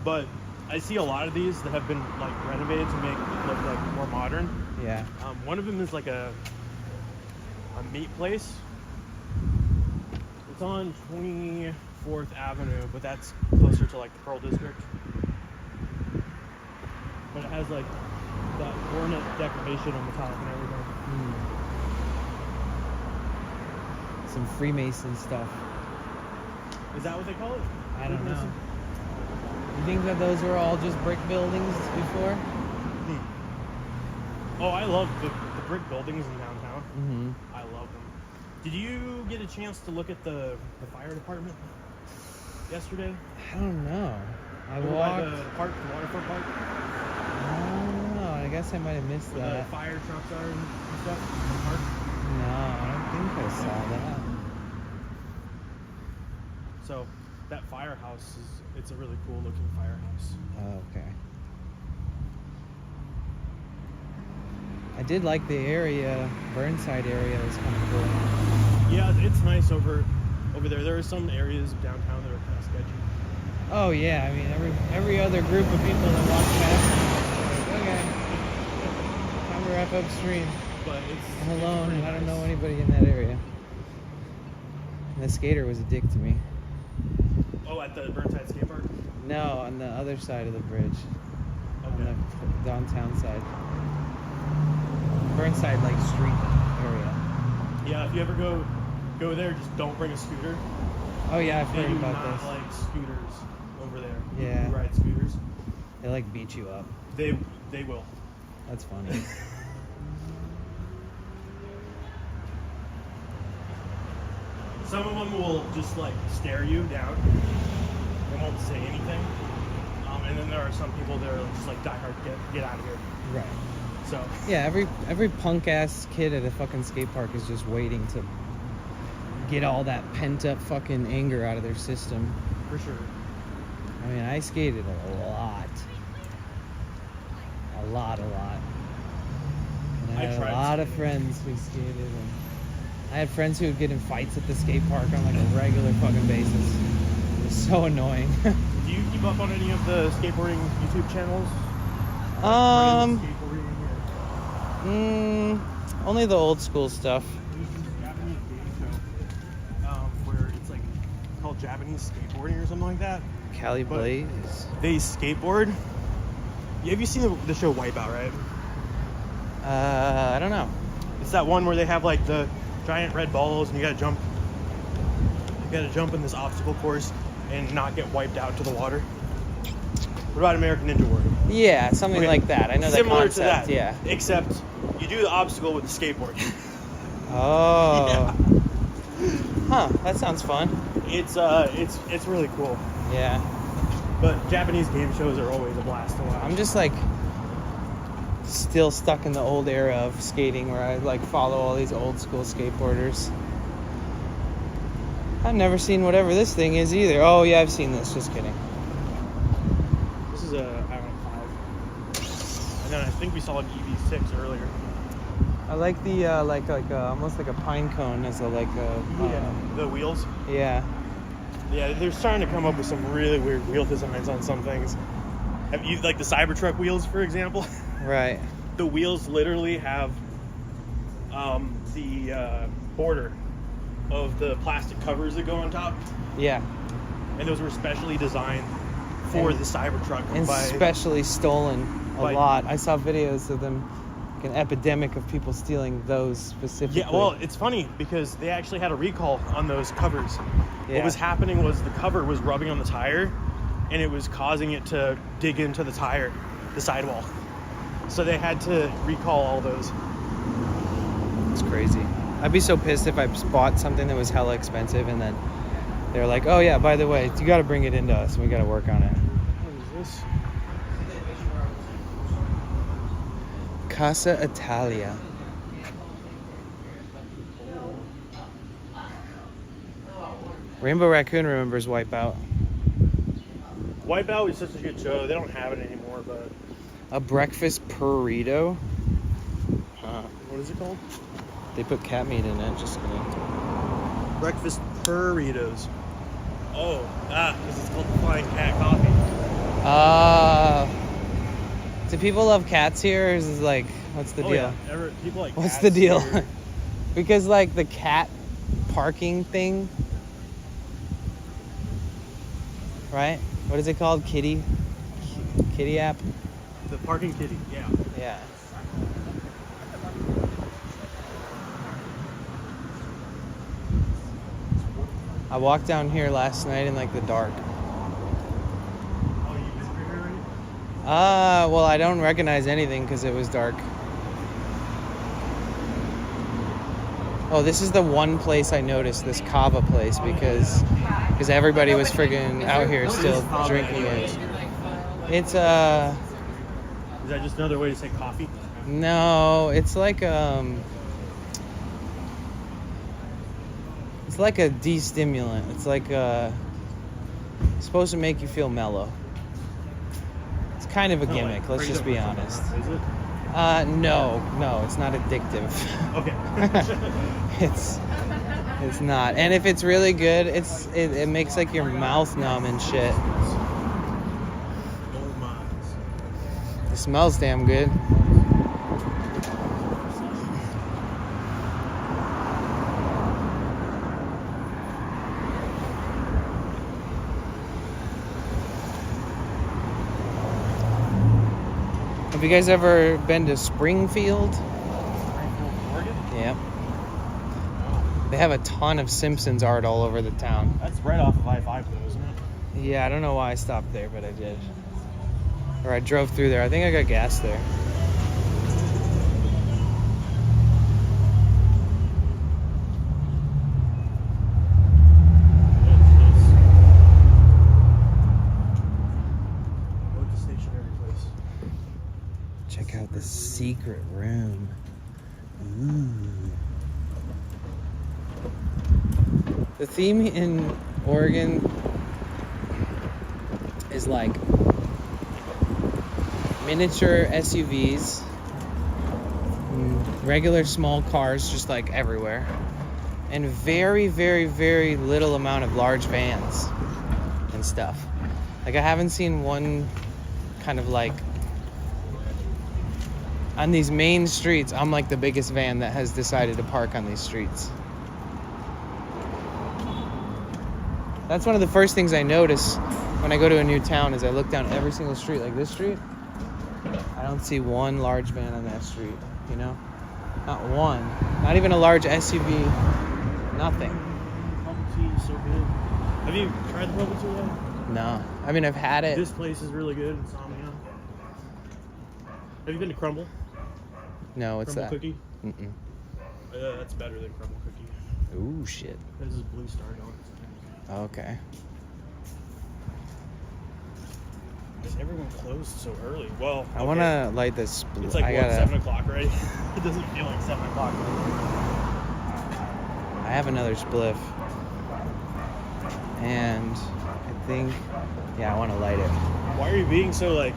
but I see a lot of these that have been like renovated to make it look like more modern. Yeah. One of them is like a meat place. It's on 24th Avenue, but that's closer to like the Pearl District. But it has like that ornate decoration on the top and everything. Some Freemason stuff. Is that what they call it? I don't know. Freemason? You think that those were all just brick buildings before? Oh, I love the brick buildings in downtown. Mm-hmm. I love them. Did you get a chance to look at the fire department yesterday? I don't know. I Over by walked. the park, the waterfront park, I don't know. I guess I might have missed where the that. fire trucks are and stuff in the park. No, I don't think I saw that. So that firehouse it's a really cool looking firehouse. Oh, okay. I did like the area, Burnside area was kind of cool. Yeah, it's nice over there. There are some areas of downtown that are kind of sketchy. Oh yeah, I mean every other group of people that walk past, like, okay, time to wrap up stream. But it's I'm alone. pretty I don't know nice. anybody in that area. And the skater was a dick to me. Oh, at the Burnside skate park? No, on the other side of the bridge, on Okay. the downtown side. Burnside like street area. Yeah, if you ever go there, just don't bring a scooter. Oh yeah, I've They heard do about not this. like scooters over there. Yeah. Who ride scooters. They like beat you up. They will. That's funny. Some of them will just like stare you down and won't say anything. And then there are some people that are just like diehard, get out of here. Right. So Yeah, every punk ass kid at a fucking skate park is just waiting to get all that pent up fucking anger out of their system. for sure. I mean, I skated a lot. And I I had tried a lot of skating. friends who skated. And I had friends who would get in fights at the skate park on like a regular fucking basis. It was so annoying. Do you keep up on any of the skateboarding YouTube channels? Skateboarding or- Only the old school stuff. There's this Japanese game show where it's like called Japanese skateboarding or something like that. Cali But- Blaze. They skateboard. Have you seen the show Wipeout, right? I don't know. It's that one where they have like the giant red balls and you gotta jump. You gotta jump in this obstacle course and not get wiped out to the water. What about American Ninja Warrior? Yeah, something Okay. like that. I know Similar that concept. to that, Yeah. Except you do the obstacle with the skateboard. Oh. Huh. That sounds fun. It's really cool. Yeah. But Japanese game shows are always a blast to watch. I'm just like still stuck in the old era of skating where I like follow all these old school skateboarders. I've never seen whatever this thing is either. Oh yeah, I've seen this. Just kidding. This is a Iron 5. And then I think we saw an EV6 earlier. I like the almost like a pine cone as a The wheels. yeah. Yeah, they're starting to come up with some really weird wheel designs on some things. Have you like the Cybertruck wheels, for example? Right. The wheels literally have the border of the plastic covers that go on top, Yeah. and those were specially designed for And- the Cybertruck. And by, specially stolen a by- lot. I saw videos of them, like an epidemic of people stealing those specifically. yeah, well, it's funny because they actually had a recall on those covers. Yeah. What was happening was the cover was rubbing on the tire, and it was causing it to dig into the tire, the sidewall. So they had to recall all those. It's crazy. I'd be so pissed if I bought something that was hella expensive and then they're like, oh yeah, by the way, you got to bring it into us and we got to work on it. What is this? Casa Italia. Rainbow Raccoon remembers Wipeout. Wipeout was such a good show. They don't have it anymore, but A breakfast burrito. what is it called? They put cat meat in it. Just kidding. Breakfast burritos. Oh, because it's called the Flying Cat Coffee. Do people love cats here? Or is it like, what's the deal? Yeah. People like What's cats the deal? here. Because like the cat parking thing, right? What is it called? Kitty app? The parking kitty, yeah. Yeah. I walked down here last night in like the dark. Oh, you visited here already? Well, I don't recognize anything because it was dark. Oh, this is the one place I noticed, this kava place, because everybody was friggin' out here still drinking it. It's Is that just another way to say coffee? no, it's like it's like a de-stimulant. It's like it's supposed to make you feel mellow. It's kind of a gimmick, let's just be honest. Is it? No, it's not addictive. Okay. It's not. And if it's really good, it makes like your mouth numb and shit. No minds. It smells damn good. Have you guys ever been to Springfield? Oregon? Yep. They have a ton of Simpsons art all over the town. That's right off of I-5 though, isn't it? Yeah, I don't know why I stopped there, but I did. Or I drove through there. I think I got gas there. Check out the secret room. Ooh. The theme in Oregon is like miniature SUVs, regular small cars just like everywhere, and very, very, very little amount of large vans and stuff. Like I haven't seen one kind of like on these main streets. I'm like the biggest van that has decided to park on these streets. That's one of the first things I notice when I go to a new town is I look down every single street. Like this street, I don't see one large van on that street, you know? Not one. Not even a large SUV. Nothing. Bubble tea is so good. Have you tried the bubble tea yet? No. I mean, I've had it. This place is really good, Insomnia. Have you been to Crumble? No, what's Crumble that? Cookie? Mm-mm. That's better than Crumble Cookie. Ooh, shit. This is Blue Star going. Okay. Is everyone closed so early? Well, I want to light this. It's like, I what, gotta. 7 o'clock already? It doesn't feel like 7 o'clock. I have another spliff. And I think, yeah, I want to light it. Why are you being so, like,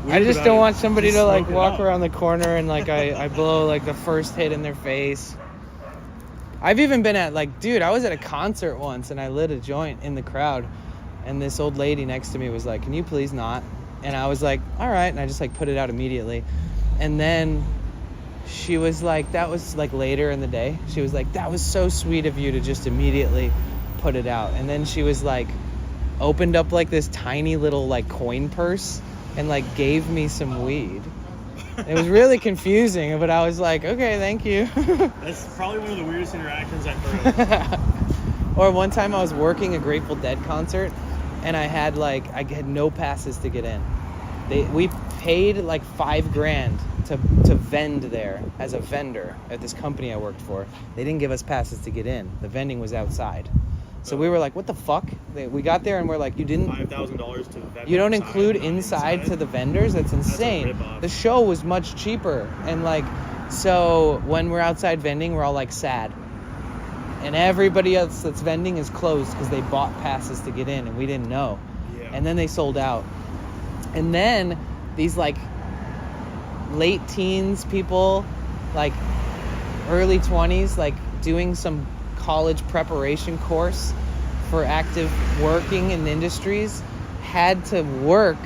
I weird just about don't it? want somebody Just to like smoke it walk up. around the corner and like I blow like the first hit in their face. I've even been at like, dude, I was at a concert once and I lit a joint in the crowd and this old lady next to me was like, can you please not? And I was like, all right. And I just like put it out immediately. And then she was like, that was like later in the day. She was like, that was so sweet of you to just immediately put it out. And then she was like, opened up like this tiny little like coin purse and like gave me some weed. It was really confusing, but I was like, okay, thank you. That's probably one of the weirdest interactions I've heard of. Or one time I was working a Grateful Dead concert and I had no passes to get in. We paid like $5,000 to vend there as a vendor at this company I worked for. They didn't give us passes to get in. The vending was outside. So we were like, what the fuck? We got there and we're like, you didn't... $5,000 to the vendor. You don't include inside to the vendors? That's insane. rip-off. The show was much cheaper. And like, so when we're outside vending, we're all like sad. And everybody else that's vending is closed because they bought passes to get in and we didn't know. Yeah. And then they sold out. And then these like late teens people, like early 20s, like doing some college preparation course for active working in industries, had to work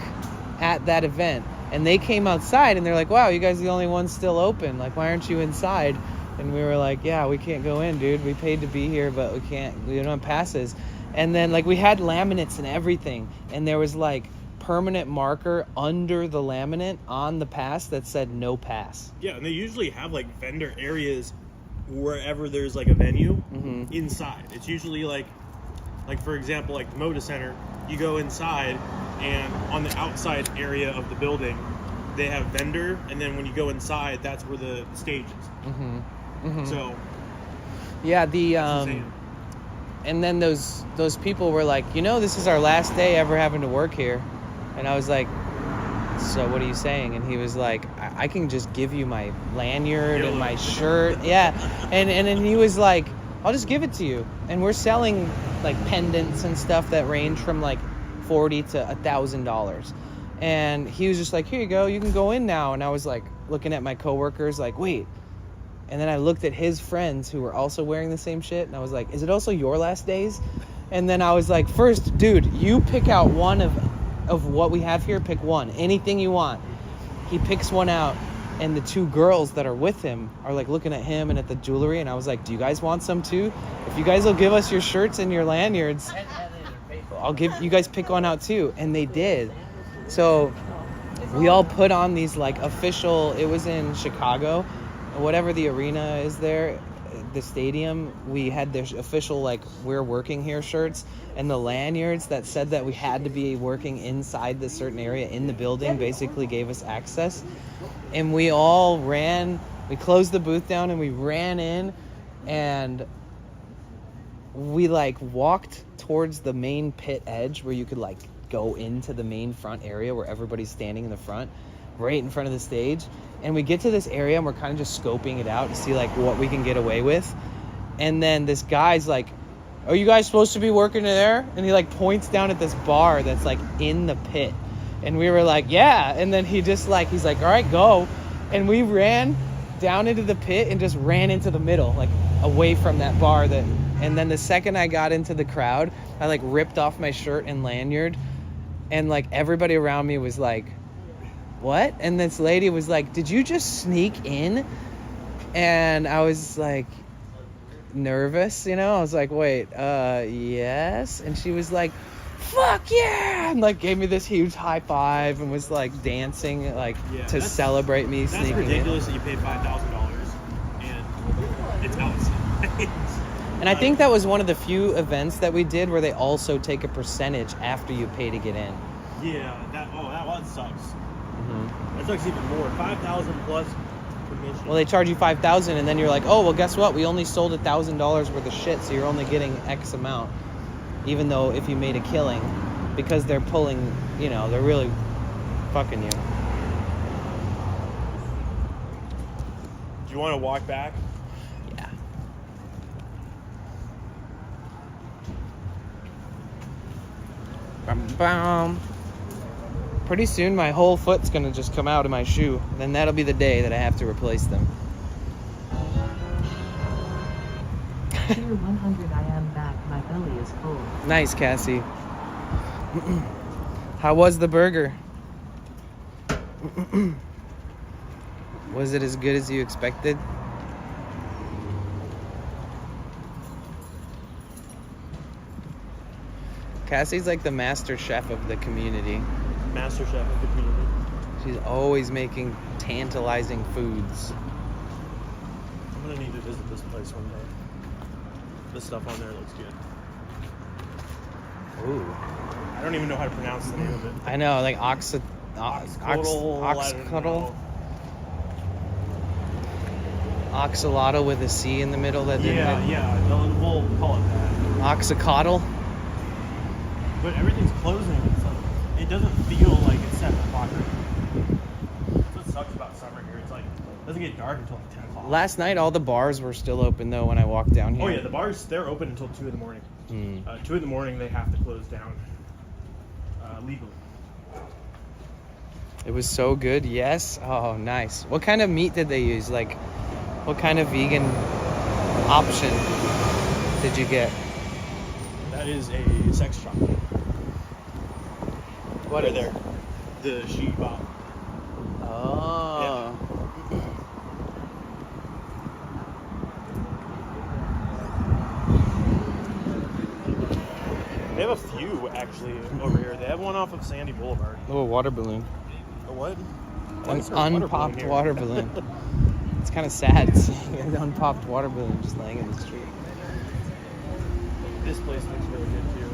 at that event. And they came outside and they're like, wow, you guys are the only ones still open. Like, why aren't you inside? And we were like, yeah, we can't go in, dude. We paid to be here, but we don't have passes. And then like we had laminates and everything. And there was like permanent marker under the laminate on the pass that said no pass. Yeah, and they usually have like vendor areas wherever there's like a venue inside. It's usually like for example, like the Moda Center, you go inside and on the outside area of the building, they have vendor, and then when you go inside, that's where the stage is. So yeah, the and then those people were like, this is our last day ever having to work here. And I was like, so what are you saying? And he was like, I can just give you my lanyard and my shirt. Yeah. And then he was like, I'll just give it to you. And we're selling like pendants and stuff that range from like $40 to $1,000. And he was just like, here you go, you can go in now. And I was like looking at my coworkers like, wait. And then I looked at his friends who were also wearing the same shit. And I was like, is it also your last days? And then I was like, first, dude, you pick out one of what we have here. Pick one, anything you want. He picks one out. And the two girls that are with him are like looking at him and at the jewelry. And I was like, do you guys want some too? If you guys will give us your shirts and your lanyards, I'll give you guys pick one out too. And they did. So we all put on these like official, it was in Chicago, whatever the arena is there, the stadium, we had their official like we're working here shirts, and the lanyards that said that we had to be working inside this certain area in the building basically gave us access. And we all ran, we closed the booth down and we ran in, and we like walked towards the main pit edge where you could like go into the main front area where everybody's standing in the front, right in front of the stage. And we get to this area and we're kind of just scoping it out to see like what we can get away with. And then this guy's like, are you guys supposed to be working there? And he like points down at this bar that's like in the pit. And we were like, yeah. And then he just like, he's like, all right, go. And we ran down into the pit and just ran into the middle, like away from that bar. And then the second I got into the crowd, I like ripped off my shirt and lanyard. And like everybody around me was like, what? And this lady was like, did you just sneak in? And I was like nervous, I was like, wait, yes. And she was like, fuck yeah, and like gave me this huge high five and was like dancing like to celebrate me sneaking in. That's ridiculous that you paid $5,000 and it's outside. And I think that was one of the few events that we did where they also take a percentage after you pay to get in. Yeah, that one sucks. That sucks even more. $5,000 plus commission. Well, they charge you $5,000, and then you're like, oh, well, guess what? We only sold $1,000 worth of shit, so you're only getting X amount. Even though if you made a killing, because they're pulling, they're really fucking you. Do you want to walk back? Yeah. Bum, bum. Pretty soon my whole foot's gonna just come out of my shoe. Then that'll be the day that I have to replace them. Tier 100, I am back. My belly is full. Nice, Cassie. How was the burger? Was it as good as you expected? Cassie's like the master chef of the community. Master chef of the community. She's always making tantalizing foods. I'm gonna need to visit this place one day. The stuff on there looks good. Ooh. I don't even know how to pronounce the name of it. I know, like oxcuttle. Oxalotl with a C in the middle. We'll call it that. Oxycotl. But everything's closing. It doesn't feel like it's 7 o'clock. That's what sucks about summer here. It's like, it doesn't get dark until like 10 o'clock. Last night, all the bars were still open, though, when I walked down here. Oh, yeah, the bars, they're open until 2 in the morning. 2 in the morning, they have to close down. legally. It was so good. Yes. Oh, nice. What kind of meat did they use? Like, what kind of vegan option did you get? That is a sex shop. What right is- there? The Shiba. Oh. They have a few actually over here. They have one off of Sandy Boulevard. Oh, a water balloon. A what? Why An is there a water balloon unpopped here? water balloon. It's kind of sad seeing an unpopped water balloon just laying in the street. This place looks really good too.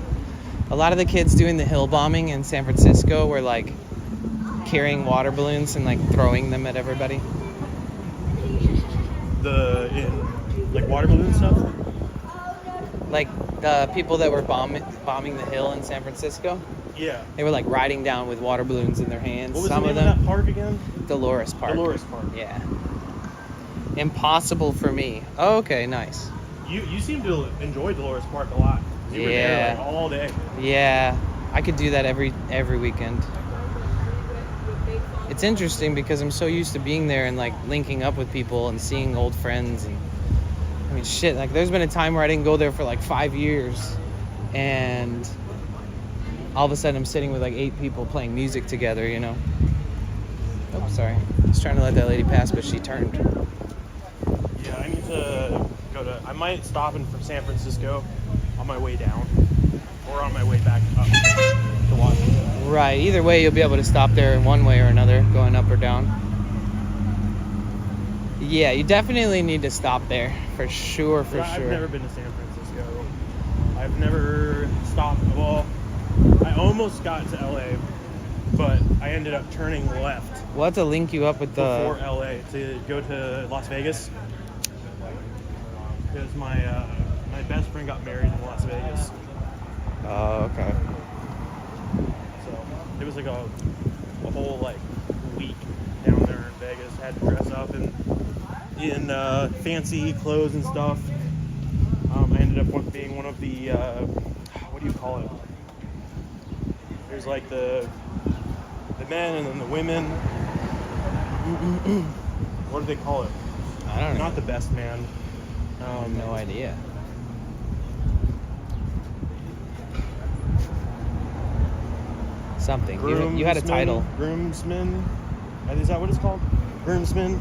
A lot of the kids doing the hill bombing in San Francisco were like carrying water balloons and like throwing them at everybody. Like water balloon stuff. Like the people that were bombing the hill in San Francisco, Yeah. they were like riding down with water balloons in their hands. What was Some the of name them, of that park again? Dolores Park. Dolores Park. Yeah. Impossible for me. Oh, okay, nice. You seem to enjoy Dolores Park a lot. You were there Yeah. like all day. Yeah, I could do that every weekend. It's interesting because I'm so used to being there and like linking up with people and seeing old friends, and I mean shit, like there's been a time where I didn't go there for like 5 years, and all of a sudden I'm sitting with like 8 people playing music together, you know. Oh, sorry. I was trying to let that lady pass, but she turned. Yeah, I need to go to. I might stop in from San Francisco on my way down, or on my way back up to Washington. Right, either way you'll be able to stop there in one way or another, going up or down. Yeah, you definitely need to stop there, for sure, for I've sure. never been to San Francisco. I've never stopped. Well, I almost got to LA, but I ended up turning left We'll have to link you up with before the... LA to go to Las Vegas, because my best friend got married in Las Vegas. Oh, okay. So it was like a whole like week down there in Vegas. Had to dress up in fancy clothes and stuff. I ended up being one of the what do you call it? There's like the men and then the women. What do they call it? I don't know. Not the best man. I have no idea. Something. You had a title. Groomsmen. Is that what it's called? Groomsmen.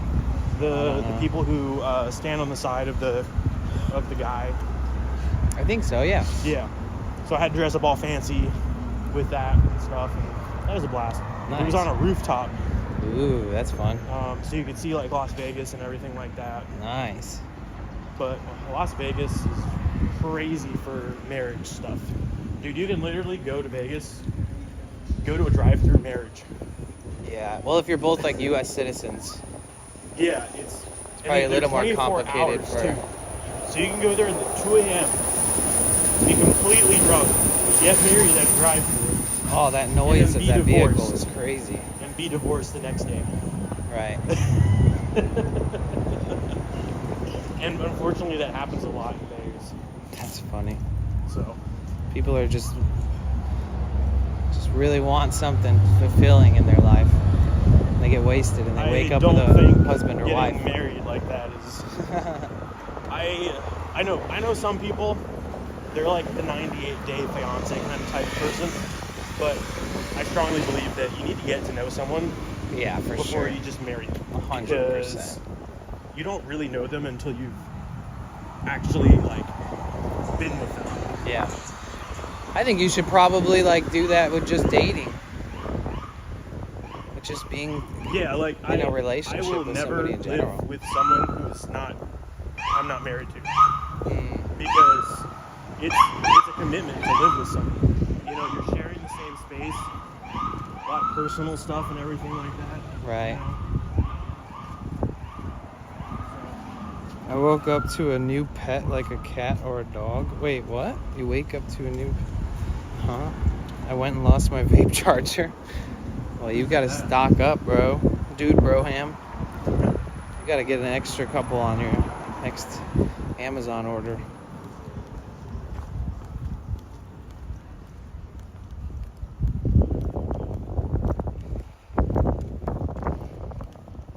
The people who stand on the side of the guy. I think so, yeah. Yeah. So I had to dress up all fancy with that and stuff, and that was a blast. It was Nice. on a rooftop, Ooh, that's fun. so you could see like Las Vegas and everything like that. Nice. But Las Vegas is crazy for marriage stuff. Dude, you can literally go to Vegas, go to a drive-through marriage. Yeah. Well, if you're both like U.S. citizens. Yeah, it's probably a they're little more 24 complicated hours, for- too. So you can go there at 2 a.m., be completely drunk, get married at a drive-through, Oh, that noise of be that vehicle divorced. is crazy. and be divorced the next day. Right. And unfortunately, that happens a lot in Vegas. That's funny. So People are just really want something fulfilling in their life. And they get wasted and they wake up with a husband or getting wife. married like that is. I know some people. They're like the 98-day fiance kind of type of person, but I strongly believe that you need to get to know someone Yeah, for before sure. you just marry them. 100%. Because you don't really know them until you've actually like been with them. Yeah. I think you should probably like do that with just dating. With just being Yeah, like in a relationship I will with never somebody in general. live with someone who's not I'm not married to, Mm, because it's a commitment to live with someone. You know, you're sharing the same space, a lot of personal stuff and everything like that. right. You know? I woke up to a new pet like a cat or a dog. Wait, what? You wake up to a new... Huh? I went and lost my vape charger. Well, you gotta stock up, bro. Dude, Broham. You gotta get an extra couple on your next Amazon order.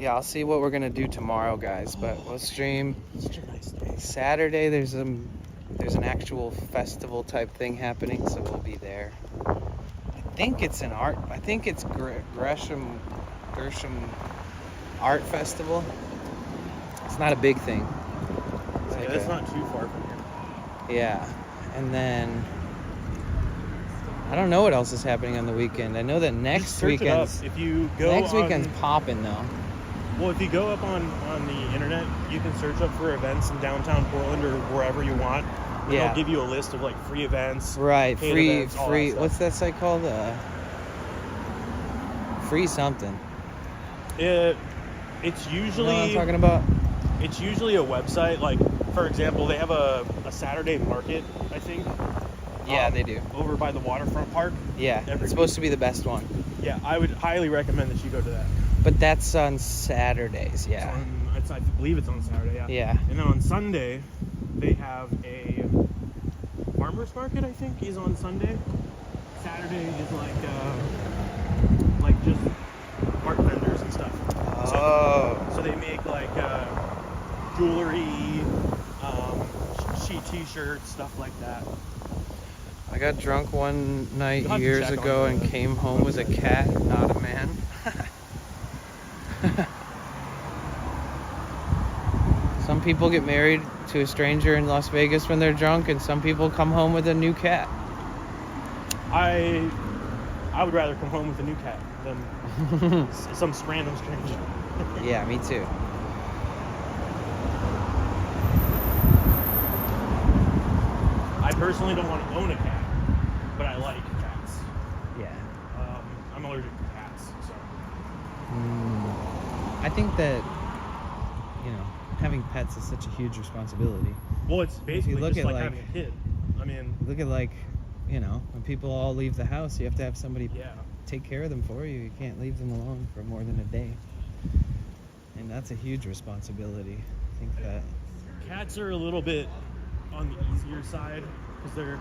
Yeah, I'll see what we're gonna do tomorrow, guys. But we'll stream Such a nice day. Saturday. There's an actual festival type thing happening, so we'll be there. I think it's Gresham Art Festival. It's not a big thing. It's like It's a- not too far from here. Yeah, and then I don't know what else is happening on the weekend. I know that Just next search it up. weekend's If you go weekend's on, popping though. well, if you go up on the internet, you can search up for events in downtown Portland or wherever you want. And Yeah. They'll give you a list of like free events. Right, paid free. events, all that stuff. What's that site called? Free something. It's You know what I'm usually talking about? it's usually a website. Like for example, they have a Saturday market, I think. Yeah, they do. Over by the waterfront park. Yeah, every it's supposed to be the best one. Yeah, I would highly recommend that you go to that. But that's on Saturdays. Yeah. I believe it's on Saturday. Yeah. Yeah. And then on Sunday, they have a farmers market. I think is on Sunday. Saturday is like just art vendors and stuff. Oh. So they make like jewelry, cheap T-shirts, stuff like that. I got drunk one night You'll have to years check ago on and the came home with a cat, not a man. Some people get married to a stranger in Las Vegas when they're drunk, and some people come home with a new cat. I would rather come home with a new cat than some random stranger. Yeah, me too. I personally don't want to own a cat, but I like cats. Yeah. I'm allergic to cats, so. I think that, having pets is such a huge responsibility. Well, it's basically look just at, like having a kid. I mean, Look at when people all leave the house, you have to have somebody yeah. take care of them for you. You can't leave them alone for more than a day. And that's a huge responsibility. I think that. Cats are a little bit on the easier side because they're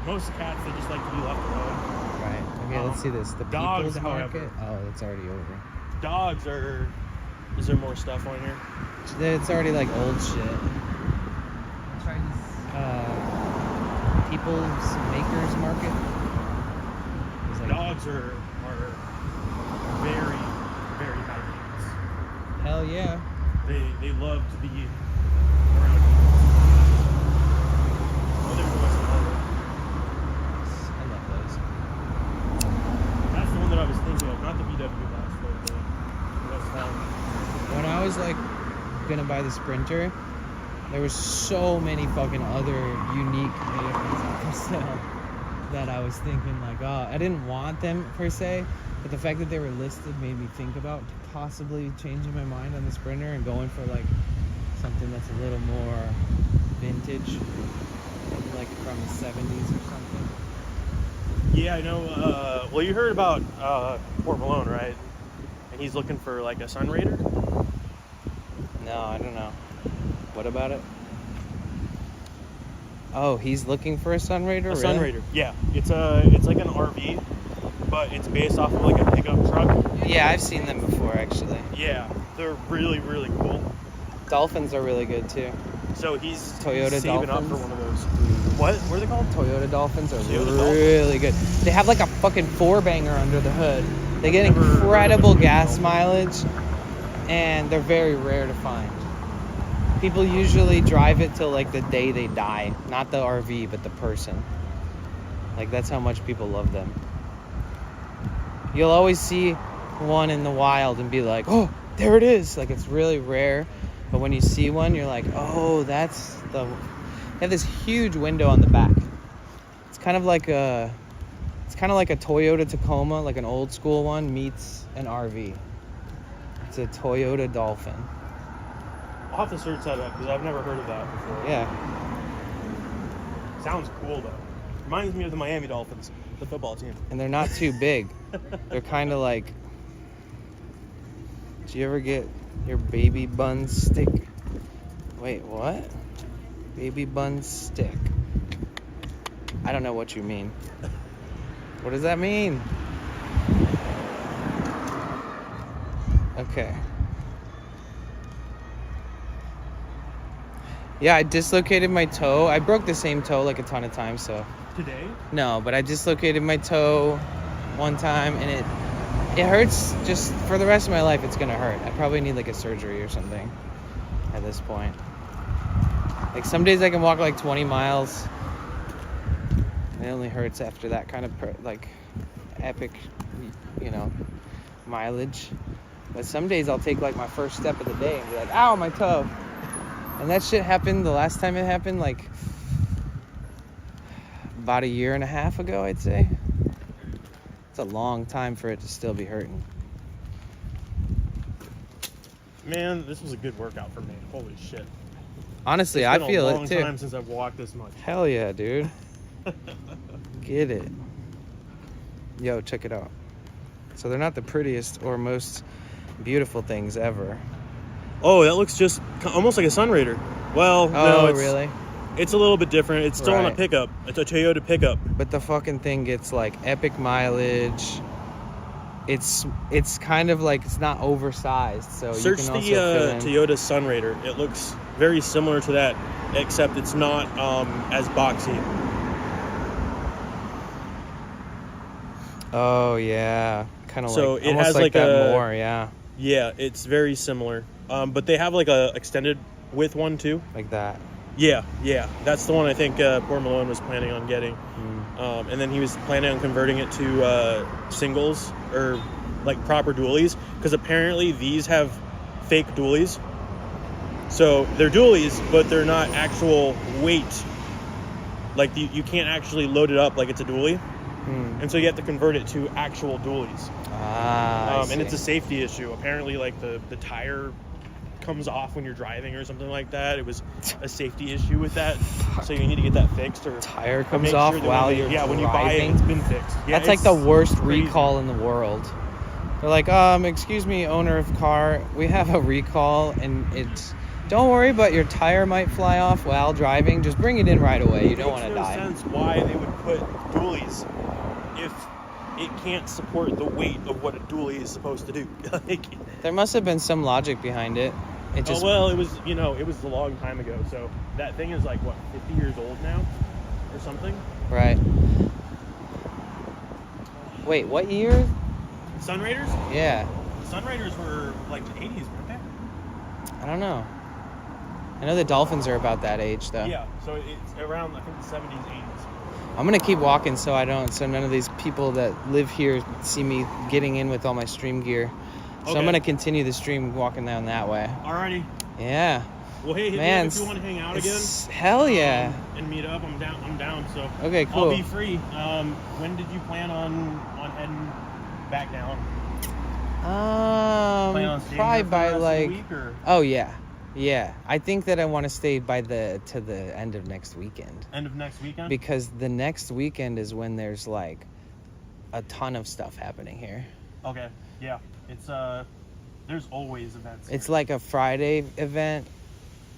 most cats, they just like to be left alone. Right. Okay, let's see this. The dogs, People's however. Market. Oh, it's already over. Dogs are. Is there more stuff on here? It's already like old shit. Try this. People's Makers Market. It's like, Dogs are very, very high maintenance. hell yeah. They love to be around humans. Well, they're doing some other. I love those. That's the one that I was thinking of, not the VW box, but the Westbound. When I was gonna buy the Sprinter, there was so many fucking other unique vehicles for sale that I was thinking I didn't want them per se, but the fact that they were listed made me think about possibly changing my mind on the Sprinter and going for something that's a little more vintage, maybe from the 70s or something. Yeah, I know. Well, you heard about Port Malone, right? And he's looking for a Sunraider. No, I don't know. What about it? Oh, he's looking for a Sunraider? A really? Sunraider. Yeah, it's like an RV, but it's based off of a pickup truck. Yeah, I've seen them before actually. Yeah, they're really, really cool. Dolphins are really good too. So he's Toyota saving up Dolphins? for one of those. What are they called? Toyota Dolphins are Toyota Dolphins? really good. They have a fucking 4-banger under the hood. They get Never heard of a incredible Toyota gas Dolphin. mileage, and they're very rare to find. People usually drive it till the day they die, not the RV, but the person. That's how much people love them. You'll always see one in the wild and be like, oh, there it is. It's really rare. But when you see one, you're like, oh, that's the... They have this huge window on the back. It's kind of like a Toyota Tacoma, an old school one, meets an RV. It's a Toyota Dolphin. I'll have to search that up because I've never heard of that before. Yeah. Sounds cool though. Reminds me of the Miami Dolphins, the football team. And they're not too big. They're kind of like... Did you ever get your baby bun stick? Wait, what? Baby bun stick. I don't know what you mean. What does that mean? Okay. Yeah, I dislocated my toe. I broke the same toe like a ton of times, so. Today? No, but I dislocated my toe one time, and it hurts just for the rest of my life. It's gonna hurt. I probably need like a surgery or something at this point. Like some days I can walk like 20 miles. It only hurts after that kind of like epic, mileage. But some days I'll take like my first step of the day and be like, ow, my toe. And that shit happened the last time it happened, like about 1.5 years ago, I'd say. It's a long time for it to still be hurting. Man, this was a good workout for me. Holy shit. Honestly, I feel it too. It's been a long time since I've walked this much. Hell yeah, dude. Get it. Yo, check it out. So they're not the prettiest or most beautiful things ever. Oh, that looks just almost like a Sunraider. Well, no, it's, really? It's a little bit different. It's still on a Right. pickup. It's a Toyota pickup. But the fucking thing gets like epic mileage. It's kind of like it's not oversized, so Search you the can also fit in. Toyota Sunraider. It looks very similar to that, except it's not as boxy. Oh yeah, kind of So like it almost has like like that a- more, yeah, Yeah, it's very similar. But they have like a extended width one too. like that. Yeah, that's the one I think poor Malone was planning on getting. And then he was planning on converting it to singles or like proper dualies, because apparently these have fake dualies. So they're dualies, but they're not actual weight. Like you can't actually load it up like it's a dually. And so you have to convert it to actual dualies. Ah, I And it's a see. safety issue. Apparently, like the tire comes off when you're driving or something like that. It was a safety issue with that. So you need to get that fixed, or Tire or comes make off sure that while when you're when you buy it, driving? it's been fixed. Yeah, That's like the it's worst crazy. recall in the world. They're like, excuse me, owner of car, we have a recall, and it's, don't worry, but your tire might fly off while driving. Just bring it in right away. You don't want to It makes die. no sense why they would put dualies if it can't support the weight of what a dually is supposed to do. Like, There must have been some logic behind it. It just, oh well, it was it was a long time ago. So that thing is like what, 50 years old now, or something. right. Wait, what year? Sunraiders? Yeah, Sunraiders were like the 80s, weren't they? I don't know. I know the dolphins are about that age, though. Yeah, so it's around, I think, the 70s, 80s. I'm gonna keep walking so none of these people that live here see me getting in with all my stream gear. So Okay. I'm gonna continue the stream walking down that way. Alrighty. Yeah. Well, hey, hit Man, me up if you want to hang out again. Hell yeah. And meet up. I'm down. So Okay, cool. I'll be free. When did you plan on heading back down? Plan on staying Probably here for by the rest of the like. week, or Oh yeah. I think that I want to stay to the end of next weekend, end of next weekend? because the next weekend is when there's like a ton of stuff happening here. Okay. Yeah. It's there's always events. It's here. like a Friday event.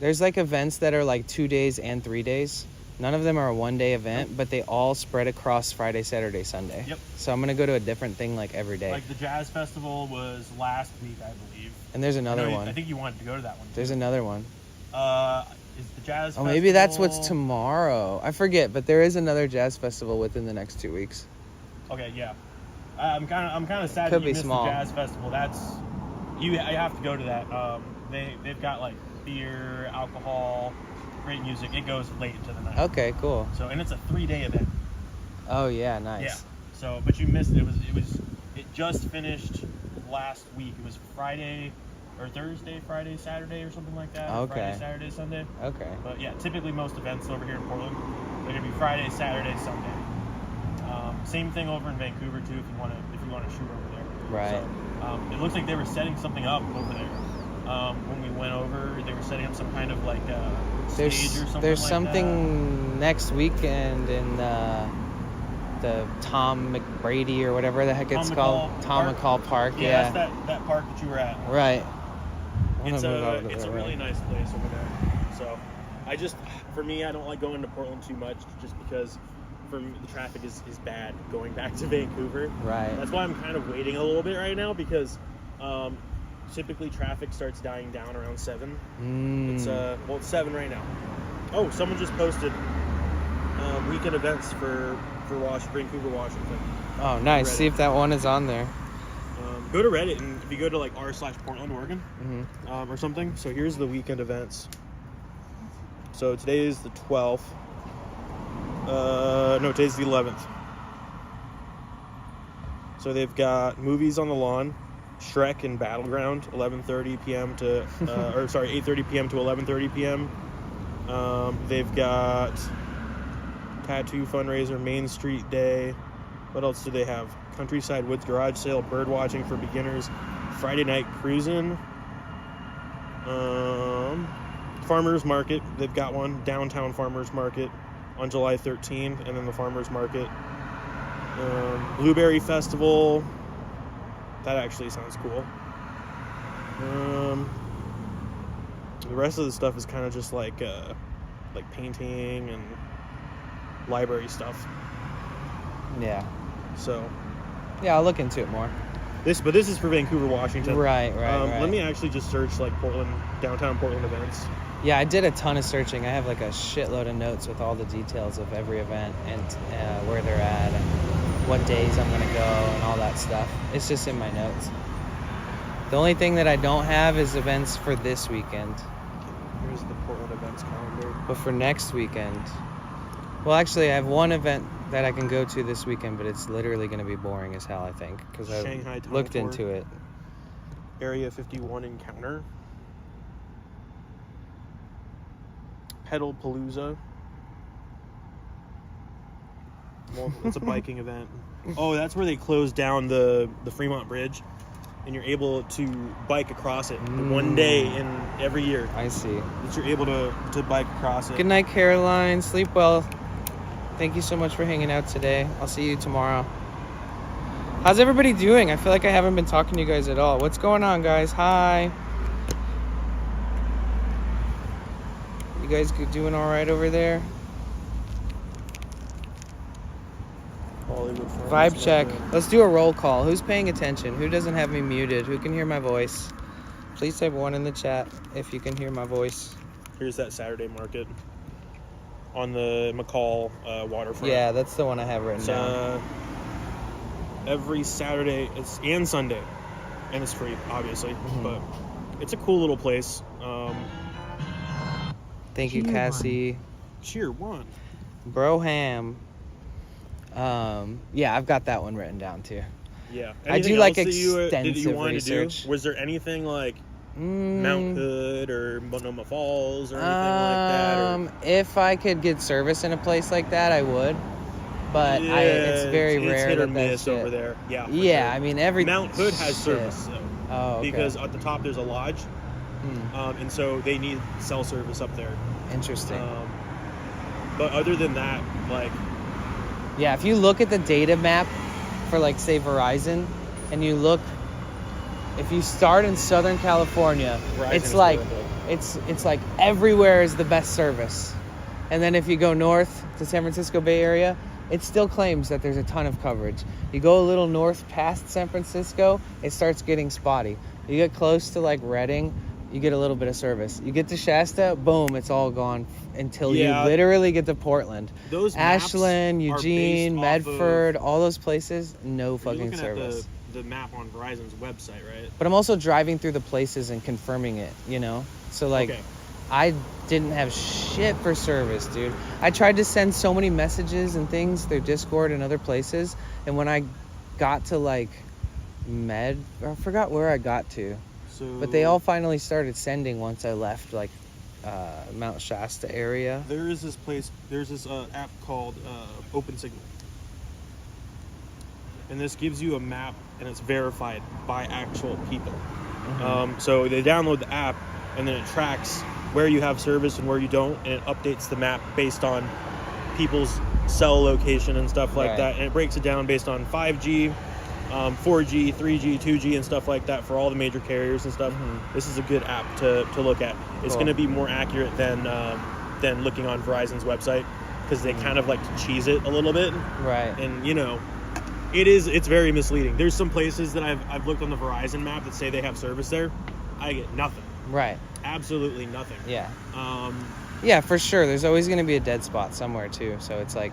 There's like events that are like 2 days and 3 days. None of them are a one-day event, but they all spread across Friday, Saturday, Sunday. Yep. So I'm gonna go to a different thing like every day. Like the jazz festival was last week, I believe. And there's another I one. think you wanted to go to that one. There's another one. Is the jazz? Oh, maybe that's what's festival- tomorrow. I forget, but there is another jazz festival within the next 2 weeks. Okay, yeah. I'm kind of sad Could that be you missed small. the jazz festival. I have to go to that. They've got like beer, alcohol, great music. It goes late into the night. Okay, cool. So, and it's a 3-day event. Oh yeah, nice. Yeah. So, but you missed it. It just finished last week. It was Friday or Thursday, Friday, Saturday, or something like that. Okay. Friday, Saturday, Sunday. Okay. But yeah, typically most events over here in Portland, they're gonna be Friday, Saturday, Sunday. Same thing over in Vancouver too. If you want to shoot over there. Right. So, it looks like they were setting something up over there. When we went over, they were setting up some kind of like stage or something. There's like something next weekend in the Tom McBrady or whatever the heck Tom it's called. McCall Tom Park? McCall Park. That. Yeah. Yeah, that's that park that you were at. Right. I wanna It's move over a there, really right? nice place over there. So, for me, I don't like going to Portland too much, just because for me, the traffic is bad going back to Vancouver. Right. That's why I'm kind of waiting a little bit right now, because typically traffic starts dying down around 7. It's it's 7 right now. Oh, someone just posted weekend events for Vancouver, Washington. Oh, nice. Reddit. See if that one is on there. Go to Reddit, and if you go to like r/Portland, Oregon, or something. So here's the weekend events. So today is the 12th. No, today's the 11th. So they've got movies on the lawn, Shrek and Battleground, 11:30 p.m. to 8:30 p.m. to 11:30 p.m. They've got tattoo fundraiser, Main Street Day. What else do they have? Countryside Woods Garage Sale, bird watching for beginners, Friday night cruising, Farmers Market. They've got one, downtown Farmers Market on July 13th, and then the Farmers Market. Blueberry Festival. That actually sounds cool. The rest of the stuff is kind of just like painting and library stuff. Yeah. So. Yeah, I'll look into it more. This is for Vancouver, Washington. Right. Let me actually just search like downtown Portland events. Yeah, I did a ton of searching. I have like a shitload of notes with all the details of every event and where they're at and what days I'm going to go and all that stuff. It's just in my notes. The only thing that I don't have is events for this weekend. Here's the Portland events calendar. But for next weekend... Well, actually, I have one event that I can go to this weekend, but it's literally going to be boring as hell, I think, because I looked into it. Area 51 Encounter. Pedal Palooza. Well, it's a biking event. Oh, that's where they closed down the Fremont Bridge, and you're able to bike across it one day in every year. I see. That you're able to bike across it. Good night, Caroline. Sleep well. Thank you so much for hanging out today. I'll see you tomorrow. How's everybody doing? I feel like I haven't been talking to you guys at all. What's going on, guys? Hi. You guys doing all right over there? Vibe check. Let's do a roll call. Who's paying attention? Who doesn't have me muted? Who can hear my voice? Please type 1 in the chat if you can hear my voice. Here's that Saturday market on the McCall waterfront. Yeah, that's the one I have written down. Every Saturday and Sunday, and it's free, obviously, but it's a cool little place. Thank you, Cassie. Cheer 1. Broham. Yeah, I've got that one written down too. Yeah. I do like extensive research. Was there anything like Mount Hood or Monoma Falls or anything like that? If I could get service in a place like that, I would. But yeah, it's very rare. It's hit or that miss shit. over there. Yeah. Yeah, sure. I mean every Mount Hood has service though. Oh, okay. Because at the top there's a lodge, and so they need cell service up there. Interesting. But other than that, like. Yeah, if you look at the data map for like say Verizon, and you look, if you start in Southern California, it's like it's like everywhere is the best service, and then if you go north to San Francisco Bay Area, it still claims that there's a ton of coverage. You go a little north past San Francisco, it starts getting spotty. You get close to like Redding, you get a little bit of service. You get to Shasta, boom, it's all gone until you literally get to Portland. Those Ashland, Eugene, Medford, all those places, no fucking service. You're looking at the map on Verizon's website, right? But I'm also driving through the places and confirming it, you know? So like, I didn't have shit for service, dude. I tried to send so many messages and things through Discord and other places, and when I got to like I forgot where I got to. But they all finally started sending once I left, like, Mount Shasta area. There is this place, there's this app called OpenSignal. And this gives you a map, and it's verified by actual people. So they download the app, and then it tracks where you have service and where you don't, and it updates the map based on people's cell location and stuff like that. And it breaks it down based on 5G, 4G, 3G, 2G, and stuff like that for all the major carriers and stuff. This is a good app to look at. It's going to be more accurate than looking on Verizon's website, because they kind of like to cheese it a little bit. Right. And, you know, It's very misleading. There's some places that I've looked on the Verizon map that say they have service there. I get nothing. Right. Absolutely nothing. Yeah. Yeah, for sure. There's always going to be a dead spot somewhere too. So it's like,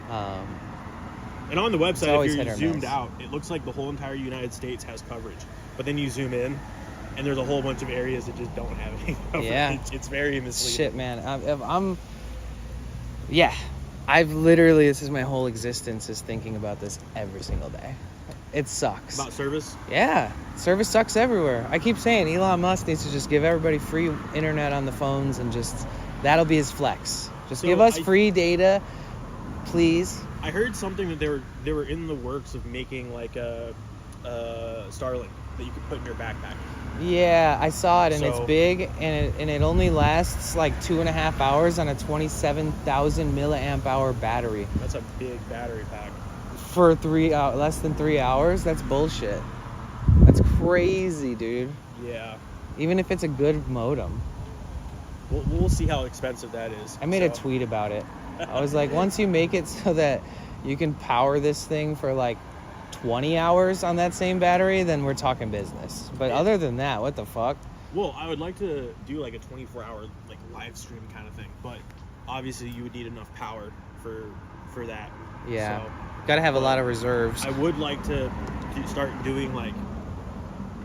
and on the website, if hit you're or zoomed miss. out, it looks like the whole entire United States has coverage. But then you zoom in, and there's a whole bunch of areas that just don't have any coverage. Yeah. It's very misleading. Shit, man. Yeah. I've literally, this is my whole existence is thinking about this every single day. It sucks. About service? Yeah. Service sucks everywhere. I keep saying Elon Musk needs to just give everybody free internet on the phones and just, that'll be his flex. Just give us free data, please. I heard something that they were in the works of making like a Starlink that you could put in your backpack. Yeah, I saw it, and it's So- big, and it only lasts like 2.5 hours on a 27,000 milliamp hour battery That's a big battery pack. for less than 3 hours. That's bullshit. That's crazy, dude. Yeah. Even if it's a good modem. We'll see how expensive that is. I made a So- tweet about it. I was like, once you make it so that you can power this thing for like 20 hours on that same battery, then we're talking business. But Yeah. other than that, what the fuck? Well, I would like to do like a 24-hour like live stream kind of thing, but obviously you would need enough power for that. Yeah. So, Gotta have a lot of reserves. I would like to start doing like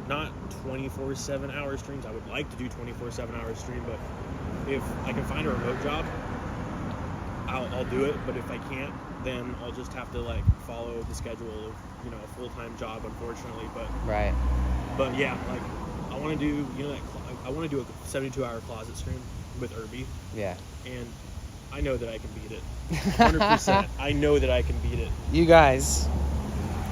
not 24/7 hour streams. I would like to do 24/7 hour stream, but if I can find a remote job, I'll do it. But if I can't, then I'll just have to like follow the schedule of a full-time job, unfortunately. Right. But yeah, like I want to do I want to do a 72-hour closet stream with Irby, Yeah. and I know that I can beat it. 100%. I know that I can beat it. You guys,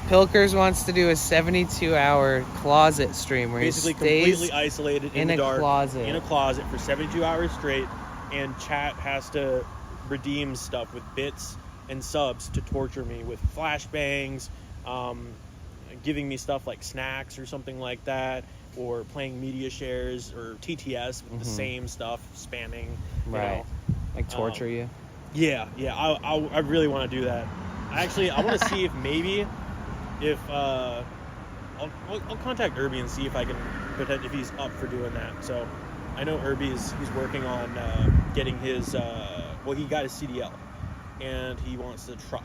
Pilkers wants to do a 72-hour closet stream where Basically he stays completely isolated in in the a dark closet. in a closet for 72 hours straight, and chat has to redeem stuff with bits and subs to torture me with flashbangs, giving me stuff like snacks or something like that, or playing media shares or TTS with the same stuff, spamming. Right. Like torture you. Yeah. I really want to do that. I want to see if I'll contact Irby and see if I can if he's up for doing that. So I know he's working on getting his he got his CDL and he wants to truck.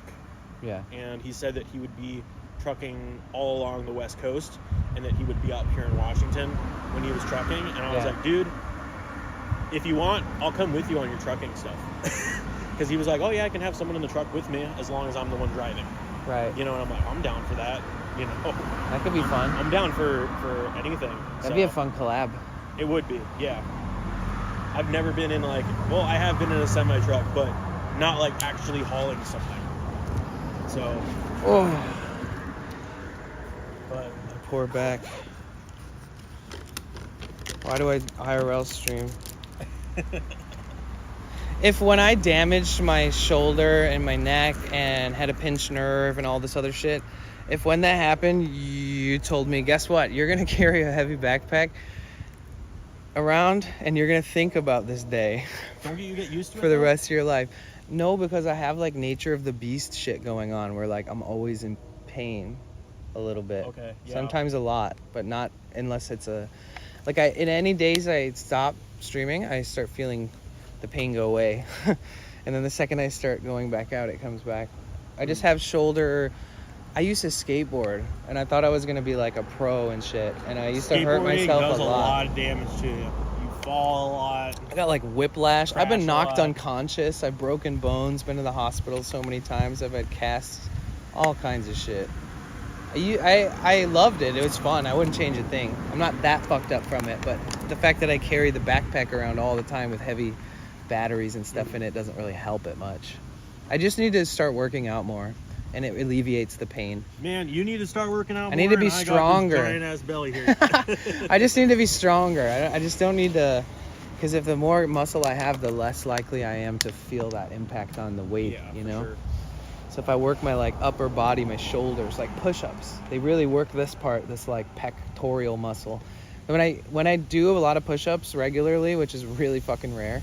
Yeah. And he said that he would be trucking all along the West Coast and that he would be up here in Washington when he was trucking. And I was like, dude, if you want, I'll come with you on your trucking stuff. Because he was like, oh yeah, I can have someone in the truck with me as long as I'm the one driving. Right. And I'm like, I'm down for that. That could be fun. I'm down for anything. That'd be a fun collab. It would be, yeah. I've never been in I have been in a semi truck, but not like actually hauling something. So. Oh. But Poor back. Why do I IRL stream? If when I damaged my shoulder and my neck and had a pinched nerve and all this other shit, if when that happened, you told me, guess what? You're going to carry a heavy backpack around and you're going to think about this day don't you get used to it for the though? rest of your life. No, because I have like nature of the beast shit going on where like I'm always in pain a little bit. Okay. Yeah. Sometimes a lot, but not unless it's in any days I stop streaming, I start feeling the pain go away. And then the second I start going back out, it comes back. I just have I used to skateboard and I thought I was going to be like a pro and shit. And I used to hurt Skateboarding myself does a a lot. lot of damage to you. You fall a lot. I got like whiplash. I've been Crash a knocked lot. unconscious. I've broken bones, been to the hospital so many times. I've had casts, all kinds of shit. I loved it. It was fun. I wouldn't change a thing. I'm not that fucked up from it, but the fact that I carry the backpack around all the time with heavy batteries and stuff in it doesn't really help it much. I just need to start working out more, and it alleviates the pain. Man, you need to start working out more. I need to be and I got stronger. this giant ass belly here. I just need to be stronger. I just don't need to, because if the more muscle I have, the less likely I am to feel that impact on the weight, Yeah, you for know? sure. So if I work my like upper body, my shoulders, like push-ups, they really work this part, this like pectoral muscle. And when I do a lot of push-ups regularly, which is really fucking rare,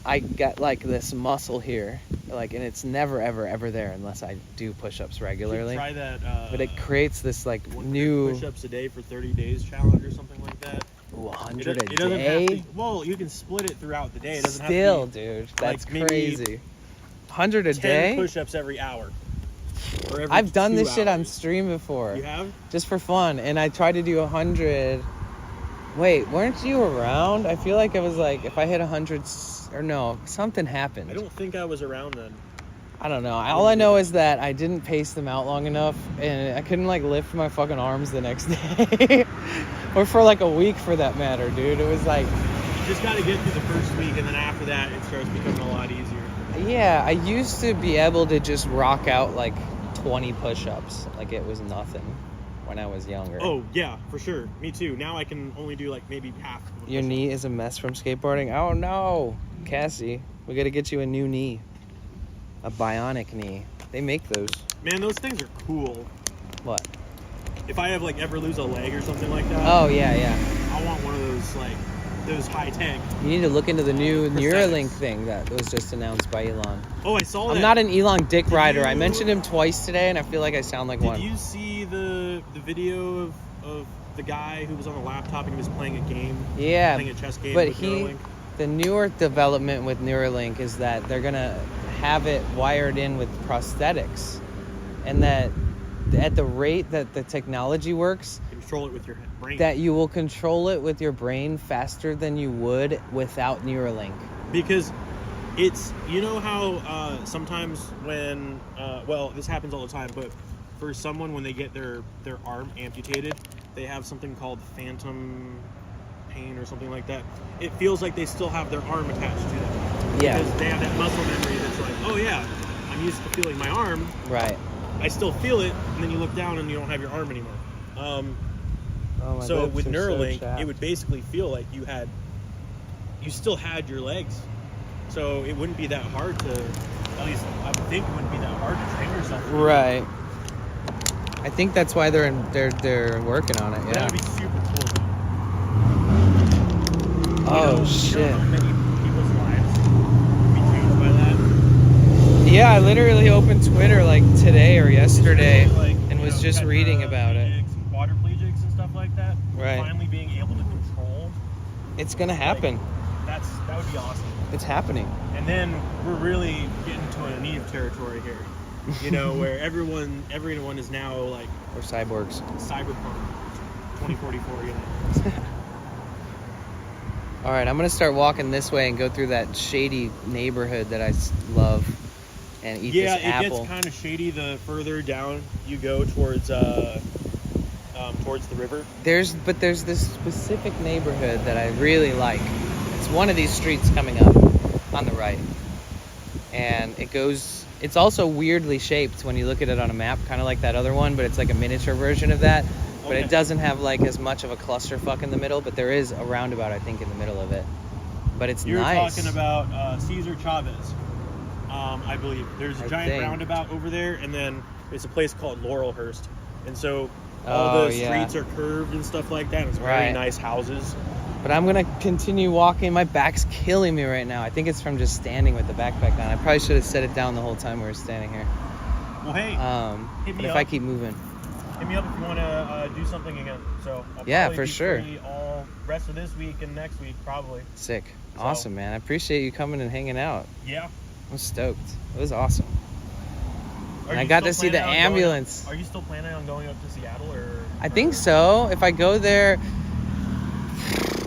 I get like this muscle here Like, and it's never, ever, ever there unless I do push-ups regularly. Try that. But it creates this like 100 new push-ups a day for 30 days challenge or something like that. 100 It a doesn't day. have to, well, you can split it throughout the day. It doesn't Still, have to be dude, that's like maybe crazy. 100 a 10 day. push-ups every hour. Or every I've done 2 this shit on hours. stream before. You have? Just for fun, and I tried to do 100. Wait, weren't you around? I feel like it was like if I hit 100, or no, something happened. I don't think I was around then. I don't know. All I know is that I didn't pace them out long enough, and I couldn't like lift my fucking arms the next day, or for like a week for that matter, dude. It was like, You just got to get through the first week, and then after that, it starts becoming a lot easier. yeah, I used to be able to just rock out like 20 push-ups, like it was nothing when I was younger. Oh, yeah, for sure. Me too. Now I can only do like maybe half. Of a Your push-up. knee is a mess from skateboarding? Oh no, Cassie, we gotta get you a new knee. A bionic knee. They make those. Man, those things are cool. What? If I have like ever lose a leg or something like that, Oh yeah, yeah. I want one of those like those high tech. You need to look into the new Prosthetics. Neuralink thing that was just announced by Elon. Oh, I saw that. I'm not an Elon dick Did rider. I you- mentioned him twice today, and I feel like I sound like Did one. you see the video of the guy who was on the laptop and he was playing a game? Yeah, Playing a chess game but with Neuralink? the newer development with Neuralink is that they're gonna have it wired in with prosthetics, and that at the rate that the technology works, Control it with your brain. that you will control it with your brain faster than you would without Neuralink. Because it's, you know how sometimes when, well, this happens all the time, but for someone when they get their arm amputated, they have something called phantom pain or something like that. It feels like they still have their arm attached to them. Yeah. Because they have that muscle memory that's like, oh yeah, I'm used to feeling my arm. Right. I still feel it, and then you look down and you don't have your arm anymore. Oh, my So lips with are so Neuralink, chapped. it would basically feel like you still had your legs. So it wouldn't be that hard to, at least I would think it wouldn't be that hard to train yourself. Right. I think that's why they're working on it. That Yeah. would be super cool. Oh You shit. know how many people's lives would be changed by that? Yeah, I literally opened Twitter like today or yesterday Like, and you was know, just got, reading about it. quadriplegics and quadriplegics and stuff like that. Right. Finally being able to control. It's gonna happen. That would be awesome. It's happening. And then we're really getting to a Neve territory here. You know, where everyone is now like We're cyborgs. cyberpunk 2044, you know. All right, I'm gonna start walking this way and go through that shady neighborhood that I love, and eat Yeah, this it apple. gets kind of shady the further down you go towards the river. There's this specific neighborhood that I really like. It's one of these streets coming up on the right, and it's also weirdly shaped when you look at it on a map, kind of like that other one, but it's like a miniature version of that. But Okay. it doesn't have like as much of a clusterfuck in the middle, but there is a roundabout, I think, in the middle of it. But it's You're nice. talking about Cesar Chavez, I believe. There's a I giant think. roundabout over there, and then it's a place called Laurelhurst. And so all the yeah. streets are curved and stuff like that. It's very Right. nice houses. But I'm gonna continue walking. My back's killing me right now. I think it's from just standing with the backpack on. I probably should have set it down the whole time we were standing here. Well, hey, hit But me if up. I keep moving. Hit me up if you want to do something again. So I'll Yeah, probably for be sure. free all rest of this week and next week probably. Sick. So- Awesome, man. I appreciate you coming and hanging out. Yeah. I'm stoked. It was awesome. Are And I you got still to see the planning on ambulance. Are you still planning on going up to Seattle or? I think so. If I go there,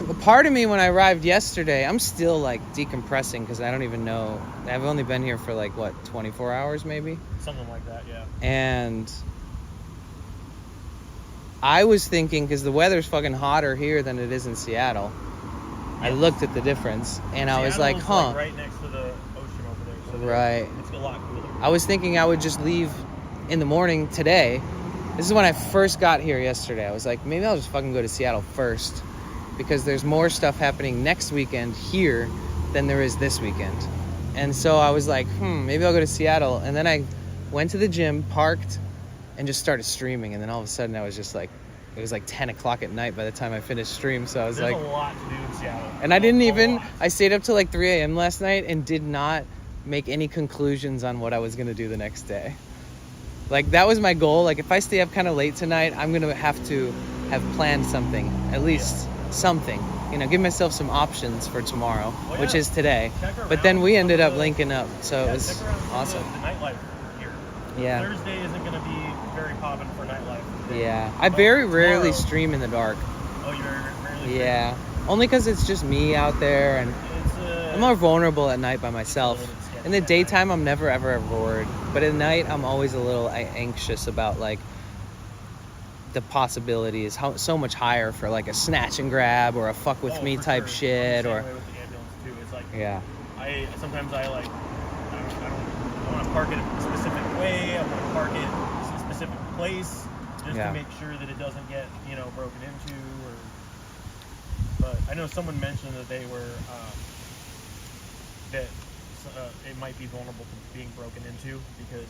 a part of me when I arrived yesterday, I'm still like decompressing because I don't even know. I've only been here for like what, 24 hours maybe? Something like that, yeah. And I was thinking, because the weather's fucking hotter here than it is in Seattle. I Yes. looked at the difference and I was like, Seattle's, huh. right next to the ocean over there. So Right. It's a lot cooler. I was thinking I would just leave in the morning today. This is when I first got here yesterday. I was like, maybe I'll just fucking go to Seattle first, because there's more stuff happening next weekend here than there is this weekend. And so I was like, maybe I'll go to Seattle. And then I went to the gym, parked, and just started streaming. And then all of a sudden I was just like, it was like 10 o'clock at night by the time I finished stream. So I was There's like, a lot to do in Seattle. and I didn't A even, lot. I stayed up till like 3 a.m. last night and did not make any conclusions on what I was gonna do the next day. Like, that was my goal. Like, if I stay up kind of late tonight, I'm gonna have to have planned something, at least something. You know, give myself some options for tomorrow, which is today. But then we ended up linking up, so it was awesome. The nightlife here. Yeah. Thursday isn't going to be very poppin' for nightlife. Yeah. I very rarely tomorrow- stream in the dark. Oh, you rarely? Yeah. Only because it's just me out there, and I'm more vulnerable at night by myself. In the daytime, I'm never ever bored, but at night, I'm always a little anxious about like the possibility is so much higher for like a snatch and grab or a fuck with me for type sure. shit, I'm the or same way with the ambulance too. It's like yeah. Sometimes I like I want to park it a specific way. I want to park it in a specific place just Yeah. to make sure that it doesn't get broken into. But I know someone mentioned that they were that it might be vulnerable to being broken into because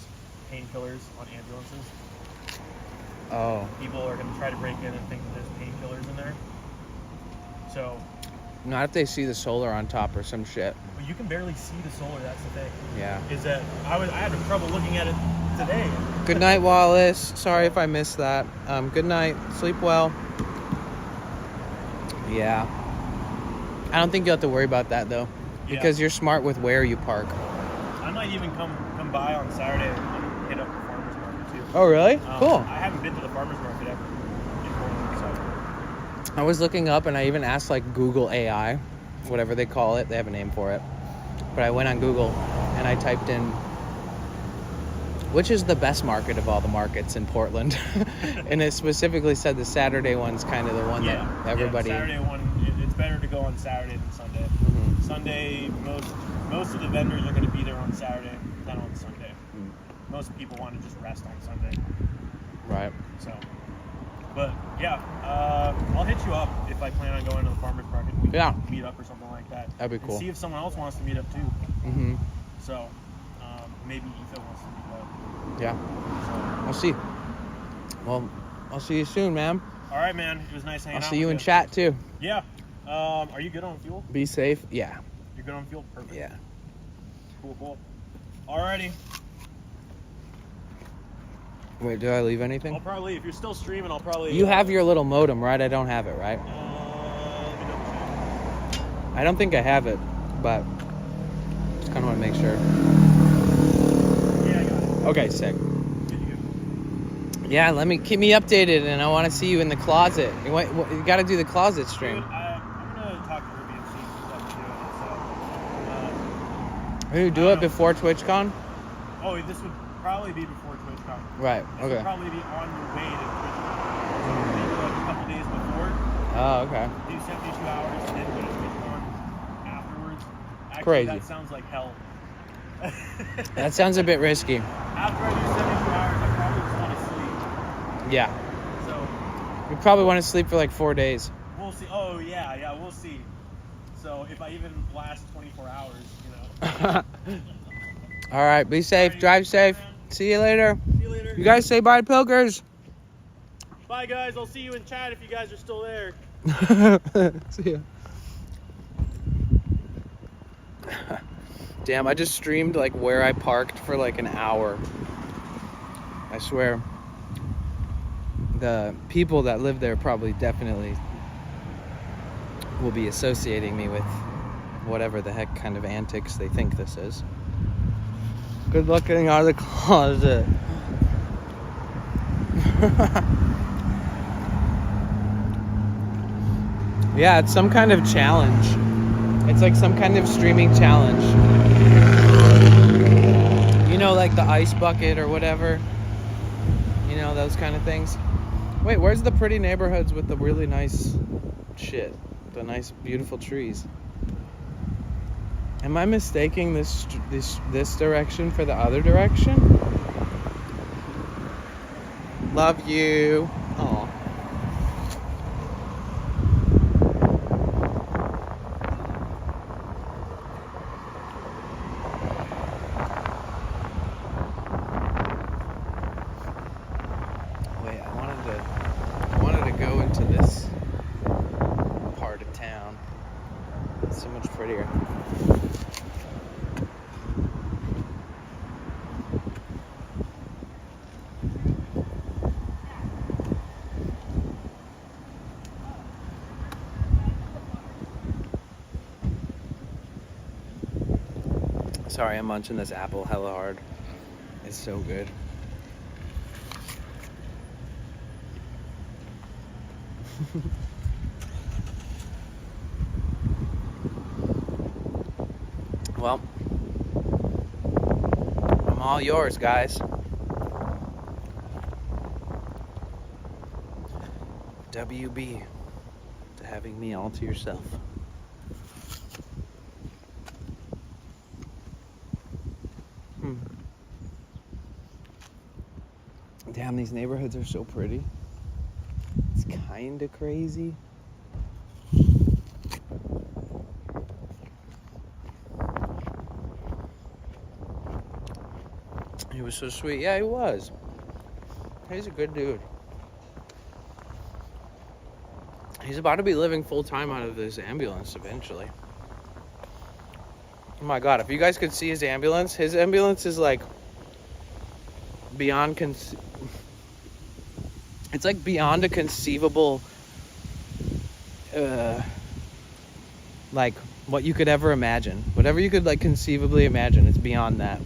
painkillers on ambulances. Oh. People are going to try to break in and think that there's painkillers in there. So, Not if they see the solar on top or some shit. but you can barely see the solar. That's the thing. Yeah. Is that I had trouble looking at it today. Good night, Wallace. Sorry if I missed that. Good night. Sleep well. Yeah. I don't think you'll have to worry about that though, Yeah. because you're smart with where you park. I might even come by on Saturday and hit up the farmers market too. Oh, really? Cool. I haven't been to the farmers market ever in Portland, so I was looking up and I even asked like Google AI, whatever they call it. They have a name for it. But I went on Google and I typed in, which is the best market of all the markets in Portland? And it specifically said the Saturday one's kind of the one that everybody... Yeah, Saturday one, it's better to go on Saturday than Sunday. Mhm. Sunday, most of the vendors are going to be there on Saturday than on Sunday. Most people want to just rest on Sunday. Right. So, but yeah, I'll hit you up if I plan on going to the farmers market. We can meet up or something like that. That'd be cool. And see if someone else wants to meet up too. Mm-hmm. So, maybe Ethan wants to meet up. Yeah. So, I'll see. Well, I'll see you soon, man. all right, man. It was nice hanging out. I'll see you with in chat too. Yeah. Are you good on fuel? Be safe. Yeah. You're good on fuel? Perfect. Yeah. Cool. Alrighty. Wait, did I leave anything? I'll probably, if you're still streaming, I'll probably... You have your little modem, right? I don't have it, right? Let me double check. I don't think I have it, but just kind of want to make sure. Yeah, I got it. Okay, sick. Good to go. Yeah, keep me updated, and I want to see you in the closet. You got to do the closet stream. Dude, I'm going to talk to Ruby and see if she's up to do it. So, Are you do it before TwitchCon? this would probably be before TwitchCon. Right. This would Okay. probably be on your way to TwitchCon. So maybe like a couple days before. Oh, okay. Do 72 hours and then go to TwitchCon afterwards. Actually, Crazy. that sounds like hell. That sounds a bit risky. After I do 72 hours, I probably just want to sleep. Yeah. So You probably want to sleep for like 4 days. we'll see. Oh, yeah, we'll see. So if I even last 24 hours, All right. Be safe. Drive safe. See you later. See you later. You guys say bye, Pilkers. Bye, guys. I'll see you in chat if you guys are still there. See ya. Damn, I just streamed like where I parked for like an hour. I swear. The people that live there probably definitely will be associating me with whatever the heck kind of antics they think this is. Good luck getting out of the closet. Yeah, it's some kind of challenge. It's like some kind of streaming challenge. You know, like the ice bucket or whatever. You know, those kind of things. Wait, where's the pretty neighborhoods with the really nice shit? The nice, beautiful trees. Am I mistaking this direction for the other direction? Love you. Aw. Wait, I wanted to go into this part of town. It's so much prettier. Sorry, I'm munching this apple hella hard. It's so good. Well, I'm all yours, guys. WB to having me all to yourself. Damn, these neighborhoods are so pretty. It's kind of crazy. He was so sweet. Yeah, he was. He's a good dude. He's about to be living full-time out of this ambulance eventually. Oh my God, if you guys could see his ambulance is like beyond it's like beyond a conceivable like what you could ever imagine. Whatever you could like conceivably imagine, it's beyond that.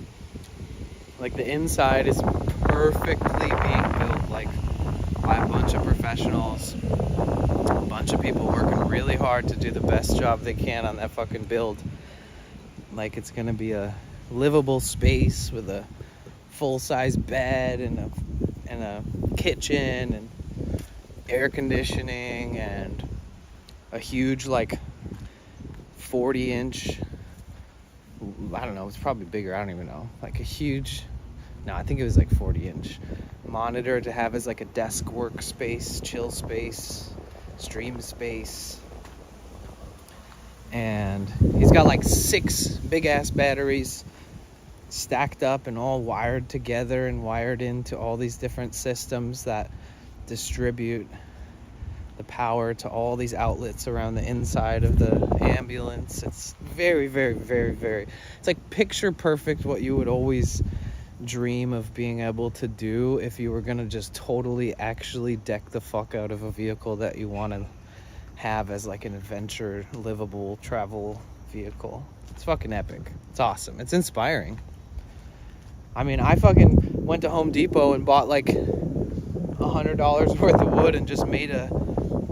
Like the inside is perfectly being built like by a bunch of professionals, a bunch of people working really hard to do the best job they can on that fucking build. Like it's gonna be a livable space with a full-size bed and a kitchen and air conditioning and a huge like 40-inch, I don't know, it's probably bigger, I don't even know, like a huge, no, I think it was like 40-inch monitor to have as like a desk workspace, chill space, stream space. And he's got like 6 big ass batteries stacked up and all wired together and wired into all these different systems that distribute the power to all these outlets around the inside of the ambulance. It's very, very, very, very, it's like picture perfect what you would always dream of being able to do if you were gonna just totally actually deck the fuck out of a vehicle that you want to have as like an adventure, livable travel vehicle. It's fucking epic. It's awesome. It's inspiring. I mean, I fucking went to Home Depot and bought like $100 worth of wood and just made a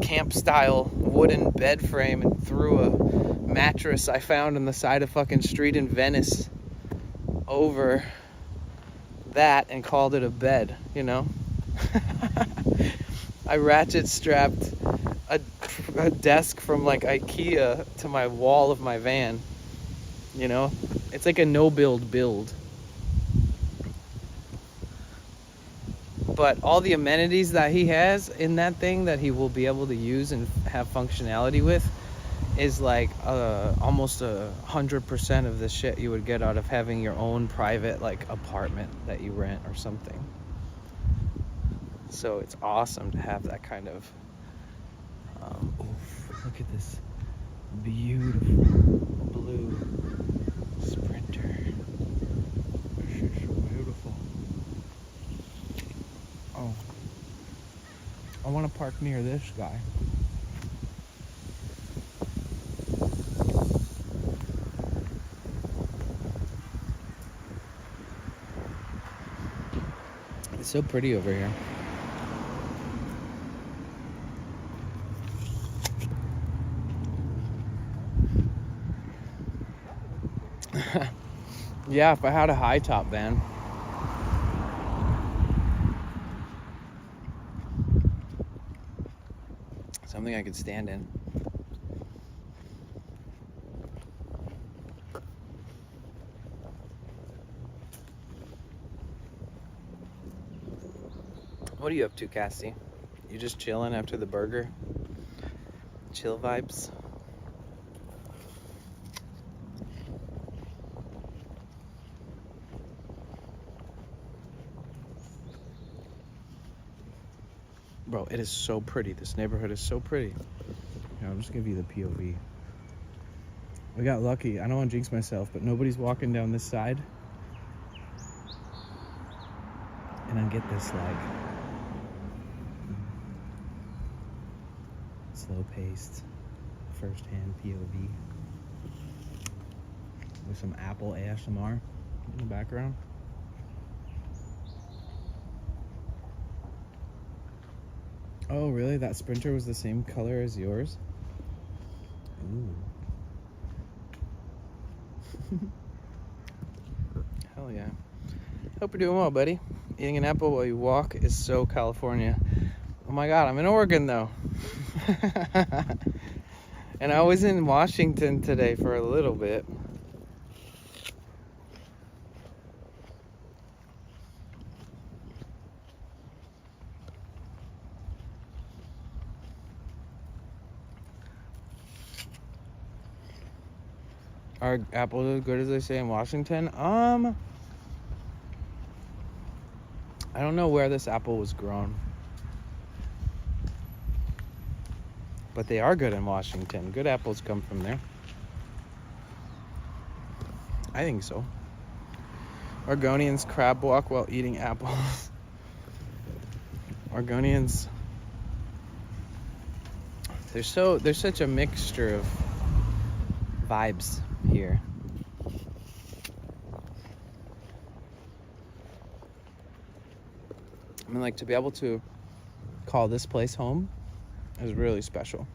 camp style wooden bed frame and threw a mattress I found on the side of fucking street in Venice over that and called it a bed, you know? I ratchet strapped a desk from like IKEA to my wall of my van, you know? It's like a no-build build. But all the amenities that he has in that thing that he will be able to use and have functionality with is like almost 100% of the shit you would get out of having your own private like apartment that you rent or something. So it's awesome to have that kind of look at this beautiful blue Sprinter. This is so beautiful. Oh, I want to park near this guy. It's so pretty over here. Yeah, if I had a high top van. Something I could stand in. What are you up to, Cassie? You just chilling after the burger? Chill vibes? Bro, it is so pretty. This neighborhood is so pretty. Here, I'll just give you the POV. We got lucky. I don't want to jinx myself, but nobody's walking down this side. And I get this like slow-paced, first-hand POV. with some Apple ASMR in the background. Oh, really? That Sprinter was the same color as yours? Ooh. Hell yeah. Hope you're doing well, buddy. Eating an apple while you walk is so California. Oh my God, I'm in Oregon though. And I was in Washington today for a little bit. Are apples as good as they say in Washington? I don't know where this apple was grown. But they are good in Washington. Good apples come from there. I think so. Oregonians crab walk while eating apples. Oregonians, there's such a mixture of vibes here. I mean, like, to be able to call this place home is really special.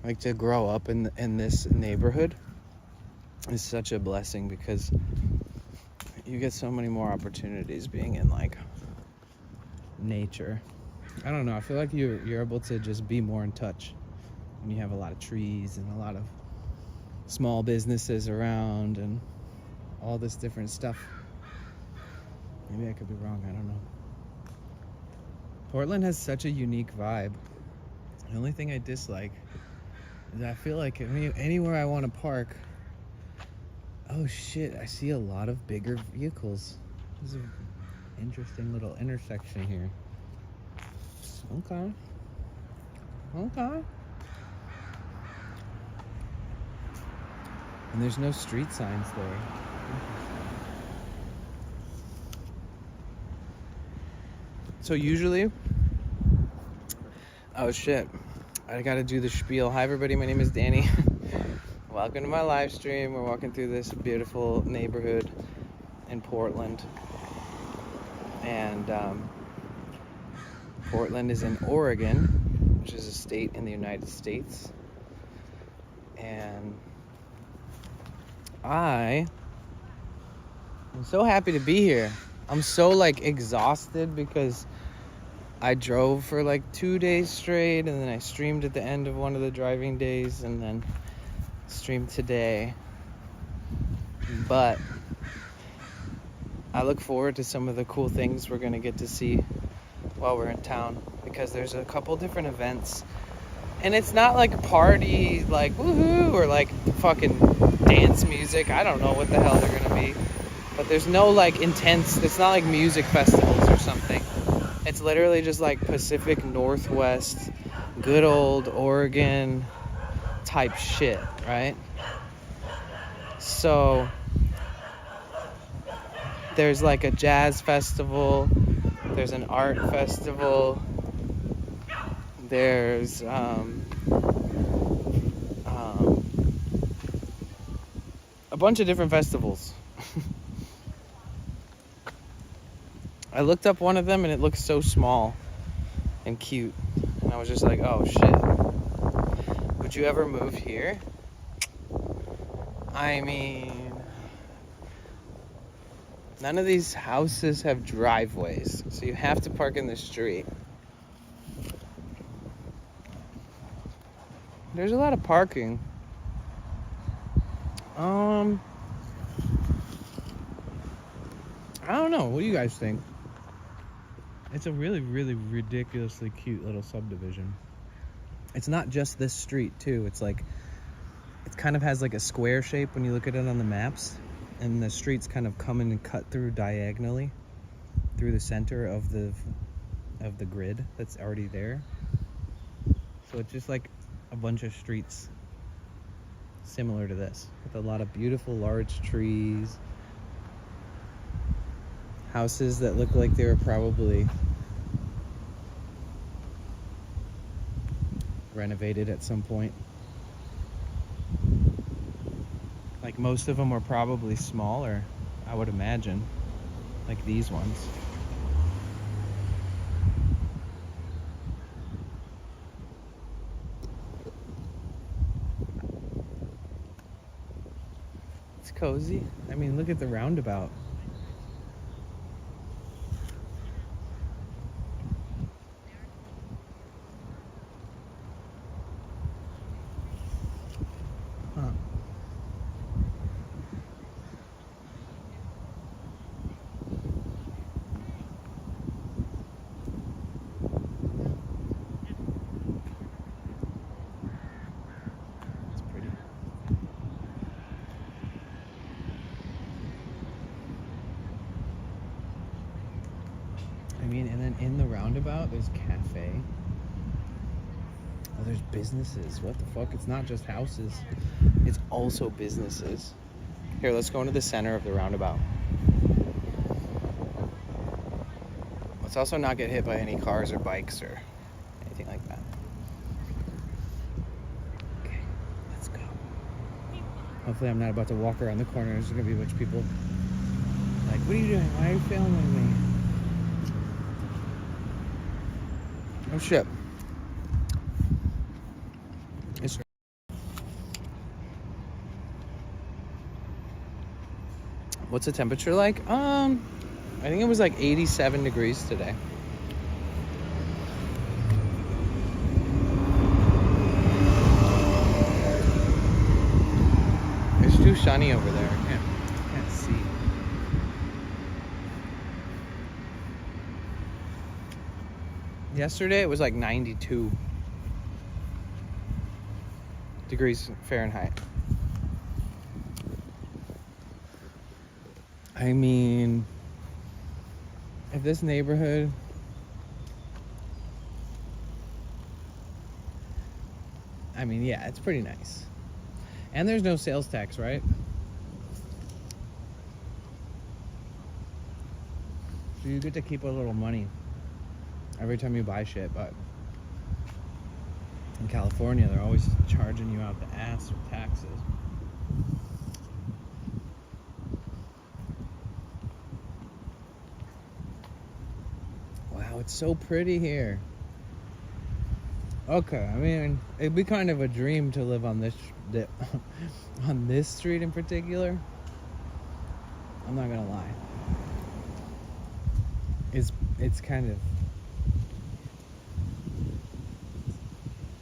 Like, to grow up in this neighborhood is such a blessing because you get so many more opportunities being in like nature. I don't know, I feel like you're able to just be more in touch when you have a lot of trees and a lot of small businesses around and all this different stuff. Maybe I could be wrong, I don't know. Portland has such a unique vibe. The only thing I dislike is I feel like anywhere I want to park, oh shit, I see a lot of bigger vehicles. This is an interesting little intersection here. Okay. And there's no street signs there. So usually, oh shit, I gotta do the spiel. Hi everybody, my name is Danny. Welcome to my live stream. We're walking through this beautiful neighborhood in Portland. And Portland is in Oregon, which is a state in the United States. And I am so happy to be here. I'm so like exhausted because I drove for like 2 days straight, and then I streamed at the end of one of the driving days, and then streamed today. But I look forward to some of the cool things we're gonna get to see while we're in town, because there's a couple different events, and it's not like a party like woohoo or like fucking dance music. I don't know what the hell they're gonna be, but there's no like intense, it's not like music festivals or something. It's literally just like Pacific Northwest, good old Oregon type shit, right? So there's like a jazz festival, there's an art festival, there's a bunch of different festivals. I looked up one of them and it looks so small and cute, and I was just like, oh shit, would you ever move here? I mean, none of these houses have driveways, so you have to park in the street. There's a lot of parking. I don't know. What do you guys think? It's a really, really ridiculously cute little subdivision. It's not just this street, too. It's like, it kind of has like a square shape when you look at it on the maps. And the streets kind of come in and cut through diagonally through the center of the grid that's already there. So it's just like a bunch of streets similar to this, with a lot of beautiful large trees, houses that look like they were probably renovated at some point. Like most of them were probably smaller, I would imagine. Like these ones. It's cozy. I mean, look at the roundabout. Huh. It's pretty. I mean, and then in the roundabout, there's cafe. Oh, there's businesses. What the fuck? It's not just houses. It's also businesses. Here, let's go into the center of the roundabout. Let's also not get hit by any cars or bikes or anything like that. Okay, let's go. Hopefully I'm not about to walk around the corner. There's gonna be a bunch of people like, what are you doing? Why are you filming me? Oh shit. It's What's the temperature like? I think it was like 87 degrees today. It's too sunny over there. I can't see. Yesterday it was like 92 degrees Fahrenheit. I mean, if this neighborhood yeah, it's pretty nice. And there's no sales tax, right? So you get to keep a little money every time you buy shit, but in California, they're always charging you out the ass with taxes. Wow, it's so pretty here. Okay, I mean, it'd be kind of a dream to live on this on this street in particular. I'm not gonna lie. It's kind of,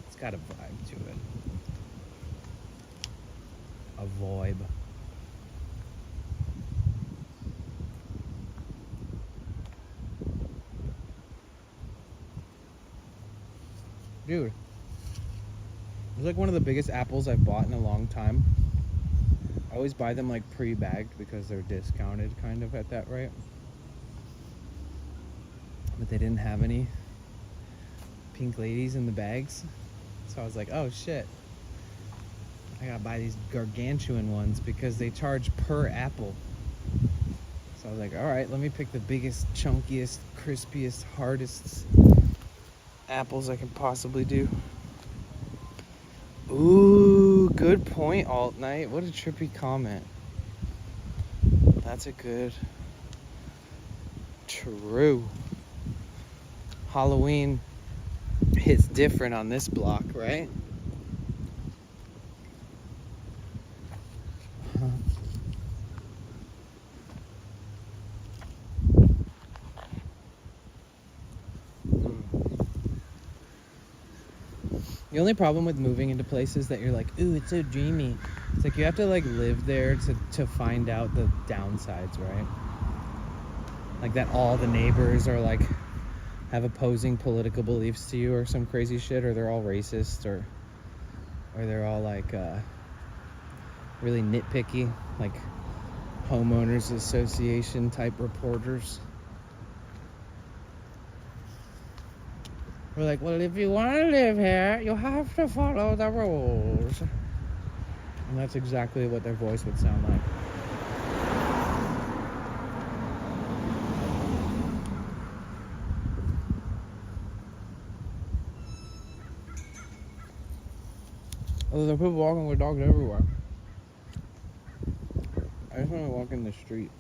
it's got a vibe to it. A vibe. Dude, it's like one of the biggest apples I've bought in a long time. I always buy them like pre-bagged because they're discounted kind of at that rate. But they didn't have any pink ladies in the bags. So I was like, oh shit. I gotta buy these gargantuan ones because they charge per apple. So I was like, all right, let me pick the biggest, chunkiest, crispiest, hardest apples I can possibly do. Ooh, good point, Alt Night. What a trippy comment. That's a good. True. Halloween hits different on this block, right? The only problem with moving into places that you're like, ooh, it's so dreamy. It's like you have to like live there to find out the downsides, right? Like that all the neighbors are like have opposing political beliefs to you or some crazy shit, or they're all racist, or they're all like really nitpicky, like homeowners association type reporters. We're like, well, if you want to live here, you have to follow the rules. And that's exactly what their voice would sound like. Oh, there are people walking with dogs everywhere. I just want to walk in the street.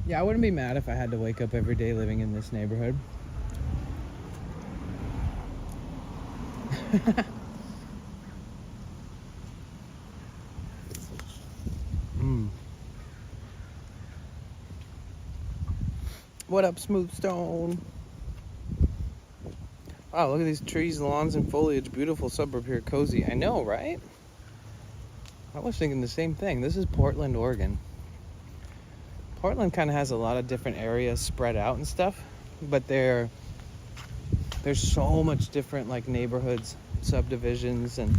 Yeah, I wouldn't be mad if I had to wake up every day living in this neighborhood. What up, Smooth Stone? Wow, look at these trees, lawns, and foliage. Beautiful suburb here, cozy. I know, right? I was thinking the same thing. This is Portland, Oregon. Portland kind of has a lot of different areas spread out and stuff, but there's so much different like neighborhoods, subdivisions, and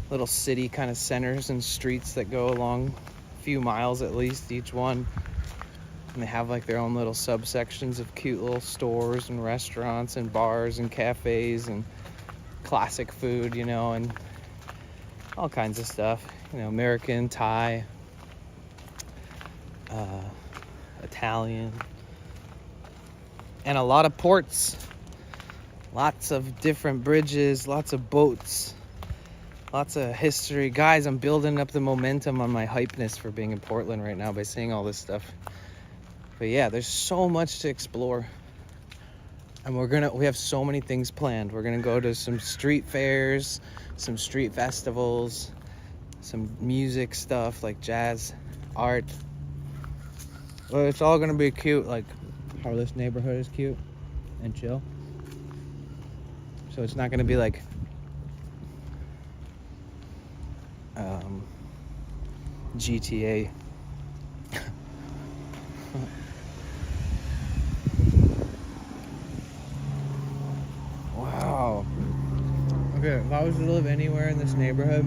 little city kind of centers and streets that go along a few miles at least each one. And they have like their own little subsections of cute little stores and restaurants and bars and cafes and classic food, you know, and all kinds of stuff, you know, American, Thai, Italian, and a lot of ports, lots of different bridges, lots of boats, lots of history. Guys, I'm building up the momentum on my hypeness for being in Portland right now by saying all this stuff. But yeah, there's so much to explore, and we have so many things planned. We're gonna go to some street fairs, some street festivals, some music stuff like jazz, art. Well, it's all gonna be cute, like how this neighborhood is cute and chill. So it's not gonna be like GTA. Wow. Okay, if I was to live anywhere in this neighborhood,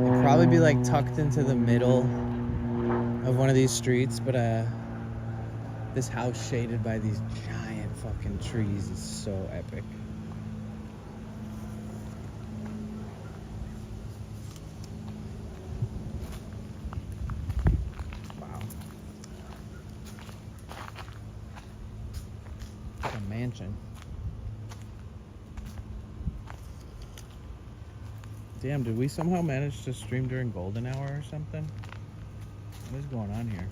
it'd probably be like tucked into the middle of one of these streets, but this house shaded by these giant fucking trees is so epic. Mansion. Damn, did we somehow manage to stream during golden hour or something? What is going on here?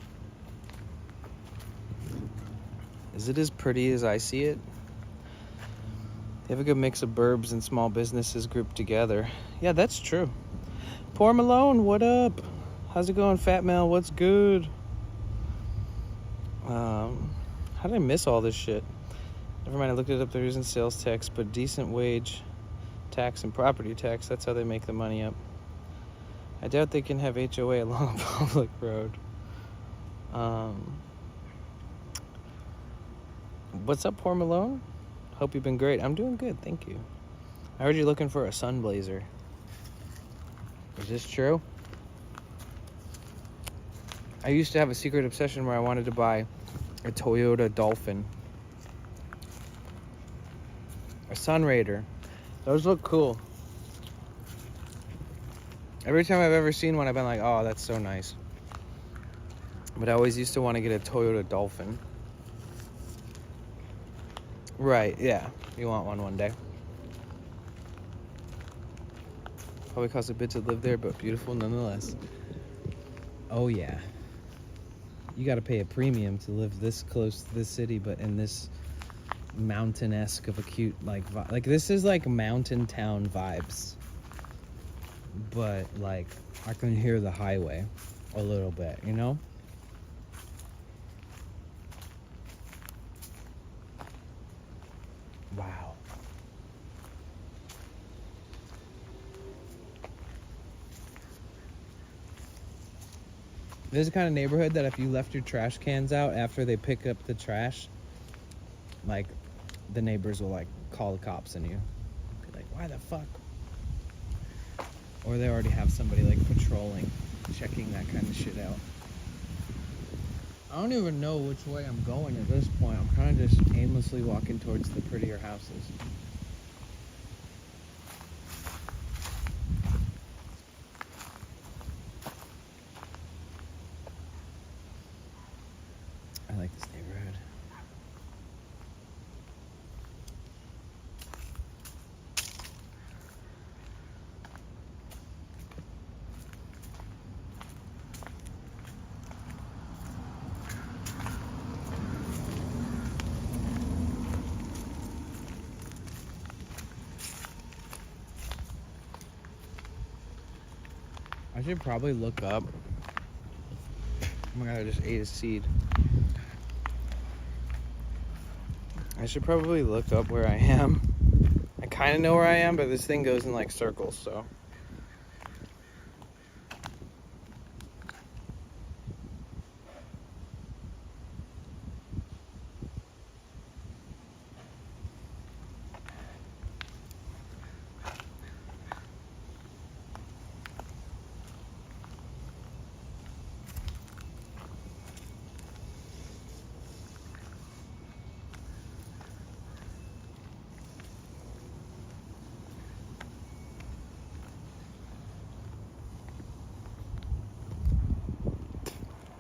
Is it as pretty as I see it? They have a good mix of burbs and small businesses grouped together. Yeah, that's true. Poor Malone, what up? How's it going, Fat Mel? What's good? How did I miss all this shit? Never mind, I looked it up. There isn't sales tax, but decent wage tax and property tax. That's how they make the money up. I doubt they can have HOA along a public road. What's up, poor Malone? Hope you've been great. I'm doing good, thank you. I heard you're looking for a sun blazer. Is this true? I used to have a secret obsession where I wanted to buy a Toyota Dolphin. A Sun Raider. Those look cool. Every time I've ever seen one, I've been like, oh, that's so nice. But I always used to want to get a Toyota Dolphin. Right, yeah. You want one day. Probably costs a bit to live there, but beautiful nonetheless. Oh, yeah. You gotta pay a premium to live this close to this city, but in this mountain-esque of a cute like this is like mountain town vibes, but like I can hear the highway a little bit, you know. Wow. This is the kind of neighborhood that if you left your trash cans out after they pick up the trash, like the neighbors will like call the cops on you. Be like, why the fuck? Or they already have somebody like patrolling, checking that kind of shit out. I don't even know which way I'm going at this point. I'm kind of just aimlessly walking towards the prettier houses. I like this neighborhood. I should probably look up. Oh my god, I just ate a seed. I should probably look up where I am. I kind of know where I am, but this thing goes in like circles, so.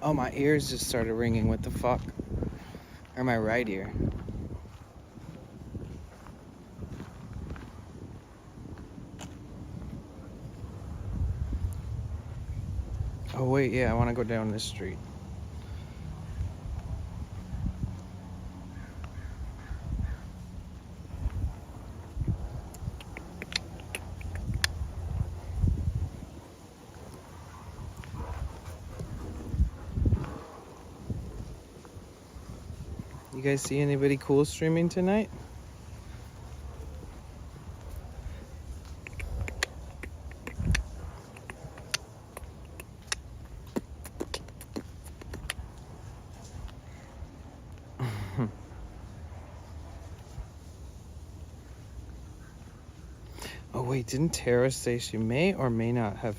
Oh, my ears just started ringing. What the fuck? Or my right ear. Oh, wait, yeah, I want to go down this street. You guys see anybody cool streaming tonight? Oh wait, didn't Tara say she may or may not have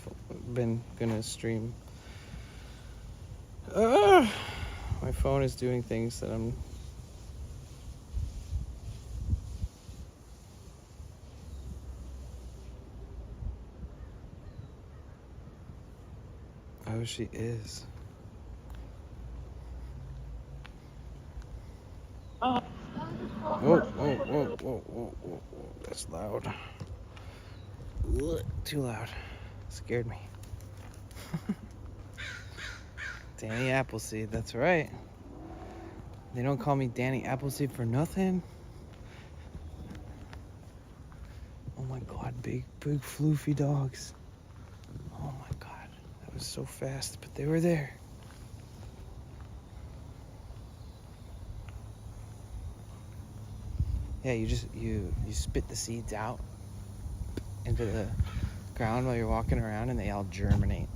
been gonna stream? My phone is doing things that I'm... Oh, she is. Whoa, whoa, whoa, whoa, whoa, whoa, whoa. That's loud. Ugh, too loud. Scared me. Danny Appleseed, that's right. They don't call me Danny Appleseed for nothing. Oh my god, big floofy dogs. Oh my god, that was so fast, but they were there. Yeah, you spit the seeds out into the ground while you're walking around and they all germinate.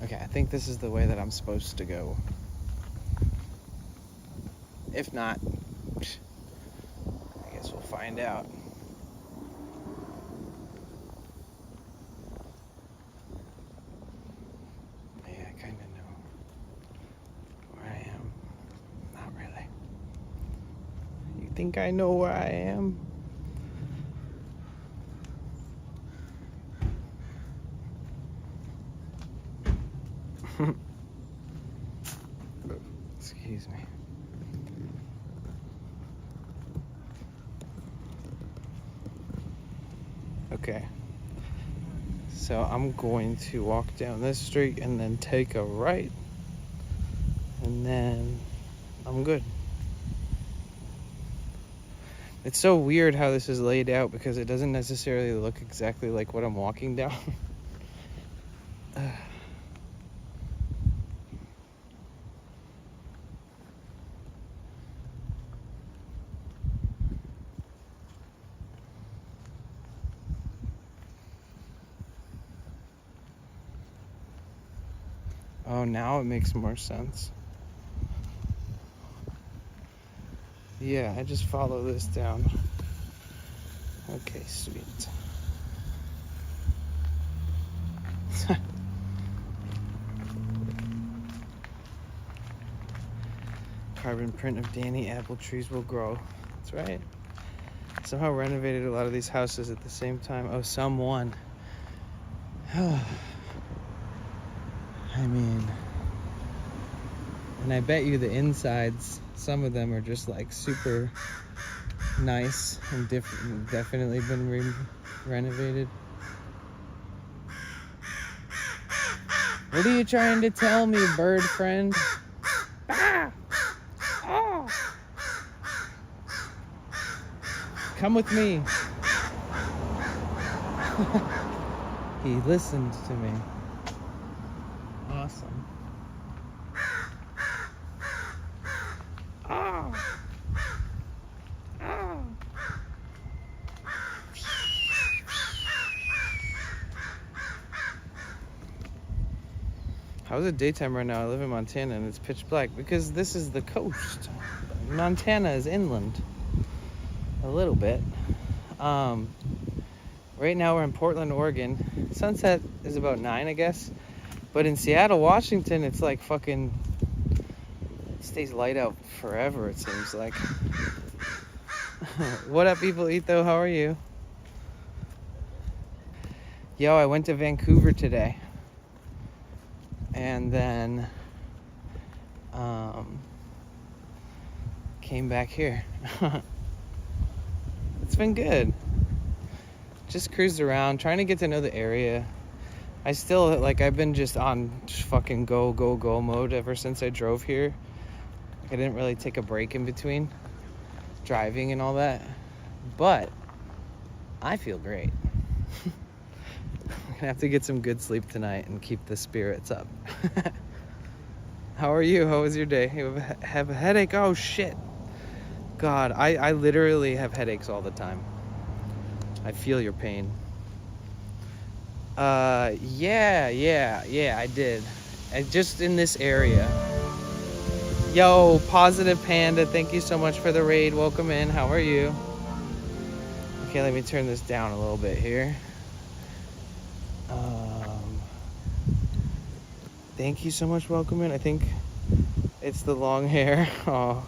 Okay, I think this is the way that I'm supposed to go. If not, I guess we'll find out. Yeah, I kind of know where I am. Not really. You think I know where I am? Excuse me. Okay. So I'm going to walk down this street and then take a right. And then I'm good. It's so weird how this is laid out because it doesn't necessarily look exactly like what I'm walking down. Oh, now it makes more sense. Yeah, I just follow this down. Okay, sweet. Carbon print of Danny apple trees will grow. That's right. Somehow renovated a lot of these houses at the same time. Oh, someone. I mean, and I bet you the insides, some of them are just like super nice and definitely been renovated. What are you trying to tell me, bird friend? Ah! Oh! Come with me. He listened to me. Awesome. Oh. Oh. How's it daytime right now? I live in Montana and it's pitch black because this is the coast. Montana is inland. A little bit. Right now we're in Portland, Oregon. Sunset is about 9, I guess. But in Seattle, Washington, it's like fucking... It stays light out forever, it seems like. What up, people? Etho, how are you? Yo, I went to Vancouver today. And then came back here. It's been good. Just cruised around, trying to get to know the area. I still, like, I've been just on fucking go mode ever since I drove here. I didn't really take a break in between driving and all that. But I feel great. I'm gonna have to get some good sleep tonight and keep the spirits up. How are you? How was your day? You have a headache? Oh shit. God, I literally have headaches all the time. I feel your pain. Yeah, I did. Just in this area. Yo, Positive Panda, thank you so much for the raid. Welcome in. How are you? Okay, let me turn this down a little bit here. Thank you so much. Welcome in. I think it's the long hair. Oh,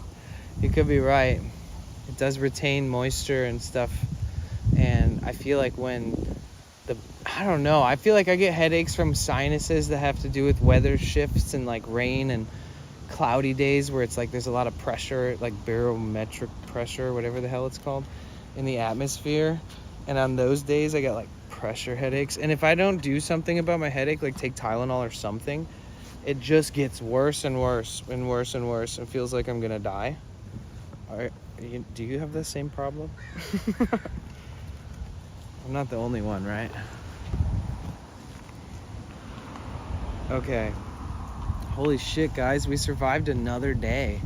you could be right. It does retain moisture and stuff. And I feel like I don't know. I feel like I get headaches from sinuses that have to do with weather shifts and like rain and cloudy days where it's like there's a lot of pressure, like barometric pressure, whatever the hell it's called, in the atmosphere. And on those days I get like pressure headaches. And if I don't do something about my headache, like take Tylenol or something, it just gets worse and worse and worse and worse. It feels like I'm gonna die. Do you have the same problem? I'm not the only one, right? Okay. Holy shit, guys, we survived another day.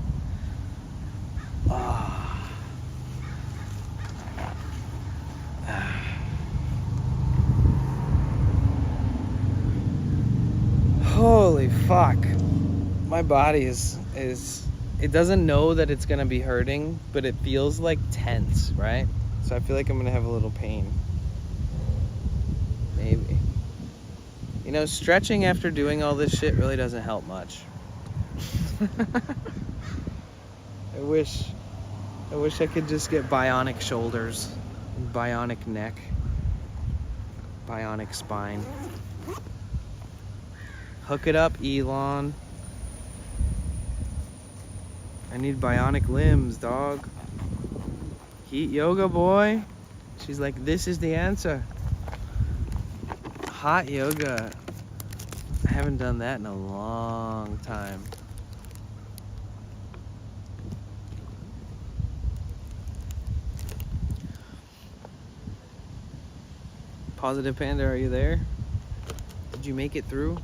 Holy fuck. My body is it doesn't know that it's gonna be hurting, but it feels like tense, right? So I feel like I'm gonna have a little pain. Maybe. You know, stretching after doing all this shit really doesn't help much. I wish I could just get bionic shoulders, bionic neck, bionic spine. Hook it up, Elon. I need bionic limbs, dog. Heat yoga, boy. She's like, this is the answer. Hot yoga. I haven't done that in a long time. Positive Panda, are you there? Did you make it through?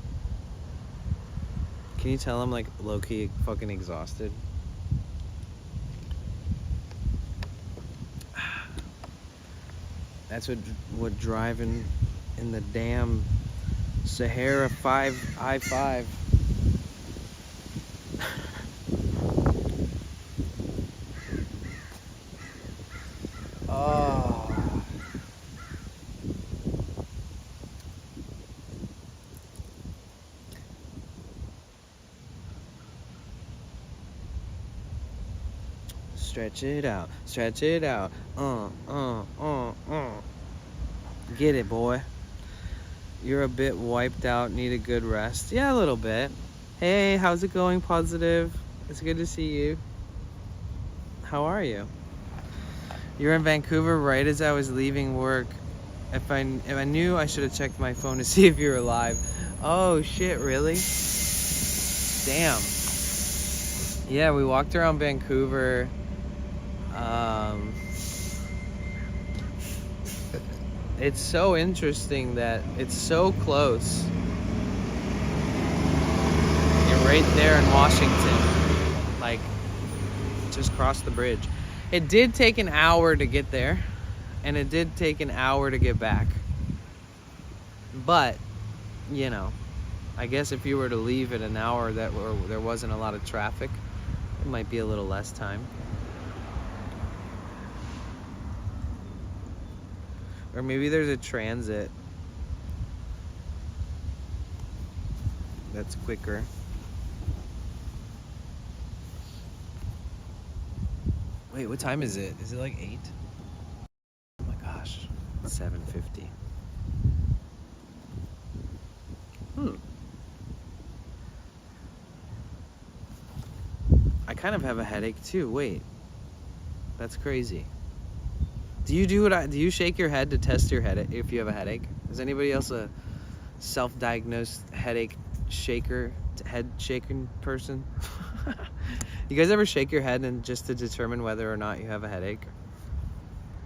Can you tell I'm like low-key fucking exhausted? That's what driving in the damn Sahara I-5. Oh. Stretch it out. Stretch it out. Get it, boy. You're a bit wiped out, need a good rest. Yeah, a little bit. Hey, how's it going, Positive? It's good to see you. How are you? You're in Vancouver right as I was leaving work. If I knew, I should have checked my phone to see if you're alive. Oh shit, really? Damn. Yeah, we walked around it's so interesting that it's so close. You're right there in Washington, like just cross the bridge. It did take an hour to get there, and it did take an hour to get back. But, you know, I guess if you were to leave at an hour that there wasn't a lot of traffic, it might be a little less time. Or maybe there's a transit that's quicker. Wait, what time is it? Is it like 8? Oh my gosh, it's 7:50. I kind of have a headache too. Wait, that's crazy. Do you shake your head to test your head if you have a headache? Is anybody else a self-diagnosed headache head shaking person? You guys ever shake your head and just to determine whether or not you have a headache?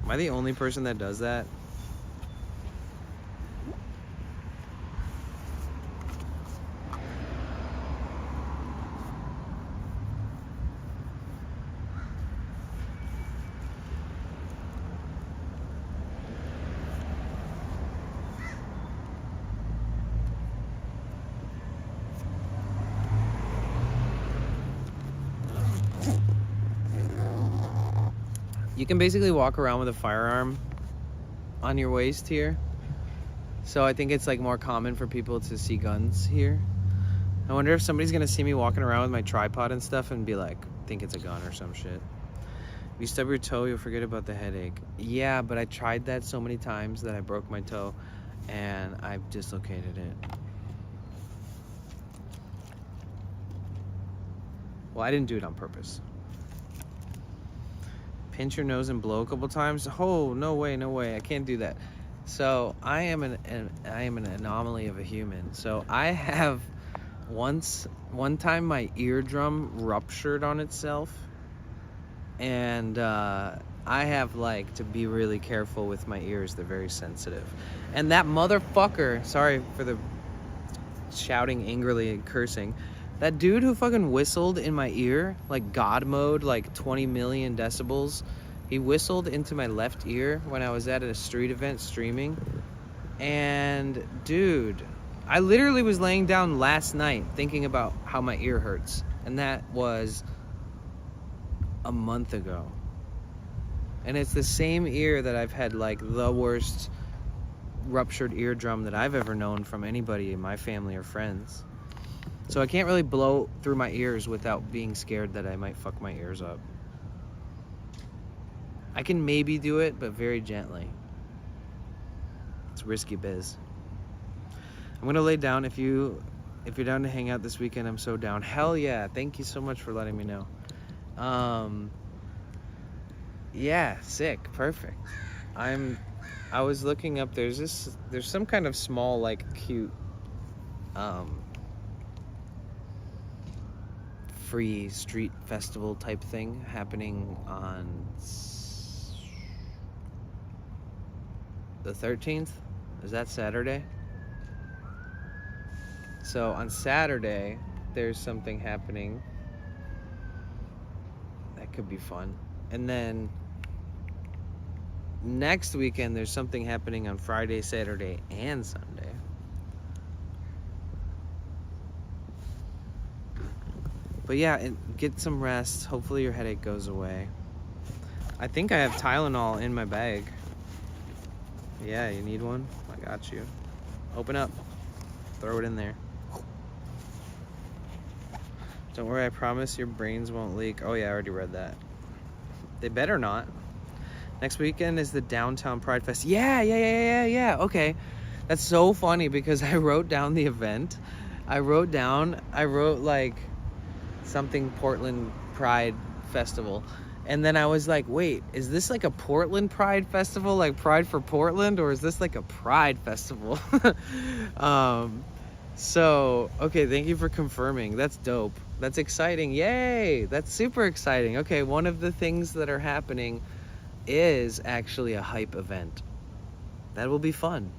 Am I the only person that does that? You can basically walk around with a firearm on your waist here. So I think it's like more common for people to see guns here. I wonder if somebody's gonna see me walking around with my tripod and stuff and be like, think it's a gun or some shit. If you stub your toe, you'll forget about the headache. Yeah, but I tried that so many times that I broke my toe and I've dislocated it. Well, I didn't do it on purpose. Pinch your nose and blow a couple times. Oh, no way, I can't do that. So I am an anomaly of a human. So I have one time my eardrum ruptured on itself, and I have like to be really careful with my ears. They're very sensitive. And that motherfucker, sorry for the shouting angrily and cursing, that dude who fucking whistled in my ear, like God mode, like 20 million decibels, he whistled into my left ear when I was at a street event streaming. And dude, I literally was laying down last night thinking about how my ear hurts. And that was a month ago. And it's the same ear that I've had like the worst ruptured eardrum that I've ever known from anybody in my family or friends. So I can't really blow through my ears without being scared that I might fuck my ears up. I can maybe do it, but very gently. It's risky biz. I'm gonna lay down. If you're down to hang out this weekend, I'm so down. Hell yeah! Thank you so much for letting me know. Yeah, sick, perfect. I was looking up. There's some kind of small, like, cute, free street festival type thing happening on the 13th. Is that Saturday? So on Saturday there's something happening that could be fun, and then next weekend there's something happening on Friday, Saturday, and Sunday. But yeah, get some rest. Hopefully your headache goes away. I think I have Tylenol in my bag. Yeah, you need one? I got you. Open up. Throw it in there. Don't worry, I promise your brains won't leak. Oh yeah, I already read that. They better not. Next weekend is the Downtown Pride Fest. Yeah. Okay. That's so funny because I wrote down the event. I wrote like something Portland Pride Festival. And then I was like, wait, is this like a Portland Pride Festival, like Pride for Portland, or is this like a Pride Festival? So, okay, thank you for confirming. That's dope. That's exciting. Yay! That's super exciting. Okay, one of the things that are happening is actually a hype event. That will be fun.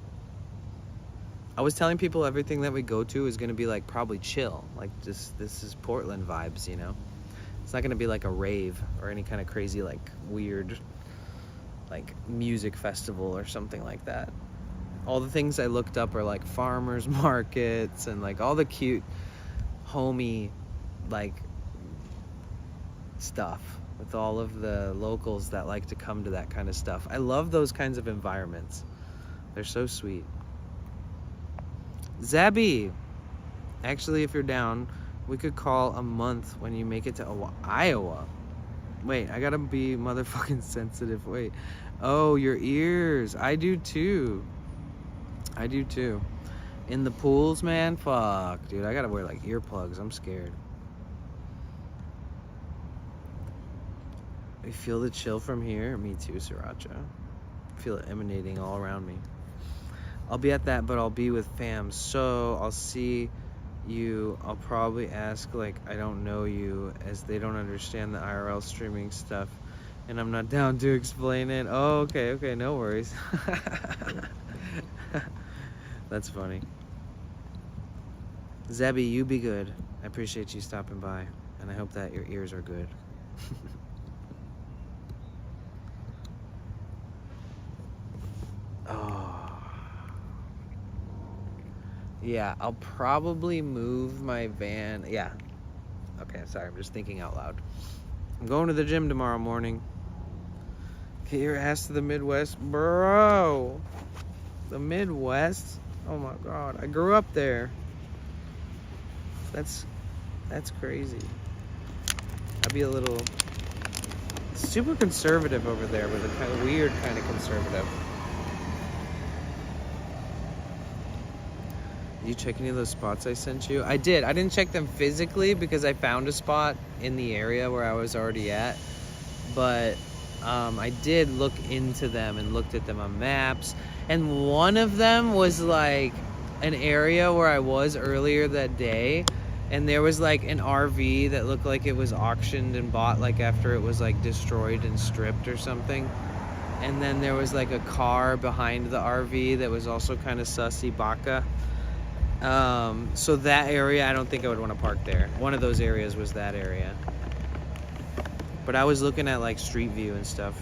I was telling people everything that we go to is going to be like probably chill. Like just, this is Portland vibes, you know? It's not going to be like a rave or any kind of crazy like weird like music festival or something like that. All the things I looked up are like farmers markets and like all the cute homey like stuff with all of the locals that like to come to that kind of stuff. I love those kinds of environments. They're so sweet. Zabby, actually, if you're down, we could call a month when you make it to Iowa. Wait, I gotta be motherfucking sensitive. Wait. Oh, your ears. I do too. I do too. In the pools, man? Fuck, dude. I gotta wear like earplugs. I'm scared. You feel the chill from here? Me too, Sriracha. I feel it emanating all around me. I'll be at that, but I'll be with fam. So I'll see you. I'll probably ask like I don't know you, as they don't understand the IRL streaming stuff, and I'm not down to explain it. Oh, okay, no worries. That's funny. Zebby, you be good. I appreciate you stopping by, and I hope that your ears are good. Oh. Yeah, I'll probably move my van. Yeah. Okay, sorry, I'm just thinking out loud. I'm going to the gym tomorrow morning. Get your ass to the Midwest, bro. The Midwest? Oh my God, I grew up there. That's crazy. I'd be a little super conservative over there, but a kind of weird kind of conservative. Did you check any of those spots I sent you? I did. I didn't check them physically because I found a spot in the area where I was already at. But I did look into them and looked at them on maps. And one of them was like an area where I was earlier that day. And there was like an RV that looked like it was auctioned and bought like after it was like destroyed and stripped or something. And then there was like a car behind the RV that was also kind of sussy baka. So that area, I don't think I would want to park there. One of those areas was that area. But I was looking at like Street View and stuff.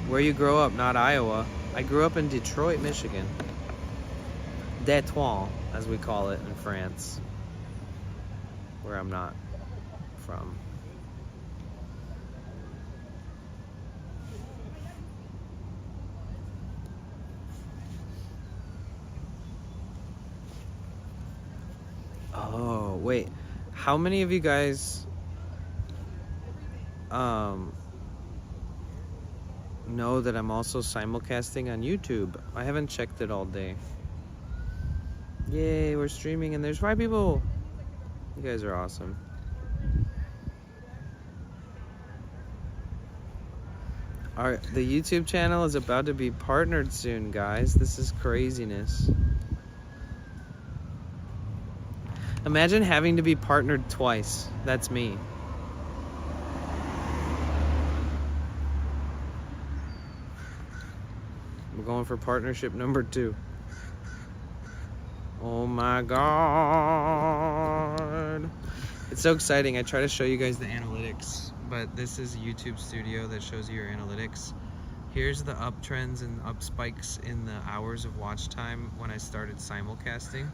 Where you grow up, not Iowa. I grew up in Detroit, Michigan. Détroit, as we call it in France. Where I'm not from. Oh, wait. How many of you guys know that I'm also simulcasting on YouTube? I haven't checked it all day. Yay, we're streaming and there's 5 people. You guys are awesome. The YouTube channel is about to be partnered soon, guys. This is craziness. Imagine having to be partnered twice. That's me. We're going for partnership number 2. Oh my God. It's so exciting. I try to show you guys the analytics, but this is YouTube Studio that shows you your analytics. Here's the uptrends and up spikes in the hours of watch time when I started simulcasting.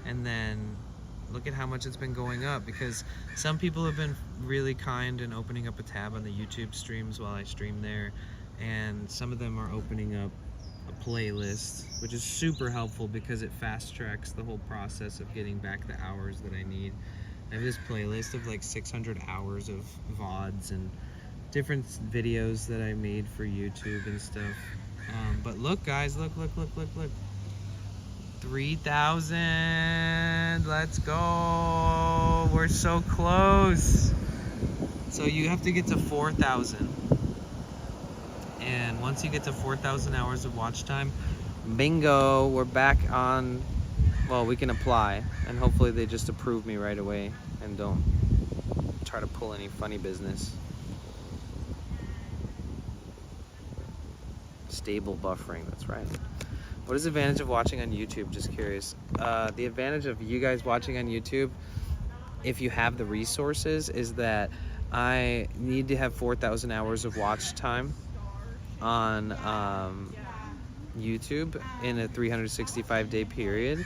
And then look at how much it's been going up, because some people have been really kind and opening up a tab on the YouTube streams while I stream there, and some of them are opening up a playlist, which is super helpful because it fast tracks the whole process of getting back the hours that I need. I have this playlist of like 600 hours of VODs and different videos that I made for YouTube and stuff. But look, guys, look. 3,000. Let's go. We're so close. So you have to get to 4,000. And once you get to 4,000 hours of watch time, bingo, we're back on. Well, we can apply, and hopefully they just approve me right away and don't try to pull any funny business. Stable buffering, that's right. What is the advantage of watching on YouTube? Just curious. The advantage of you guys watching on YouTube, if you have the resources, is that I need to have 4,000 hours of watch time on YouTube in a 365-day period.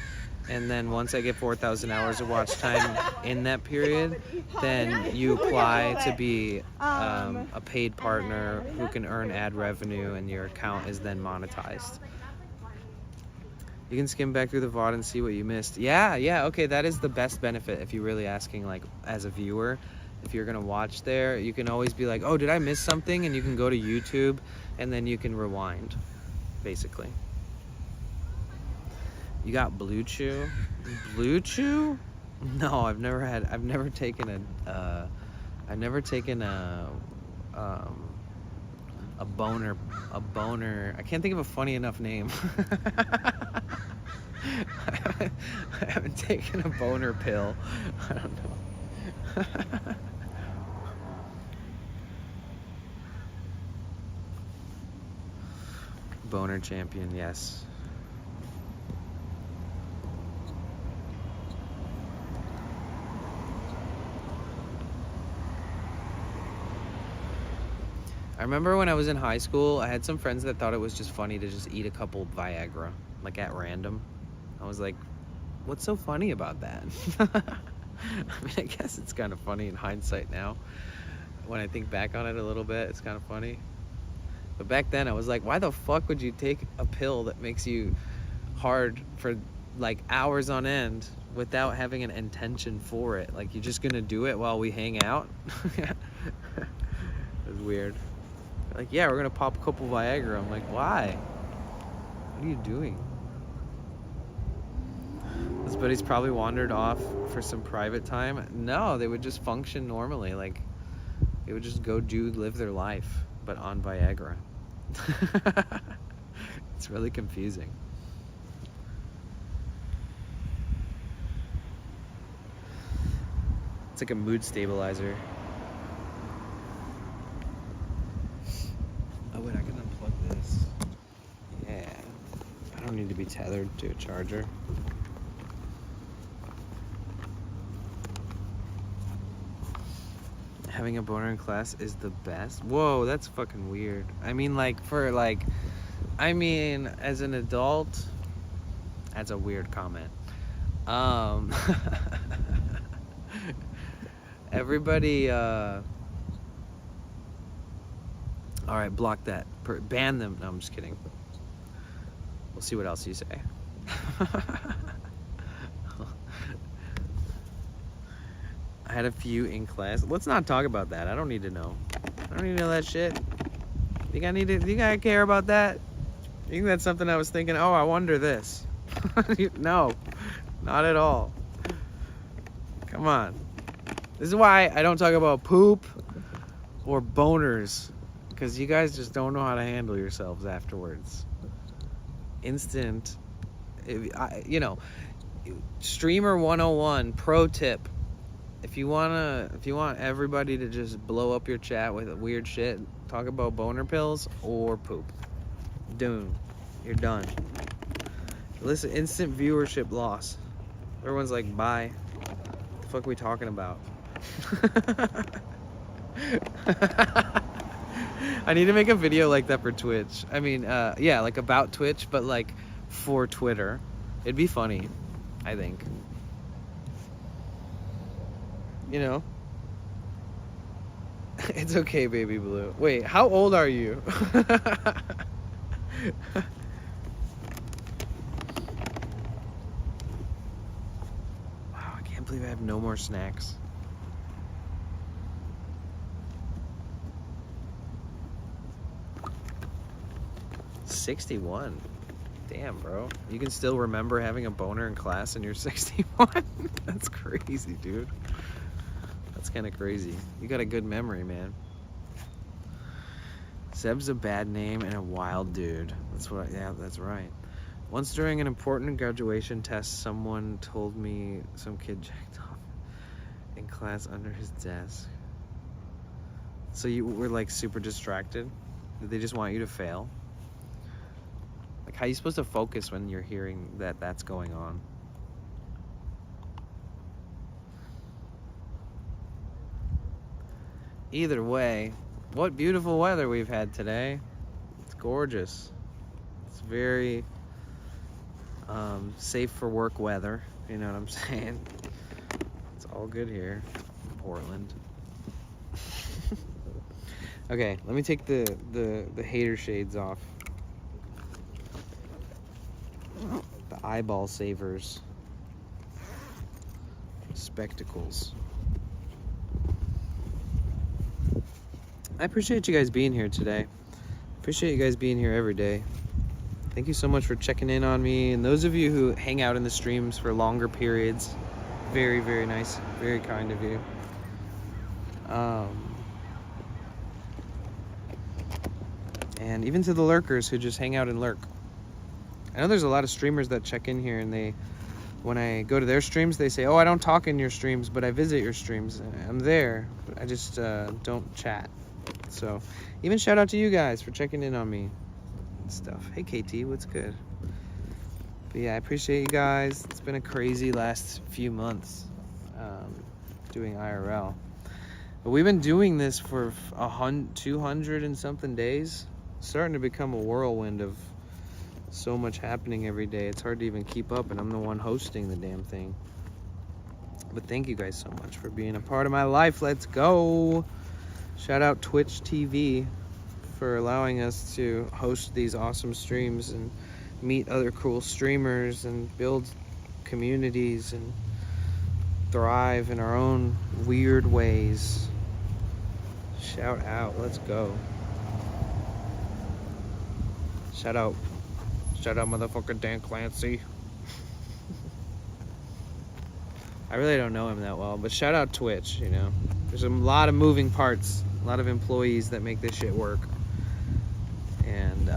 And then once I get 4,000 hours of watch time in that period, then you apply to be a paid partner who can earn ad revenue, and your account is then monetized. You can skim back through the VOD and see what you missed. Yeah, okay, that is the best benefit if you're really asking, like, as a viewer. If you're gonna watch there, you can always be like, oh, did I miss something? And you can go to YouTube, and then you can rewind, basically. You got Blue Chew? Blue Chew? No, I've never taken a boner, I can't think of a funny enough name. I haven't taken a boner pill. I don't know. Boner champion, yes. I remember when I was in high school, I had some friends that thought it was just funny to just eat a couple Viagra, like at random. I was like, what's so funny about that? I mean, I guess it's kind of funny in hindsight now. When I think back on it a little bit, it's kind of funny. But back then I was like, why the fuck would you take a pill that makes you hard for like hours on end without having an intention for it? Like, you're just gonna do it while we hang out? It was weird. Like, yeah, we're gonna pop a couple Viagra. I'm like, why? What are you doing? His buddies probably wandered off for some private time. No, they would just function normally. Like, they would just go live their life, but on Viagra. It's really confusing. It's like a mood stabilizer. Oh wait, I can unplug this. Yeah. I don't need to be tethered to a charger. Having a boner in class is the best. Whoa, that's fucking weird. I mean, like, as an adult, that's a weird comment. Everybody, all right, block that. Ban them. No, I'm just kidding. We'll see what else you say. I had a few in class. Let's not talk about that. I don't need to know. I don't need to know that shit. You gotta care about that? You think that's something I was thinking, oh, I wonder this. No, not at all. Come on. This is why I don't talk about poop or boners, because you guys just don't know how to handle yourselves afterwards. Instant, Streamer 101 pro tip. If you want everybody to just blow up your chat with weird shit, talk about boner pills or poop. Done. You're done. Listen, instant viewership loss. Everyone's like, bye. What the fuck are we talking about? I need to make a video like that for Twitch. I mean, yeah, like about Twitch, but like for Twitter. It'd be funny, I think. You know? It's okay, baby blue. Wait, how old are you? Wow, I can't believe I have no more snacks. $61. Damn, bro. You can still remember having a boner in class and you're 61? That's crazy, dude. That's kind of crazy. You got a good memory, man. Seb's a bad name and a wild dude. Yeah, that's right. Once during an important graduation test, someone told me some kid jacked off in class under his desk. So you were like super distracted? Did they just want you to fail? how are you supposed to focus when you're hearing that that's going on? Either way, what beautiful weather we've had today. It's gorgeous. It's very safe for work weather. You know what I'm saying? It's all good here in Portland. Okay, let me take the hater shades off. The eyeball savers. Spectacles. I appreciate you guys being here today. Appreciate you guys being here every day. Thank you so much for checking in on me. And those of you who hang out in the streams for longer periods, very, very nice. Very kind of you. And even to the lurkers who just hang out and lurk. I know there's a lot of streamers that check in here, and when I go to their streams, they say, oh, I don't talk in your streams, but I visit your streams. I'm there, but I just don't chat. So even shout out to you guys for checking in on me and stuff. Hey, KT, what's good? But yeah, I appreciate you guys. It's been a crazy last few months doing IRL. But we've been doing this for 200 and something days. It's starting to become a whirlwind of so much happening every day. It's hard to even keep up, and I'm the one hosting the damn thing. But thank you guys so much for being a part of my life. Let's go. Shout out Twitch TV for allowing us to host these awesome streams and meet other cool streamers and build communities and thrive in our own weird ways. Shout out. Let's go. Shout out motherfucker Dan Clancy. I really don't know him that well, but shout out Twitch, you know. There's a lot of moving parts, a lot of employees that make this shit work. And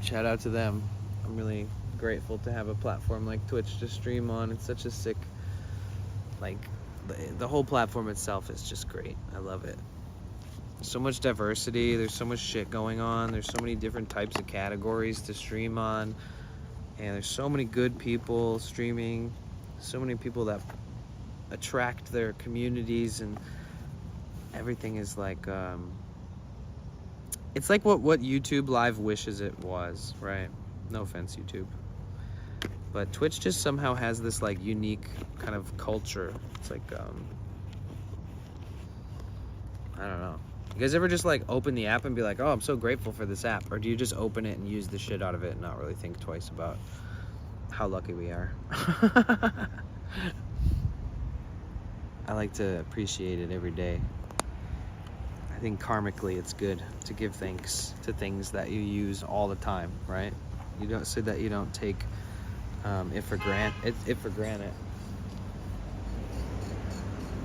shout out to them. I'm really grateful to have a platform like Twitch to stream on. It's such a sick, like, the whole platform itself is just great. I love it. So much diversity, there's so much shit going on, there's so many different types of categories to stream on, and there's so many good people streaming, so many people that attract their communities, and everything is like it's like what YouTube Live wishes it was, right? No offense, YouTube, but Twitch just somehow has this like unique kind of culture. It's like I don't know. You guys ever just like open the app and be like, oh, I'm so grateful for this app? Or do you just open it and use the shit out of it and not really think twice about how lucky we are? I like to appreciate it every day. I think karmically it's good to give thanks to things that you use all the time, right? You don't, so that you don't take it for granted.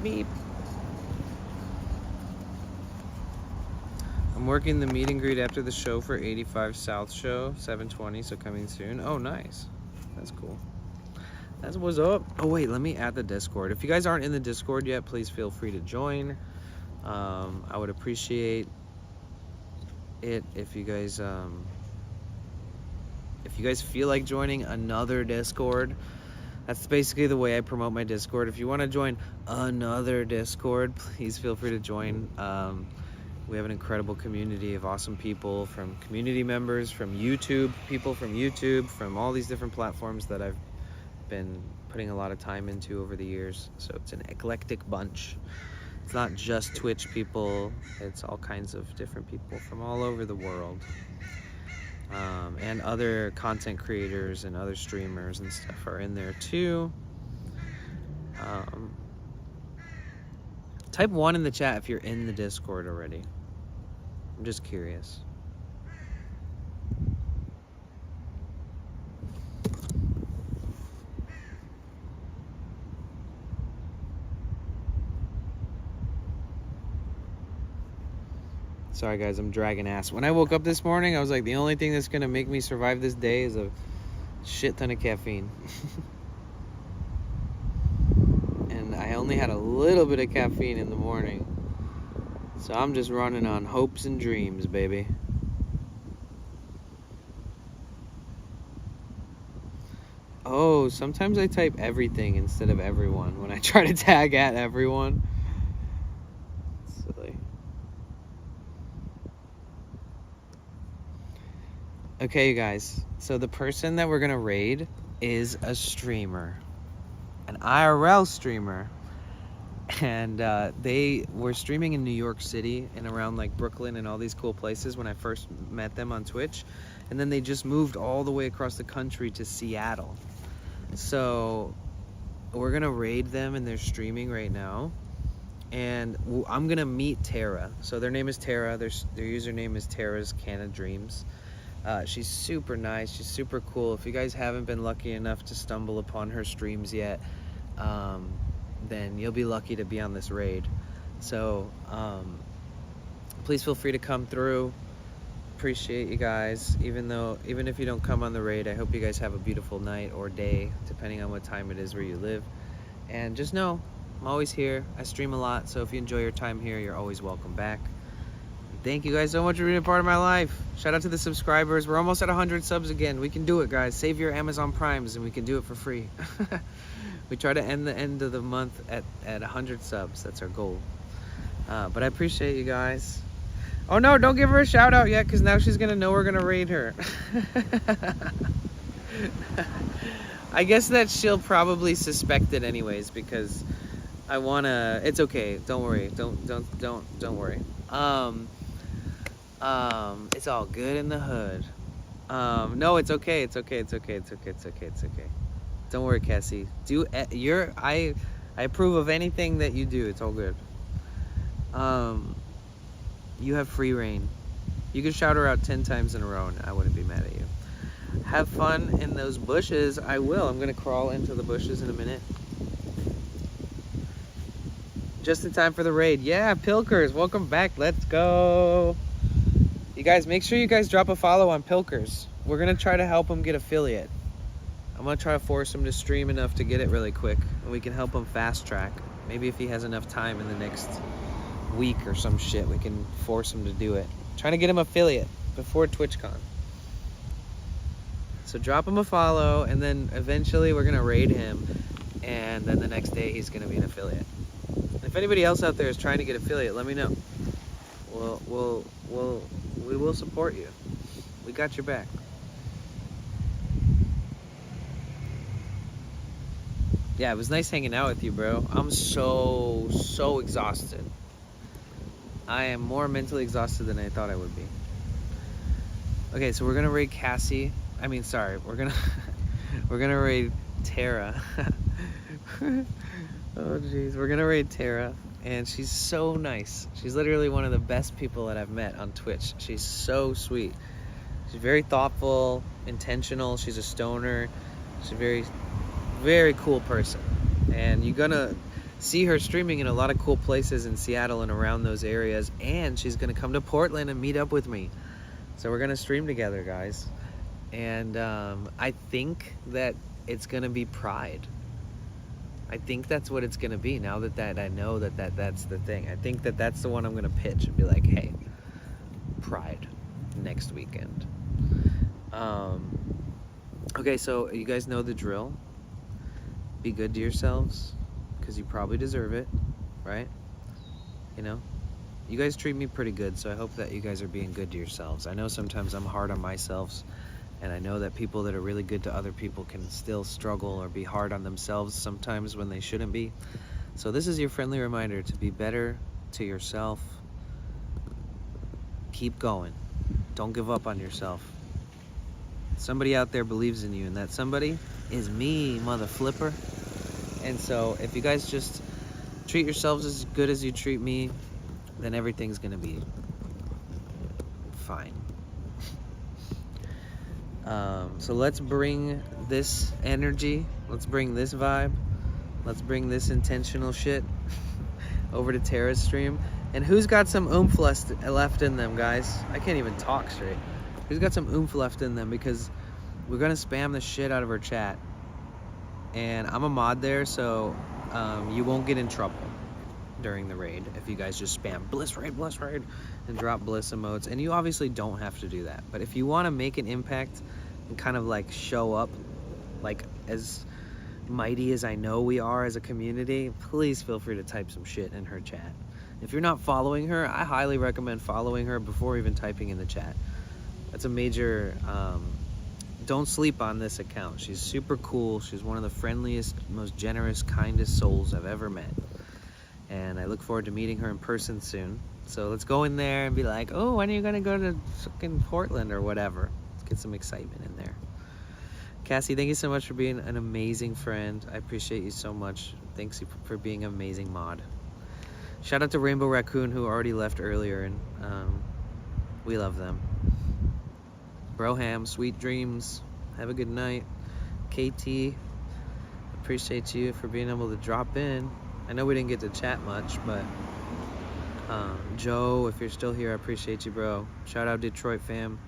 Beep. I'm working the meet and greet after the show for 85 South show, 720, so coming soon. Oh, nice. That's cool. That's what's up. Oh, wait, let me add the Discord. If you guys aren't in the Discord yet, please feel free to join. I would appreciate it if you guys feel like joining another Discord. That's basically the way I promote my Discord. If you want to join another Discord, please feel free to join. We have an incredible community of awesome people, from community members, from YouTube, people from YouTube, from all these different platforms that I've been putting a lot of time into over the years. So it's an eclectic bunch. It's not just Twitch people, it's all kinds of different people from all over the world. And other content creators and other streamers and stuff are in there too. Type 1 in the chat if you're in the Discord already. I'm just curious. Sorry guys, I'm dragging ass. When I woke up this morning, I was like, the only thing that's gonna make me survive this day is a shit ton of caffeine. And I only had a little bit of caffeine in the morning. So I'm just running on hopes and dreams, baby. Oh, sometimes I type everything instead of everyone when I try to tag at everyone. Silly. Okay, you guys. So the person that we're gonna raid is a streamer, an IRL streamer, and they were streaming in New York City and around like Brooklyn and all these cool places when I first met them on Twitch, and then they just moved all the way across the country to Seattle. So we're gonna raid them and they're streaming right now, and I'm gonna meet Tara. So their name is Tara. Their username is Tara's Canna Dreams. She's super nice. She's super cool. If you guys haven't been lucky enough to stumble upon her streams yet, then you'll be lucky to be on this raid. So please feel free to come through. Appreciate you guys. Even if you don't come on the raid, I hope you guys have a beautiful night or day, depending on what time it is where you live. And just know, I'm always here. I stream a lot, so if you enjoy your time here, you're always welcome back. Thank you guys so much for being a part of my life. Shout out to the subscribers. We're almost at 100 subs again. We can do it, guys. Save your Amazon Primes and we can do it for free. We try to end the end of the month at 100 subs. That's our goal. But I appreciate you guys. Oh no, don't give her a shout out yet, because now she's gonna know we're gonna raid her. I guess that she'll probably suspect it anyways, because I wanna. It's okay. Don't worry. Don't worry. It's all good in the hood. No, it's okay. It's okay. Don't worry, Cassie. I approve of anything that you do. It's all good. You have free reign. You can shout her out 10 times in a row and I wouldn't be mad at you. Have fun in those bushes. I will. I'm gonna crawl into the bushes in a minute. Just in time for the raid. Yeah, Pilkers, welcome back. Let's go. You guys, make sure you guys drop a follow on Pilkers. We're gonna try to help him get affiliate. I'm gonna try to force him to stream enough to get it really quick, and we can help him fast track. Maybe if he has enough time in the next week or some shit, we can force him to do it. Trying to get him affiliate before TwitchCon. So drop him a follow, and then eventually we're gonna raid him, and then the next day he's gonna be an affiliate. If anybody else out there is trying to get affiliate, let me know. We will support you. We got your back. Yeah, it was nice hanging out with you, bro. I'm so exhausted. I am more mentally exhausted than I thought I would be. Okay, so we're gonna raid Cassie. We're gonna raid Tara. Oh jeez, we're gonna raid Tara, and she's so nice. She's literally one of the best people that I've met on Twitch. She's so sweet. She's very thoughtful, intentional. She's a stoner. She's a very, very cool person, and you're gonna see her streaming in a lot of cool places in Seattle and around those areas, and she's gonna come to Portland and meet up with me. So we're gonna stream together, guys, and I think that it's gonna be Pride. I think that's what it's gonna be now that I know that's the thing. I think that's the one I'm gonna pitch and be like, hey, Pride next weekend. Okay, so you guys know the drill. Be good to yourselves, because you probably deserve it, right? You know, you guys treat me pretty good, so I hope that you guys are being good to yourselves. I know sometimes I'm hard on myself, and I know that people that are really good to other people can still struggle or be hard on themselves sometimes when they shouldn't be. So this is your friendly reminder to be better to yourself. Keep going. Don't give up on yourself. Somebody out there believes in you, and that somebody is me, mother flipper. And so if you guys just treat yourselves as good as you treat me, then everything's gonna be fine. So let's bring this energy, let's bring this vibe, let's bring this intentional shit over to Tara's stream. And who's got some oomph left in them, guys? I can't even talk straight. Who's got some oomph left in them? Because we're gonna spam the shit out of her chat. And I'm a mod there, so you won't get in trouble during the raid if you guys just spam bliss raid, and drop bliss emotes. And you obviously don't have to do that. But if you want to make an impact and kind of like show up like as mighty as I know we are as a community, please feel free to type some shit in her chat. If you're not following her, I highly recommend following her before even typing in the chat. That's a major, don't sleep on this account. She's super cool. She's one of the friendliest, most generous, kindest souls I've ever met. And I look forward to meeting her in person soon. So let's go in there and be like, oh, when are you gonna go to fucking Portland or whatever? Let's get some excitement in there. Cassie, thank you so much for being an amazing friend. I appreciate you so much. Thanks for being an amazing mod. Shout out to Rainbow Raccoon, who already left earlier, and we love them. Broham, sweet dreams. Have a good night. KT, appreciate you for being able to drop in. I know we didn't get to chat much, but Joe, if you're still here, I appreciate you, bro. Shout out Detroit fam.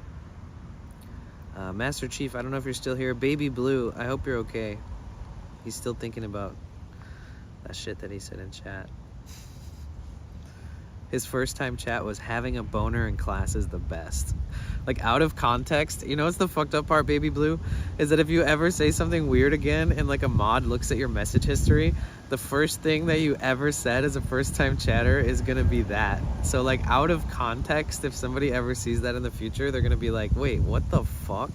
Master Chief, I don't know if you're still here. Baby Blue, I hope you're okay. He's still thinking about that shit that he said in chat. His first time chat was having a boner in class is the best. Like, out of context, you know what's the fucked up part, Baby Blue? Is that if you ever say something weird again and like a mod looks at your message history, the first thing that you ever said as a first time chatter is gonna be that. So like, out of context, if somebody ever sees that in the future, they're gonna be like, wait, what the fuck?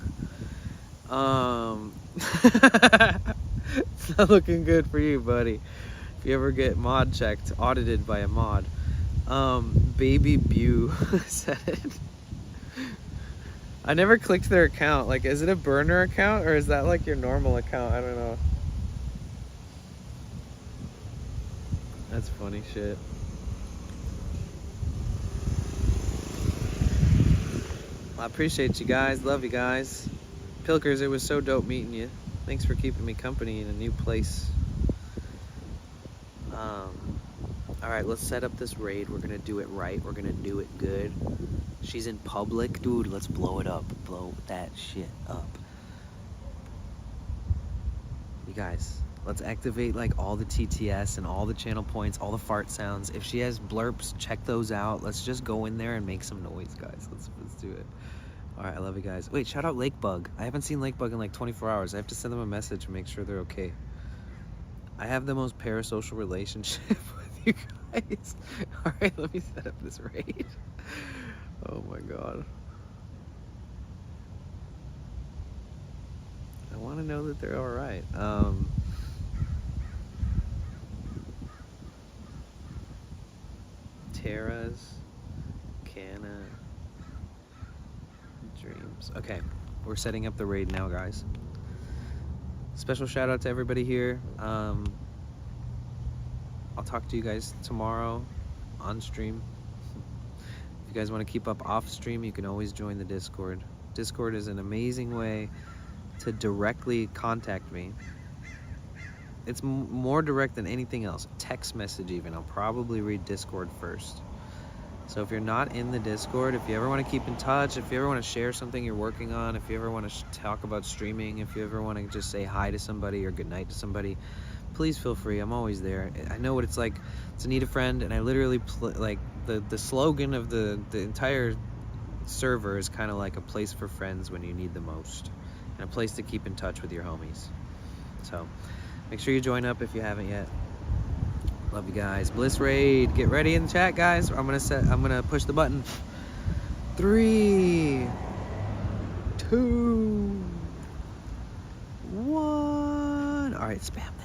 It's not looking good for you, buddy. If you ever get mod checked, audited by a mod. Baby Bew said it. I never clicked their account. Like, is it a burner account or is that like your normal account? I don't know. That's funny shit. Well, I appreciate you guys. Love you guys. Pilkers, it was so dope meeting you. Thanks for keeping me company in a new place. Alright, let's set up this raid. We're gonna do it right. We're gonna do it good. She's in public. Dude, let's blow it up. Blow that shit up. You guys, let's activate like all the TTS and all the channel points, all the fart sounds. If she has blurps, check those out. Let's just go in there and make some noise, guys. Let's do it. Alright, I love you guys. Wait, shout out Lakebug. I haven't seen Lakebug in like 24 hours. I have to send them a message and make sure they're okay. I have the most parasocial relationship with you guys. Alright, let me set up this raid. Oh my god. I want to know that they're alright. Tara's, Canna, Dreams. Okay, we're setting up the raid now, guys. Special shout out to everybody here. I'll talk to you guys tomorrow on stream. If you guys want to keep up off stream, you can always join the Discord. Discord is an amazing way to directly contact me. It's more direct than anything else. Text message even. I'll probably read Discord first. So if you're not in the Discord, if you ever want to keep in touch, if you ever want to share something you're working on, if you ever want to talk about streaming, if you ever want to just say hi to somebody or good night to somebody, please feel free. I'm always there. I know what it's like to need a friend, and I literally like the slogan of the entire server is kind of like a place for friends when you need the most, and a place to keep in touch with your homies. So make sure you join up if you haven't yet. Love you guys. Bliss Raid, get ready in the chat, guys. I'm gonna push the button. 3, 2, 1. All right, spam that.